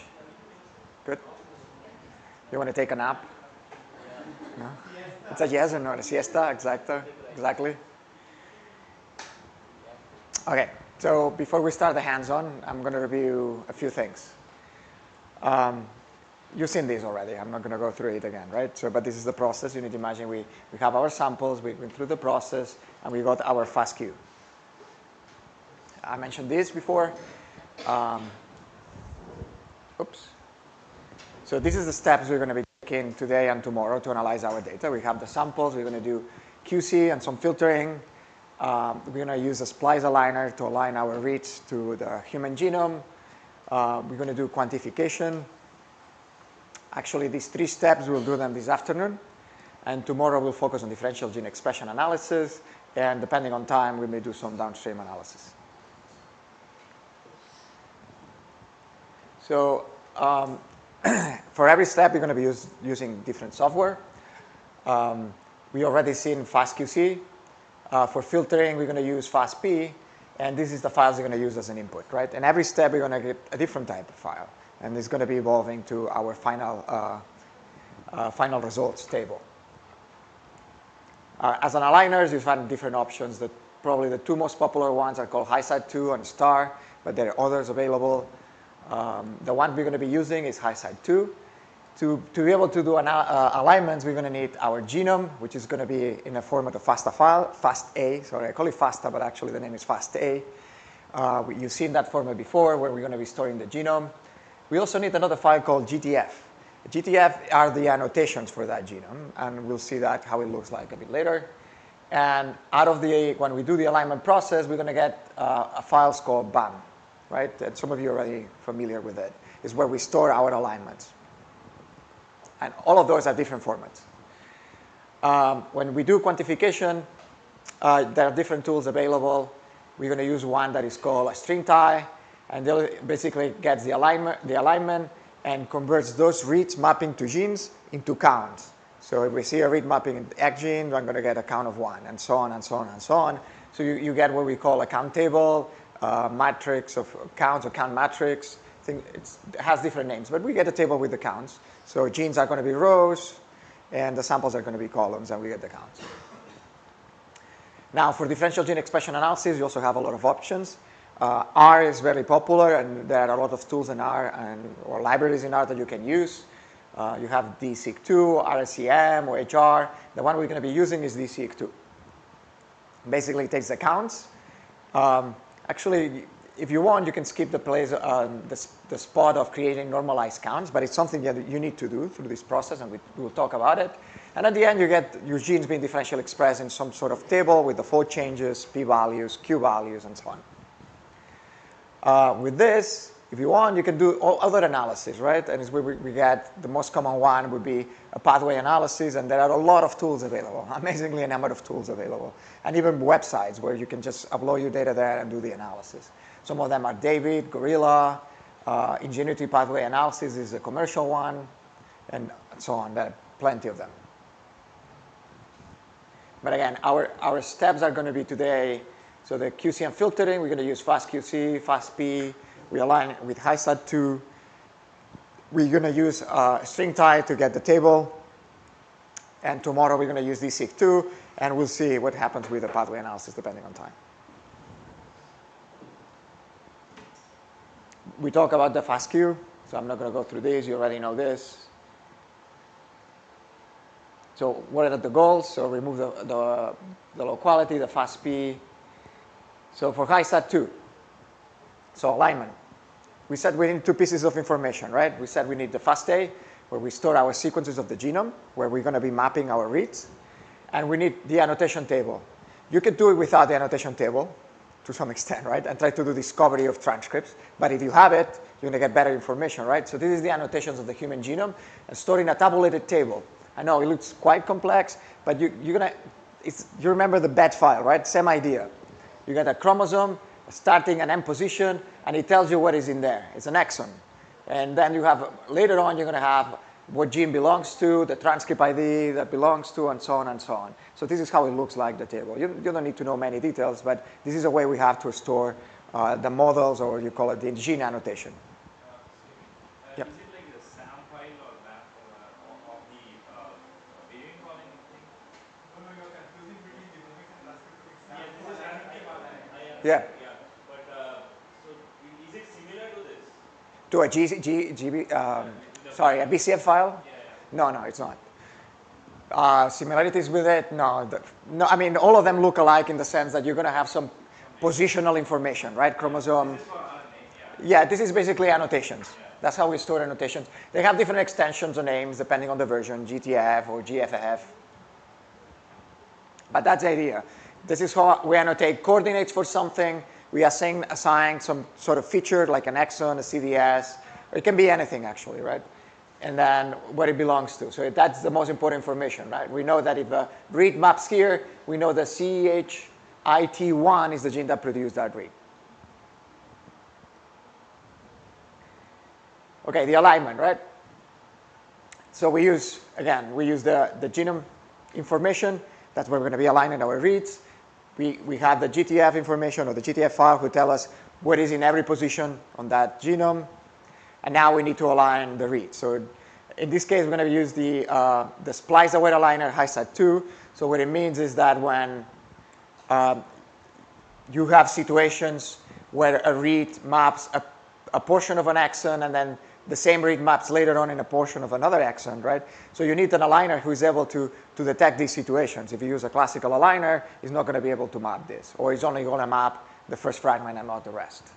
Speaker 1: Good? You want to take a nap? No? It's a yes or no? A siesta? Exactly. Okay, so before we start the hands-on, I'm going to review a few things. You've seen these already. I'm not going to go through it again, right? So, but this is the process. You need to imagine we have our samples, we went through the process, and we got our FASTQ. I mentioned this before. Oops. So this is the steps we're going to be taking today and tomorrow to analyze our data. We have the samples. We're going to do QC and some filtering. We're going to use a splice aligner to align our reads to the human genome. We're going to do quantification. Actually, these 3 steps, we'll do them this afternoon. And tomorrow, we'll focus on differential gene expression analysis. And depending on time, we may do some downstream analysis. So for every step, we're going to be using different software. We already seen FastQC. For filtering, we're going to use FastP. And this is the files we're going to use as an input, right? And every step, we're going to get a different type of file. And it's going to be evolving to our final results table. As an aligners, you find different options. Probably the 2 most popular ones are called HiSide2 and STAR, but there are others available. The one we're going to be using is HiSide2. To be able to do alignments, we're going to need our genome, which is going to be in a format of FASTA file, FASTA. Sorry, I call it FASTA, but actually the name is FASTA. You've seen that format before, where we're going to be storing the genome. We also need another file called GTF. GTF are the annotations for that genome, and we'll see that how it looks like a bit later. And out of when we do the alignment process, we're going to get a file called BAM, right? And some of you are already familiar with it. It's where we store our alignments. And all of those are different formats. When we do quantification, there are different tools available. We're going to use one that is called a string tie. And that basically gets the alignment and converts those reads mapping to genes into counts. So if we see a read mapping in X gene, I'm going to get a count of 1, and so on, and so on, and so on. So you get what we call a count table, matrix of counts, or count matrix. It has different names, but we get a table with the counts. So genes are going to be rows, and the samples are going to be columns, and we get the counts. Now, for differential gene expression analysis, you also have a lot of options. R is very popular, and there are a lot of tools in R or libraries in R that you can use. You have DSeq2, RSEM, or HR. The one we're going to be using is DSeq2. Basically, it takes the counts. Actually, if you want, you can skip the spot of creating normalized counts, but it's something that you need to do through this process, and we will talk about it. And at the end, you get your genes being differentially expressed in some sort of table with the fold changes, p-values, q-values, and so on. With this, if you want, you can do all other analysis, right? And it's where we get the most common one would be a pathway analysis, and there are a lot of tools available, amazingly a number of tools available, and even websites where you can just upload your data there and do the analysis. Some of them are David, Gorilla, Ingenuity Pathway Analysis is a commercial one, and so on. There are plenty of them. But again, our steps are going to be today. So the QC and filtering, we're going to use FastQC, FastP. We align with HiSide2. We're going to use string tie to get the table. And tomorrow we're going to use DSeq2, and we'll see what happens with the pathway analysis depending on time. We talk about the FastQ, so I'm not going to go through this. You already know this. So what are the goals? So remove the low quality, the FastP. So for HiSide2, so alignment. We said we need 2 pieces of information, right? We said we need the FASTA, where we store our sequences of the genome, where we're going to be mapping our reads. And we need the annotation table. You can do it without the annotation table, to some extent, right? And try to do discovery of transcripts. But if you have it, you're going to get better information, right? So this is the annotations of the human genome, and stored in a tabulated table. I know it looks quite complex, but you remember the BET file, right? Same idea. You get a chromosome, starting an M position, and it tells you what is in there. It's an exon. And then you have, later on, you're going to have what gene belongs to, the transcript ID that belongs to, and so on and so on. So this is how it looks like, the table. You don't need to know many details, but this is a way we have to store the models, or you call it the gene annotation. Yeah.
Speaker 3: Yeah, but so is it similar to this?
Speaker 1: To a sorry, a BCF file?
Speaker 3: Yeah, yeah.
Speaker 1: No, no, it's not. Similarities with it? No, no. I mean, all of them look alike in the sense that you're going to have some positional information, right? Chromosome.
Speaker 3: This is for RNA, yeah.
Speaker 1: Yeah, this is basically annotations.
Speaker 3: Yeah.
Speaker 1: That's how we store annotations. They have different extensions or names depending on the version, GTF or GFF. But that's the idea. This is how we annotate coordinates for something. We assign some sort of feature like an exon, a CDS, or it can be anything actually, right? And then what it belongs to. So that's the most important information, right? We know that if the read maps here, we know that CHIT1 is the gene that produced that read. Okay, the alignment, right? So we use the genome information. That's where we're going to be aligning our reads. We have the GTF information or the GTF file who tell us what is in every position on that genome. And now we need to align the reads. So in this case, we're going to use the splice-aware aligner HiSat2. So what it means is that when you have situations where a read maps a portion of an exon and then the same read maps later on in a portion of another exon, right? So you need an aligner who is able to detect these situations. If you use a classical aligner, it's not going to be able to map this, or it's only going to map the first fragment and not the rest.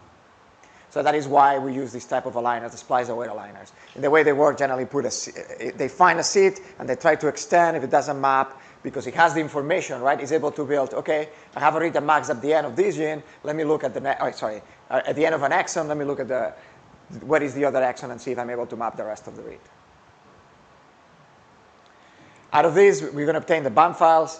Speaker 1: So that is why we use this type of aligners, the splice-aware aligners. And the way they work, generally they find a seed and they try to extend if it doesn't map, because it has the information, right? It's able to build, okay, I have a read that maps at the end of this gene. Let me look at at the end of an exon, let me look at what is the other exon and see if I'm able to map the rest of the read. Out of these, we're going to obtain the BAM files.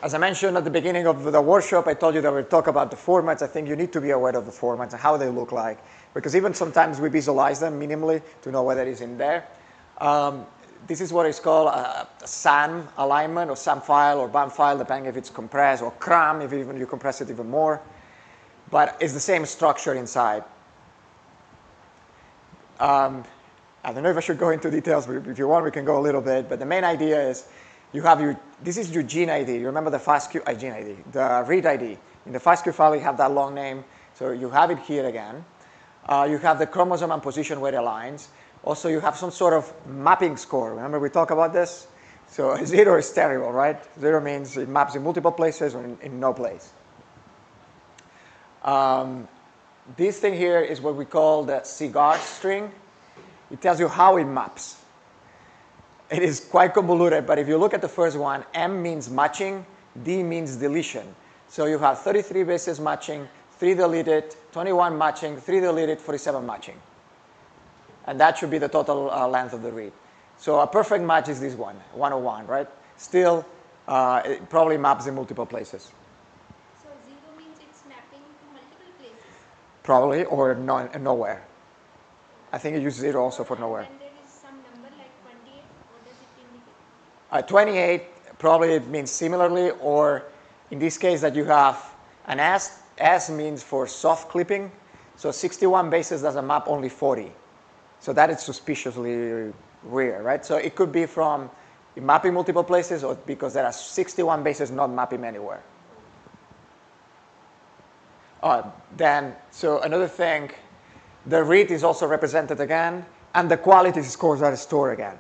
Speaker 1: As I mentioned at the beginning of the workshop, I told you that we'll talk about the formats. I think you need to be aware of the formats and how they look like, because even sometimes we visualize them minimally to know whether it's in there. This is what is called a SAM alignment, or SAM file, or BAM file, depending if it's compressed, or CRAM if even you compress it even more. But it's the same structure inside. I don't know if I should go into details, but if you want, we can go a little bit. But the main idea is this is your gene ID. You remember the FASTQ, gene ID, the read ID. In the FASTQ file, you have that long name. So you have it here again. You have the chromosome and position where it aligns. Also, you have some sort of mapping score. Remember we talked about this? So 0 is terrible, right? 0 means it maps in multiple places or in no place. This thing here is what we call the cigar string. It tells you how it maps. It is quite convoluted, but if you look at the first one, M means matching, D means deletion. So you have 33 bases matching, 3 deleted, 21 matching, 3 deleted, 47 matching. And that should be the total length of the read. So a perfect match is this one, 101, right? Still, it probably maps in multiple places.
Speaker 5: So 0 means it's mapping to multiple places.
Speaker 1: Probably, or nowhere. I think it uses 0 also for nowhere.
Speaker 5: And there is some number like 28, what does it indicate?
Speaker 1: 28 probably means similarly, or in this case that you have an S. S means for soft clipping. So 61 bases doesn't map only 40. So that is suspiciously rare, right? So it could be from mapping multiple places, or because there are 61 bases not mapping anywhere. So another thing, the read is also represented again, and the quality scores are stored again.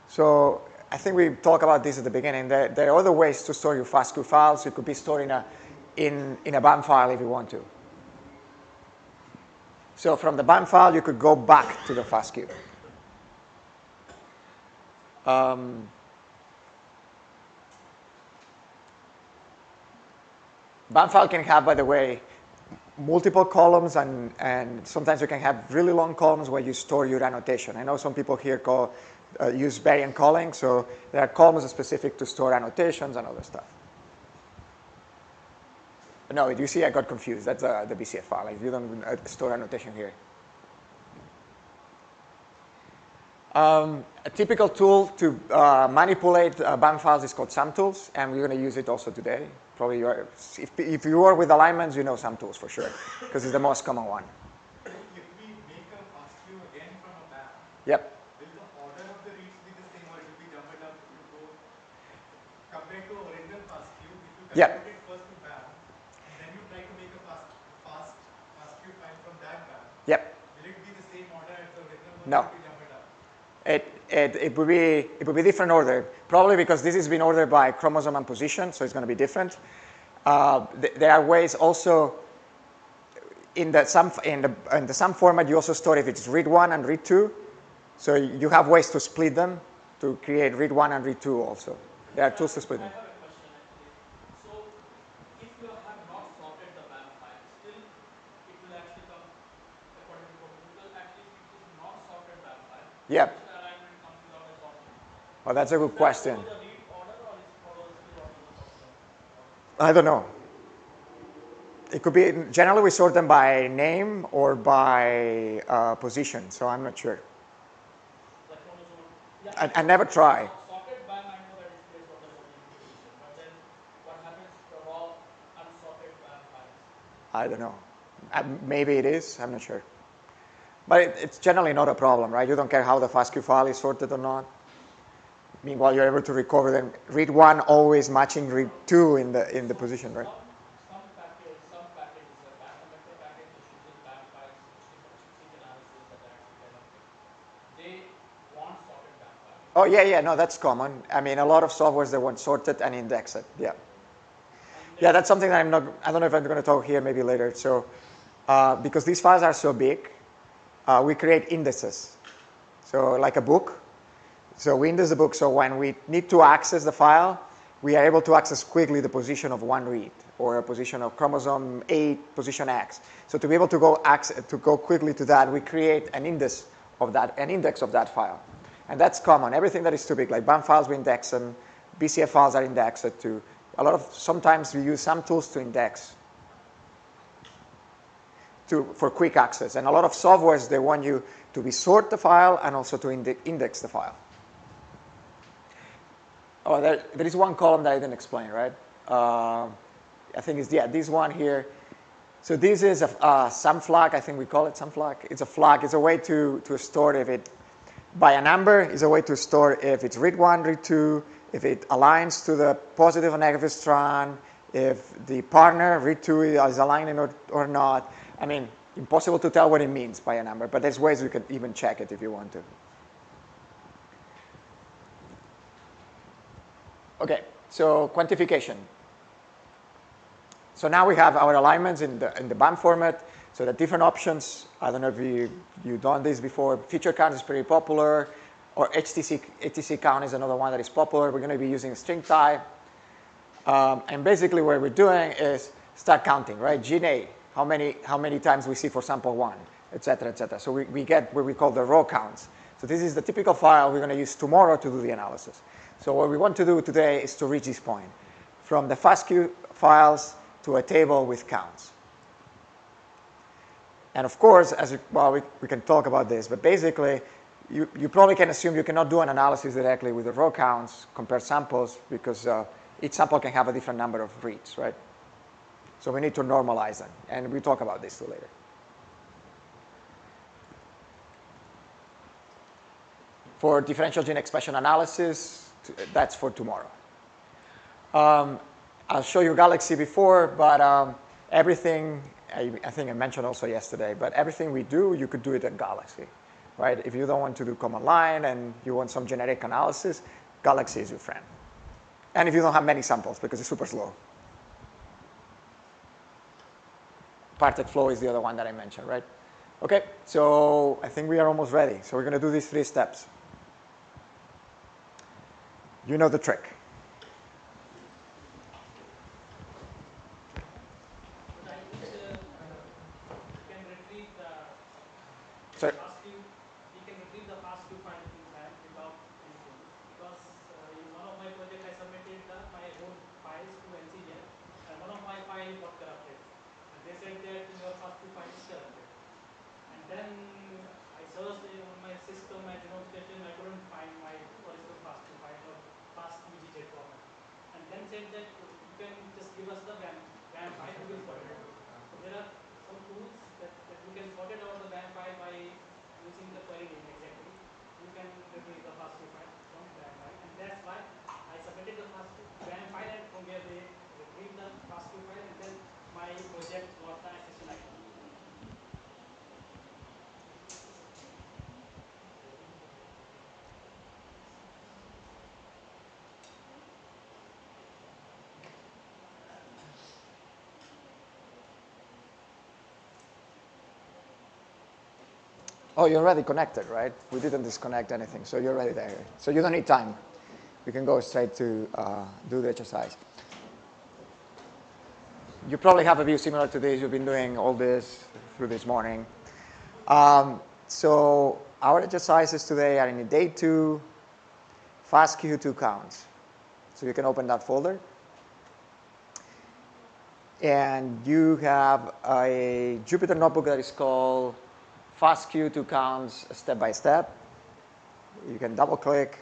Speaker 1: So I think we talked about this at the beginning. There are other ways to store your FASTQ files. It could be stored in a BAM file if you want to. So from the BAM file, you could go back to the FASTQ. BAM file can have, by the way, multiple columns, and sometimes you can have really long columns where you store your annotation. I know some people here use variant calling, so there are columns specific to store annotations and other stuff. No, you see I got confused. That's the BCF file. Like, you don't store annotation here. A typical tool to manipulate BAM files is called SAMtools, and we're going to use it also today. Probably if you work with alignments, you know SAMtools for sure, because it's the most common one.
Speaker 2: If we make a FASTQ again from a BAM,
Speaker 1: yep.
Speaker 2: will the order of the reads be the same, or it will be jumbled up to go compared to original FASTQ? If you convert it first to BAM, and then you try to make a
Speaker 1: No. It would be different order, probably because this has been ordered by chromosome and position, so it's going to be different. There are ways also in the sum format. You also store if it's read one and read two, so you have ways to split them to create read one and read two also. There are tools to split them.
Speaker 6: I have a question actually. So if you have not sorted the BAM file, still it will actually come according to chromosome, because actually if it is not sorted BAM file,
Speaker 1: Yeah.
Speaker 6: just the alignment comes without a sorting.
Speaker 1: Well, that's a good question.
Speaker 6: Follow the read order or is follow still order the chromosome order?
Speaker 1: I don't know. It could be, generally we sort them by name or by position, so I'm not sure.
Speaker 6: Like chromosome. Yeah,
Speaker 1: I never try.
Speaker 6: Sorted BAM, I know that it's based on the chromosome position, but then what happens to the raw unsorted BAM files?
Speaker 1: I don't know. Maybe it is, I'm not sure. But it's generally not a problem, right? You don't care how the FASTQ file is sorted or not. Meanwhile, you're able to recover them. Read one always matching read two in the position, right?
Speaker 6: Some packages, the conductor package which uses BAM files, especially for seq analysis, the DAXI kind of thing, they want sorted BAM files.
Speaker 1: Oh yeah, no, that's common. I mean, a lot of softwares that want sorted and indexed, yeah. Yeah, that's something that I don't know if I'm going to talk here, maybe later. So, because these files are so big, we create indices. So like a book. So we index the book, so when we need to access the file, we are able to access quickly the position of one read or a position of chromosome 8, position X. So to be able to go quickly to that, we create an index of that file. And that's common. Everything that is too big, like BAM files we index them, BCF files are indexed too. Sometimes we use some tools to index for quick access. And a lot of softwares, they want you to sort the file and also to index the file. Oh, there is one column that I didn't explain, right? I think it's, this one here. So this is a sum flag. I think we call it sum flag. It's a flag. It's a way to store if it, by a number, is a way to store if it's read one, read two, if it aligns to the positive or negative strand, if the partner, read two, is aligning or not. I mean, impossible to tell what it means by a number, but there's ways you can even check it if you want to. Okay, so quantification. So now we have our alignments in the BAM format. So the different options. I don't know if you've done this before. Feature count is pretty popular, or HTC count is another one that is popular. We're going to be using string type. And basically what we're doing is start counting, right? GNA, how many times we see for sample one, et cetera, et cetera. So we get what we call the row counts. So this is the typical file we're going to use tomorrow to do the analysis. So what we want to do today is to reach this point, from the FASTQ files to a table with counts. And of course, we can talk about this, but basically, you probably can assume you cannot do an analysis directly with the row counts, compare samples, because each sample can have a different number of reads, right? So we need to normalize them, and we'll talk about this too later. For differential gene expression analysis, that's for tomorrow. I'll show you Galaxy before, but everything, I think I mentioned also yesterday, but everything we do, you could do it in Galaxy, right? If you don't want to do command line and you want some generic analysis, Galaxy is your friend. And if you don't have many samples, because it's super slow. Parted flow is the other one that I mentioned, right? Okay, so I think we are almost ready. So we're going to do these 3 steps. You know the trick.
Speaker 6: But I think you can retrieve the
Speaker 1: Sorry.
Speaker 6: you can retrieve the FASTQ file in BAM without any tools, because in one of my projects I submitted my whole files to NCGN, and one of my files got corrupted, and they said that your FASTQ file is corrupted. And then I searched on my system, my genome station, I couldn't find my original FASTQ file or FASTQGZ format. And then said that you can just give us the BAM file, we will sort it out. So there are some tools that you can sort it out the BAM file by using the query name exactly. You can retrieve the FASTQ file from BAM file, and that's why I submitted the FASTQ BAM file, and from where they retrieved the FASTQ file, and then my project got the accession ID.
Speaker 1: Oh, you're already connected, right? We didn't disconnect anything, so you're already there. So you don't need time. You can go straight to do the exercise. You probably have a view similar to this. You've been doing all this through this morning. So our exercises today are in day 2, FASTQ2 counts. So you can open that folder. And you have a Jupyter notebook that is called FASTQ2 counts step by step. You can double click.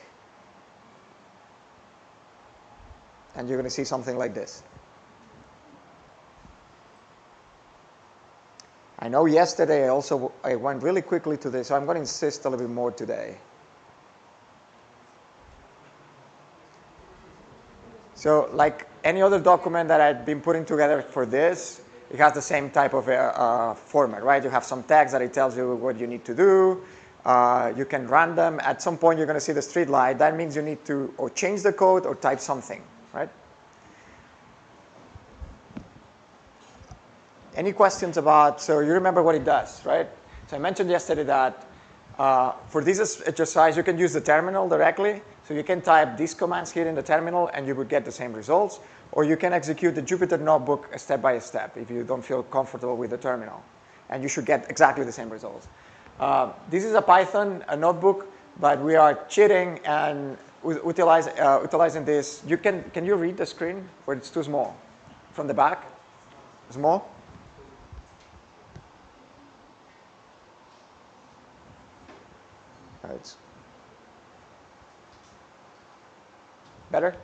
Speaker 1: And you're going to see something like this. I know yesterday I went really quickly to this, so I'm going to insist a little bit more today. So like any other document that I've been putting together for this, it has the same type of format, right? You have some text that it tells you what you need to do. You can run them. At some point, you're going to see the street light. That means you need to or change the code or type something, right? Any questions about, so you remember what it does, right? So I mentioned yesterday that for this exercise, you can use the terminal directly. So you can type these commands here in the terminal, and you would get the same results. Or you can execute the Jupyter notebook step by step if you don't feel comfortable with the terminal. And you should get exactly the same results. This is a Python notebook, but we are cheating and utilizing this. Can you read the screen, or it's too small? From the back? Small? It's better?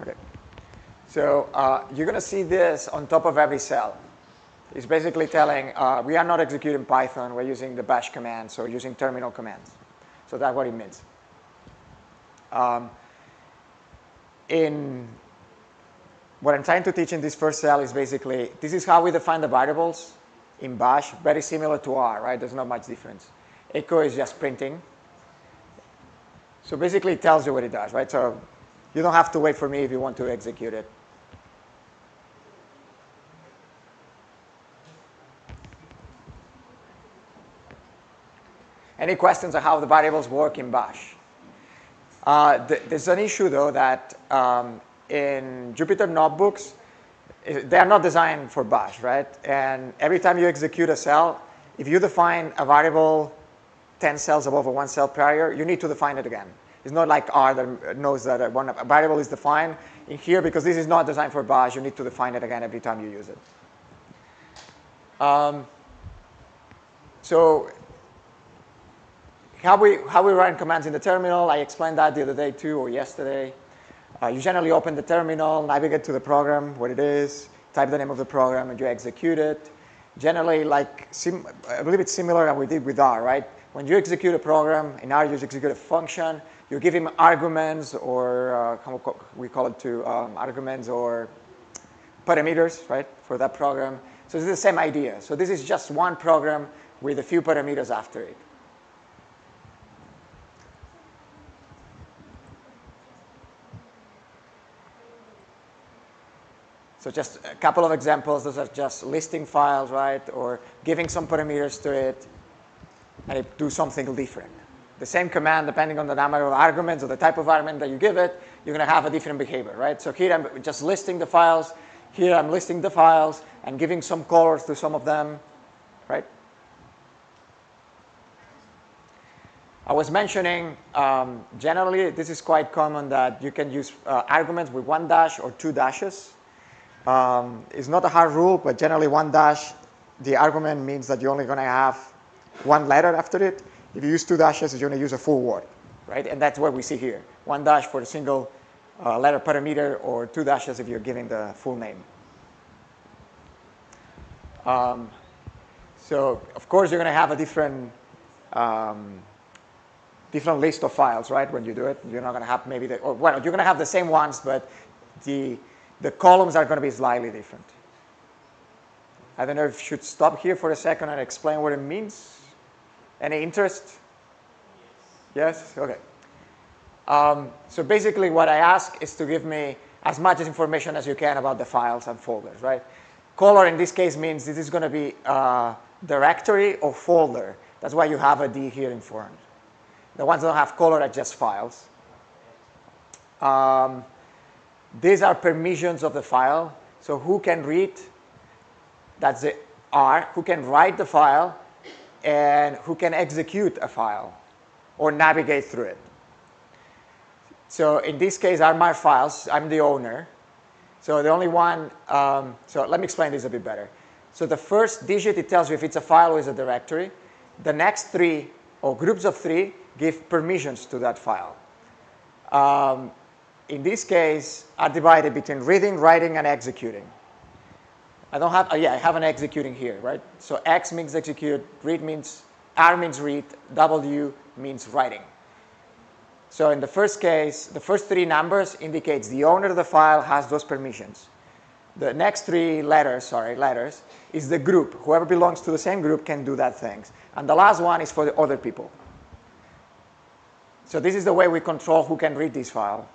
Speaker 1: Okay. So you're going to see this on top of every cell. It's basically telling we are not executing Python. We're using the bash commands, so using terminal commands. So that's what it means. What I'm trying to teach in this first cell is basically, this is how we define the variables in bash, very similar to R, right? There's not much difference. Echo is just printing. So basically it tells you what it does, right? So you don't have to wait for me if you want to execute it. Any questions on how the variables work in bash? There's an issue, though, that in Jupyter notebooks, they are not designed for bash, right? And every time you execute a cell, if you define a variable 10 cells above or 1 cell prior, you need to define it again. It's not like R that knows that a variable is defined. In here, because this is not designed for bash, you need to define it again every time you use it. So how we run commands in the terminal, I explained that the other day too, or yesterday. You generally open the terminal, navigate to the program, what it is, type the name of the program, and you execute it. Generally, I believe it's similar to what we did with R, right? When you execute a program, in R you execute a function, you give him arguments, or we call it arguments or parameters, right, for that program. So it's the same idea. So this is just one program with a few parameters after it. So just a couple of examples. Those are just listing files, right? Or giving some parameters to it, and it do something different. The same command, depending on the number of arguments or the type of argument that you give it, you're going to have a different behavior, right? So here I'm just listing the files. Here I'm listing the files and giving some colors to some of them, right? I was mentioning, generally, this is quite common that you can use arguments with 1 dash or 2 dashes. It's not a hard rule, but generally 1 dash, the argument means that you're only going to have 1 letter after it. If you use 2 dashes, you're going to use a full word, right? And that's what we see here. 1 dash for a single letter parameter, or 2 dashes if you're giving the full name. So of course, you're going to have a different list of files, right, when you do it. You're not going to have maybe you're going to have the same ones, but the columns are going to be slightly different. I don't know if I should stop here for a second and explain what it means. Any interest? Yes? Okay. So basically what I ask is to give me as much information as you can about the files and folders, right? Color in this case means this is going to be directory or folder. That's why you have a D here in front. The ones that don't have color are just files. These are permissions of the file. So who can read? That's the R. Who can write the file and who can execute a file or navigate through it. So in this case, are my files. I'm the owner. So the only one, so let me explain this a bit better. So the first digit, it tells you if it's a file or is a directory. The next three, or groups of three, give permissions to that file. In this case, are divided between reading, writing, and executing. I don't have, yeah, I have an executing here, right? So X means execute, read means, R means read, W means writing. So in the first case, the first three numbers indicates the owner of the file has those permissions. The next three letters, is the group. Whoever belongs to the same group can do that things. And the last one is for the other people. So this is the way we control who can read this file.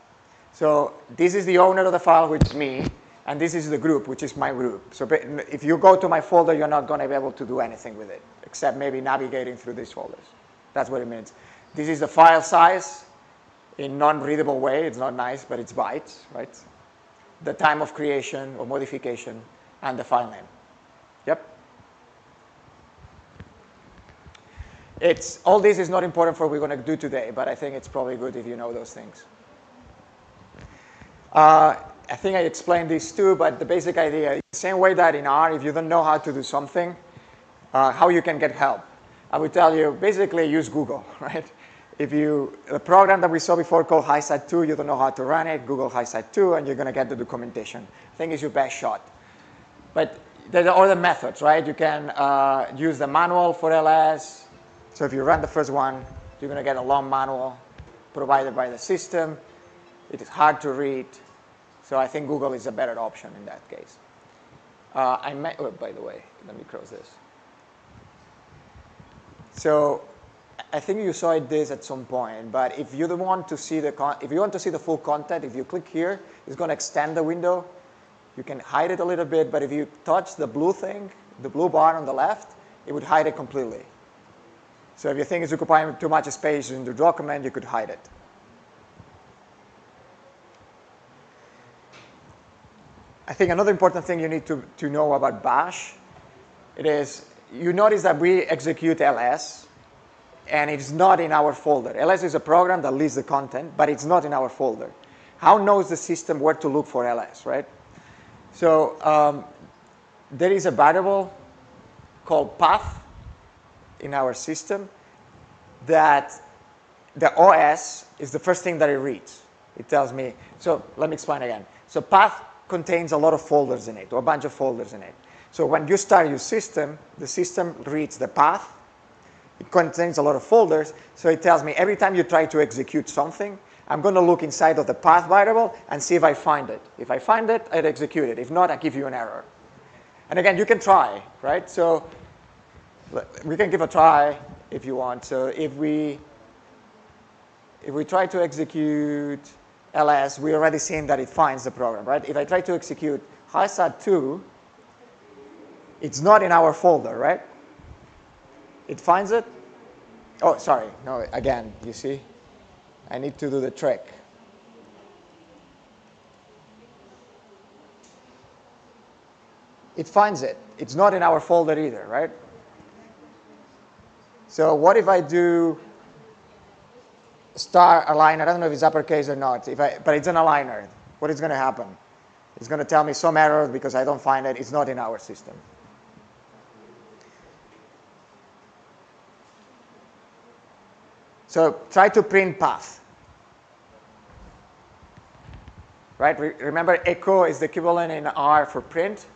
Speaker 1: So this is the owner of the file, which is me, and this is the group, which is my group. So if you go to my folder, you're not going to be able to do anything with it, except maybe navigating through these folders. That's what it means. This is the file size in non-readable way. It's not nice, but it's bytes, right? The time of creation or modification, and the file name. Yep. All this is not important for what we're going to do today, but I think it's probably good if you know those things. I think I explained this too, but the basic idea is the same way that in R, if you don't know how to do something, how you can get help. I would tell you, basically use Google, right? The program that we saw before called HiSat2, you don't know how to run it, Google HiSat2, and you're going to get the documentation. I think it's your best shot. But there are other methods, right? You can use the manual for LS. So if you run the first one, you're going to get a long manual provided by the system. It is hard to read. So I think Google is a better option in that case. Oh, by the way, let me close this. So I think you saw this at some point, but if you don't want to see the full content, if you click here, it's going to extend the window. You can hide it a little bit, but if you touch the blue thing, the blue bar on the left, it would hide it completely. So if you think it's occupying too much space in the document, you could hide it. I think another important thing you need to know about Bash, it is, you notice that we execute ls, and it's not in our folder. ls is a program that lists the content, but it's not in our folder. How knows the system where to look for ls, right? So there is a variable called path in our system that the OS is the first thing that it reads. It tells me, so let me explain again. So path contains a lot of folders in it, or a bunch of folders in it. So when you start your system, the system reads the path. It contains a lot of folders, so it tells me every time you try to execute something, I'm going to look inside of the path variable and see if I find it. If I find it, I'd execute it. If not, I give you an error. And again, you can try, right? So we can give a try if you want. So if we try to execute ls, we already seen that it finds the program, right? If I try to execute HiSat2, it's not in our folder, right? It finds it. Oh, sorry. No, again, you see? I need to do the trick. It finds it. It's not in our folder either, right? So what if I do star aligner? I don't know if it's uppercase or not, but it's an aligner. What is going to happen? It's going to tell me some error because I don't find it. It's not in our system. So try to print path. Right? Remember, echo is the equivalent in R for print.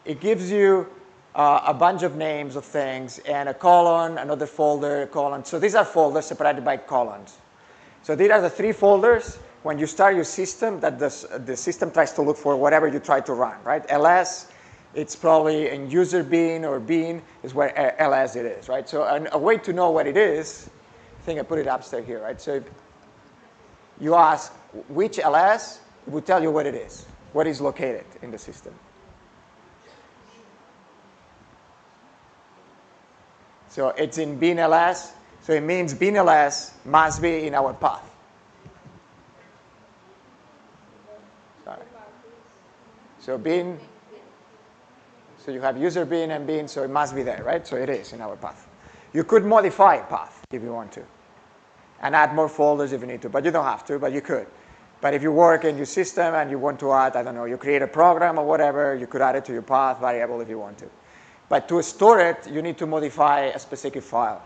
Speaker 1: It gives you a bunch of names of things and a colon, another folder, a colon. So these are folders separated by colons. So these are the three folders when you start your system that the system tries to look for whatever you try to run, right? ls, it's probably in user bin or bin is where ls it is, right? So a way to know what it is, I think I put it upstairs here, right? So if you ask which ls, it will tell you what it is, what is located in the system. So it's in bin_ls. So it means bin_ls must be in our path. Sorry. So bin, so you have user bin and bin, so it must be there, right? So it is in our path. You could modify path if you want to, and add more folders if you need to, but you don't have to, but you could. But if you work in your system and you want to add, I don't know, you create a program or whatever, you could add it to your path variable if you want to. But to store it, you need to modify a specific file.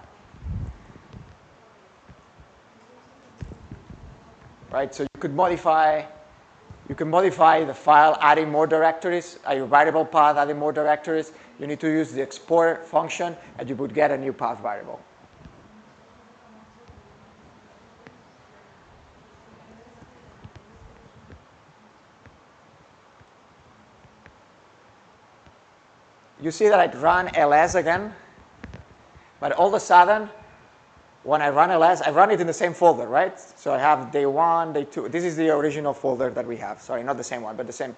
Speaker 1: Right? So you can modify the file, adding more directories, your variable path, adding more directories. You need to use the export function, and you would get a new path variable. You see that I run ls again, but all of a sudden, when I run ls, I run it in the same folder, right? So I have day 1, day 2. This is the original folder that we have. Sorry, not the same one, but the same.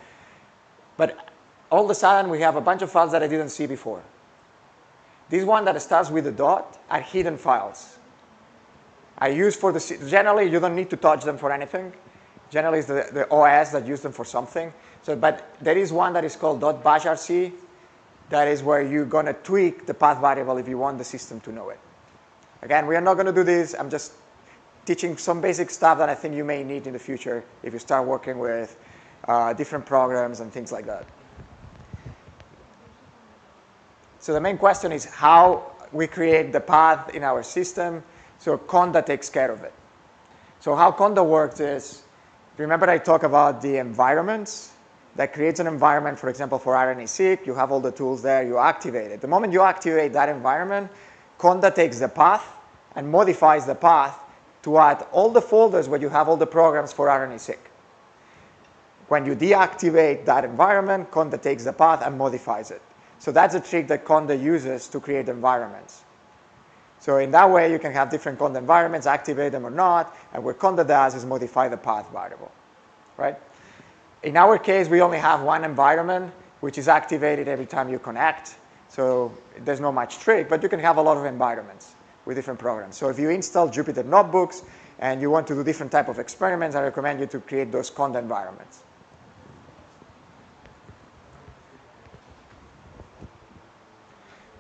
Speaker 1: But all of a sudden, we have a bunch of files that I didn't see before. This one that starts with a dot are hidden files. I use for the, generally, you don't need to touch them for anything. Generally, it's the OS that use them for something. So, but there is one that is called .bashrc. That is where you're going to tweak the path variable if you want the system to know it. Again, we are not going to do this. I'm just teaching some basic stuff that I think you may need in the future if you start working with different programs and things like that. So the main question is how we create the path in our system. So Conda takes care of it. So how Conda works is, remember I talked about the environments? That creates an environment, for example, for RNA-seq. You have all the tools there. You activate it. The moment you activate that environment, Conda takes the path and modifies the path to add all the folders where you have all the programs for RNA-seq. When you deactivate that environment, Conda takes the path and modifies it. So that's a trick that Conda uses to create environments. So in that way, you can have different Conda environments, activate them or not, and what Conda does is modify the path variable, right? In our case, we only have one environment, which is activated every time you connect. So there's not much trick, but you can have a lot of environments with different programs. So if you install Jupyter Notebooks and you want to do different type of experiments, I recommend you to create those Conda environments.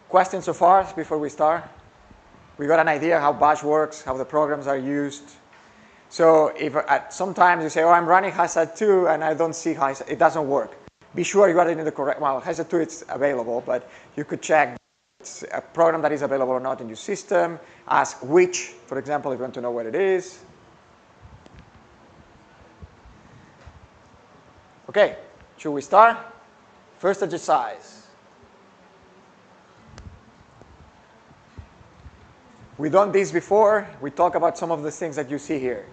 Speaker 1: Questions so far before we start? We got an idea how Bash works, how the programs are used. So if sometimes you say, oh, I'm running HAZAD2 and I don't see HAZAD, it doesn't work. Be sure you got it in the correct, well, HAZAD2 it's available, but you could check it's a program that is available or not in your system. Ask which, for example, if you want to know what it is. Okay, should we start? First exercise. We've done this before. We talk about some of the things that you see here.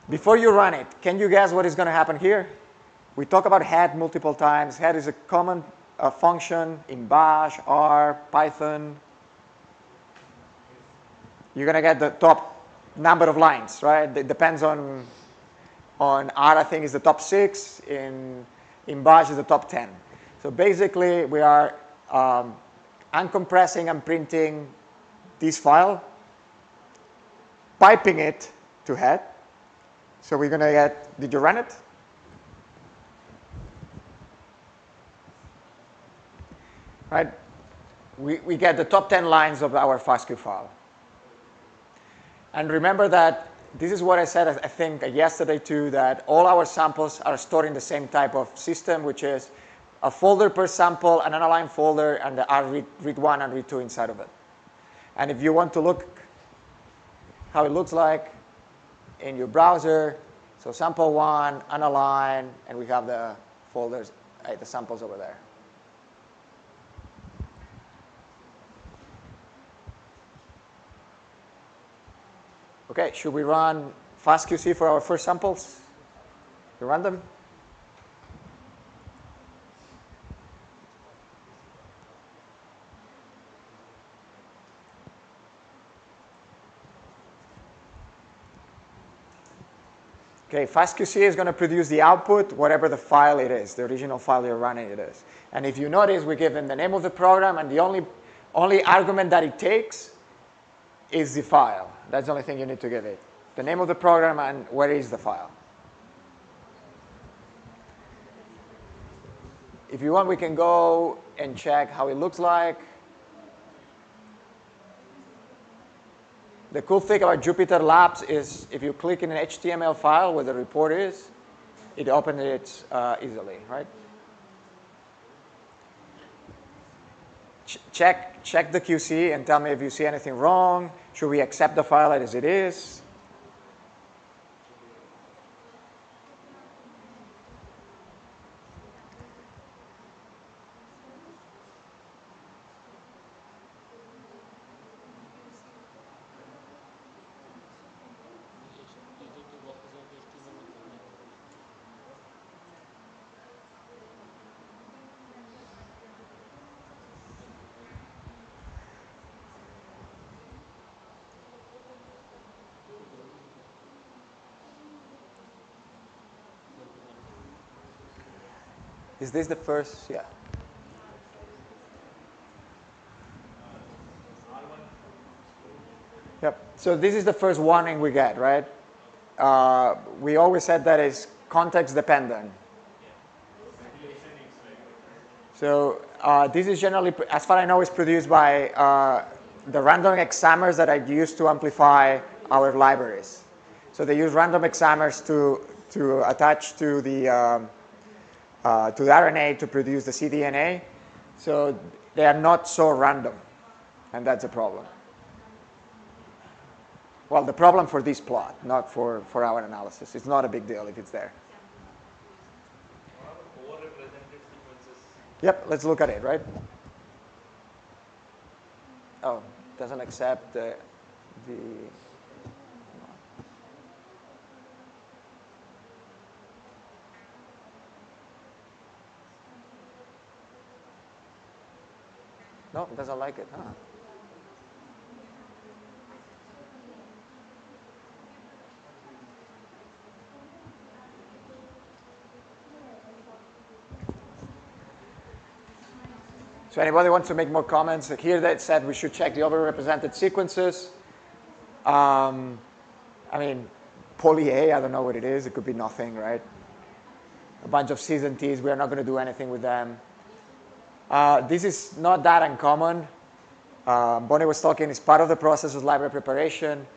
Speaker 1: Before you run it, can you guess what is going to happen here? We talk about head multiple times. Head is a common function in Bash, R, Python. You're going to get the top number of lines, right? It depends on R, I think, is the top 6. In Bash is the top 10. So basically, we are uncompressing and printing this file, piping it to head. So we're going to get, did you run it? Right? We get the top 10 lines of our FASTQ file. And remember that this is what I said, I think, yesterday too, that all our samples are stored in the same type of system, which is a folder per sample, an unaligned folder, and the read 1 and read 2 inside of it. And if you want to look how it looks like in your browser, so sample 1, unaligned, and we have the folders, the samples over there. Okay, should we run FastQC for our first samples? You run them? Okay, FastQC is going to produce the output, whatever the file it is, the original file you're running it is. And if you notice, we give them the name of the program, and the only only argument that it takes is the file. That's the only thing you need to give it. The name of the program and where is the file. If you want, we can go and check how it looks like. The cool thing about Jupyter Labs is if you click in an HTML file where the report is, it opens it easily, right? Check the QC and tell me if you see anything wrong. Should we accept the file as it is? Is this the first? Yeah. Yep. So this is the first warning we get, right? We always said that is context dependent. So this is generally, as far as I know, is produced by the random examiners that are used to amplify our libraries. So they use random examiners to attach to the RNA to produce the cDNA. So they are not so random, and that's a problem. Well, the problem for this plot, not for our analysis. It's not a big deal if it's there.
Speaker 3: Overrepresented sequences.
Speaker 1: Yep, let's look at it, right? Oh, doesn't accept the no, it doesn't like it, huh? So anybody wants to make more comments? Here that said we should check the overrepresented sequences. I mean, poly A, I don't know what it is. It could be nothing, right? A bunch of C's and T's. We are not going to do anything with them. This is not that uncommon. Bonnie was talking, it's part of the process of library preparation.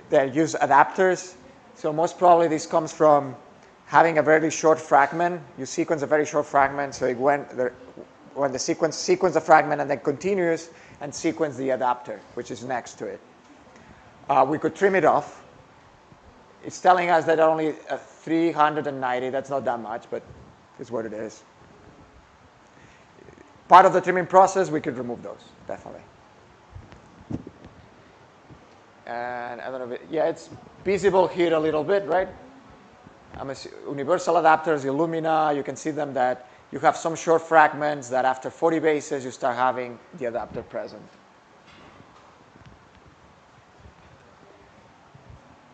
Speaker 1: They use adapters. So most probably this comes from having a very short fragment. You sequence a very short fragment. So when the sequence the fragment and then continues and sequence the adapter, which is next to it. We could trim it off. It's telling us that only 390. That's not that much, but it's what it is. Part of the trimming process, we could remove those, definitely. And I don't know, yeah, it's visible here a little bit, right? Universal adapters, Illumina, you can see them that you have some short fragments that after 40 bases, you start having the adapter present.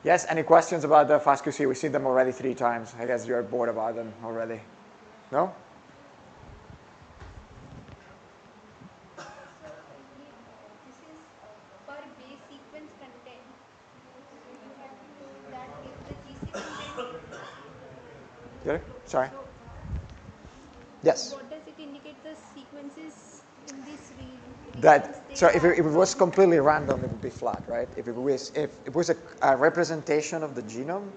Speaker 1: Yes, any questions about the FastQC? We've seen them already 3 times. I guess you're bored about them already. No?
Speaker 5: This is per base sequence content. You have to that if the GC content.
Speaker 1: Sorry?
Speaker 5: So,
Speaker 1: Yes.
Speaker 5: what does it indicate the sequences in this
Speaker 1: So if it was completely random, it would be flat, right? If it was a representation of the genome,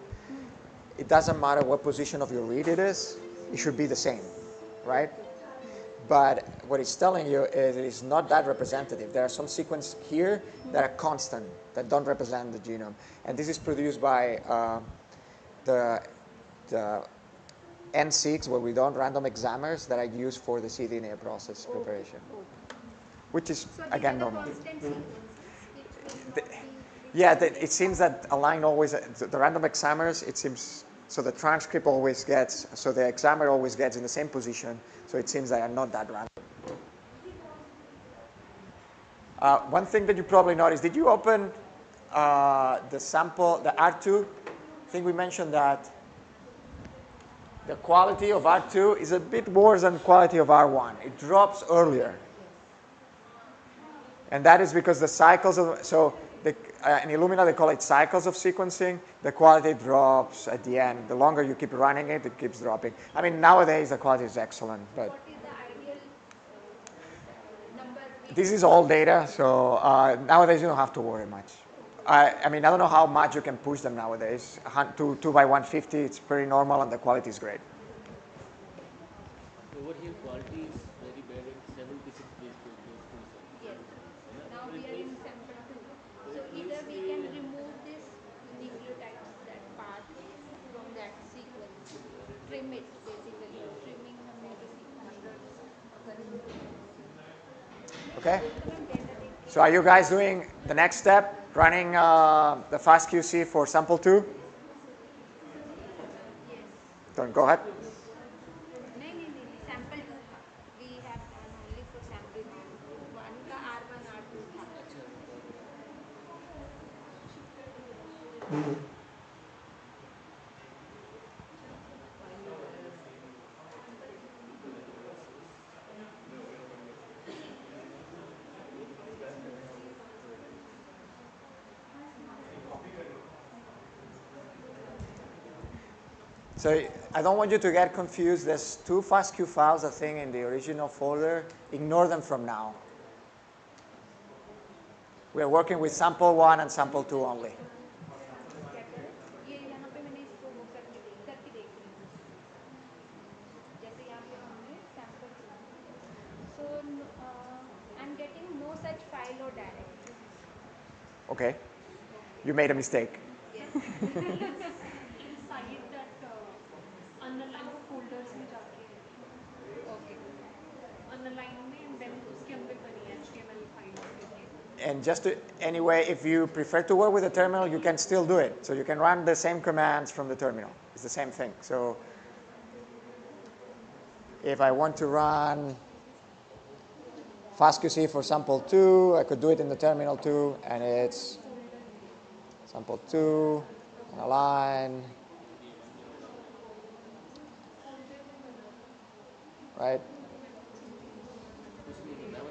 Speaker 1: it doesn't matter what position of your read it is, it should be the same, right? But what it's telling you is it is not that representative. There are some sequences here that are constant, that don't represent the genome. And this is produced by the N6, where we don't random examiners that are used for the cDNA process preparation. Which is,
Speaker 5: so
Speaker 1: again, normal.
Speaker 5: Yeah,
Speaker 1: it seems that align always, the random examiners, it seems, so the transcript always gets, so the examiner always gets in the same position, so it seems they are not that random. One thing that you probably noticed, did you open the sample, the R2? I think we mentioned that the quality of R2 is a bit worse than quality of R1. It drops earlier. And that is because the cycles of, so in Illumina they call it cycles of sequencing. The quality drops at the end. The longer you keep running it, it keeps dropping. I mean, nowadays the quality is excellent, but
Speaker 5: What is the ideal number?
Speaker 1: this is all data, so nowadays you don't have to worry much. I mean, I don't know how much you can push them nowadays. 2 by 150, it's pretty normal, and the quality is great.
Speaker 7: Over here, quality is very bad at 76 base pairs, those two cells.
Speaker 5: Yes. Now
Speaker 7: So
Speaker 5: we
Speaker 7: it
Speaker 5: are in
Speaker 7: means,
Speaker 5: sample 2.
Speaker 7: so
Speaker 5: So
Speaker 7: it
Speaker 5: either
Speaker 7: means
Speaker 5: we can remove this nucleotides, that part from that sequence, trim it basically, trimming हमने जो sequence.
Speaker 1: Okay? So are you guys doing the next step, running the FastQC for sample 2?
Speaker 5: Yes.
Speaker 1: Don't go ahead.
Speaker 5: नहीं sample 2 था. We have done only for sample 2. 1 का R1 R2 था.
Speaker 1: So I don't want you to get confused. There's 2 FastQ files, I think, in the original folder. Ignore them from now. We're working with sample 1 and sample 2 only.
Speaker 5: ये यहाँ पे मैंने इसको वो करके देख रही हूँ. जैसे यहाँ पे हमने sample 2. So I'm getting no such file or directory.
Speaker 1: Okay. You made a mistake.
Speaker 5: Yes.
Speaker 8: inside that underline वो folders में जाके
Speaker 5: Okay.
Speaker 8: underline में and then उसके अंदर बनी है HTML files करके.
Speaker 1: And just to, anyway, if you prefer to work with the terminal, you can still do it. So you can run the same commands from the terminal. It's the same thing. So if I want to run FastQC for sample 2, I could do it in the terminal too, and it's sample 2, and a line, right?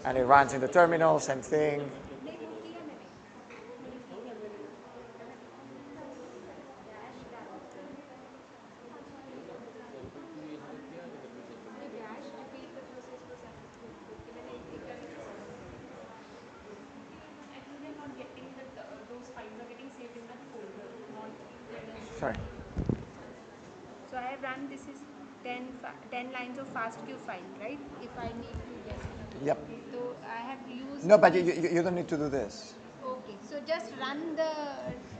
Speaker 1: And it runs in the terminal, same thing.
Speaker 5: नहीं वो किया मैंने. वो मैंने किया. Dash डाला.
Speaker 7: sample 2 यहाँ पे किया, इधर भी sample 2
Speaker 5: नहीं
Speaker 7: किया.
Speaker 5: dash repeat the process for sample 2. कि मैंने इटरेट किया.
Speaker 8: I think they're not getting that those files are getting saved in that folder, not where
Speaker 1: Sorry.
Speaker 5: So I have run, this is 10 lines of FastQ file, right? If I need to get.
Speaker 1: Yep.
Speaker 5: So I have used.
Speaker 1: No, but you don't need to do this.
Speaker 5: Okay, so just run the.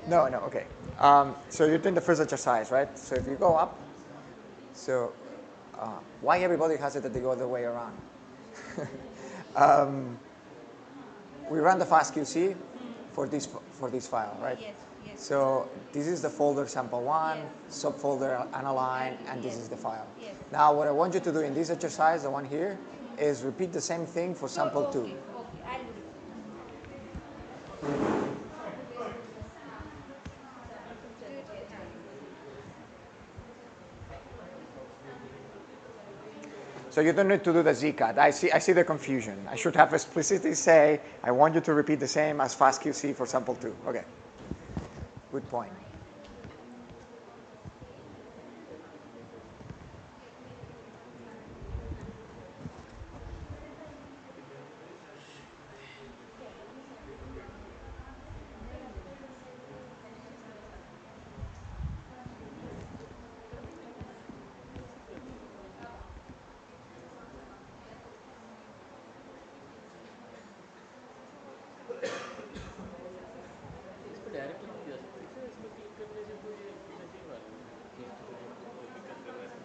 Speaker 1: No, okay. So you're doing the first exercise, right? So if you go up, so why everybody has it the other way around? We run the FastQC for this file, right?
Speaker 5: Yes, yes.
Speaker 1: So this is the folder sample 1,
Speaker 5: Yes.
Speaker 1: subfolder analyze, and this is the file.
Speaker 5: Yes.
Speaker 1: Now what I want you to do in this exercise, the one here, is repeat the same thing for sample 2.
Speaker 5: Okay, I'll do it.
Speaker 1: So you don't need to do the zcat. I see the confusion. I should have explicitly say, I want you to repeat the same as FastQC for sample 2. Okay. Good point.
Speaker 7: इस पर directly नहीं जा सकते क्या? इसमें click करने से तो ये मैं नहीं मालूम हिस्ट को दिक्कत कर रहा है.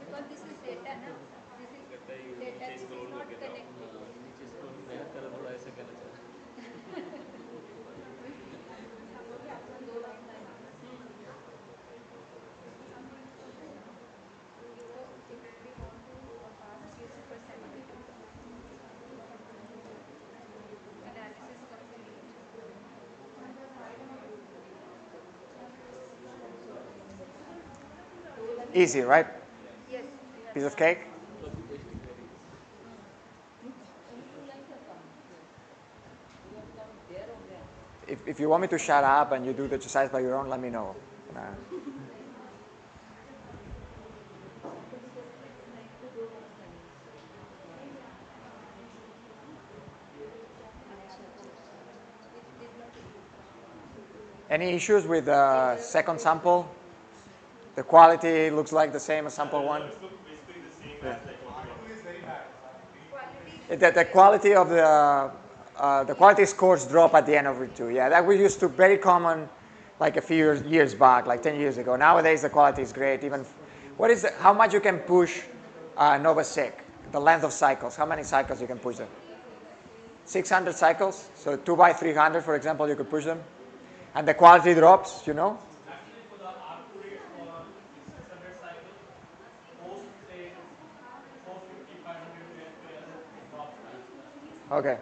Speaker 5: Because this is data, na? This is
Speaker 7: लगता है
Speaker 5: data,
Speaker 7: नीचे
Speaker 5: this is
Speaker 7: स्क्रॉल
Speaker 5: not
Speaker 7: करके जाओ.
Speaker 5: connected.
Speaker 7: हाँ, नीचे स्क्रॉल मैं कर थोड़ा ऐसा करना चाह रहा.
Speaker 5: So if we want to fast QC for sample 2, analysis complete.
Speaker 1: Easy, right?
Speaker 5: Yes.
Speaker 1: Piece of cake?
Speaker 7: Copy pasting very easy.
Speaker 1: if you want me to shut up and you do the exercise by your own, let me know. Any issues with the second sample? The quality looks like the same as sample one?
Speaker 3: Results look basically the same as like what we
Speaker 2: R2 is very bad.
Speaker 1: The quality of the quality scores drop at the end of read 2. Yeah, that we used to very common like a few years back, like 10 years ago. Nowadays the quality is great. Even how much you can push NovaSeq, the length of cycles, how many cycles you can push them? 600 cycles. So 2 by 300, for example, you could push them, and the quality drops. You know.
Speaker 6: Actually, for the R2 rate for 600 cycles, post say 450, 500 base pairs, it drops drastically.
Speaker 1: Okay.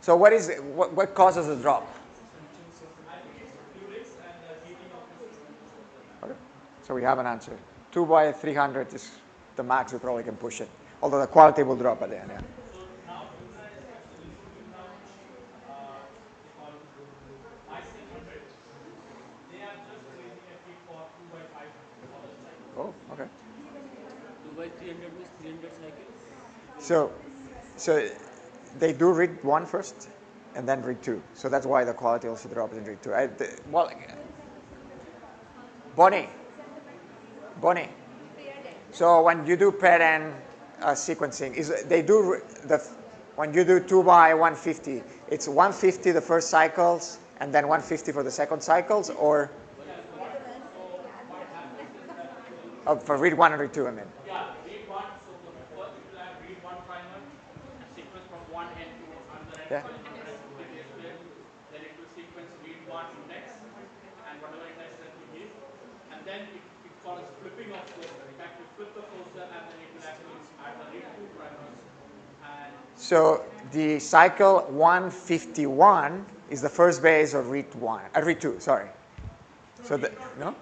Speaker 1: So what causes the drop?
Speaker 6: I think it's fluidics and the heating of the sequence.
Speaker 1: Okay. So we have an answer. 2 by 300 is the max we probably can push it, although the quality will drop at the end. Yeah.
Speaker 6: So now Illumina is a recent Illumina machine, they call MySync 100. They are just releasing a kit for 2 by 500 for the cycle.
Speaker 1: Oh, okay.
Speaker 7: 2 by 300 means 300 cycles.
Speaker 1: So they do read 1 first and then read 2. So that's why the quality also drops in read 2. Well, Bonnie. So when you do paired-end sequencing, when you do 2 by 150, it's 150 the first cycles and then 150 for the second cycles, or for read 1 and read 2, I mean.
Speaker 6: Yeah, read 1. So first it will add read 1 primer and sequence from one end to another end
Speaker 1: Yeah.
Speaker 6: for 150 base pairs. Then it will sequence read 1 index and whatever index that we give. And then it calls flipping of flow. It actually flip the flow cell and then it will actually add the read 2 primers. And
Speaker 1: So the cycle 151 is the first base of read 2, sorry. So no?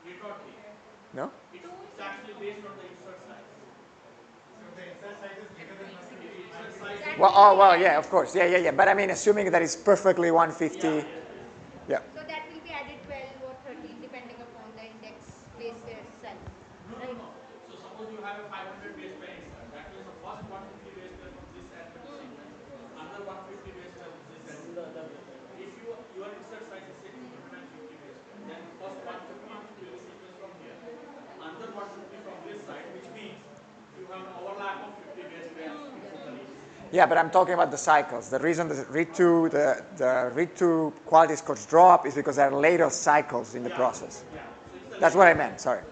Speaker 6: read not be.
Speaker 1: No?
Speaker 6: It's actually based on the insert size.
Speaker 2: So if the insert size is bigger than
Speaker 6: If
Speaker 2: 150,
Speaker 6: the
Speaker 2: it might
Speaker 6: insert
Speaker 2: be
Speaker 6: size is
Speaker 1: Well, yeah, of course. Yeah. But I mean, assuming that it's perfectly 150. Yeah.
Speaker 5: So that will be added 12 or 13 depending upon the index base pair size.
Speaker 6: No. So suppose you have a 500 base pair insert. That means the first 150 base pair from this end will be sequenced. Another 150 base pair from this end.
Speaker 7: From the other end.
Speaker 6: If your insert size is say 250 base pair, then first 150 will be sequenced from here. Another 150 from this side, which means you have an overlap of 50 base pairs into the read.
Speaker 1: Yeah, but I'm talking about the cycles. The reason the read 2 quality scores drop is because there are later cycles in the process.
Speaker 6: Yeah. So it's
Speaker 1: That's what I meant. Sorry.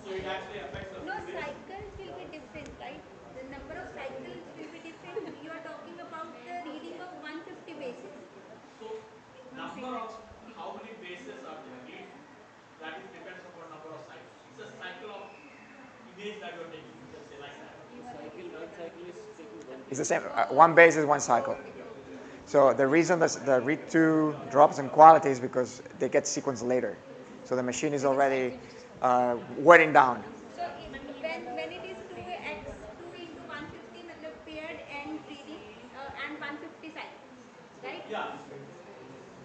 Speaker 6: So it actually affects the
Speaker 5: No,
Speaker 6: fluidics.
Speaker 5: cycles will be different, right? The number of cycles will be different. You are talking about the reading of 150 bases.
Speaker 6: So number of how many bases are there? That is depends upon number of cycles. It's a cycle of image that you're taking. You can say like that.
Speaker 7: One cycle is taking one
Speaker 1: It's
Speaker 7: base.
Speaker 1: the same. One base is one cycle. So the reason that the read 2 drops in quality is because they get sequenced later. So the machine is already wearing down.
Speaker 5: So when it is 2x 2 into 150 matlab paired end reading and 150 cycles, right?
Speaker 6: Yeah.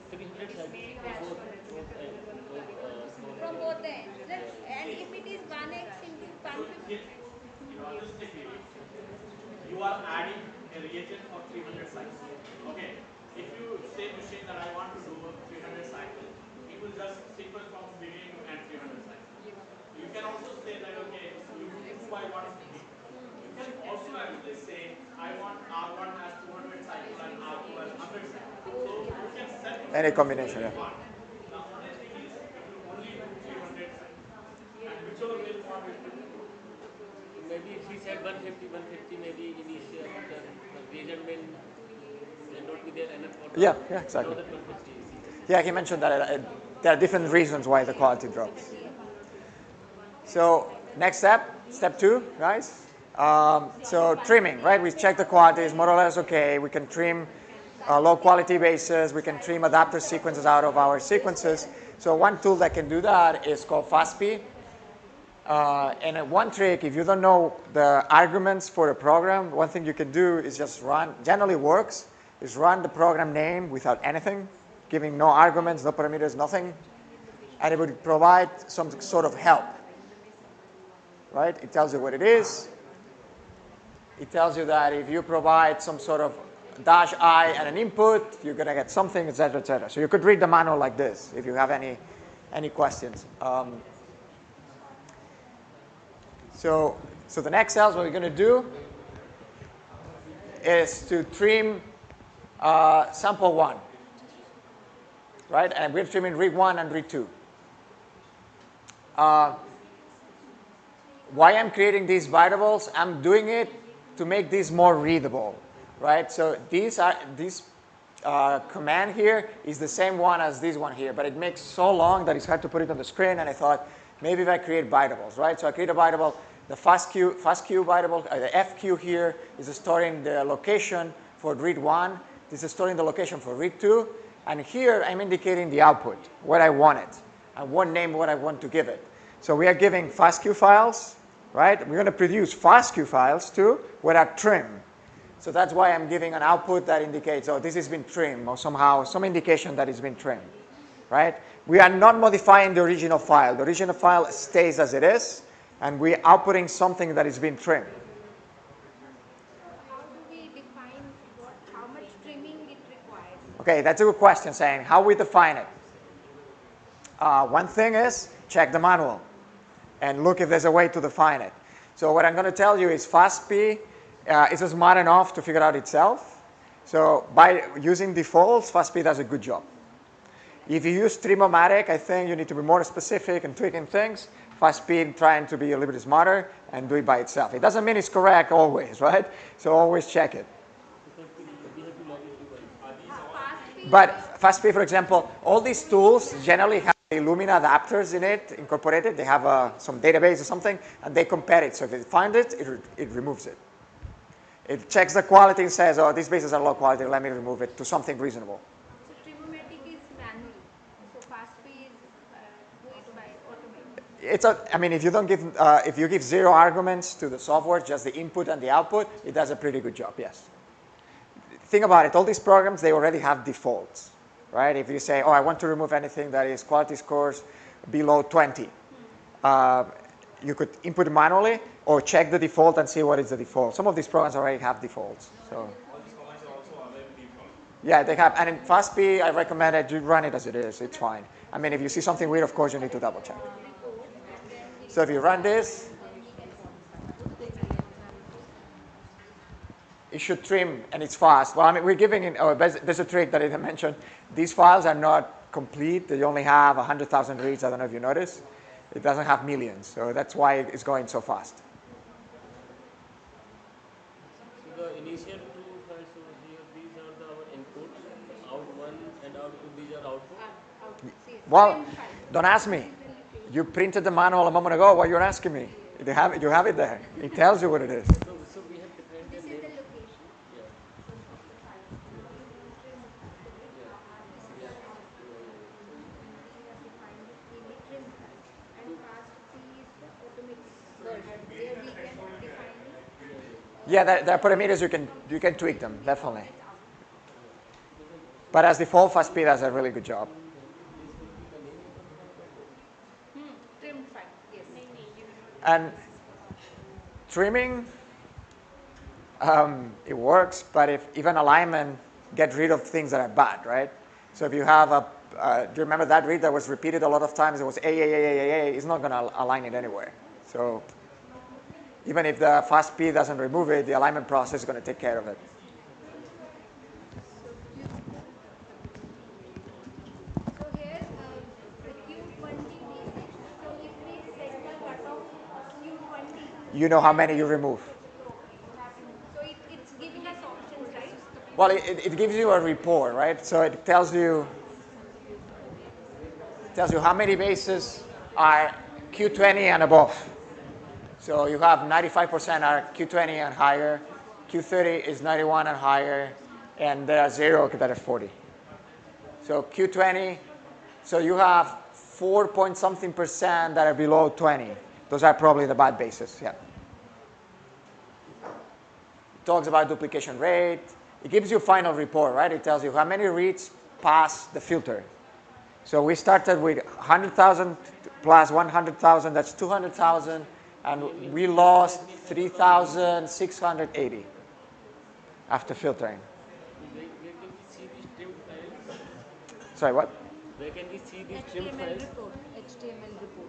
Speaker 7: 300 cycles from both ends.
Speaker 5: From both the ends. And
Speaker 6: See,
Speaker 5: if it is 1x into
Speaker 6: so
Speaker 5: 150,
Speaker 6: here, just take it. You are adding a reagent for 300 cycles. Okay. If you say machine that I want to do 300 cycles, it will just sequence from beginning to end 300 cycles. You can also say that okay, you do 2 by 150. You can also actually say I want R1 has 200 cycle and R2 has 100 cycle. So you can set your
Speaker 1: Any
Speaker 6: sequence the
Speaker 1: combination,
Speaker 6: way you
Speaker 1: yeah.
Speaker 6: want. The only thing is it will only do 300 cycles. And whichever way you want it to do.
Speaker 7: Maybe he said 150, 150 maybe initial after the reagent may not be there enough for the
Speaker 1: Yeah, exactly.
Speaker 7: another 150 sequences.
Speaker 1: Yeah, he mentioned that there are different reasons why the quality drops. So next step 2, guys. So trimming, right? We check the quality is more or less okay. We can trim low quality bases. We can trim adapter sequences out of our sequences. So one tool that can do that is called FastP. And one trick, if you don't know the arguments for a program, one thing you can do is just run, generally works, is run the program name without anything, giving no arguments, no parameters, nothing, and it would provide some sort of help, right? It tells you what it is. It tells you that if you provide some sort of -I and an input, you're going to get something, etc., etc. So you could read the manual like this if you have any questions. So the next cells, what we're going to do is to trim sample 1, right? And we're trimming read 1 and read 2. Why I'm creating these variables? I'm doing it to make these more readable, right? So this command here is the same one as this one here, but it makes so long that it's hard to put it on the screen, and I thought maybe if I create variables, right? So I create a variable, the fastq variable, the fq here is storing the location for read 1. This is storing the location for read 2. And here I'm indicating the output, what I want it, and what name what I want to give it. So we are giving fastq files, right? We're going to produce fastq files too, without trim. So that's why I'm giving an output that indicates, oh, this has been trimmed, or somehow some indication that it's been trimmed, right? We are not modifying the original file. The original file stays as it is, and we're outputting something that is being trimmed.
Speaker 5: How do we define how much trimming it requires?
Speaker 1: Okay, that's a good question, saying how we define it. One thing is check the manual and look if there's a way to define it. So what I'm going to tell you is FastP is smart enough to figure out itself. So by using defaults, FastP does a good job. If you use Trimomatic, I think you need to be more specific and tweaking things. FastP trying to be a little bit smarter and do it by itself. It doesn't mean it's correct always, right? So always check it. But FastP, for example, all these tools generally have Illumina adapters in it, incorporated. They have some database or something, and they compare it. So if it finds it, it removes it. It checks the quality and says, oh, these bases are low quality, let me remove it to something reasonable.
Speaker 5: So Trimomatic is manual. So FastP is do it by automated.
Speaker 1: I mean, if you don't give, if you give 0 arguments to the software, just the input and the output, it does a pretty good job, yes. Think about it, all these programs, they already have defaults, right? If you say, oh, I want to remove anything that is quality scores below 20, you could input manually or check the default and see what is the default. Some of these programs already have defaults. So.
Speaker 3: All these commands are also available default.
Speaker 1: Yeah, they have. And in FastP, I recommend that you run it as it is. It's fine. I mean, if you see something weird, of course, you need to double check. So if you run this, it should trim, and it's fast. Well, I mean, we're giving it, there's a trick that I didn't mention. These files are not complete. They only have 100,000 reads. I don't know if you noticed. It doesn't have millions, so that's why it's going so fast.
Speaker 7: So the initial 2 files over here, these are our inputs, out1 and out2, these are output.
Speaker 1: Well, don't ask me. You printed the manual a moment ago. What you're asking me? You have it there. It tells you what it is.
Speaker 7: So we have different
Speaker 5: This is the location.
Speaker 7: Yeah.
Speaker 5: And FastP is the automatic version. There we can define it.
Speaker 1: Yeah, there are parameters you can tweak them, definitely. But as default, FastP does a really good job.
Speaker 5: Trimmed file, yes.
Speaker 1: And trimming, it works, but if even alignment, get rid of things that are bad, right? So if you have do you remember that read that was repeated a lot of times? It was A, it's not going to align it anywhere. So even if the FastP doesn't remove it, the alignment process is going to take care of it.
Speaker 5: So here, the Q20 basic. So if we set the cutoff of Q20,
Speaker 1: You know how many you remove.
Speaker 5: so it's giving us options, right?
Speaker 1: Well, it gives you a report, right? So it tells you how many bases are Q20 and above. So you have 95% are Q20 and higher, Q30 is 91 and higher, and there are 0 that are 40. So Q20, so you have 4 point something percent that are below 20. Those are probably the bad bases, yeah. It talks about duplication rate. it gives you a final report, right? It tells you how many reads pass the filter. So we started with 100,000 plus 100,000, that's 200,000, and we lost 3,680 after filtering.
Speaker 7: Where can we see these trimmed files?
Speaker 1: Sorry, what?
Speaker 7: Where can we see these trimmed
Speaker 5: HTML
Speaker 7: files?
Speaker 5: report. HTML report.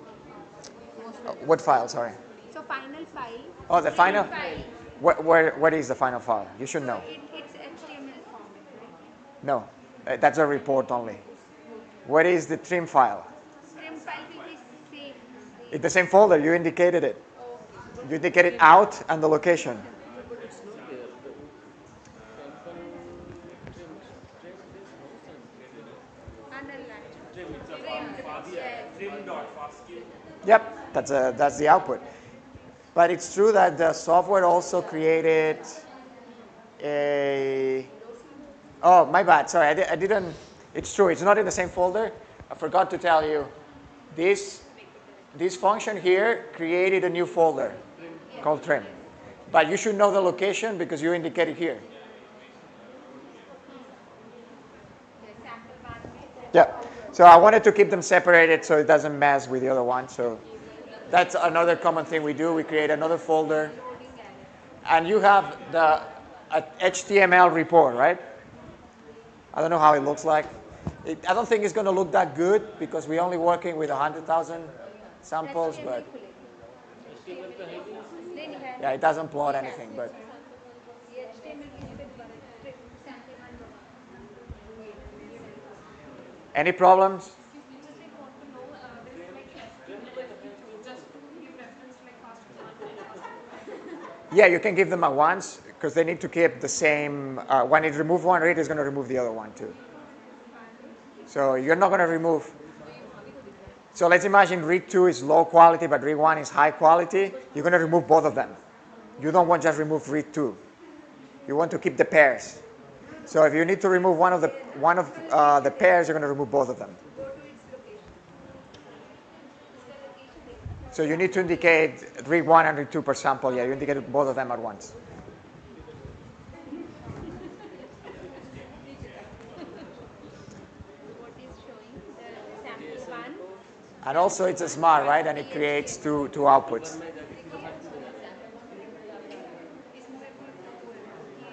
Speaker 1: What file, sorry?
Speaker 5: So final file.
Speaker 1: Oh, the final?
Speaker 5: File.
Speaker 1: What is the final file? You should
Speaker 5: So
Speaker 1: know.
Speaker 5: it's HTML format, right?
Speaker 1: No, that's a report only. What is the trim file?
Speaker 5: Trim file will be same.
Speaker 1: It's the same folder, you indicated it.
Speaker 5: Okay.
Speaker 1: You indicated out and the location.
Speaker 7: But it's not there. The sample trimmed is no sense.
Speaker 5: Underline.
Speaker 7: Trim.
Speaker 3: It's a
Speaker 5: Trimmed. Yes.
Speaker 3: trim.foscue.
Speaker 1: Yep, that's the output. But it's true that the software also created a, oh, my bad, sorry, I didn't, it's true, it's not in the same folder. I forgot to tell you, this function here created a new folder called trim. But you should know the location because you indicated here.
Speaker 5: Yes, sample one with
Speaker 1: Yeah, so I wanted to keep them separated so it doesn't mess with the other one. So that's another common thing we do. We create another folder.
Speaker 5: loading error.
Speaker 1: And you have the HTML report, right? I don't know how it looks like. I don't think it's going to look that good because we're only working with 100,000 samples, but
Speaker 7: HTML पे है नहीं.
Speaker 5: नहीं नहीं है
Speaker 1: yeah, it doesn't plot anything. But
Speaker 5: ये HTML की पे sample one
Speaker 1: any problems?
Speaker 8: Excuse me, just I want to know, there is like just to give reference like fast command and fast command.
Speaker 1: Yeah, you can give them at once because they need to keep the same. When it removes one read, it's going to remove the other one too. So you're not going to remove. So let's imagine read 2 is low quality, but read 1 is high quality. You're going to remove both of them. You don't want just remove read 2. You want to keep the pairs. So if you need to remove one of the pairs, you're going to remove both of them.
Speaker 5: go to its location.
Speaker 1: So you need to indicate read 1 and read 2 per sample. Yeah, you indicate both of them at once.
Speaker 5: What is showing the sample one.
Speaker 1: And also it's a smart, right? And it creates two outputs.
Speaker 7: मैं जाके सीधा file पे जाता
Speaker 8: इसमें मेरे को वो है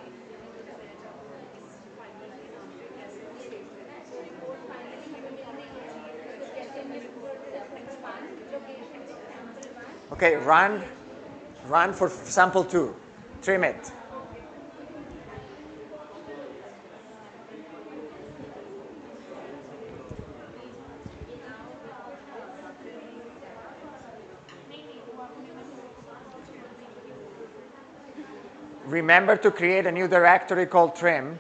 Speaker 8: कि मुझे बताया जाए इस फाइनल के नाम पे कैसे वो सेव करें
Speaker 5: रिपोर्ट फाइनली हमें मिल रही है तो कैसे हमें report reference one location with sample one
Speaker 1: Okay, run for sample 2. Trim it. Remember to create a new directory called trimmed.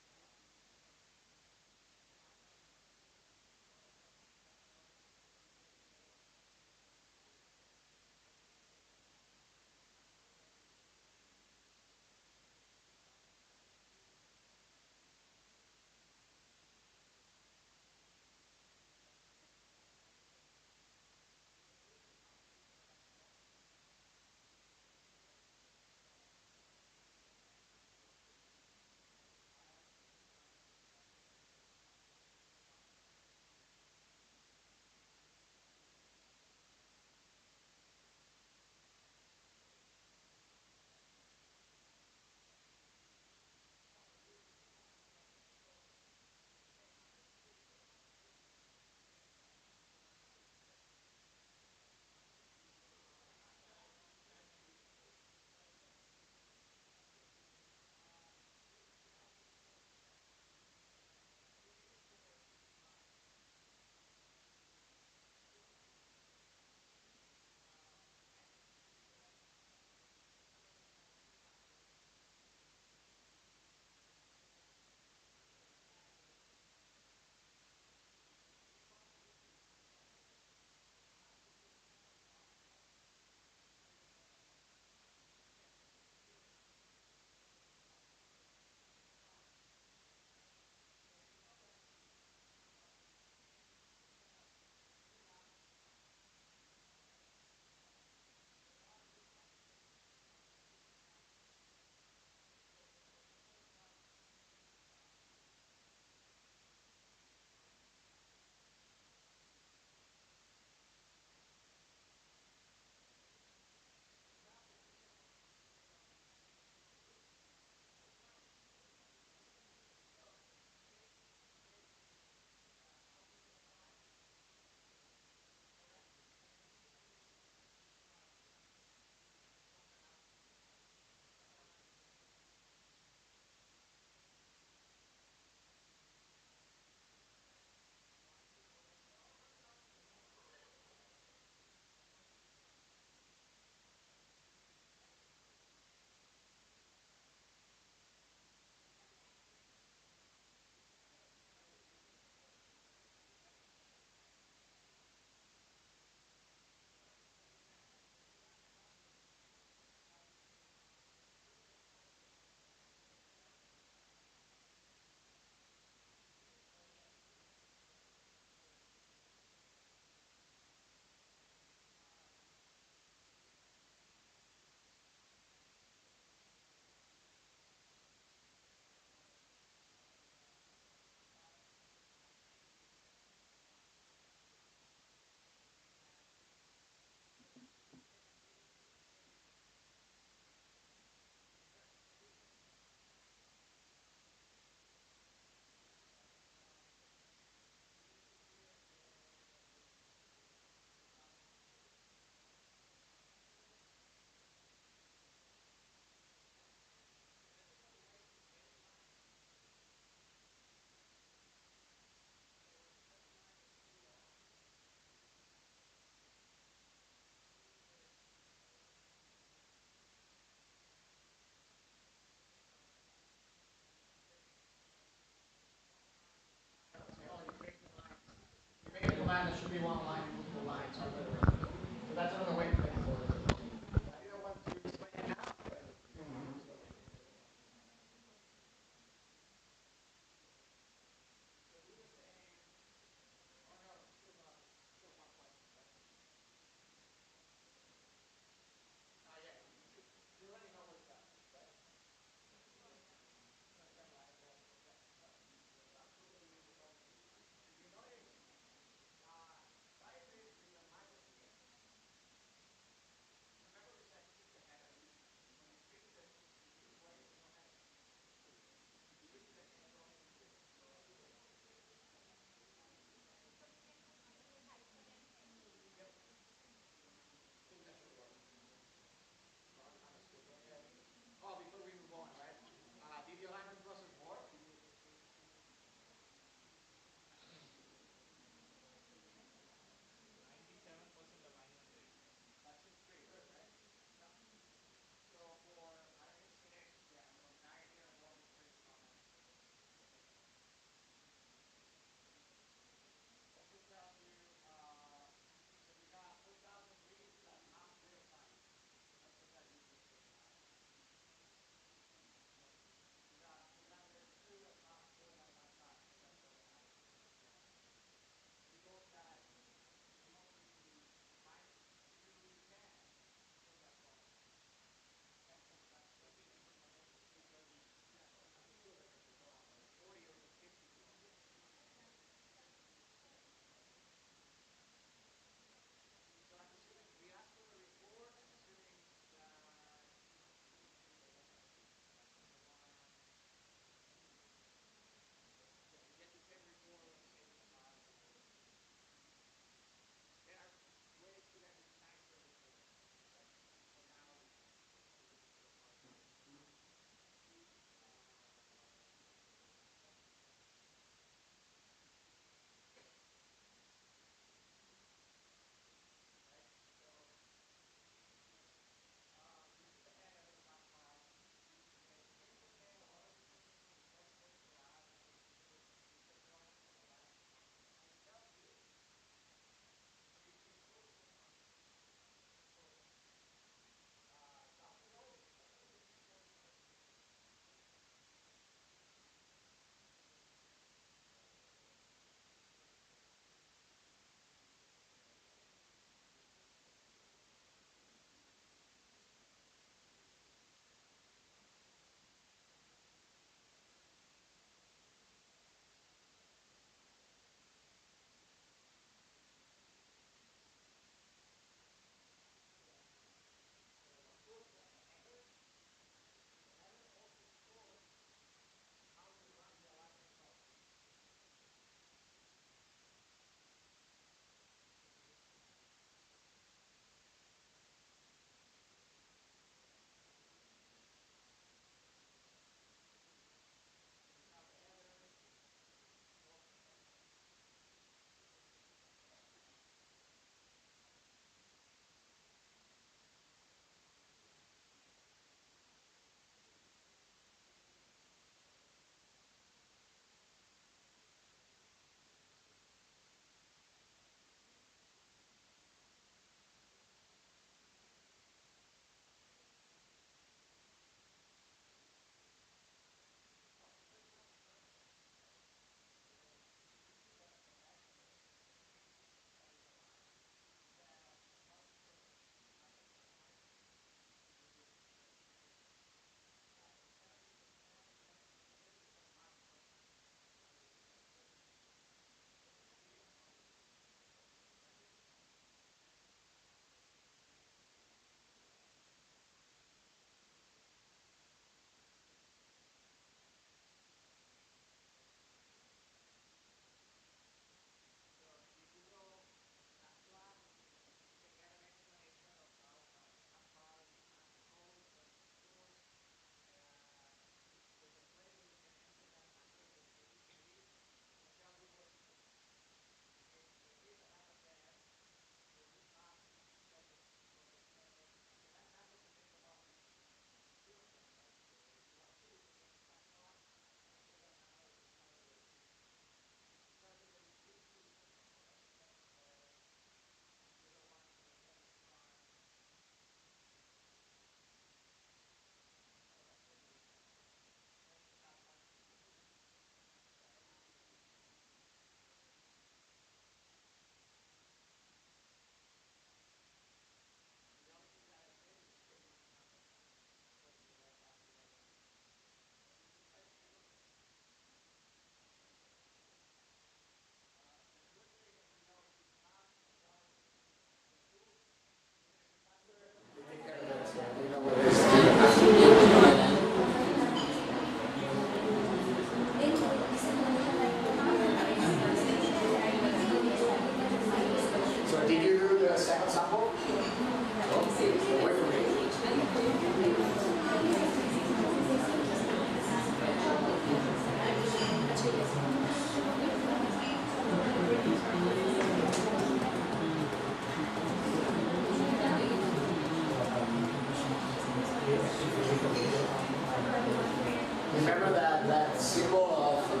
Speaker 9: remember that symbol of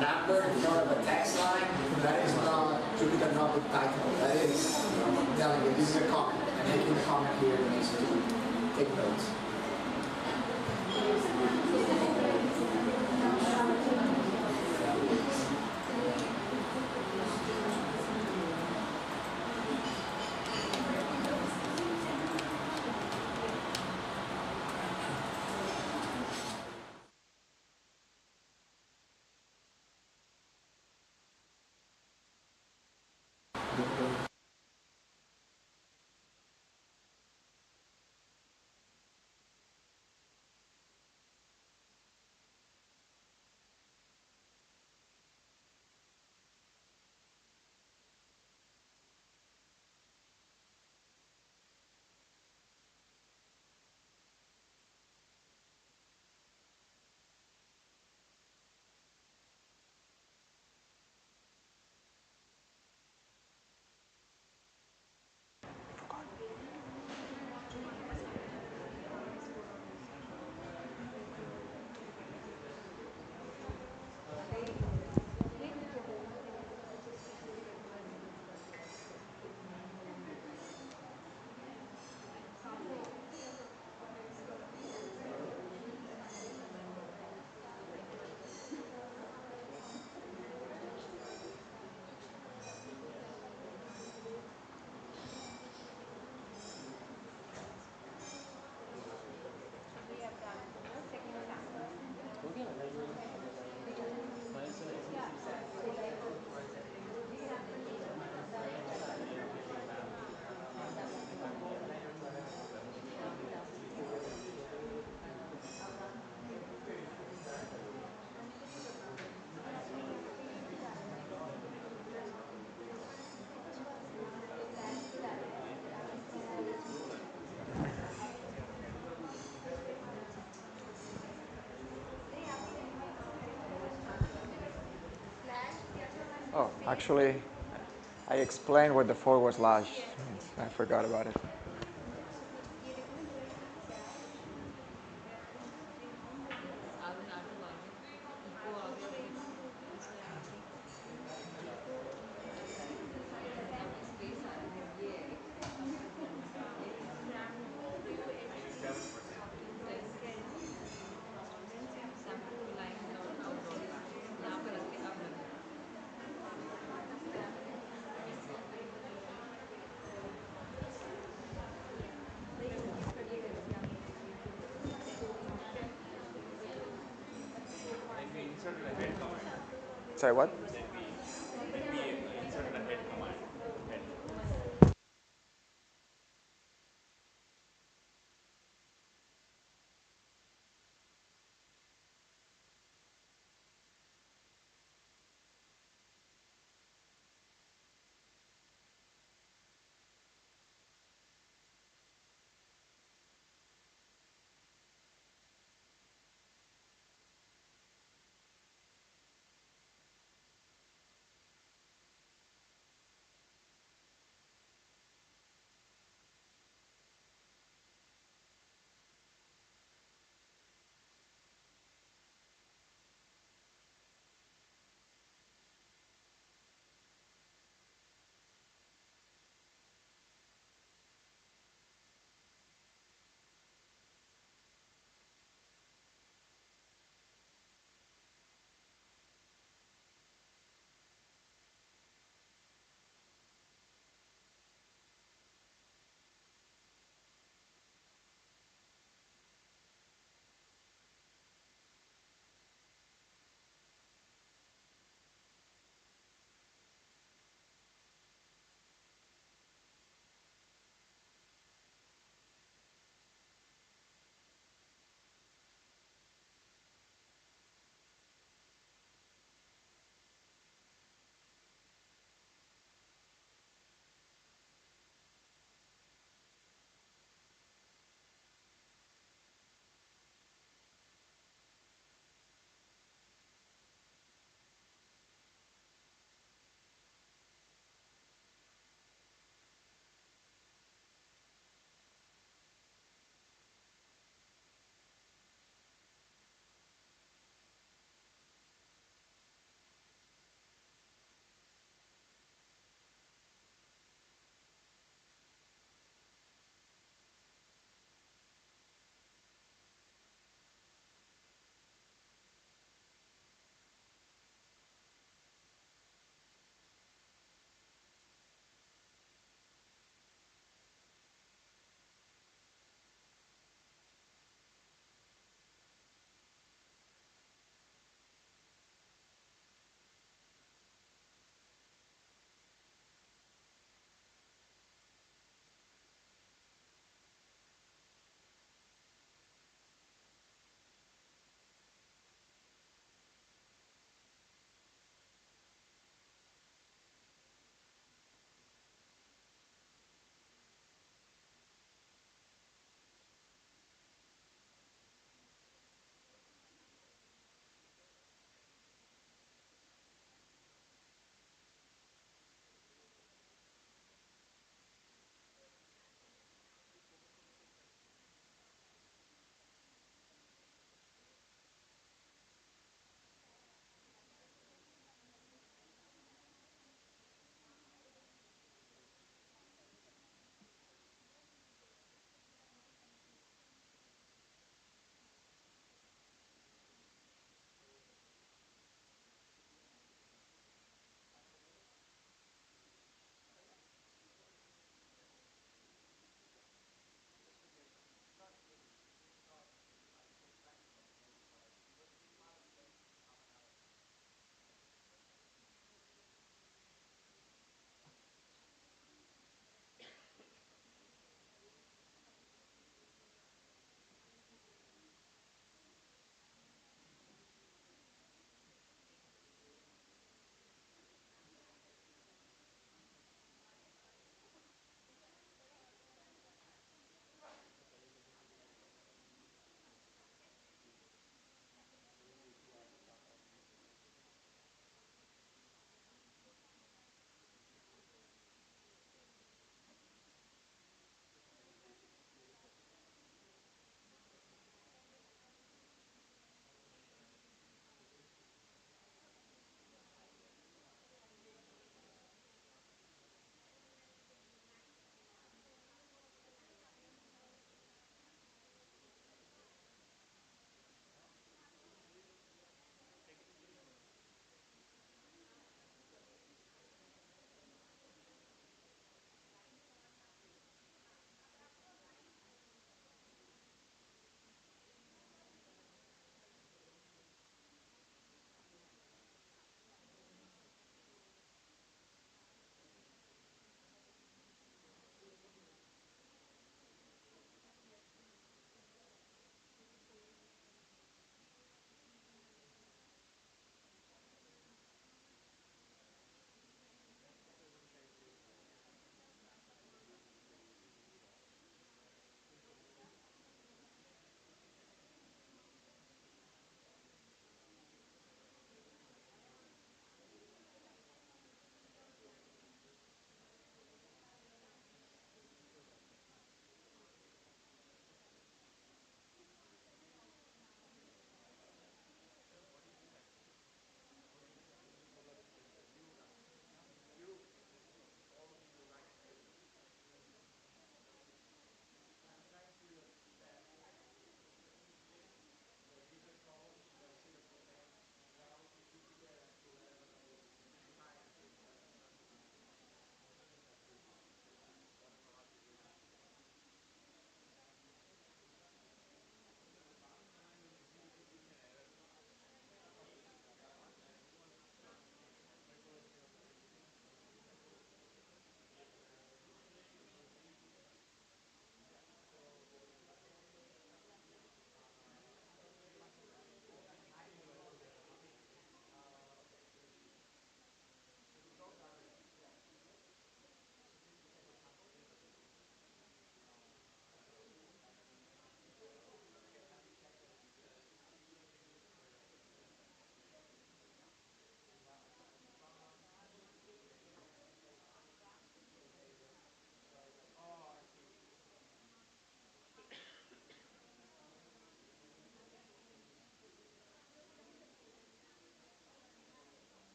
Speaker 9: number in front of a text line? That is not Jupyter Notebook title. That is, I'm telling you, this is a comment. I'm making a comment here that needs to take notes.
Speaker 8: We have done the second sample.
Speaker 1: Oh, actually, I explained what the forward slash means. I forgot about it.
Speaker 3: Then we inserted a head command.
Speaker 1: Say what?
Speaker 3: Then we inserted a head command. Head.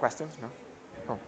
Speaker 1: Questions? No? Oh.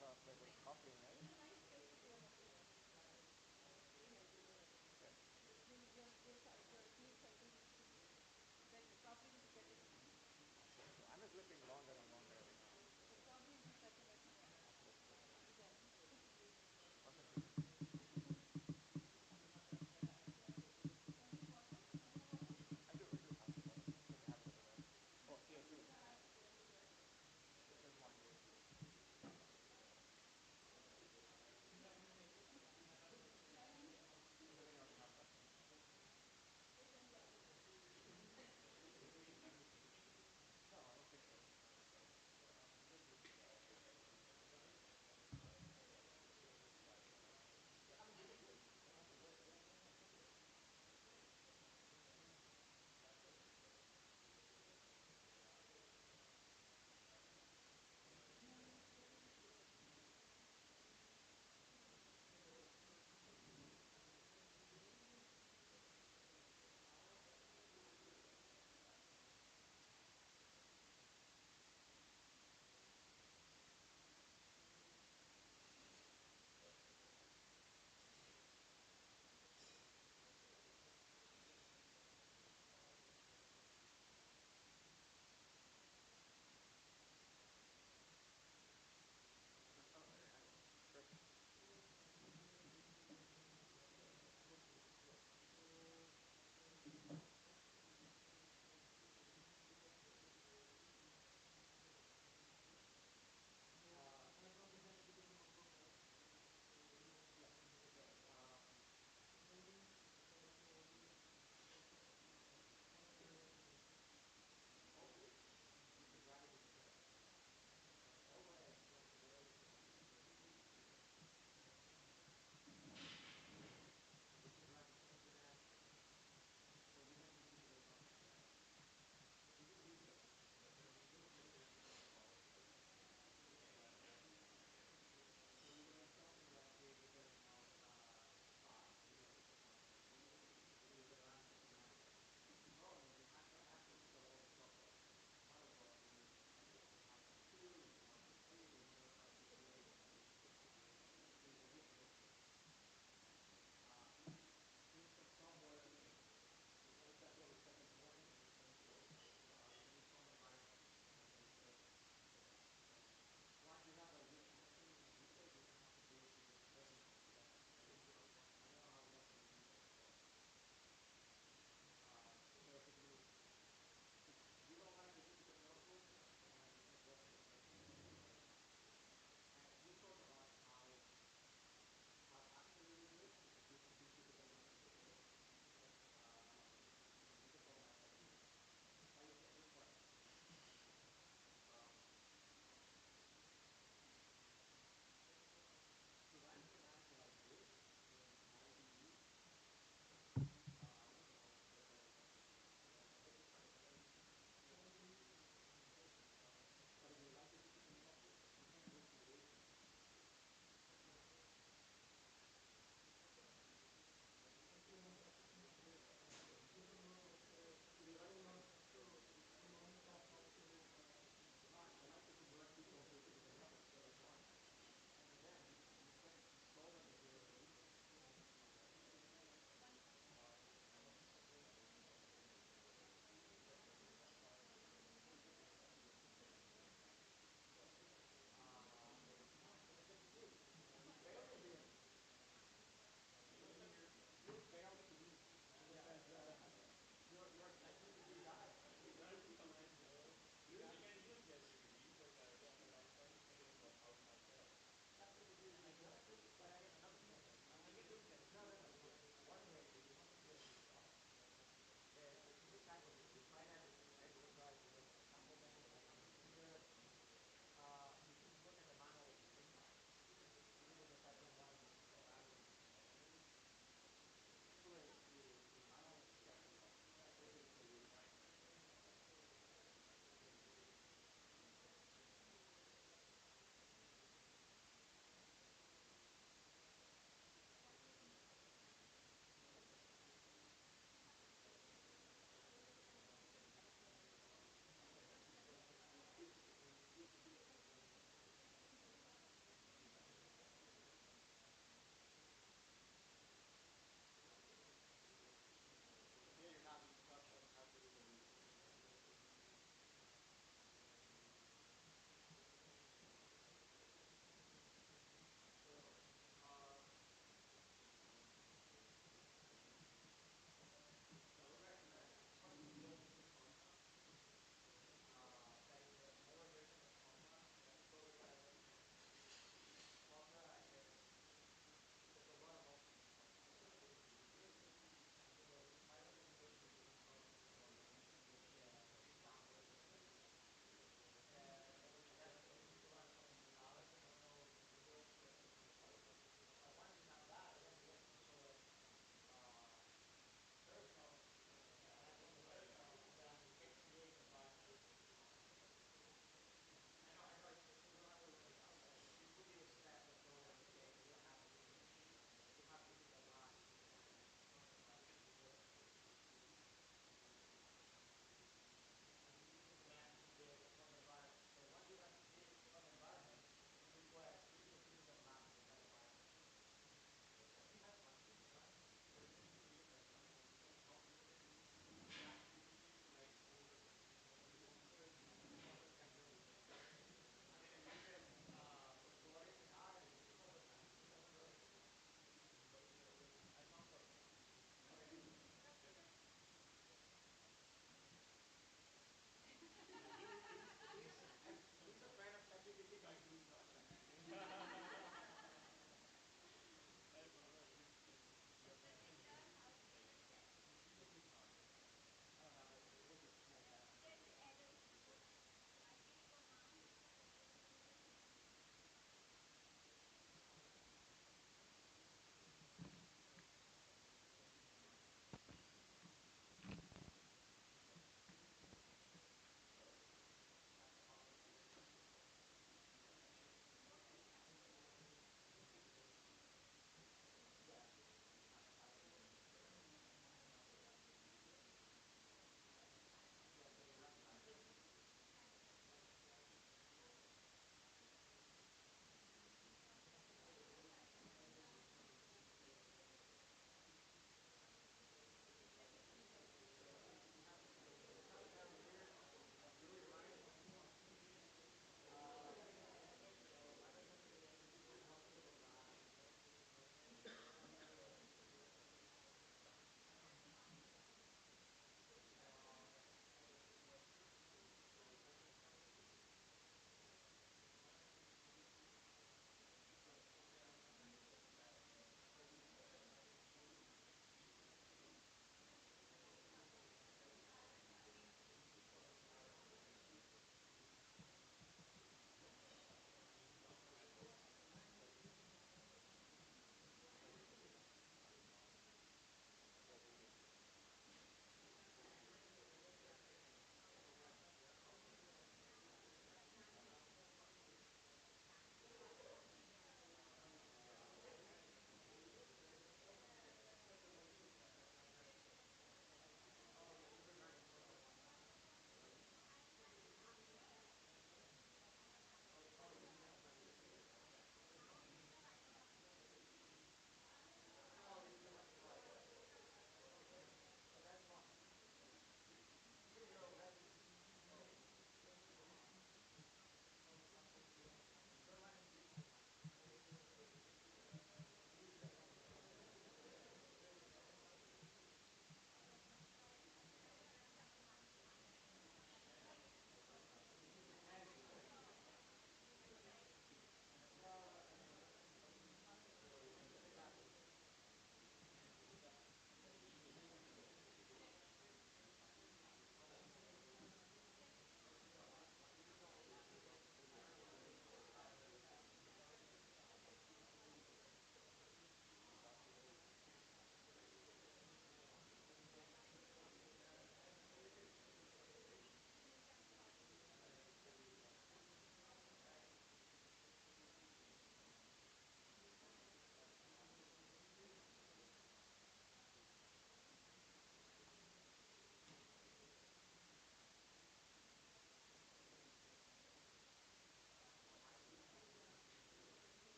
Speaker 1: have a flavored coffee in it.
Speaker 8: It's a nice place to grow bacteria. Very healthy.
Speaker 1: Okay.
Speaker 8: Which means your heat cycle needs to be properly set in time.
Speaker 1: So I'm just looking longer and longer every now.
Speaker 8: So coffee is such a lesson learned. Again.
Speaker 1: Awesome.
Speaker 4: You need water? You have water?
Speaker 1: I do have some water. So we have it over there. Oh, CO2. There's one here too.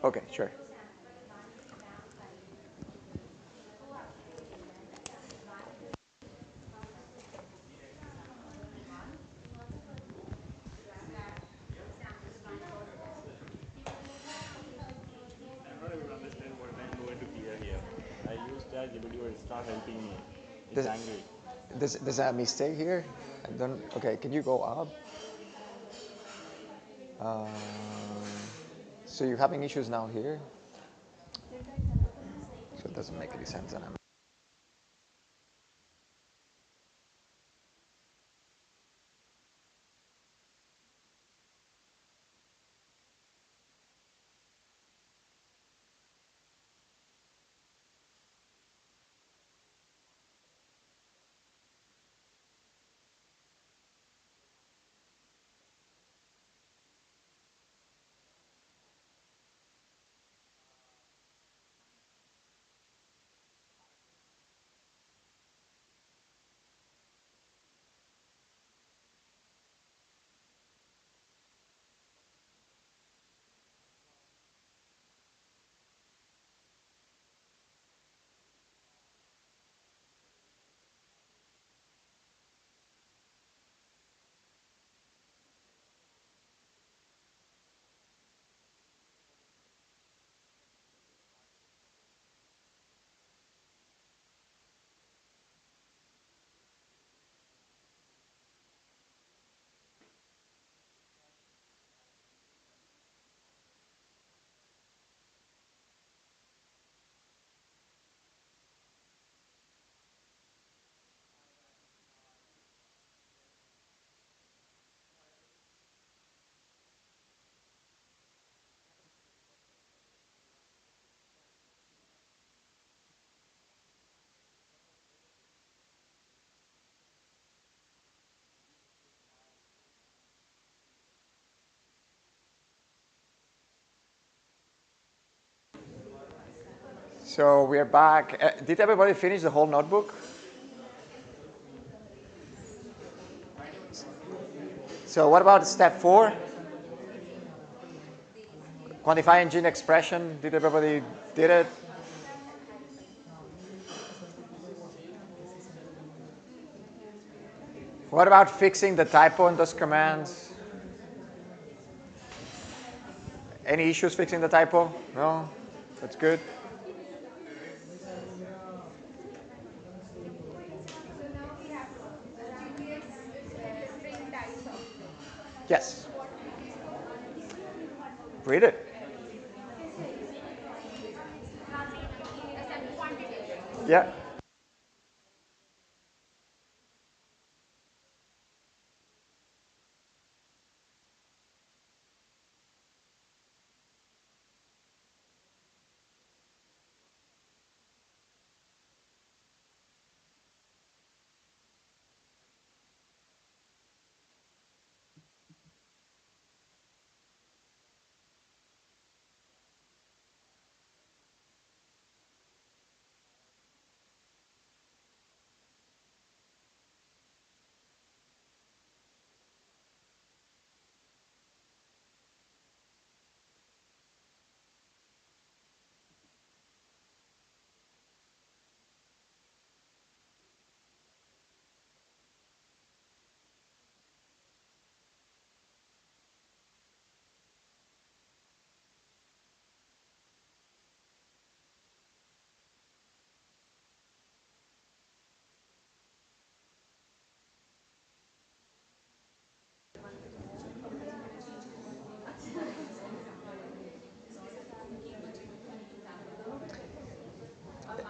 Speaker 1: Okay, sure.
Speaker 10: I'm not able to understand what I'm going to clear here. I use ChatGPT, but it's not helping me. It's
Speaker 1: There's,
Speaker 10: angry.
Speaker 1: there's a mistake here. I don't. Okay, can you go up? Uh, so you're having issues now here. So it doesn't make any sense. And I'm So we're back. Did everybody finish the whole notebook? So what about step 4? Quantifying gene expression. Did everybody did it? What about fixing the typo in those commands? Any issues fixing the typo? No? That's good.
Speaker 5: So now we have GPS is a string type software.
Speaker 1: Yes.
Speaker 5: So what we do?
Speaker 1: Read it.
Speaker 5: Accept quantitative.
Speaker 1: Yeah.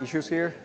Speaker 1: Issues here?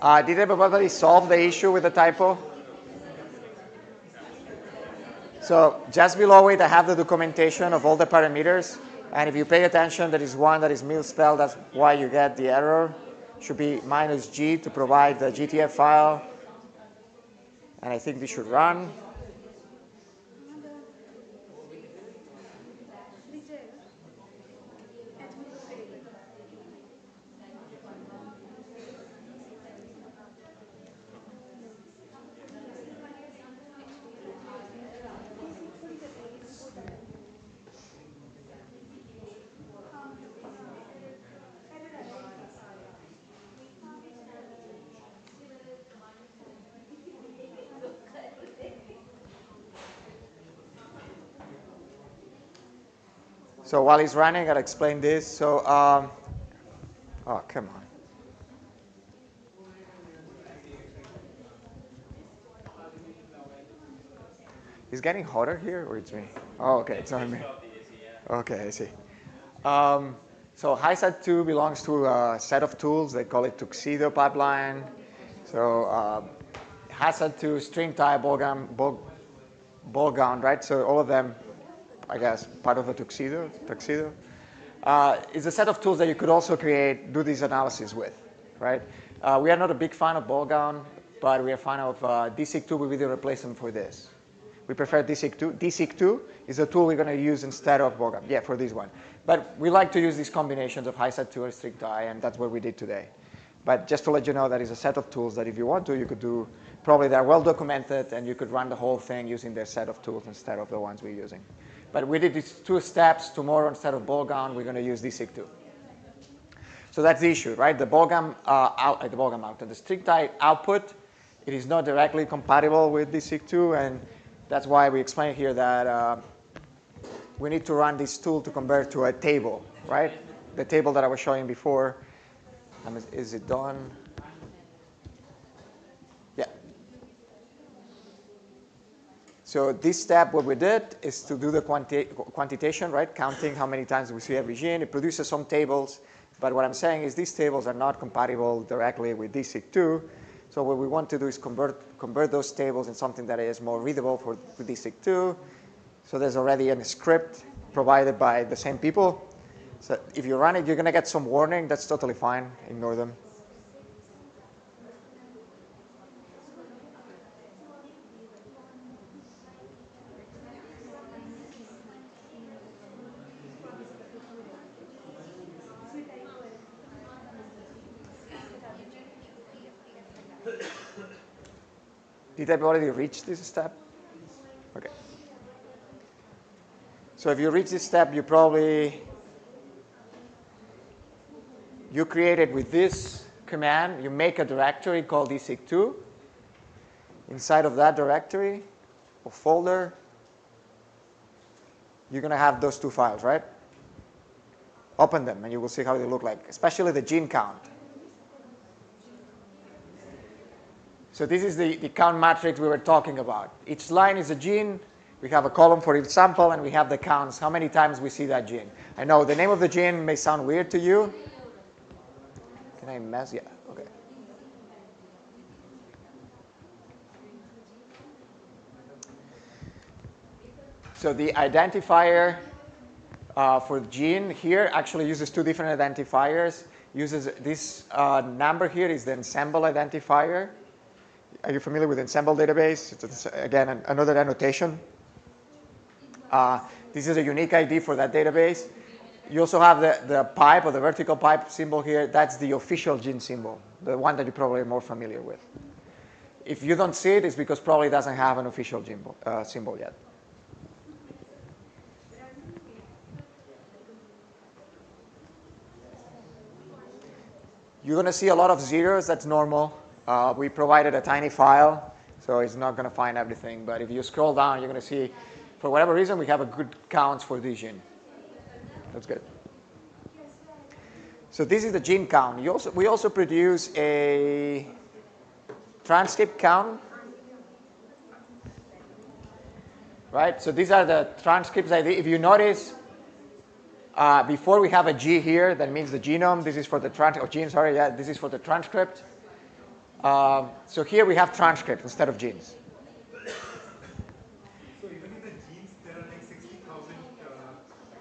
Speaker 1: Did everybody solve the issue with the typo? So just below it, I have the documentation of all the parameters. And if you pay attention, there is one that is misspelled. That's why you get the error. Should be -G to provide the GTF file. And I think this should run. So while it's running, I'll explain this. So, oh, come on. It's getting hotter here, or it's me? Oh, okay, it's not me. Okay, I see. So HiSat2 belongs to a set of tools. They call it Tuxedo pipeline. So HiSat2, string type, ball gown, right? So all of them, I guess, part of the Tuxedo. Is a set of tools that you could also do this analysis with, right? We are not a big fan of ball gown, but we are a fan of DSeq2. We will replace them for this. We prefer DSeq2. DSeq2 is a tool we're going to use instead of ball gown. Yeah, for this one. But we like to use these combinations of HiSat2 and string tie, and that's what we did today. But just to let you know, that is a set of tools that if you want to, you could do. Probably they're well documented, and you could run the whole thing using their set of tools instead of the ones we're using. But we did these 2 steps. Tomorrow, instead of ball gown, we're going to use DSeq2. So that's the issue, right? The ball gown output, the string tie output, it is not directly compatible with DSeq2, and that's why we explain here that we need to run this tool to convert to a table, right? The table that I was showing before. Is it done? Yeah. So this step, what we did is to do the quantitation, right? Counting how many times we see every gene. It produces some tables. But what I'm saying is these tables are not compatible directly with DSeq2. So what we want to do is convert those tables in something that is more readable for DSeq2. So there's already a script provided by the same people. So if you run it, you're going to get some warning. That's totally fine. Ignore them. Did everybody reach this step? Okay. So if you reach this step, you create it with this command. You make a directory called DSeq2. Inside of that directory or folder, you're going to have those 2 files, right? Open them, and you will see how they look like, especially the gene count. So this is the count matrix we were talking about. Each line is a gene. We have a column for each sample, and we have the counts, how many times we see that gene. I know the name of the gene may sound weird to you. Can I mess? Yeah, okay. So the identifier for gene here actually uses 2 different identifiers. Uses this number here is the ensemble identifier. Are you familiar with ensemble database? It's again, another annotation. This is a unique ID for that database. You also have the pipe or the vertical pipe symbol here. That's the official gene symbol, the one that you're probably more familiar with. If you don't see it, it's because probably it doesn't have an official symbol yet. You're going to see a lot of zeros. That's normal. We provided a tiny file, so it's not going to find everything. But if you scroll down, you're going to see, for whatever reason, we have a good count for this gene. That's good. So this is the gene count. We also produce a transcript count. Right? So these are the transcripts ID. If you notice, before we have a G here, that means the genome. This is for the this is for the transcript. So here we have transcripts instead of genes.
Speaker 2: So even in the genes, there are like 60,000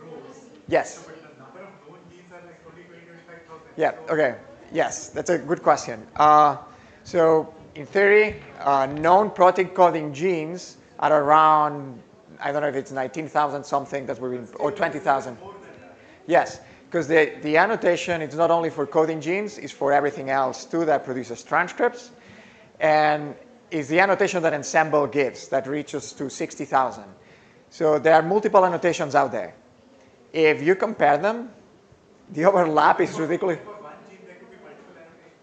Speaker 2: rows.
Speaker 1: Yes.
Speaker 2: So, but the number of known genes are like only 25,000.
Speaker 1: Yeah,
Speaker 2: So,
Speaker 1: okay. Yes, that's a good question. So in theory, known protein coding genes are around, I don't know if it's 19,000 something, that's what we, or 20,000.
Speaker 2: more than that.
Speaker 1: Yes, because the annotation is not only for coding genes, it's for everything else too that produces transcripts. And is the annotation that Ensemble gives that reaches to 60,000. So there are multiple annotations out there. If you compare them, the overlap is ridiculous.
Speaker 2: For one gene, there could be multiple annotations.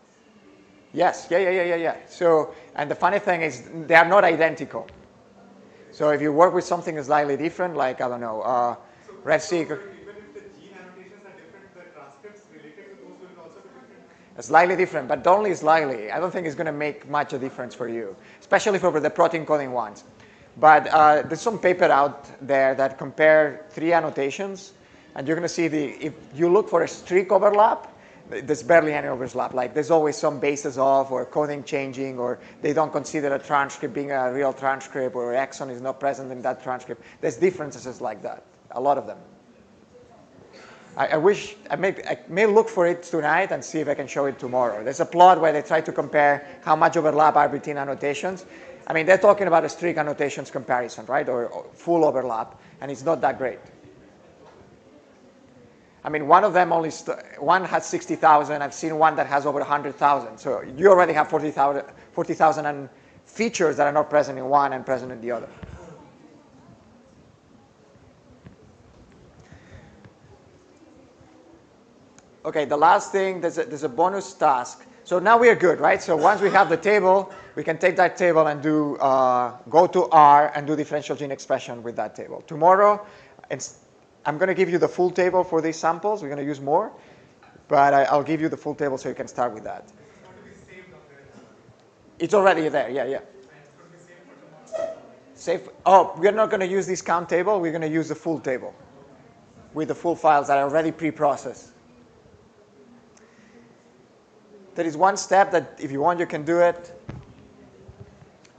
Speaker 1: Yes, yeah. So, and the funny thing is, they are not identical. So if you work with something slightly different, like, I don't know, Red
Speaker 2: So
Speaker 1: Sea,
Speaker 2: even if the gene annotations are different, the transcripts related to those will also be different.
Speaker 1: slightly different, but only slightly. I don't think it's going to make much a difference for you, especially for the protein coding ones. But there's some paper out there that compare 3 annotations, and you're going to see if you look for a streak overlap, there's barely any overlap. Like there's always some bases off or coding changing, or they don't consider a transcript being a real transcript, or exon is not present in that transcript. There's differences like that, a lot of them. I wish, I may look for it tonight and see if I can show it tomorrow. There's a plot where they try to compare how much overlap are between annotations. I mean, they're talking about a streak annotations comparison, right, or full overlap, and it's not that great. I mean, one of them one has 60,000. I've seen one that has over 100,000. So you already have 40,000 and features that are not present in one and present in the other. Okay, the last thing, there's a bonus task. So now we are good, right? So once we have the table, we can take that table and go to R and do differential gene expression with that table. Tomorrow, I'm going to give you the full table for these samples. We're going to use more, but I'll give you the full table so you can start with that.
Speaker 2: It's going to be saved on there.
Speaker 1: It's already there, yeah.
Speaker 2: And it's going to be saved for tomorrow.
Speaker 1: Safe. Oh, we're not going to use this count table. We're going to use the full table with the full files that are already pre-processed. There is one step that if you want, you can do it.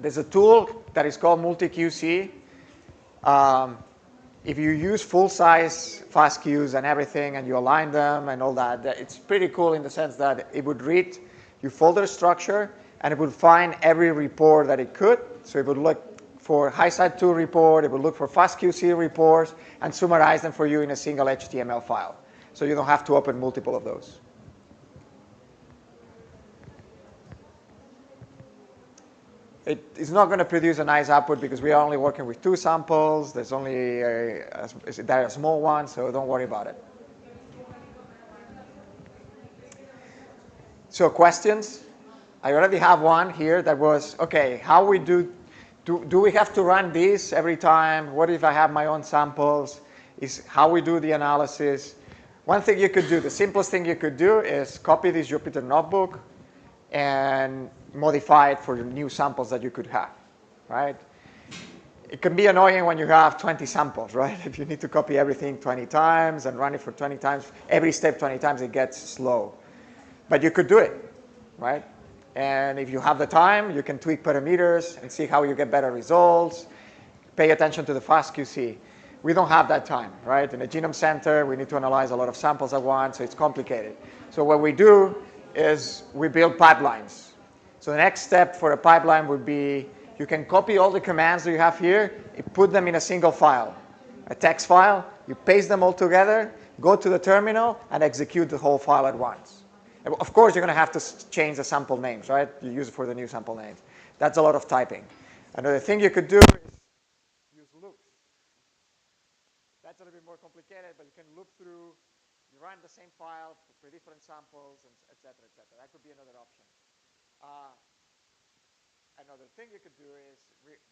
Speaker 1: There's a tool that is called multi-QC. If you use full-size FASTQs and everything, and you align them and all that, it's pretty cool in the sense that it would read your folder structure, and it would find every report that it could. So it would look for HiSite2 report, it would look for FastQC reports, and summarize them for you in a single HTML file. So you don't have to open multiple of those. It is not going to produce a nice output because we are only working with 2 samples. There's only a small one, so don't worry about it. So questions? I already have one here that was, okay, how we do we have to run this every time? What if I have my own samples? Is how we do the analysis. One thing you could do, the simplest thing you could do is copy this Jupyter notebook and modify it for the new samples that you could have, right? It can be annoying when you have 20 samples, right? If you need to copy everything 20 times and run it for 20 times, every step 20 times, it gets slow. But you could do it, right? And if you have the time, you can tweak parameters and see how you get better results. Pay attention to the FastQC. We don't have that time, right? In a genome center, we need to analyze a lot of samples at once, so it's complicated. So what we do is we build pipelines. So the next step for a pipeline would be you can copy all the commands that you have here, you put them in a single file, a text file, you paste them all together, go to the terminal, and execute the whole file at once. Of course, you're going to have to change the sample names, right? You use it for the new sample names. That's a lot of typing. Another thing you could do is use loops. That's a little bit more complicated, but you can loop through, you run the same file for different samples, and et cetera, et cetera. That could be another option. Another thing you could do is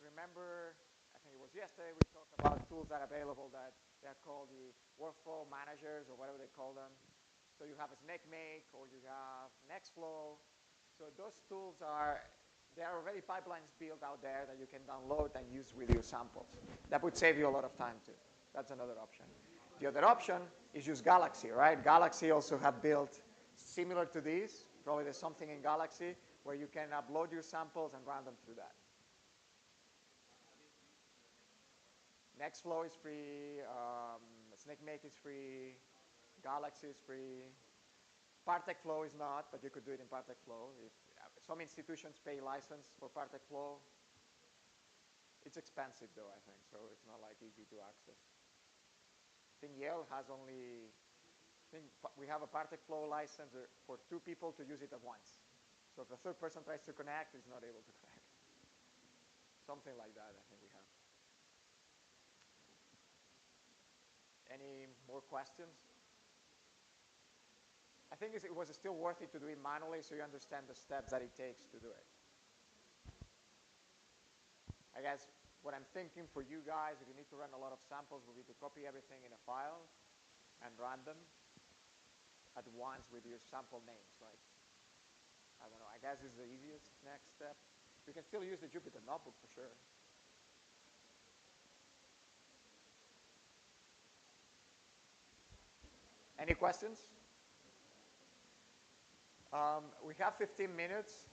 Speaker 1: remember, I think it was yesterday, we talked about tools that are available that they're called the workflow managers or whatever they call them. So you have a SnakeMake or you have Nextflow. So those tools there are already pipelines built out there that you can download and use with your samples. That would save you a lot of time too. That's another option. The other option is use Galaxy, right? Galaxy also have built similar to these. Probably there's something in Galaxy where you can upload your samples and run them through that. Nextflow is free, SnakeMake is free, Galaxy is free. Partec Flow is not, but you could do it in Partec Flow. If some institutions pay license for Partec Flow. It's expensive though, I think, so it's not like easy to access. I think Yale has only, I think we have a Partec Flow license for 2 people to use it at once. So if a third person tries to connect, he's not able to connect. Something like that, I think we have. Any more questions? I think it was still worth it to do it manually so you understand the steps that it takes to do it. I guess what I'm thinking for you guys, if you need to run a lot of samples, will be to copy everything in a file and run them at once with your sample names, right? I don't know. I guess this is the easiest next step. You can still use the Jupyter Notebook for sure. Any questions? We have 15 minutes.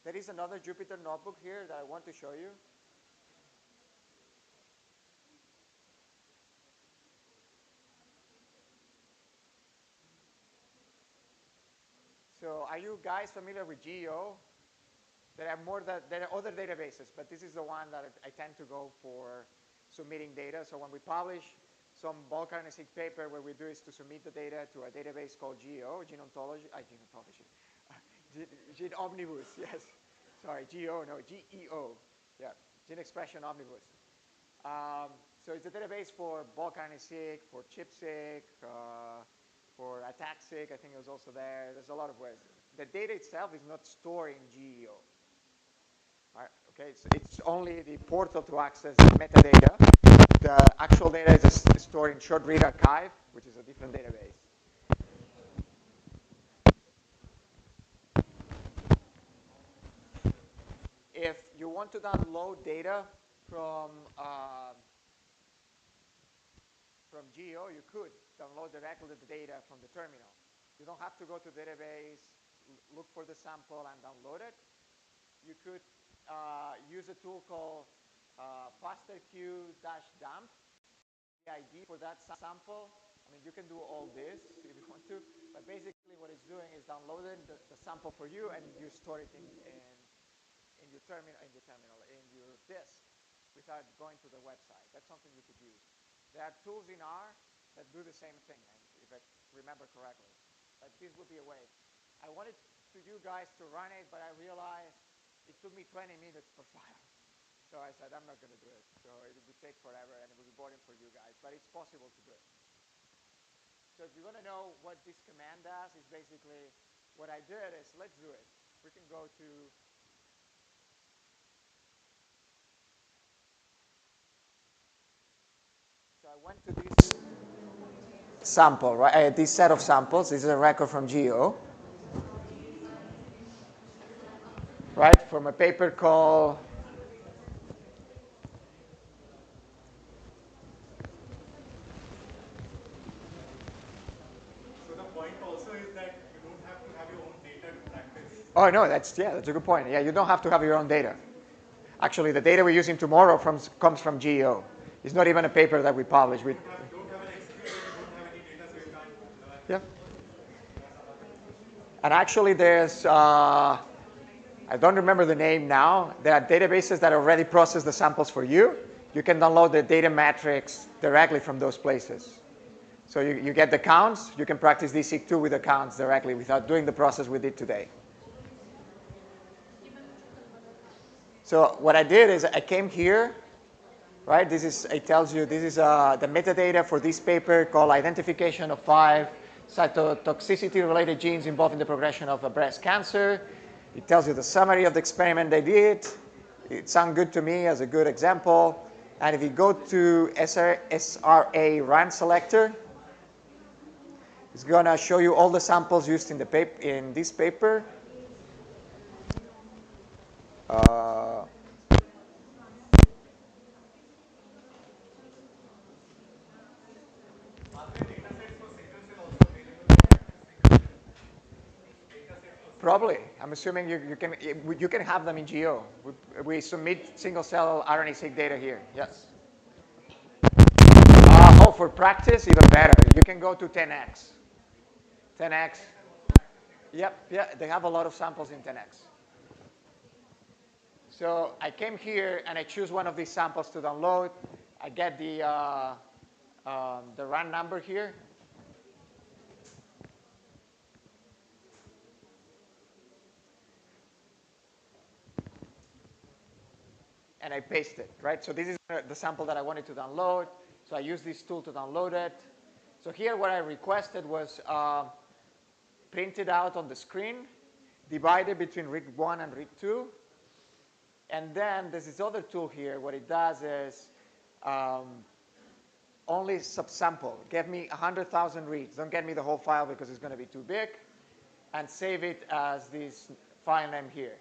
Speaker 1: There is another Jupyter Notebook here that I want to show you. So are you guys familiar with GEO? There are other databases, but this is the one that I tend to go for submitting data. So when we publish some bulk RNA-seq paper, what we do is to submit the data to a database called GEO, Gene Omnibus, yes. Sorry, GEO, no, GEO, yeah, Gene Expression Omnibus. So it's a database for bulk RNA-seq, for ChIP-seq, for ATAC-seq, I think it was also there. There's a lot of ways. The data itself is not stored in GEO. Right, okay, so it's only the portal to access the metadata. The actual data is stored in short read archive, which is a different database. If you want to download data from GEO, you could download directly the data from the terminal. You don't have to go to the database, look for the sample, and download it. You could use a tool called FasterQ-dump, the ID for that sample. I mean, you can do all this if you want to, but basically what it's doing is downloading the sample for you, and you store it in your terminal, in your disk, without going to the website. That's something you could use. There are tools in R that do the same thing, if I remember correctly. But this would be a way. I wanted you guys to run it, but I realized it took me 20 minutes per file. So I said, I'm not going to do it. So it would take forever, and it would be boring for you guys. But it's possible to do it. So if you want to know what this command does, is basically what I did is, let's do it. We can go to So I went to this sample, right? This set of samples. This is a record from GEO, right? From a paper called
Speaker 2: So the point also is that you don't have to have your own data to practice.
Speaker 1: Oh no, that's a good point. Yeah, you don't have to have your own data. Actually, the data we're using tomorrow comes from GEO. It's not even a paper that we publish.
Speaker 2: You don't have an excuse that you don't have any data, so you can't learn.
Speaker 1: Yeah.
Speaker 2: That's another question.
Speaker 1: And actually, there's I don't remember the name now. There are databases that already process the samples for you. You can download the data metrics directly from those places. So you get the counts. You can practice DSeq2 with the counts directly without doing the process we did today. So what I did is I came here, right? It tells you this is the metadata for this paper called Identification of 5 Cytotoxicity-Related Genes Involved in the Progression of Breast Cancer. It tells you the summary of the experiment they did. It sounded good to me as a good example. And if you go to SRA run selector, it's going to show you all the samples used in this paper.
Speaker 2: Are there data sets for sickle cell also available for practice sickle cell?
Speaker 1: Probably. I'm assuming you can have them in GEO. We submit single-cell RNA-seq data here. Yes. Oh, for practice, even better. You can go to 10x. 10x. Yep, yeah, they have a lot of samples in 10x. So I came here and I choose one of these samples to download. I get the run number here. And I paste it, right? So this is the sample that I wanted to download. So I use this tool to download it. So here what I requested was printed out on the screen, divided between read 1 and read 2. And then there's this other tool here. What it does is only subsample. Give me 100,000 reads. Don't get me the whole file because it's going to be too big. And save it as this file name here.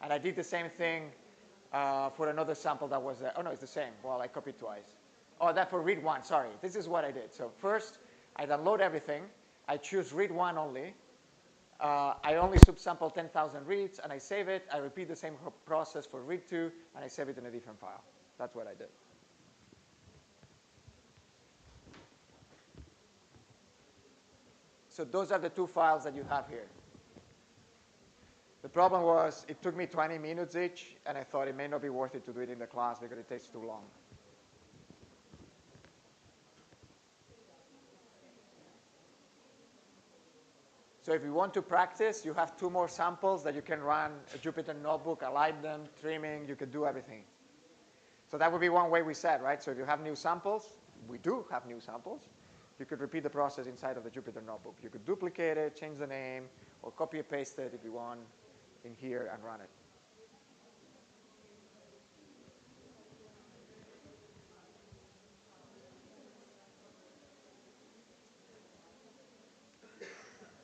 Speaker 1: And I did the same thing for another sample that was there. Oh, no, it's the same. Well, I copied twice. Oh, that for read 1. Sorry. This is what I did. So first, I download everything. I choose read 1 only. I only subsample 10,000 reads, and I save it. I repeat the same process for read 2, and I save it in a different file. That's what I did. So those are the two files that you have here. The problem was it took me 20 minutes each, and I thought it may not be worth it to do it in the class because it takes too long. So if you want to practice, you have 2 more samples that you can run a Jupyter notebook, align them, trimming, you can do everything. So that would be one way we said, right? So if you have new samples, we do have new samples, you could repeat the process inside of the Jupyter notebook. You could duplicate it, change the name, or copy and paste it if you want in here and run it.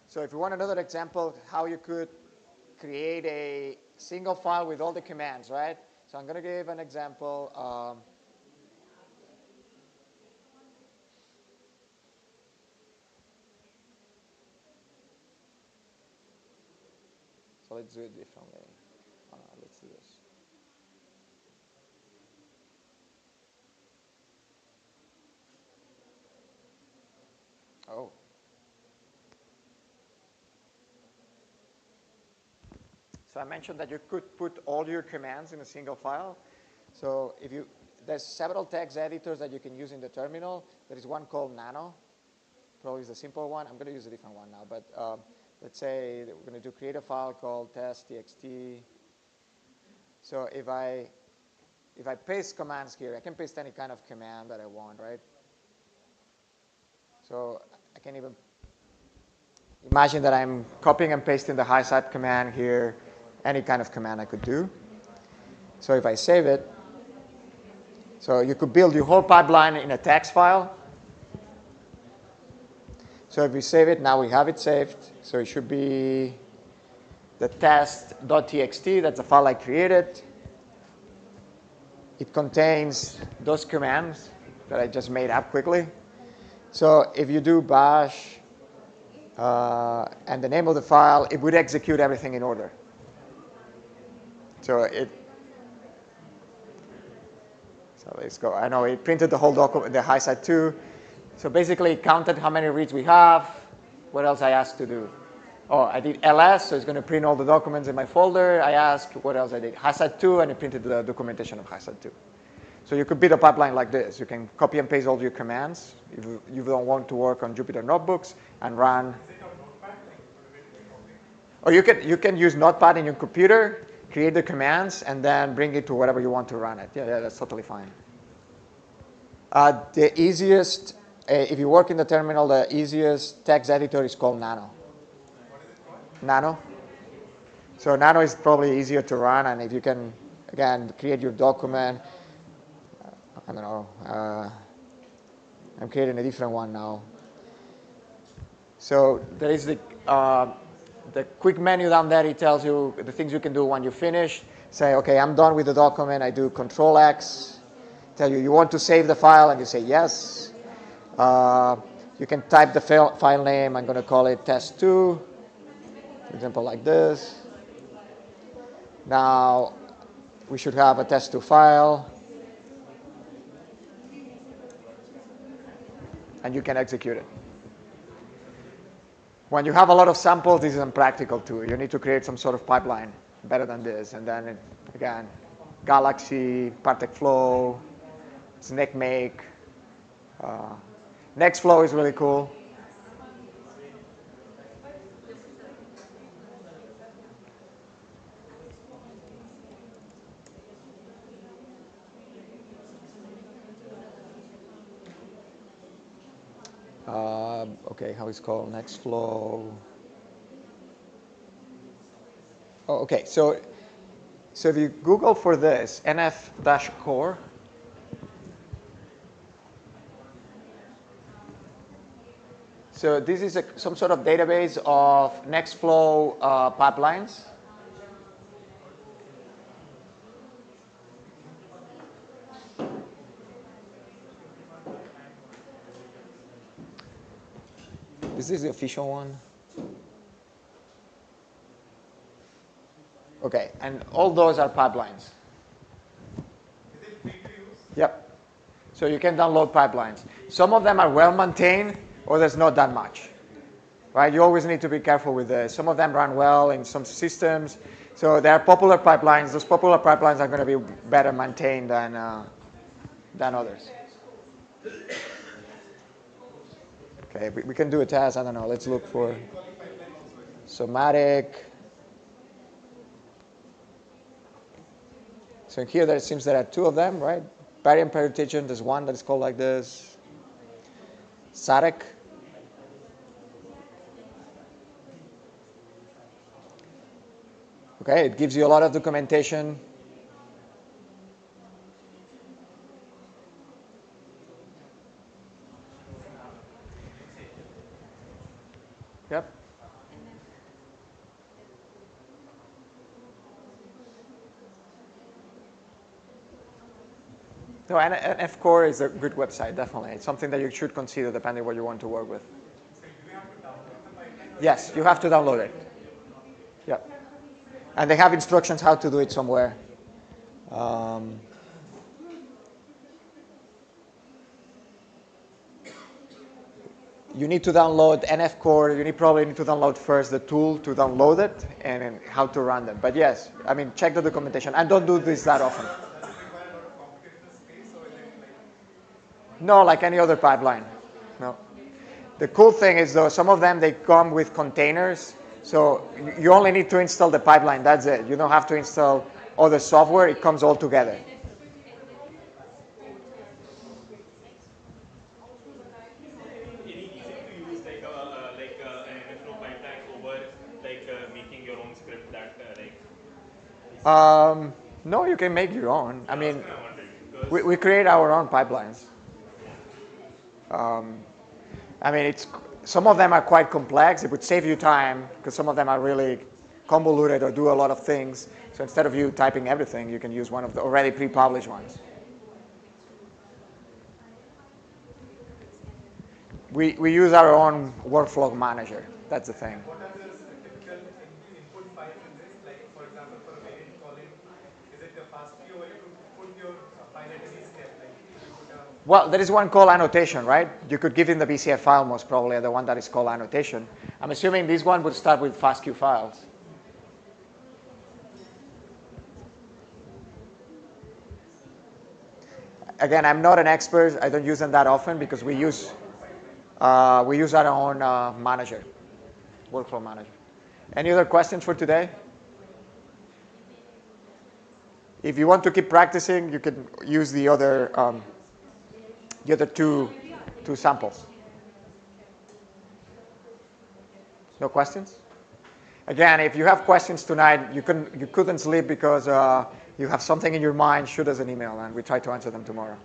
Speaker 1: So if you want another example, how you could create a single file with all the commands, right? So I'm going to give an example. So let's do it differently. Let's do this. Oh. So I mentioned that you could put all your commands in a single file. So there's several text editors that you can use in the terminal. There is one called Nano. Probably is the simple one. I'm going to use a different one now. But let's say that we're going to create a file called test.txt. So if I paste commands here, I can paste any kind of command that I want, right? So I can even imagine that I'm copying and pasting the HiSat command here, any kind of command I could do. So if I save it, so you could build your whole pipeline in a text file. So if we save it, now we have it saved. So it should be the test.txt. That's the file I created. It contains those commands that I just made up quickly. So if you do bash and the name of the file, it would execute everything in order. So let's go. I know it printed the whole document, the HiSat 2. So basically it counted how many reads we have. What else I asked to do? Oh, I did ls, so it's going to print all the documents in my folder. I asked what else I did. HiSat 2, and it printed the documentation of HiSat 2. So you could build a pipeline like this. You can copy and paste all your commands if you don't want to work on Jupyter notebooks and run. Or you can use Notepad in your computer, create the commands, and then bring it to whatever you want to run it. Yeah, that's totally fine. The easiest, if you work in the terminal, the easiest text editor is called Nano. Nano. So Nano is probably easier to run, and if you can, again, create your document. I don't know. I'm creating a different one now. So there is the quick menu down there. It tells you the things you can do when you finish. Say, OK, I'm done with the document. I do Control-X. Tell you want to save the file, and you say yes. You can type the file name. I'm going to call it test2. example like this. Now we should have a test2 file, and you can execute it. When you have a lot of samples, this is impractical too. You need to create some sort of pipeline better than this. And then, again, Galaxy, Partec Flow, SnakeMake. Nextflow is really cool. Okay, how is it called? Nextflow. Oh, okay. So if you Google for this, nf-core, so this is some sort of database of Nextflow pipelines. This is the official one. Okay, and all those are pipelines.
Speaker 2: Is it free to use?
Speaker 1: Yep. So you can download pipelines. Some of them are well maintained, or there's not that much. Right? You always need to be careful with this. Some of them run well in some systems. So there are popular pipelines. Those popular pipelines are going to be better maintained than others. Okay, we can do a test. I don't know. Let's look for somatic. So here it seems there are two of them, right? Barium permutation, there's one that is called like this. SAREC. Okay, it gives you a lot of documentation. Yep. No, NF Core is a good website, definitely. It's something that you should consider depending what you want to work with.
Speaker 2: So do we have to download the pipeline?
Speaker 1: Yes, you have to download it. Yep. And they have instructions how to do it somewhere. You need to download NF Core. You probably need to download first the tool to download it and how to run them. But yes, I mean, check the documentation. And don't do this that often.
Speaker 2: Does it require a lot of computational space, or is it like?
Speaker 1: No, like any other pipeline. No. The cool thing is, though, some of them, they come with containers. So you only need to install the pipeline. That's it. You don't have to install other software. It comes all together.
Speaker 3: Any easy to use an NFlow pipeline over making your own script that
Speaker 1: No, you can make your own. I mean,
Speaker 3: I wondered because
Speaker 1: we create our own pipelines. I mean, some of them are quite complex. It would save you time because some of them are really convoluted or do a lot of things. So instead of you typing everything, you can use one of the already pre-published ones. We use our own workflow manager. That's the thing.
Speaker 2: What are the typical input files in this? Like, for example, for a variant calling, is it a FASTQ, or you could put your file at any step? Like, if you put a.
Speaker 1: Well, there is one called annotation, right? You could give him the BCF file most probably, the one that is called annotation. I'm assuming this one would start with FASTQ files. Again, I'm not an expert. I don't use them that often because we use our own manager, workflow manager. Any other questions for today? If you want to keep practicing, you can use the other two samples. No questions? Again, if you have questions tonight, you couldn't sleep because you have something in your mind, shoot us an email, and we try to answer them tomorrow.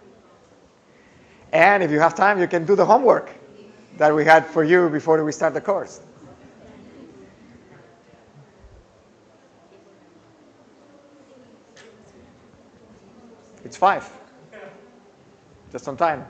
Speaker 1: And if you have time, you can do the homework that we had for you before we start the course. It's 5. Just on time.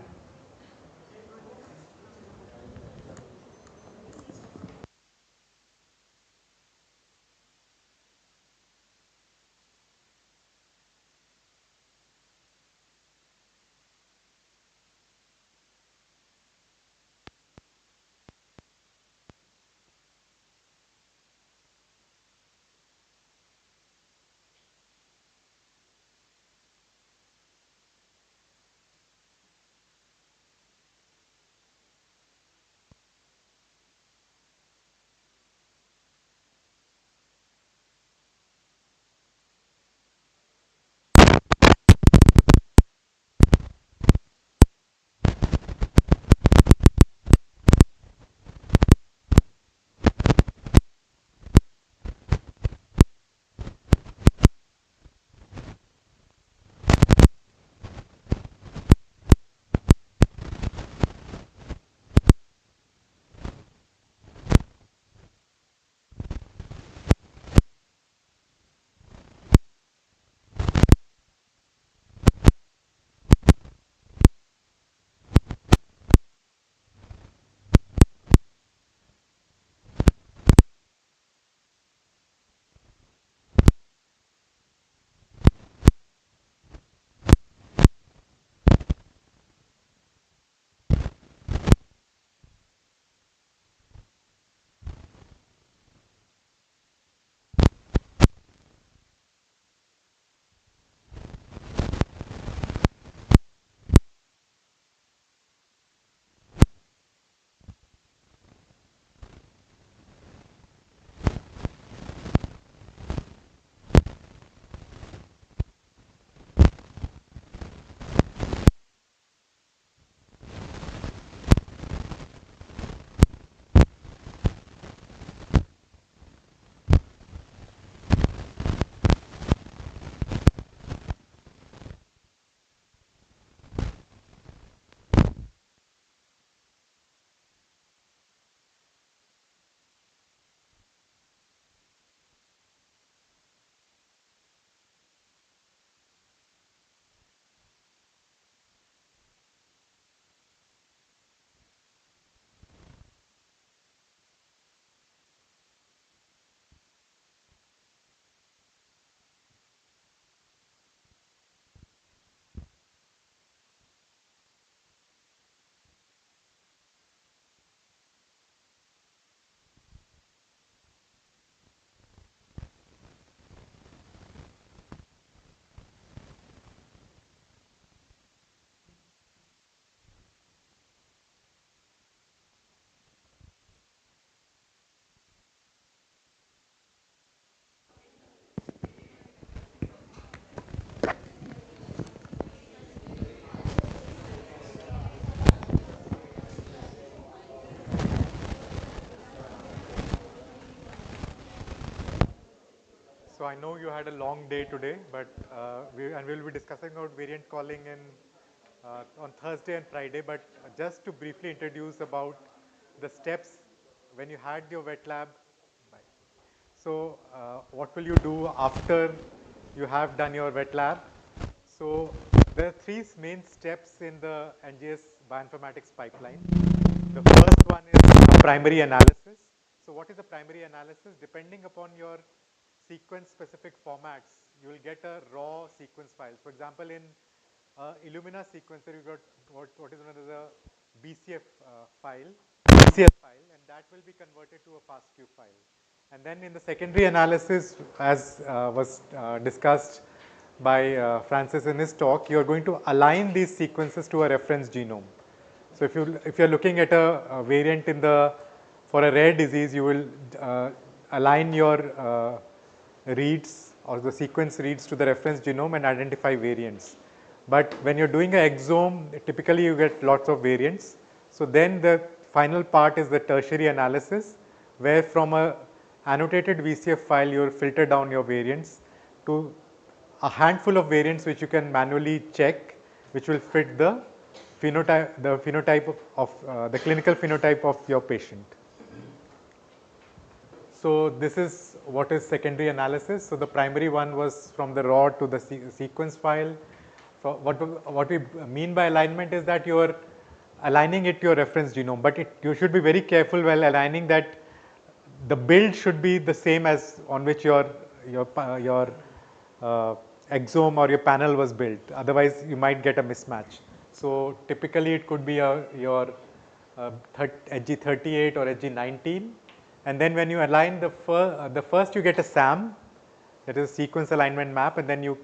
Speaker 2: I know you had a long day today, but we'll be discussing about variant calling on Thursday and Friday. But just to briefly introduce about the steps when you had your wet lab. So what will you do after you have done your wet lab? So there are three main steps in the NGS bioinformatics pipeline. The first one is primary analysis. So what is a primary analysis? Depending upon your sequence specific formats, you will get a raw sequence file. For example, in Illumina sequencer, you got what is known as a BCF file, and that will be converted to a FASTQ file. And then in the secondary analysis, as was discussed by Francis in his talk, you are going to align these sequences to a reference genome. So if you're looking at a variant for a rare disease, you will align your reads or the sequence reads to the reference genome and identify variants. But when you're doing an exome, typically you get lots of variants. So then the final part is the tertiary analysis, where from a annotated VCF file you will filter down your variants to a handful of variants which you can manually check, which will fit the phenotype of the clinical phenotype of your patient. So this is what is secondary analysis. So the primary one was from the raw to the sequence file. So what we mean by alignment is that you are aligning it to your reference genome, but you should be very careful while aligning that the build should be the same as on which your exome or your panel was built. Otherwise, you might get a mismatch. So typically, it could be your HG38 or HG19, and then when you align the first you get a SAM, that is a sequence alignment map, and then you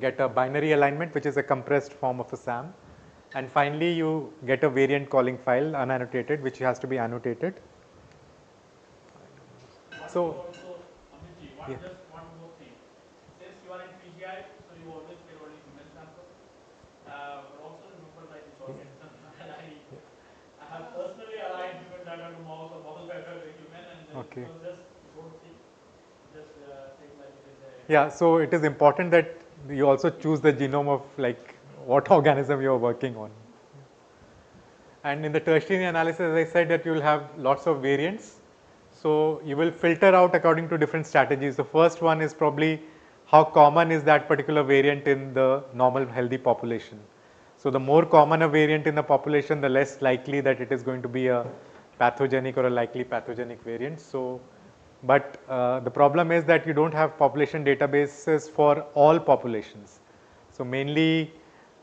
Speaker 2: get a binary alignment, which is a compressed form of a SAM, and finally you get a variant calling file unannotated, which has to be annotated. So yeah.
Speaker 6: Just one more thing. Since you are in PGI, so you always get only human sample. But also remember that this organism aligning. I have personally aligned human data to mouse or mouse data to human, and
Speaker 2: Okay.
Speaker 6: so just don't think, just think like it is a.
Speaker 2: Yeah, so it is important that you also choose the genome of like what organism you are working on. And in the tertiary analysis, as I said, that you will have lots of variants. So you will filter out according to different strategies. The first one is probably how common is that particular variant in the normal healthy population. So the more common a variant in the population, the less likely that it is going to be a pathogenic or a likely pathogenic variant. So, but the problem is that you don't have population databases for all populations. So mainly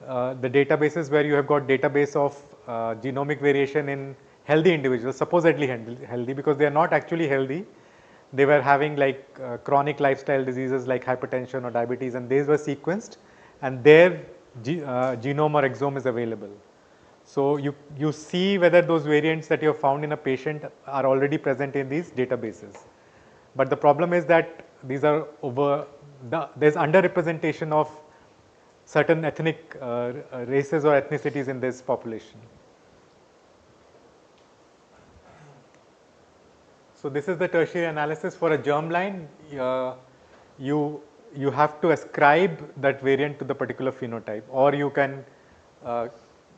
Speaker 2: the databases where you have got database of genomic variation in healthy individuals, supposedly healthy, because they are not actually healthy. They were having like chronic lifestyle diseases like hypertension or diabetes, and these were sequenced, and their genome or exome is available. So you see whether those variants that you have found in a patient are already present in these databases. But the problem is that these are there's underrepresentation of certain ethnic races or ethnicities in this population. So this is the tertiary analysis for a germline. You have to ascribe that variant to the particular phenotype, or you can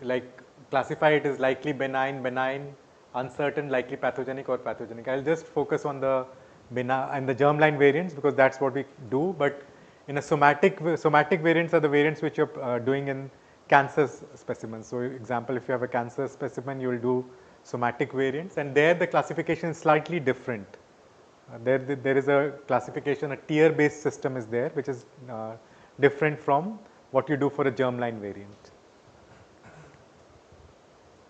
Speaker 2: like classify it as likely benign, uncertain, likely pathogenic, or pathogenic. I'll just focus on the benign and the germline variants because that's what we do. But in a somatic variants are the variants which you're doing in cancer specimens. So example, if you have a cancer specimen, you will do somatic variants, and there the classification is slightly different. There is a classification, a tier based system is there, which is different from what you do for a germline variant.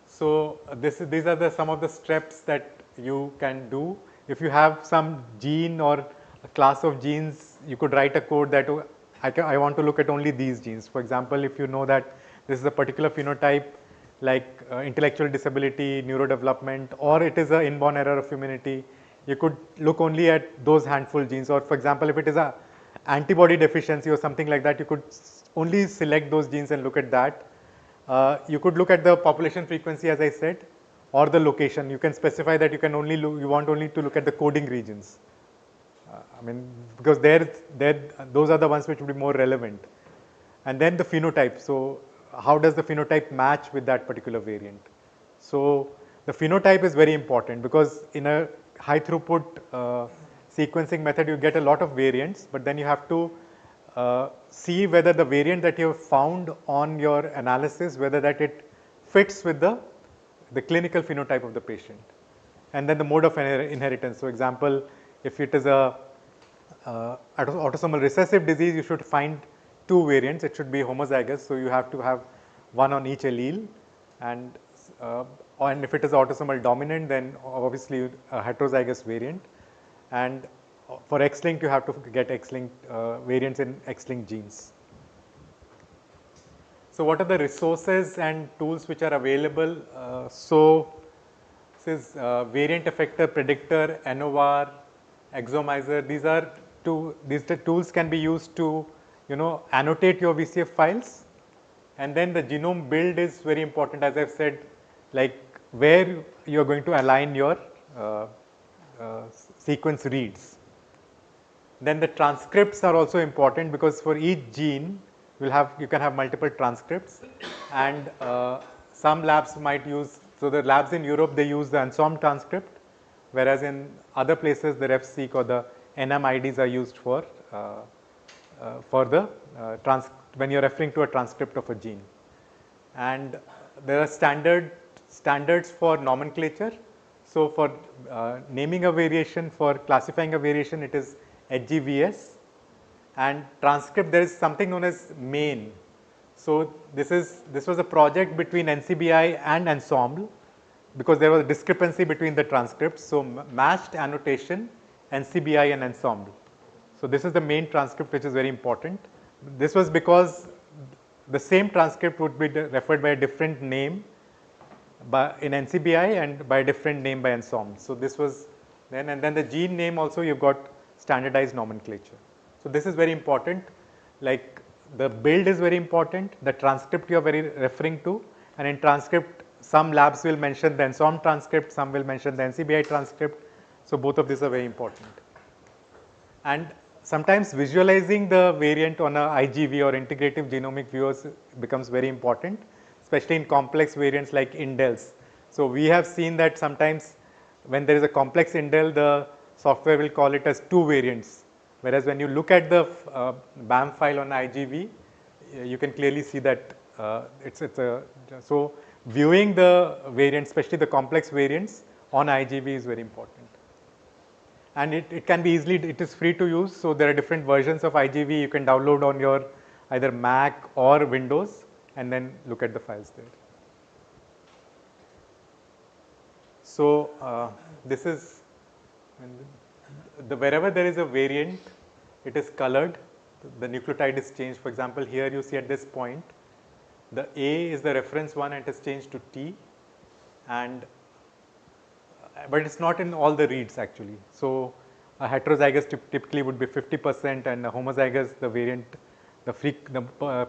Speaker 2: So these are some of the steps that you can do. If you have some gene or a class of genes, you could write a code that I want to look at only these genes. For example, if you know that this is a particular phenotype like intellectual disability, neurodevelopment, or it is an inborn error of humanity, you could look only at those handful genes. Or for example, if it is a antibody deficiency or something like that, you could only select those genes and look at that. You could look at the population frequency, as I said, or the location. You can specify that you can only you want only to look at the coding regions. I mean, because those are the ones which would be more relevant. And then the phenotype. So how does the phenotype match with that particular variant? So the phenotype is very important because in a high throughput sequencing method, you get a lot of variants, but then you have to see whether the variant that you have found on your analysis, whether that it fits with the clinical phenotype of the patient. And then the mode of inheritance. So example, if it is a autosomal recessive disease, you should find 2 variants. It should be homozygous. So you have to have one on each allele. And if it is autosomal dominant, then obviously a heterozygous variant. And for X-linked, you have to get X-linked variants in X-linked genes. So what are the resources and tools which are available? This is variant effector predictor, NOR, Exomizer. These tools can be used to, annotate your VCF files. And then the genome build is very important, as I've said, like where you are going to align your sequence reads. Then the transcripts are also important because for each gene, you can have multiple transcripts, and some labs might use. So the labs in Europe, they use the Ensemble transcript, whereas in other places the RefSeq or the NMIDs are used for when you're referring to a transcript of a gene. And there are standards for nomenclature. So for naming a variation, for classifying a variation, it is HGVS. And transcript, there is something known as main. So this was a project between NCBI and Ensemble because there was a discrepancy between the transcripts. So matched annotation, NCBI and Ensemble. So this is the main transcript, which is very important. This was because the same transcript would be referred by a different name in NCBI and by a different name by Ensemble. So this was then, and then the gene name also, you've got standardized nomenclature. So this is very important, like the build is very important, the transcript you are referring to, and in transcript some labs will mention the Ensemble transcript, some will mention the NCBI transcript. So both of these are very important. And sometimes visualizing the variant on a IGV or integrative genomic viewers becomes very important, especially in complex variants like indels. So we have seen that sometimes when there is a complex indel, the software will call it as 2 variants. Whereas when you look at the BAM file on IGV, you can clearly see that so viewing the variants, especially the complex variants on IGV is very important. And it can be it is free to use. So there are different versions of IGV you can download on your either Mac or Windows and then look at the files there. So this is wherever there is a variant, it is colored, the nucleotide is changed. For example, here you see at this point, the A is the reference one and it is changed to T, but it's not in all the reads actually. So a heterozygous typically would be 50% and a homozygous, the variant, the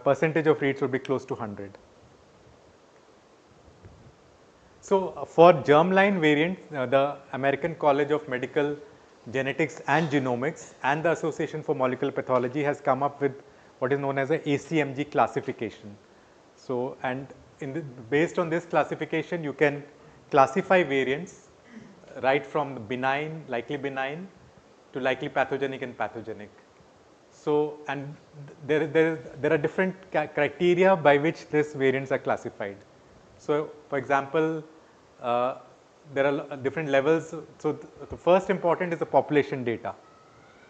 Speaker 2: percentage of reads would be close to 100. So for germline variant, the American College of Medical Genetics and Genomics and the Association for Molecular Pathology has come up with what is known as a ACMG classification. So, and based on this classification, you can classify variants right from benign, likely benign to likely pathogenic and pathogenic. So, and there are different criteria by which these variants are classified. So, for example, there are different levels. So the first important is the population data.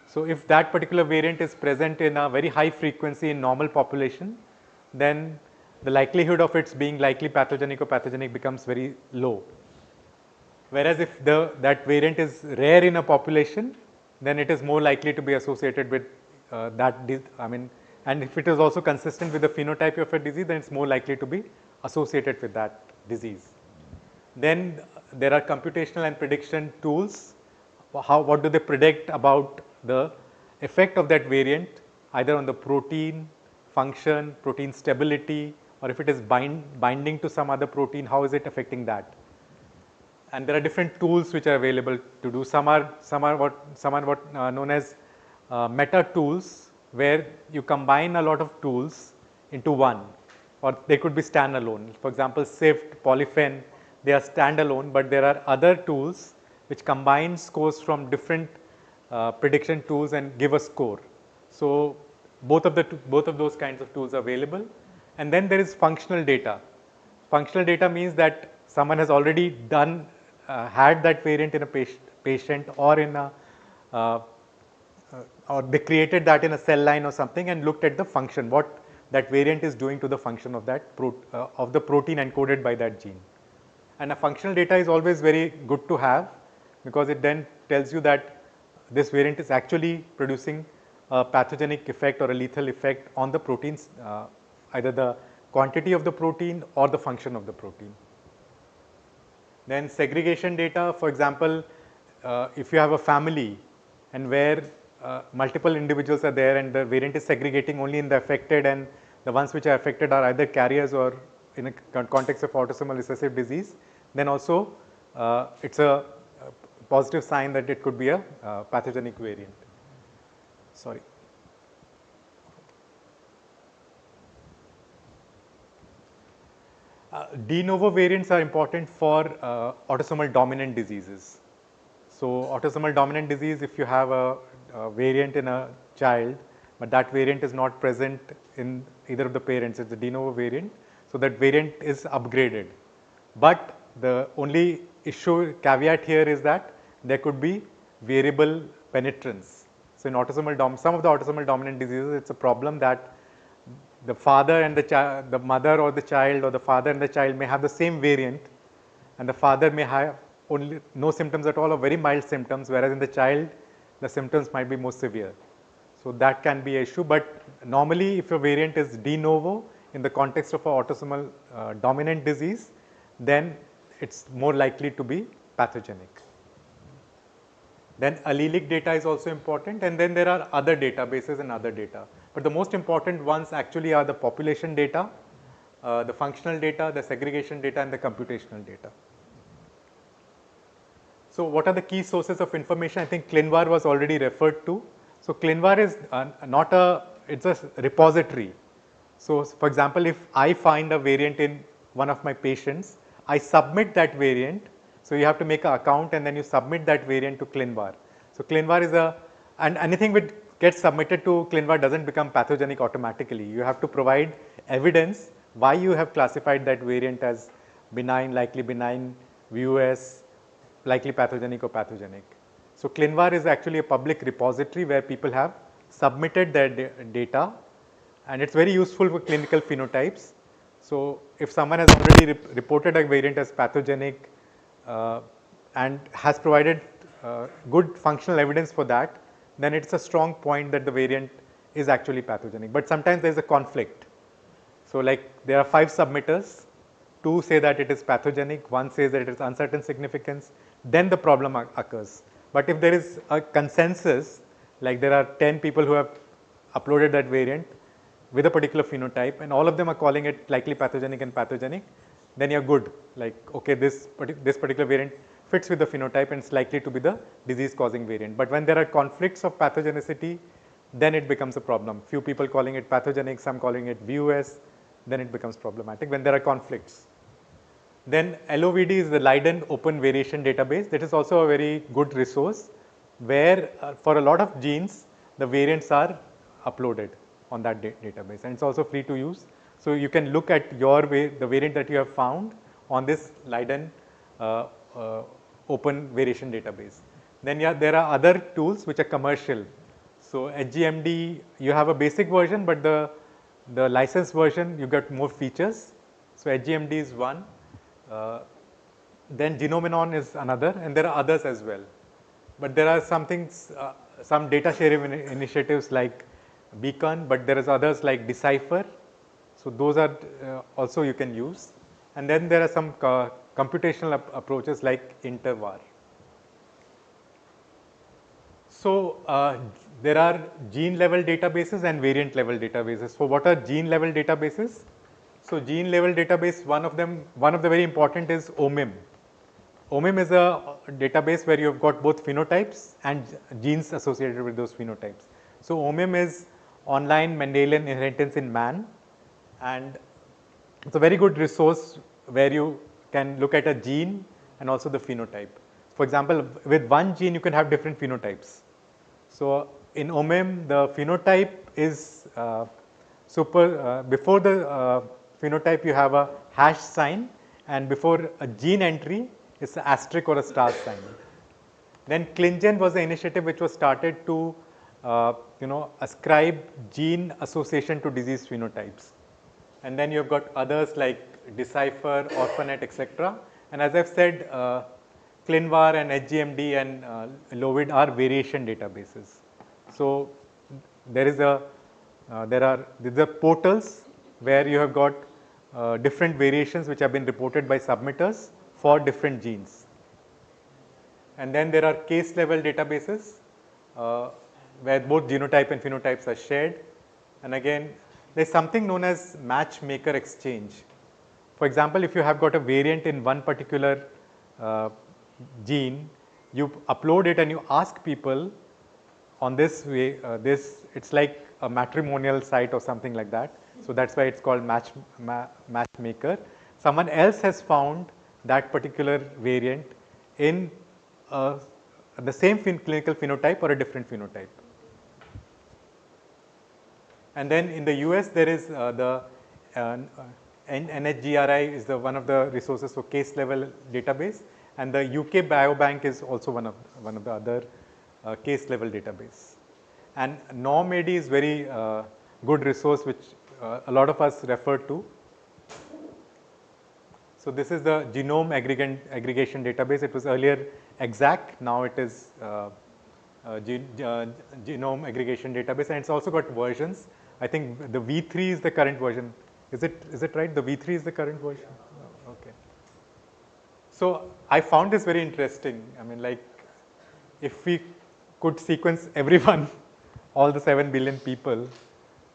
Speaker 2: So if that particular variant is present in a very high frequency in normal population, then the likelihood of its being likely pathogenic or pathogenic becomes very low. Whereas if that variant is rare in a population, then it is more likely to be associated with and if it is also consistent with the phenotype of a disease, then it's more likely to be associated with that disease. Then there are computational and prediction tools. What do they predict about the effect of that variant, either on the protein function, protein stability, or if it is binding to some other protein, how is it affecting that?
Speaker 11: and there are different tools which are available to do. Some are what known as meta tools, where you combine a lot of tools into one, or they could be standalone. For example, SIFT, Polyfen, they are standalone, but there are other tools which combine scores from different prediction tools and give a score. So both of those kinds of tools are available. And then there is functional data. Functional data means that someone has already done had that variant in a patient or in a or they created that in a cell line or something and looked at the function, what that variant is doing to the function of that of the protein encoded by that gene. And a functional data is always very good to have, because it then tells you that this variant is actually producing a pathogenic effect or a lethal effect on the proteins, either the quantity of the protein or the function of the protein. Then segregation data, for example, if you have a family and where multiple individuals are there and the variant is segregating only in the affected, and the ones which are affected are either carriers or in a context of autosomal recessive disease, then also it's a positive sign that it could be a pathogenic variant. Sorry. De novo variants are important for autosomal dominant diseases. So autosomal dominant disease, if you have a variant in a child, but that variant is not present in either of the parents, it's a de novo variant, so that variant is upgraded. But the only issue, caveat here is that there could be variable penetrance. So in autosomal some of the autosomal dominant diseases, it's a problem that the father and the mother or the child, or the father and the child may have the same variant, and the father may have only no symptoms at all or very mild symptoms, whereas in the child the symptoms might be more severe. So that can be an issue, but normally if a variant is de novo in the context of an autosomal dominant disease, then it's more likely to be pathogenic. Then allelic data is also important, and then there are other databases and other data. But the most important ones actually are the population data, the functional data, the segregation data, and the computational data. So what are the key sources of information? I think ClinVar was already referred to. So ClinVar is it's a repository. So for example, if I find a variant in one of my patients, I submit that variant. So you have to make an account and then you submit that variant to ClinVar. So ClinVar is and anything which gets submitted to ClinVar doesn't become pathogenic automatically. You have to provide evidence why you have classified that variant as benign, likely benign, VUS, likely pathogenic or pathogenic. So ClinVar is actually a public repository where people have submitted their data, and it's very useful for clinical phenotypes. So if someone has already reported a variant as pathogenic and has provided good functional evidence for that, then it's a strong point that the variant is actually pathogenic. But sometimes there is a conflict. So like there are 5 submitters, 2 say that it is pathogenic, 1 says that it is uncertain significance, then the problem occurs. But if there is a consensus, like there are 10 people who have uploaded that variant with a particular phenotype and all of them are calling it likely pathogenic and pathogenic, then you're good. Like, okay, this particular variant fits with the phenotype and it's likely to be the disease causing variant. But when there are conflicts of pathogenicity, then it becomes a problem. Few people calling it pathogenic, some calling it VUS, then it becomes problematic when there are conflicts. Then LOVD is the Leiden Open Variation Database. That is also a very good resource where for a lot of genes, the variants are uploaded on that database, and it's also free to use. So you can look at the variant that you have found on this Leiden Open Variation Database. Then there are other tools which are commercial. So HGMD, you have a basic version, but the licensed version you get more features. So HGMD is one. Then Genomic is another, and there are others as well. But there are some things, some data sharing initiatives like Beacon, but there is others like Decipher. So those are also you can use. And then there are some computational approaches like Intervar. So there are gene level databases and variant level databases. So what are gene level databases? So gene level database, one of the very important is OMIM. OMIM is a database where you have got both phenotypes and genes associated with those phenotypes. So OMIM is online Mendelian inheritance in man, and it's a very good resource where you can look at a gene and also the phenotype. For example, with one gene you can have different phenotypes. So in OMIM the phenotype is before the phenotype you have a hash sign, and before a gene entry it's an asterisk or a star sign. Then ClinGen was the initiative which was started to ascribe gene association to disease phenotypes. And then you have got others like Decipher, Orphanet, etc. And as I've said, ClinVar and HGMD and Lovid are variation databases. So these are portals where you have got different variations which have been reported by submitters for different genes. And then there are case level databases where both genotype and phenotypes are shared. And again, there is something known as matchmaker exchange. For example, if you have got a variant in one particular gene, you upload it and you ask people on this way, it's like a matrimonial site or something like that. So that's why it's called matchmaker. Someone else has found that particular variant in the same clinical phenotype or a different phenotype. And then in the US there is the NHGRI is one of the resources for case level database, and the UK Biobank is also one of the other case level database. And NORMAD is very good resource which a lot of us refer to. So this is the genome aggregation database. It was earlier EXAC, now it is genome aggregation database, and it's also got versions. I think the V3 is the current version. Is it right? The V3 is the current version? Oh, okay. So I found this very interesting. I mean, like, if we could sequence everyone, all the 7 billion people,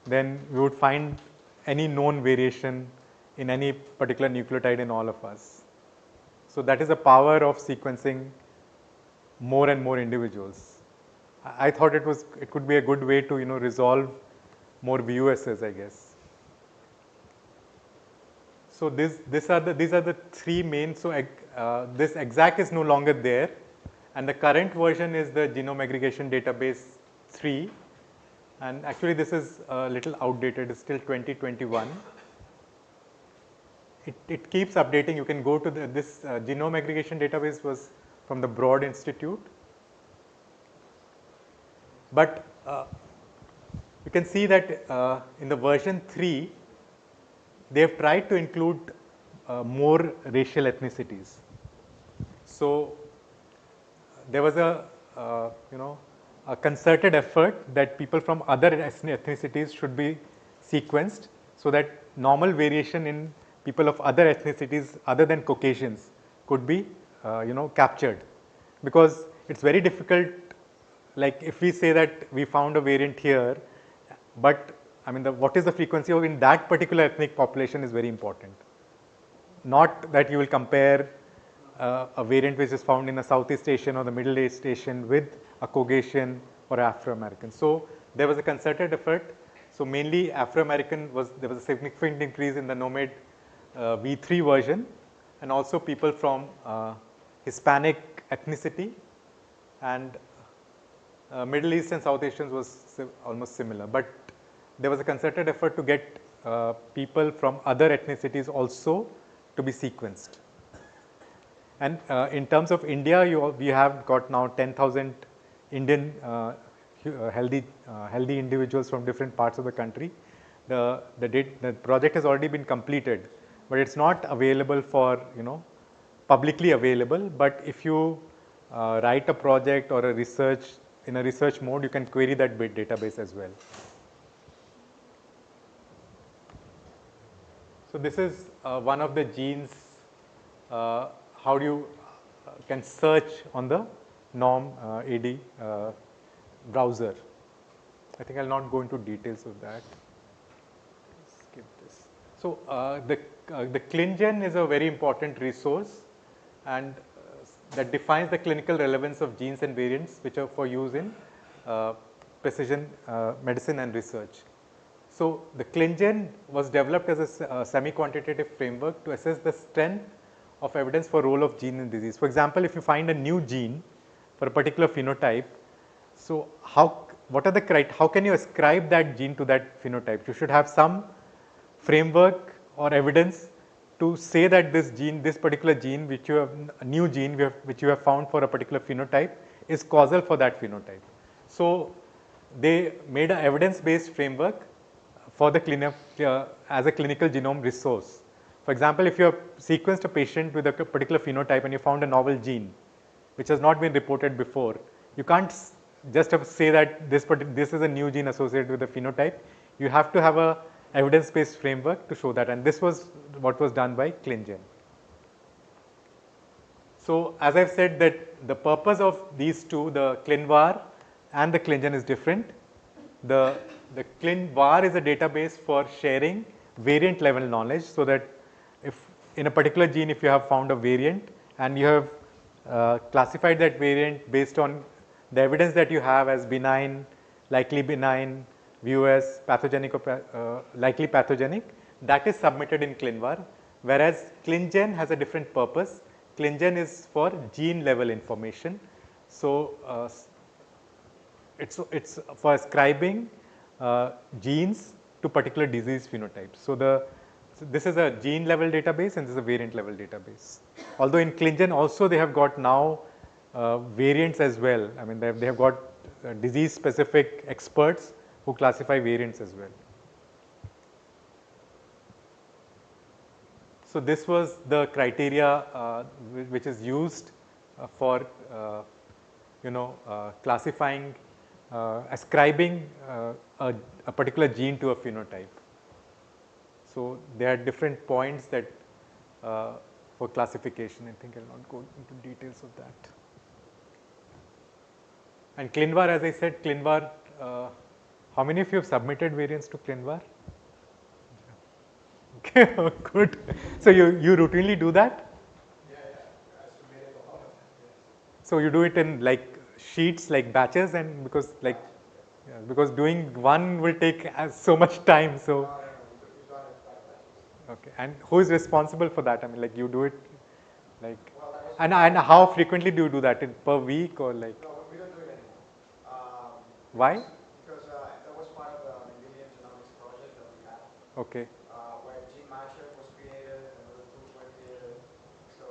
Speaker 11: then we would find any known variation in any particular nucleotide in all of us. So that is the power of sequencing more and more individuals. I thought it could be a good way to resolve more VUSs, I guess. So these are the three main. So this EXAC is no longer there, and the current version is the genome aggregation database 3, and actually this is a little outdated. It's still 2021. It keeps updating. You can go to this genome aggregation database was from the Broad Institute, but you can see that in the version 3 they have tried to include more racial ethnicities. So there was a concerted effort that people from other ethnicities should be sequenced, so that normal variation in people of other ethnicities other than Caucasians could be captured, because it's very difficult. Like if we say that we found a variant here, but I mean what is the frequency of in that particular ethnic population is very important. Not that you will compare a variant which is found in a Southeast Asian or the Middle East Asian with a Caucasian or Afro-American. So there was a concerted effort. So mainly Afro-American there was a significant increase in the NOMAD V3 version, and also people from Hispanic ethnicity, and Middle East and South Asians was almost similar. But there was a concerted effort to get people from other ethnicities also to be sequenced. And in terms of India, we have got now 10,000 Indian healthy individuals from different parts of the country. The project has already been completed, but it's not available for publicly available. But if you write a project or a research in a research mode, you can query that database as well. So this is one of the genes. How do you can search on the NORM AD browser. I think I'll not go into details of that. Skip this. So the ClinGen is a very important resource, and that defines the clinical relevance of genes and variants which are for use in precision medicine and research. So, the ClinGen was developed as a semi-quantitative framework to assess the strength of evidence for role of gene in disease. For example, if you find a new gene for a particular phenotype, so what are the how can you ascribe that gene to that phenotype? You should have some framework or evidence to say that this gene, this particular gene which you have, a new gene which you have found for a particular phenotype is causal for that phenotype. So, they made an evidence-based framework for the as a clinical genome resource. For example, if you have sequenced a patient with a particular phenotype and you found a novel gene which has not been reported before, you can't just say that this is a new gene associated with the phenotype. You have to have a evidence-based framework to show that, and this was what was done by ClinGen. So, as I've said that the purpose of these two, the ClinVar and the ClinGen, is different. The ClinVar is a database for sharing variant level knowledge, so that if in a particular gene, if you have found a variant and you have classified that variant based on the evidence that you have as benign, likely benign, view as pathogenic or likely pathogenic, that is submitted in ClinVar, whereas ClinGen has a different purpose. ClinGen is for gene level information. So, it's for ascribing genes to particular disease phenotypes. So, this is a gene level database and this is a variant level database. Although in ClinGen also they have got now variants as well. I mean, they have got disease specific experts who classify variants as well. So, this was the criteria which is used for classifying, ascribing a particular gene to a phenotype. So, there are different points that for classification. I think I will not go into details of that. And ClinVar, as I said, ClinVar, how many of you have submitted variants to ClinVar? Okay, good. So, you routinely do that?
Speaker 9: Yeah, I submitted a lot of them. Yes.
Speaker 11: So, you do it in like sheets, like batches, and because like, yeah, because doing one will take so much time. So,
Speaker 9: No, we've done it by batches.
Speaker 11: okay, and who is responsible for that? I mean, like you do it, like,
Speaker 9: Well, that was
Speaker 11: and how frequently do you do that? Per week or like?
Speaker 9: No, we don't do it anymore.
Speaker 11: Why?
Speaker 9: Because that was part of the Univ genomics project that we had,
Speaker 11: Okay,
Speaker 9: where Gene Matcher was created and other tools were created. So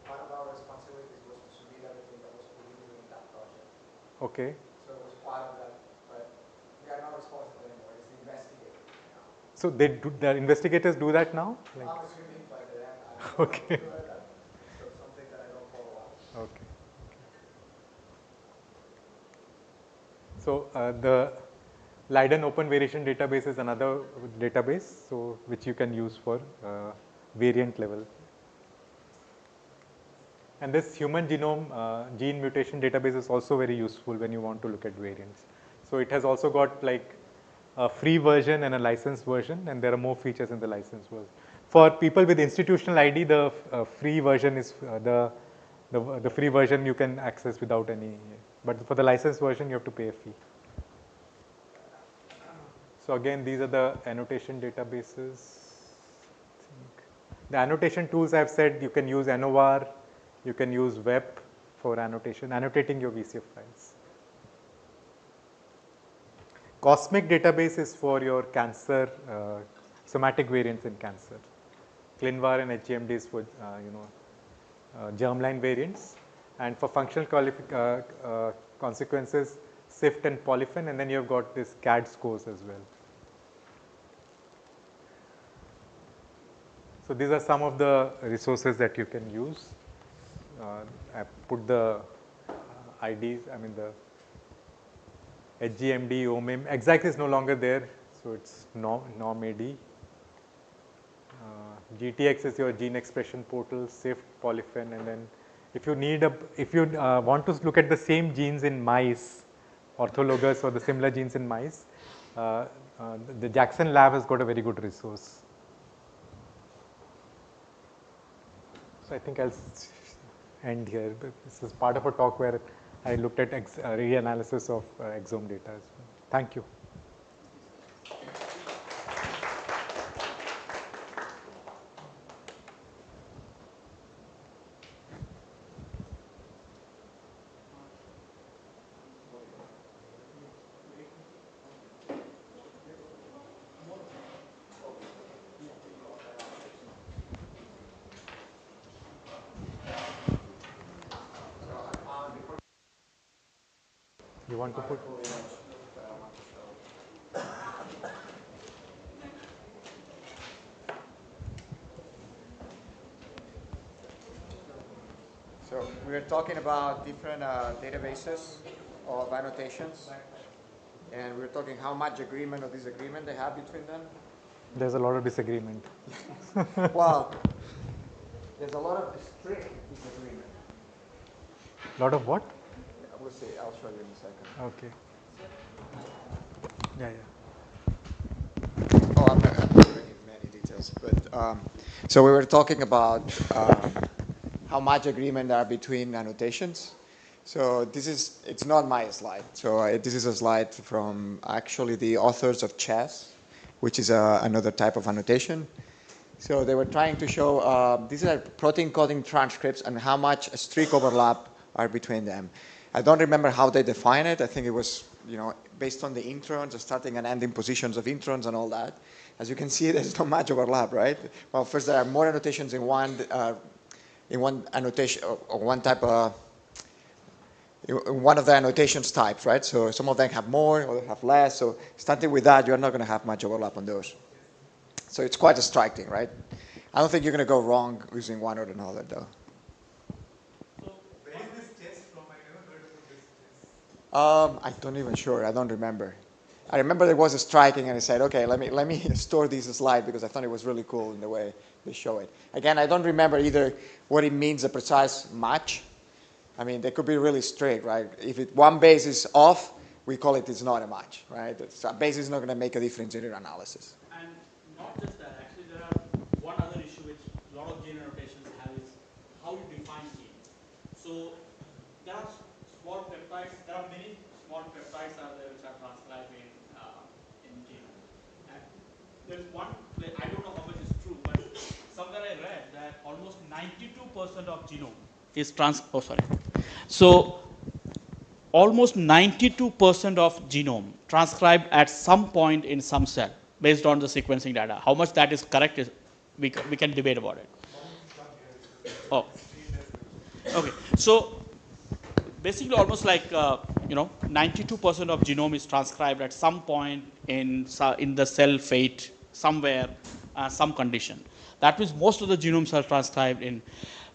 Speaker 9: part of our responsibilities was to submit everything that was produced in that project.
Speaker 11: okay.
Speaker 9: So it was part of that, but we are not responsible anymore. It's the investigator now.
Speaker 11: So the investigators do that now? Like,
Speaker 9: I'm assuming, but
Speaker 11: okay.
Speaker 9: So something that I don't follow up.
Speaker 11: Okay. So, the Leiden Open Variation Database is another database, so which you can use for variant level. And this human genome gene mutation database is also very useful when you want to look at variants. So, it has also got like a free version and a licensed version, and there are more features in the licensed version. For people with institutional ID, the free version is the free version you can access without any, but for the licensed version you have to pay a fee. So again, these are the annotation databases. The annotation tools I have said, you can use NOR, you can use web for annotation, annotating your VCF files. Cosmic database is for your cancer, somatic variants in cancer. ClinVar and HGMD is for germline variants, and for functional consequences, SIFT and polyphen, and then you have got this CAD scores as well. So these are some of the resources that you can use. I put the IDs, I mean the HGMD, OMIM, exact is no longer there, so it's NOM-AD. GTX is your gene expression portal, SIFT, polyphen, and then if you need want to look at the same genes in mice, orthologous or the similar genes in mice, the Jackson lab has got a very good resource. So I think I'll end here. But this is part of a talk where I looked at reanalysis of exome data as well. Thank you. You want to put?
Speaker 1: So we are talking about different databases of annotations, and we're talking how much agreement or disagreement they have between them.
Speaker 11: There's a lot of disagreement.
Speaker 1: Well, there's a lot of strict disagreement.
Speaker 11: Lot of what?
Speaker 1: We'll see. I'll show you in a second.
Speaker 11: Okay. Yeah, yeah.
Speaker 1: Oh, I'm not going to give many details, but so we were talking about how much agreement there are between annotations. So it's not my slide. So this is a slide from actually the authors of CHESS, which is another type of annotation. So they were trying to show these are protein coding transcripts and how much strict overlap are between them. I don't remember how they define it. I think it was, based on the introns, the starting and ending positions of introns and all that. As you can see, there's not much overlap, right? Well, first there are more annotations in one annotation or one type of one of the annotations types, right? So some of them have more or have less. So starting with that, you're not going to have much overlap on those. So it's quite striking, right? I don't think you're going to go wrong using one or another, though.
Speaker 2: Where is this chess from? I never heard about this chess.
Speaker 1: I'm not even sure. I don't remember. I remember there was a striking, and I said, okay, let me store this slide because I thought it was really cool in the way they show it. Again, I don't remember either what it means, a precise match. I mean, they could be really strict, right? If one base is off, we call it's not a match, right? A base is not going to make a difference in your analysis.
Speaker 6: And not just that, actually there are one other issue which a lot of gene annotations have is how you define gene. So there are small peptides, there are many small peptides out there which are transcribed in genome. And there's one, I don't know how much is true, but somewhere I read that almost 92% of genome is So almost 92% of genome transcribed at some point in some cell based on the sequencing data. How much that is correct is we can debate about it. Oh, okay. So basically, almost like 92% of genome is transcribed at some point in the cell fate somewhere, some condition. That means most of the genomes are transcribed in.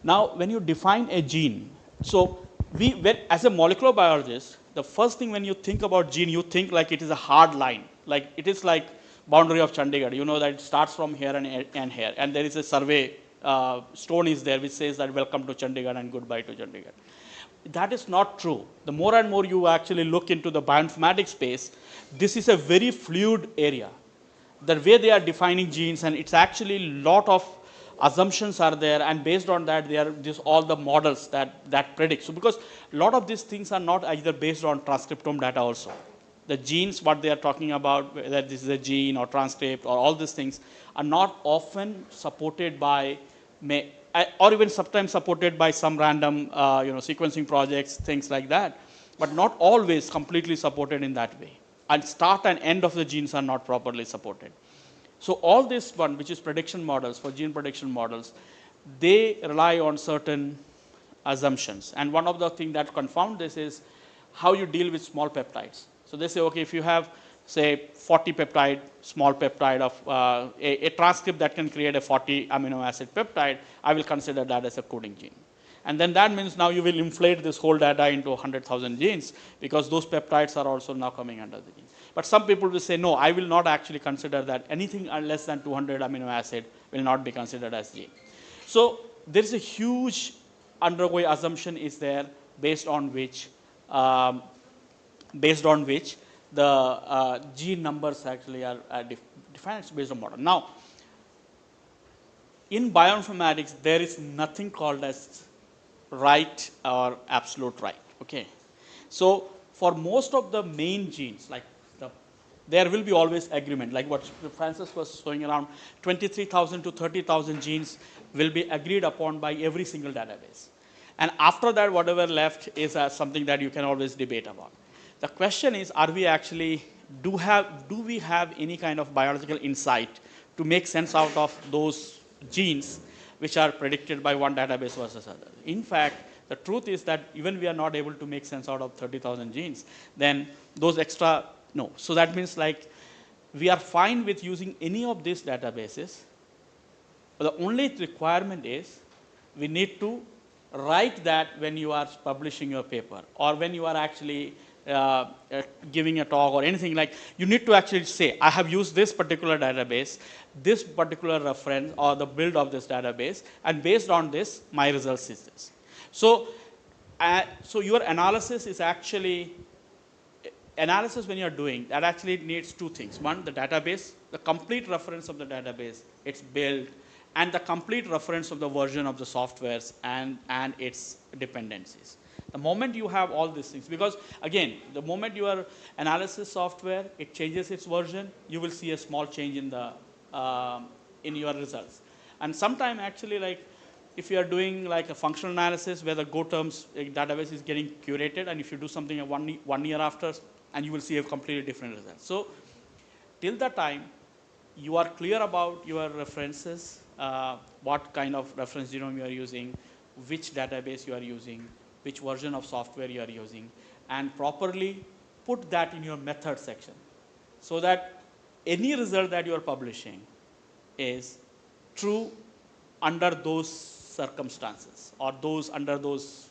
Speaker 6: Now, when you define a gene, so as a molecular biologist, the first thing when you think about gene, you think like it is a hard line, like it is like boundary of Chandigarh. You know that it starts from here and here, and there is a survey stone is there which says that welcome to Chandigarh and goodbye to Chandigarh. That is not true. The more and more you actually look into the bioinformatics space, this is a very fluid area. The way they are defining genes, and it's actually a lot of assumptions are there, and based on that, they are just all the models that predict. So because a lot of these things are not either based on transcriptome data also. The genes, what they are talking about, whether this is a gene or transcript or all these things, are not often supported by, or even sometimes supported by some random sequencing projects, things like that, but not always completely supported in that way. And start and end of the genes are not properly supported. So all this one, which is prediction models, for gene prediction models, they rely on certain assumptions. And one of the things that confound this is how you deal with small peptides. So they say, okay, if you have, say, 40 peptide, small peptide of a transcript that can create a 40 amino acid peptide, I will consider that as a coding gene. And then that means now you will inflate this whole data into 100,000 genes because those peptides are also now coming under the gene. But some people will say, no, I will not actually consider that anything less than 200 amino acid will not be considered as gene. So there is a huge underway assumption is there based on which the gene numbers actually are defined based on model. Now, in bioinformatics, there is nothing called as right or absolute right. Okay. So for most of the main genes, like there will be always agreement, like what Francis was showing, around 23,000 to 30,000 genes will be agreed upon by every single database. And after that, whatever left is something that you can always debate about. The question is, are we actually, do we have any kind of biological insight to make sense out of those genes which are predicted by one database versus other? In fact, the truth is that even we are not able to make sense out of 30,000 genes, then those extra, no. So that means like we are fine with using any of these databases, but the only requirement is we need to write that when you are publishing your paper or when you are actually giving a talk or anything, like you need to actually say, I have used this particular database, this particular reference or the build of this database, and based on this, my results is this. So, so your analysis is actually, analysis when you are doing, that actually needs two things. One, the database, the complete reference of the database, its build, and the complete reference of the version of the softwares and its dependencies. The moment you have all these things, because again, the moment your analysis software, it changes its version, you will see a small change in the in your results. And sometime actually, like if you are doing like a functional analysis where the Go terms database is getting curated, and if you do something 1 year after, and you will see a completely different result. So till the time you are clear about your references, what kind of reference genome you are using, which database you are using, which version of software you are using, and properly put that in your method section so that any result that you are publishing is true under those circumstances or those under those,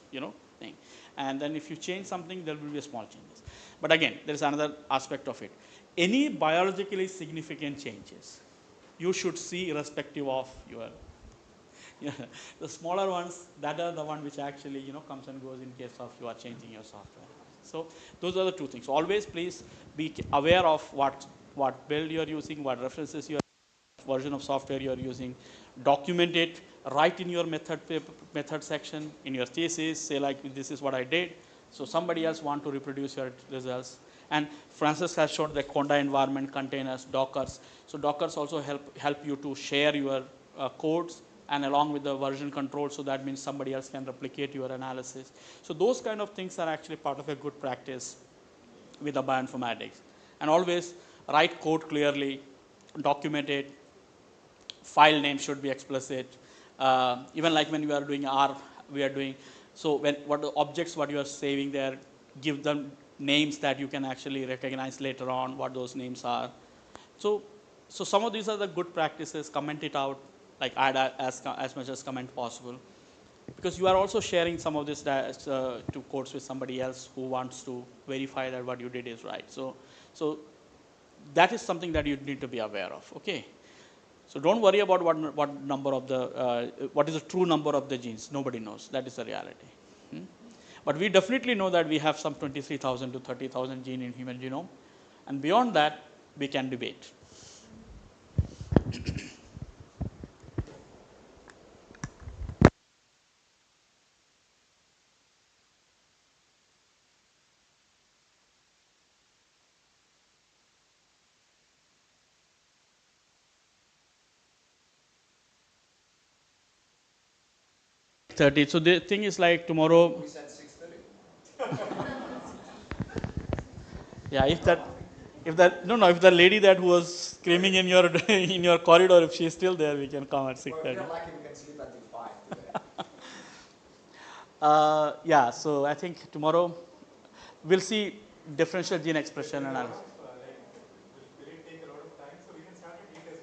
Speaker 6: thing. And then if you change something, there will be a small changes. But again, there is another aspect of it. Any biologically significant changes, you should see irrespective of your, the smaller ones, that are the one which actually, comes and goes in case of you are changing your software. So those are the two things. Always please be aware of what build you are using, what references you are, version of software you are using, document it, write in your method section, in your thesis, say like this is what I did. So somebody else want to reproduce your results. And Francis has shown the Conda environment, containers, Dockers. So Dockers also help you to share your codes and along with the version control. So that means somebody else can replicate your analysis. So those kind of things are actually part of a good practice with the bioinformatics. And always write code clearly, document it, file name should be explicit. Even like when we are doing R, we are doing, so when what the objects what you are saving there, give them names that you can actually recognize later on what those names are. So some of these are the good practices. Comment it out, like add as much as comment possible, because you are also sharing some of this to codes with somebody else who wants to verify that what you did is right. So that is something that you need to be aware of. Okay. So don't worry about what number of the what is the true number of the genes. Nobody knows. That is the reality. But we definitely know that we have some 23,000 to 30,000 gene in human genome, and beyond that we can debate. So the thing is like tomorrow.
Speaker 9: We said 6:30.
Speaker 6: Yeah, if the lady that was screaming in your in your corridor, if she is still there, we can come at 6:30.
Speaker 9: Well, if you're lucky, we can sleep until 5 today.
Speaker 6: Yeah, so I think tomorrow we'll see differential gene expression analysis.
Speaker 2: Will it take a lot of time? So we can start at 8 as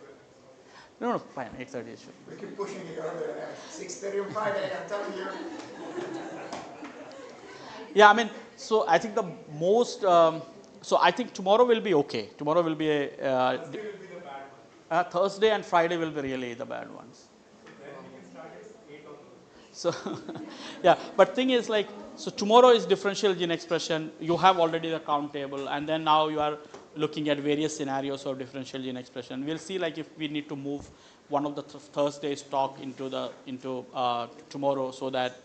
Speaker 2: well.
Speaker 6: No, fine, 8:30 should.
Speaker 9: We keep pushing it earlier. 6:30 on Friday, I'm telling you.
Speaker 6: Yeah, I mean, so I think the most, so I think tomorrow will be okay. Tomorrow will be a,
Speaker 2: Thursday will be the bad one.
Speaker 6: Thursday and Friday will be really the bad ones.
Speaker 2: So then we can start at 8 on those.
Speaker 6: So, yeah, but thing is like, so tomorrow is differential gene expression. You have already the count table, and then now you are looking at various scenarios of differential gene expression. We'll see like if we need to move one of the Thursday's talk into tomorrow, so that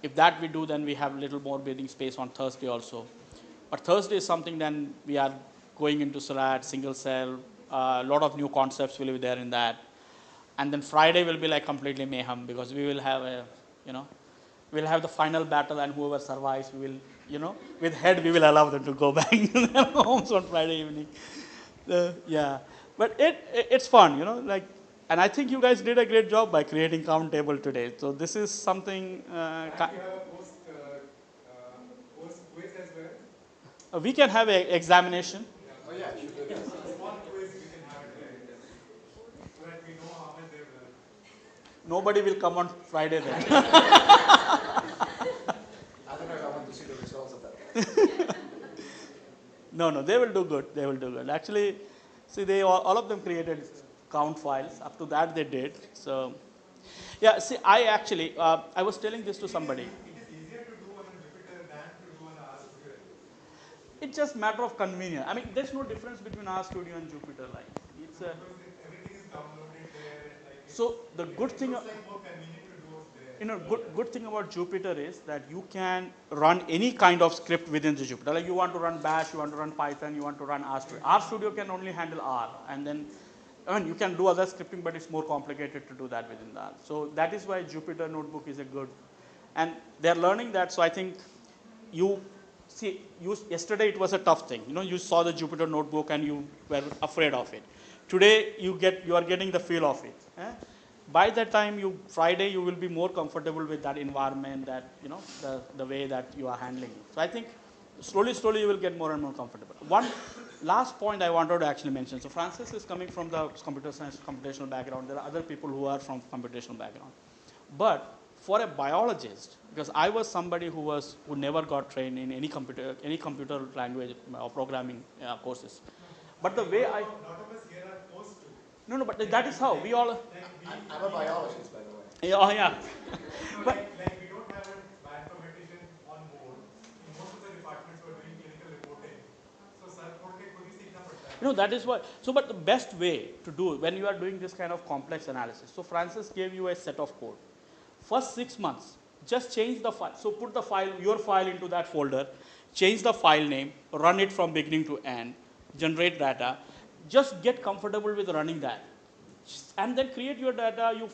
Speaker 6: If that we do, then we have a little more breathing space on Thursday also. But Thursday is something then we are going into SLAT, single cell, a lot of new concepts will be there in that. And then Friday will be like completely mayhem because we will have a, we'll have the final battle and whoever survives, we will, with head we will allow them to go back to their homes on Friday evening. Yeah, but it's fun, like, and I think you guys did a great job by creating count table today. So this is something,
Speaker 2: And you have a post quiz as well.
Speaker 6: we can have an examination.
Speaker 1: Oh yeah, you should do that.
Speaker 2: A small quiz we can have it there, so that we know how much they've learned.
Speaker 6: Nobody will come on Friday then.
Speaker 1: I don't know if I want to see the results of that.
Speaker 6: No, they will do good. They will do good. Actually, see, they all of them created count files. Up to that they did. So, yeah. See, I was telling this to somebody.
Speaker 2: It is easier to do on a Jupyter than to do on RStudio.
Speaker 6: It's just matter of convenience. I mean, there's no difference between RStudio and Jupyter. Like, it's a.
Speaker 2: Because everything is downloaded there. Like
Speaker 6: So the good thing.
Speaker 2: It's like more convenient to do it there.
Speaker 6: Good thing about Jupyter is that you can run any kind of script within the Jupyter. Like you want to run Bash, you want to run Python, you want to run RStudio. RStudio can only handle R, and then you can do other scripting, but it's more complicated to do that within the R. So that is why Jupyter Notebook is a good, and they're learning that. So I think yesterday it was a tough thing. You saw the Jupyter Notebook and you were afraid of it. Today you are getting the feel of it. By that time, Friday, you will be more comfortable with that environment, that the way that you are handling it. So I think slowly you will get more and more comfortable. One last point I wanted to actually mention. So Francis is coming from the computer science computational background. There are other people who are from computational background. But for a biologist, because I was somebody who never got trained in any computer language or programming courses. But the way
Speaker 2: Lot of us here are forced to.
Speaker 6: No, but that is how we all.
Speaker 1: I'm a biologist, by the way.
Speaker 6: Oh yeah. But
Speaker 2: Like we don't have a bioinformatician on board. In most of the departments we're doing clinical reporting. So sir, khud hi seekhna padta hai.
Speaker 6: that is why. So, but the best way to do when you are doing this kind of complex analysis. So Francis gave you a set of code. First 6 months, just change the file. So put your file into that folder, change the file name, run it from beginning to end, generate data. Just get comfortable with running that, and then create your data. You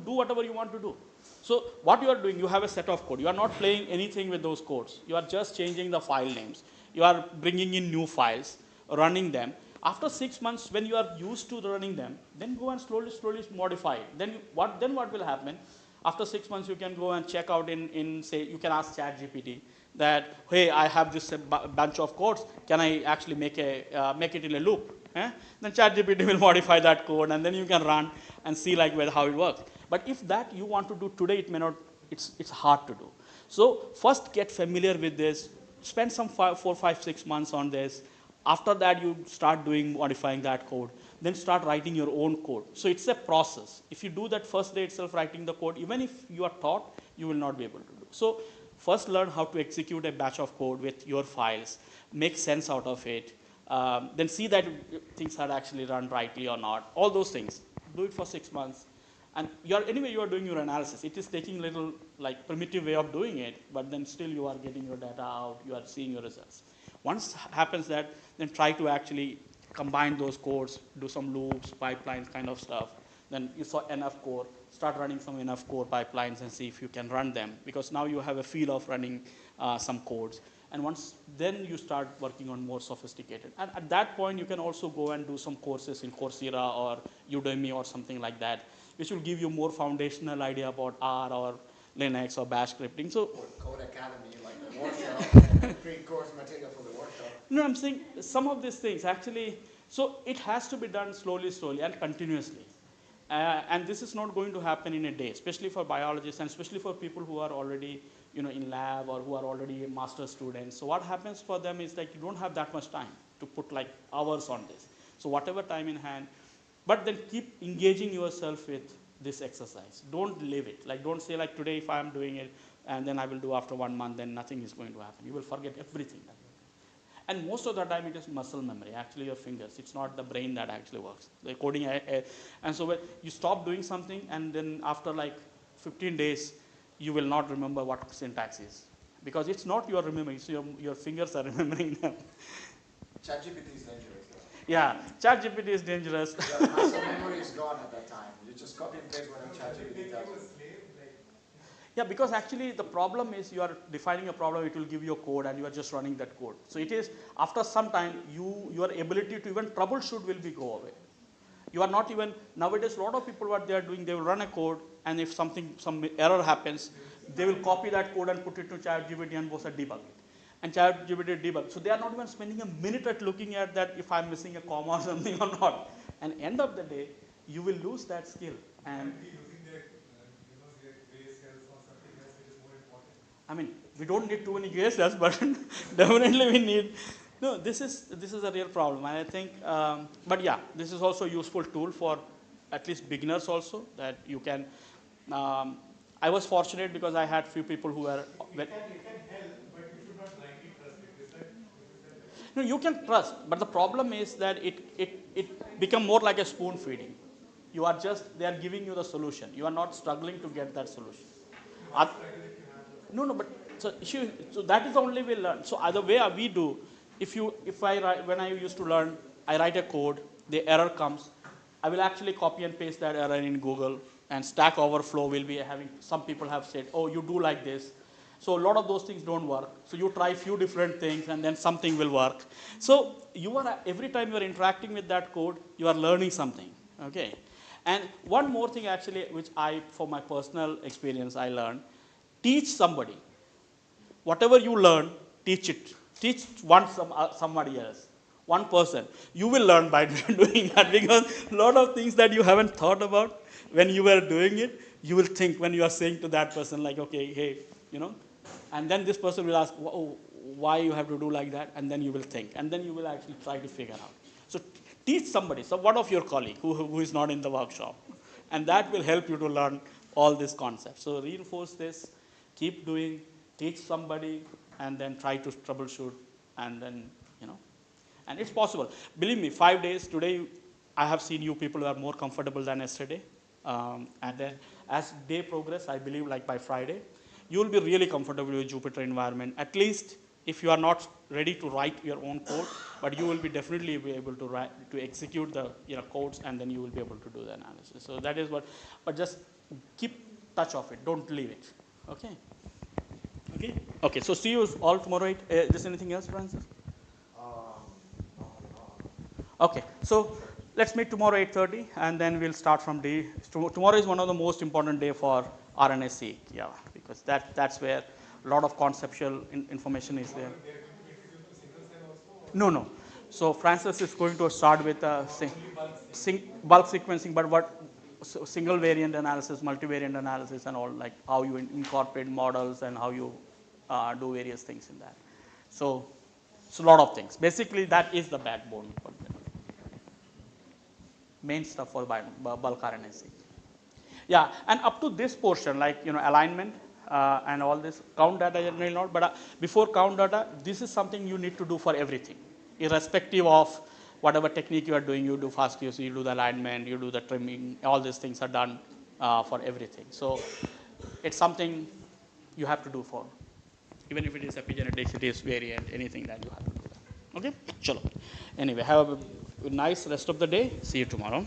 Speaker 6: do whatever you want to do. So what you are doing, you have a set of code. You are not playing anything with those codes. You are just changing the file names. You are bringing in new files, running them. After 6 months, when you are used to running them, then go and slowly modify it. Then what will happen? After 6 months, you can go and check out say, you can ask ChatGPT that, hey, I have this bunch of codes. Can I actually make it in a loop? Then ChatGPT will modify that code, and then you can run and see how it works. But if that you want to do today, it may not. It's hard to do. So first get familiar with this. Spend some 4, 5, 6 months on this. After that, you start modifying that code. Then start writing your own code. So it's a process. If you do that first day itself, writing the code, even if you are taught, you will not be able to do. So first learn how to execute a batch of code with your files. Make sense out of it. Then see that things are actually run rightly or not. All those things. Do it for 6 months. And you are doing your analysis. It is taking a little primitive way of doing it, but then still you are getting your data out. You are seeing your results. Once happens that, then try to actually combine those codes, do some loops, pipelines kind of stuff. Then you saw enough core, start running some enough core pipelines and see if you can run them, because now you have a feel of running some codes. And once then you start working on more sophisticated. And at that point, you can also go and do some courses in Coursera or Udemy or something like that, which will give you more foundational idea about R or Linux or Bash scripting. So
Speaker 1: Code Academy, like the workshop, pre-course material for the workshop.
Speaker 6: No, I'm saying some of these things actually, so it has to be done slowly and continuously. And this is not going to happen in a day, especially for biologists and especially for people who are already in lab or who are already master students. So what happens for them is you don't have that much time to put hours on this. So whatever time in hand, but then keep engaging yourself with this exercise. Don't leave it. Don't say today if I'm doing it and then I will do after 1 month, then nothing is going to happen. You will forget everything. And most of the time it is muscle memory, actually your fingers. It's not the brain that actually works. The coding, and so when you stop doing something and then after 15 days, you will not remember what syntax is. Because it's not your remembering, it's your fingers are remembering them.
Speaker 1: ChatGPT is dangerous.
Speaker 6: Yeah, ChatGPT is dangerous.
Speaker 1: The muscle memory is gone at that time. You just copy and paste whatever ChatGPT tells you.
Speaker 6: Yeah, because actually the problem is you are defining a problem, it will give you a code and you are just running that code. So it is, after some time, your ability to even troubleshoot will be go away. You are not even, nowadays a lot of people what they are doing, they will run a code and if some error happens, they will copy that code and put it to ChatGPT and post a debug it. And ChatGPT debug. So they are not even spending a minute at looking at that if I'm missing a comma or something or not. And end of the day, you will lose that skill. And I mean, we don't need too many gray cells, but definitely we need. No, this is a real problem, and I think. But yeah, this is also a useful tool for at least beginners also that you can. I was fortunate because I had few people who were.
Speaker 2: It can help, but you should not blindly trust it. Is that
Speaker 6: No, you can trust, but the problem is that it become more like a spoon feeding. You are just they are giving you the solution. You are not struggling to get that solution. No, but so that is the only way we learn. So the way we do, when I used to learn, I write a code, the error comes, I will actually copy and paste that error in Google, and Stack Overflow will be having. Some people have said, oh, you do like this. So a lot of those things don't work. So you try few different things, and then something will work. So every time you are interacting with that code, you are learning something. Okay. And one more thing actually, which for my personal experience, I learned. Teach somebody. Whatever you learn, teach it. Teach somebody else. One person. You will learn by doing that because a lot of things that you haven't thought about when you were doing it, you will think when you are saying to that person like, okay, hey, and then this person will ask, oh, why you have to do like that, and then you will think, and then you will actually try to figure out. So teach somebody, so one of your colleague who is not in the workshop, and that will help you to learn all these concepts. So reinforce this. Keep doing, teach somebody, and then try to troubleshoot, and then, and it's possible. Believe me, 5 days, today, I have seen you people who are more comfortable than yesterday. And then as day progress, I believe like by Friday, you will be really comfortable with Jupyter environment. At least if you are not ready to write your own code, but you will be definitely be able to execute the codes, and then you will be able to do the analysis. So that is what, but just keep touch of it, don't leave it. Okay. Okay. So see you all tomorrow. Is there anything else, Francis? Okay. So let's meet tomorrow 8:30, and then we'll start from day. Tomorrow is one of the most important day for RNA-seq. Yeah, because that's where a lot of conceptual information is there. No. So Francis is going to start with bulk sequencing, but single variant analysis, multivariant analysis, and all, like how you incorporate models and how you do various things in that. So a lot of things. Basically, that is the backbone for the main stuff for bulk RNA-seq. Yeah, and up to this portion, like alignment and all this, count data generally not, but before count data, this is something you need to do for everything, irrespective of whatever technique you are doing. You do FastQC, you do the alignment, you do the trimming, all these things are done for everything. So it's something you have to do for, even if it is epigenetics, it is variant, anything that you have to do that. Okay, chalo. Anyway, have a nice rest of the day. See you tomorrow.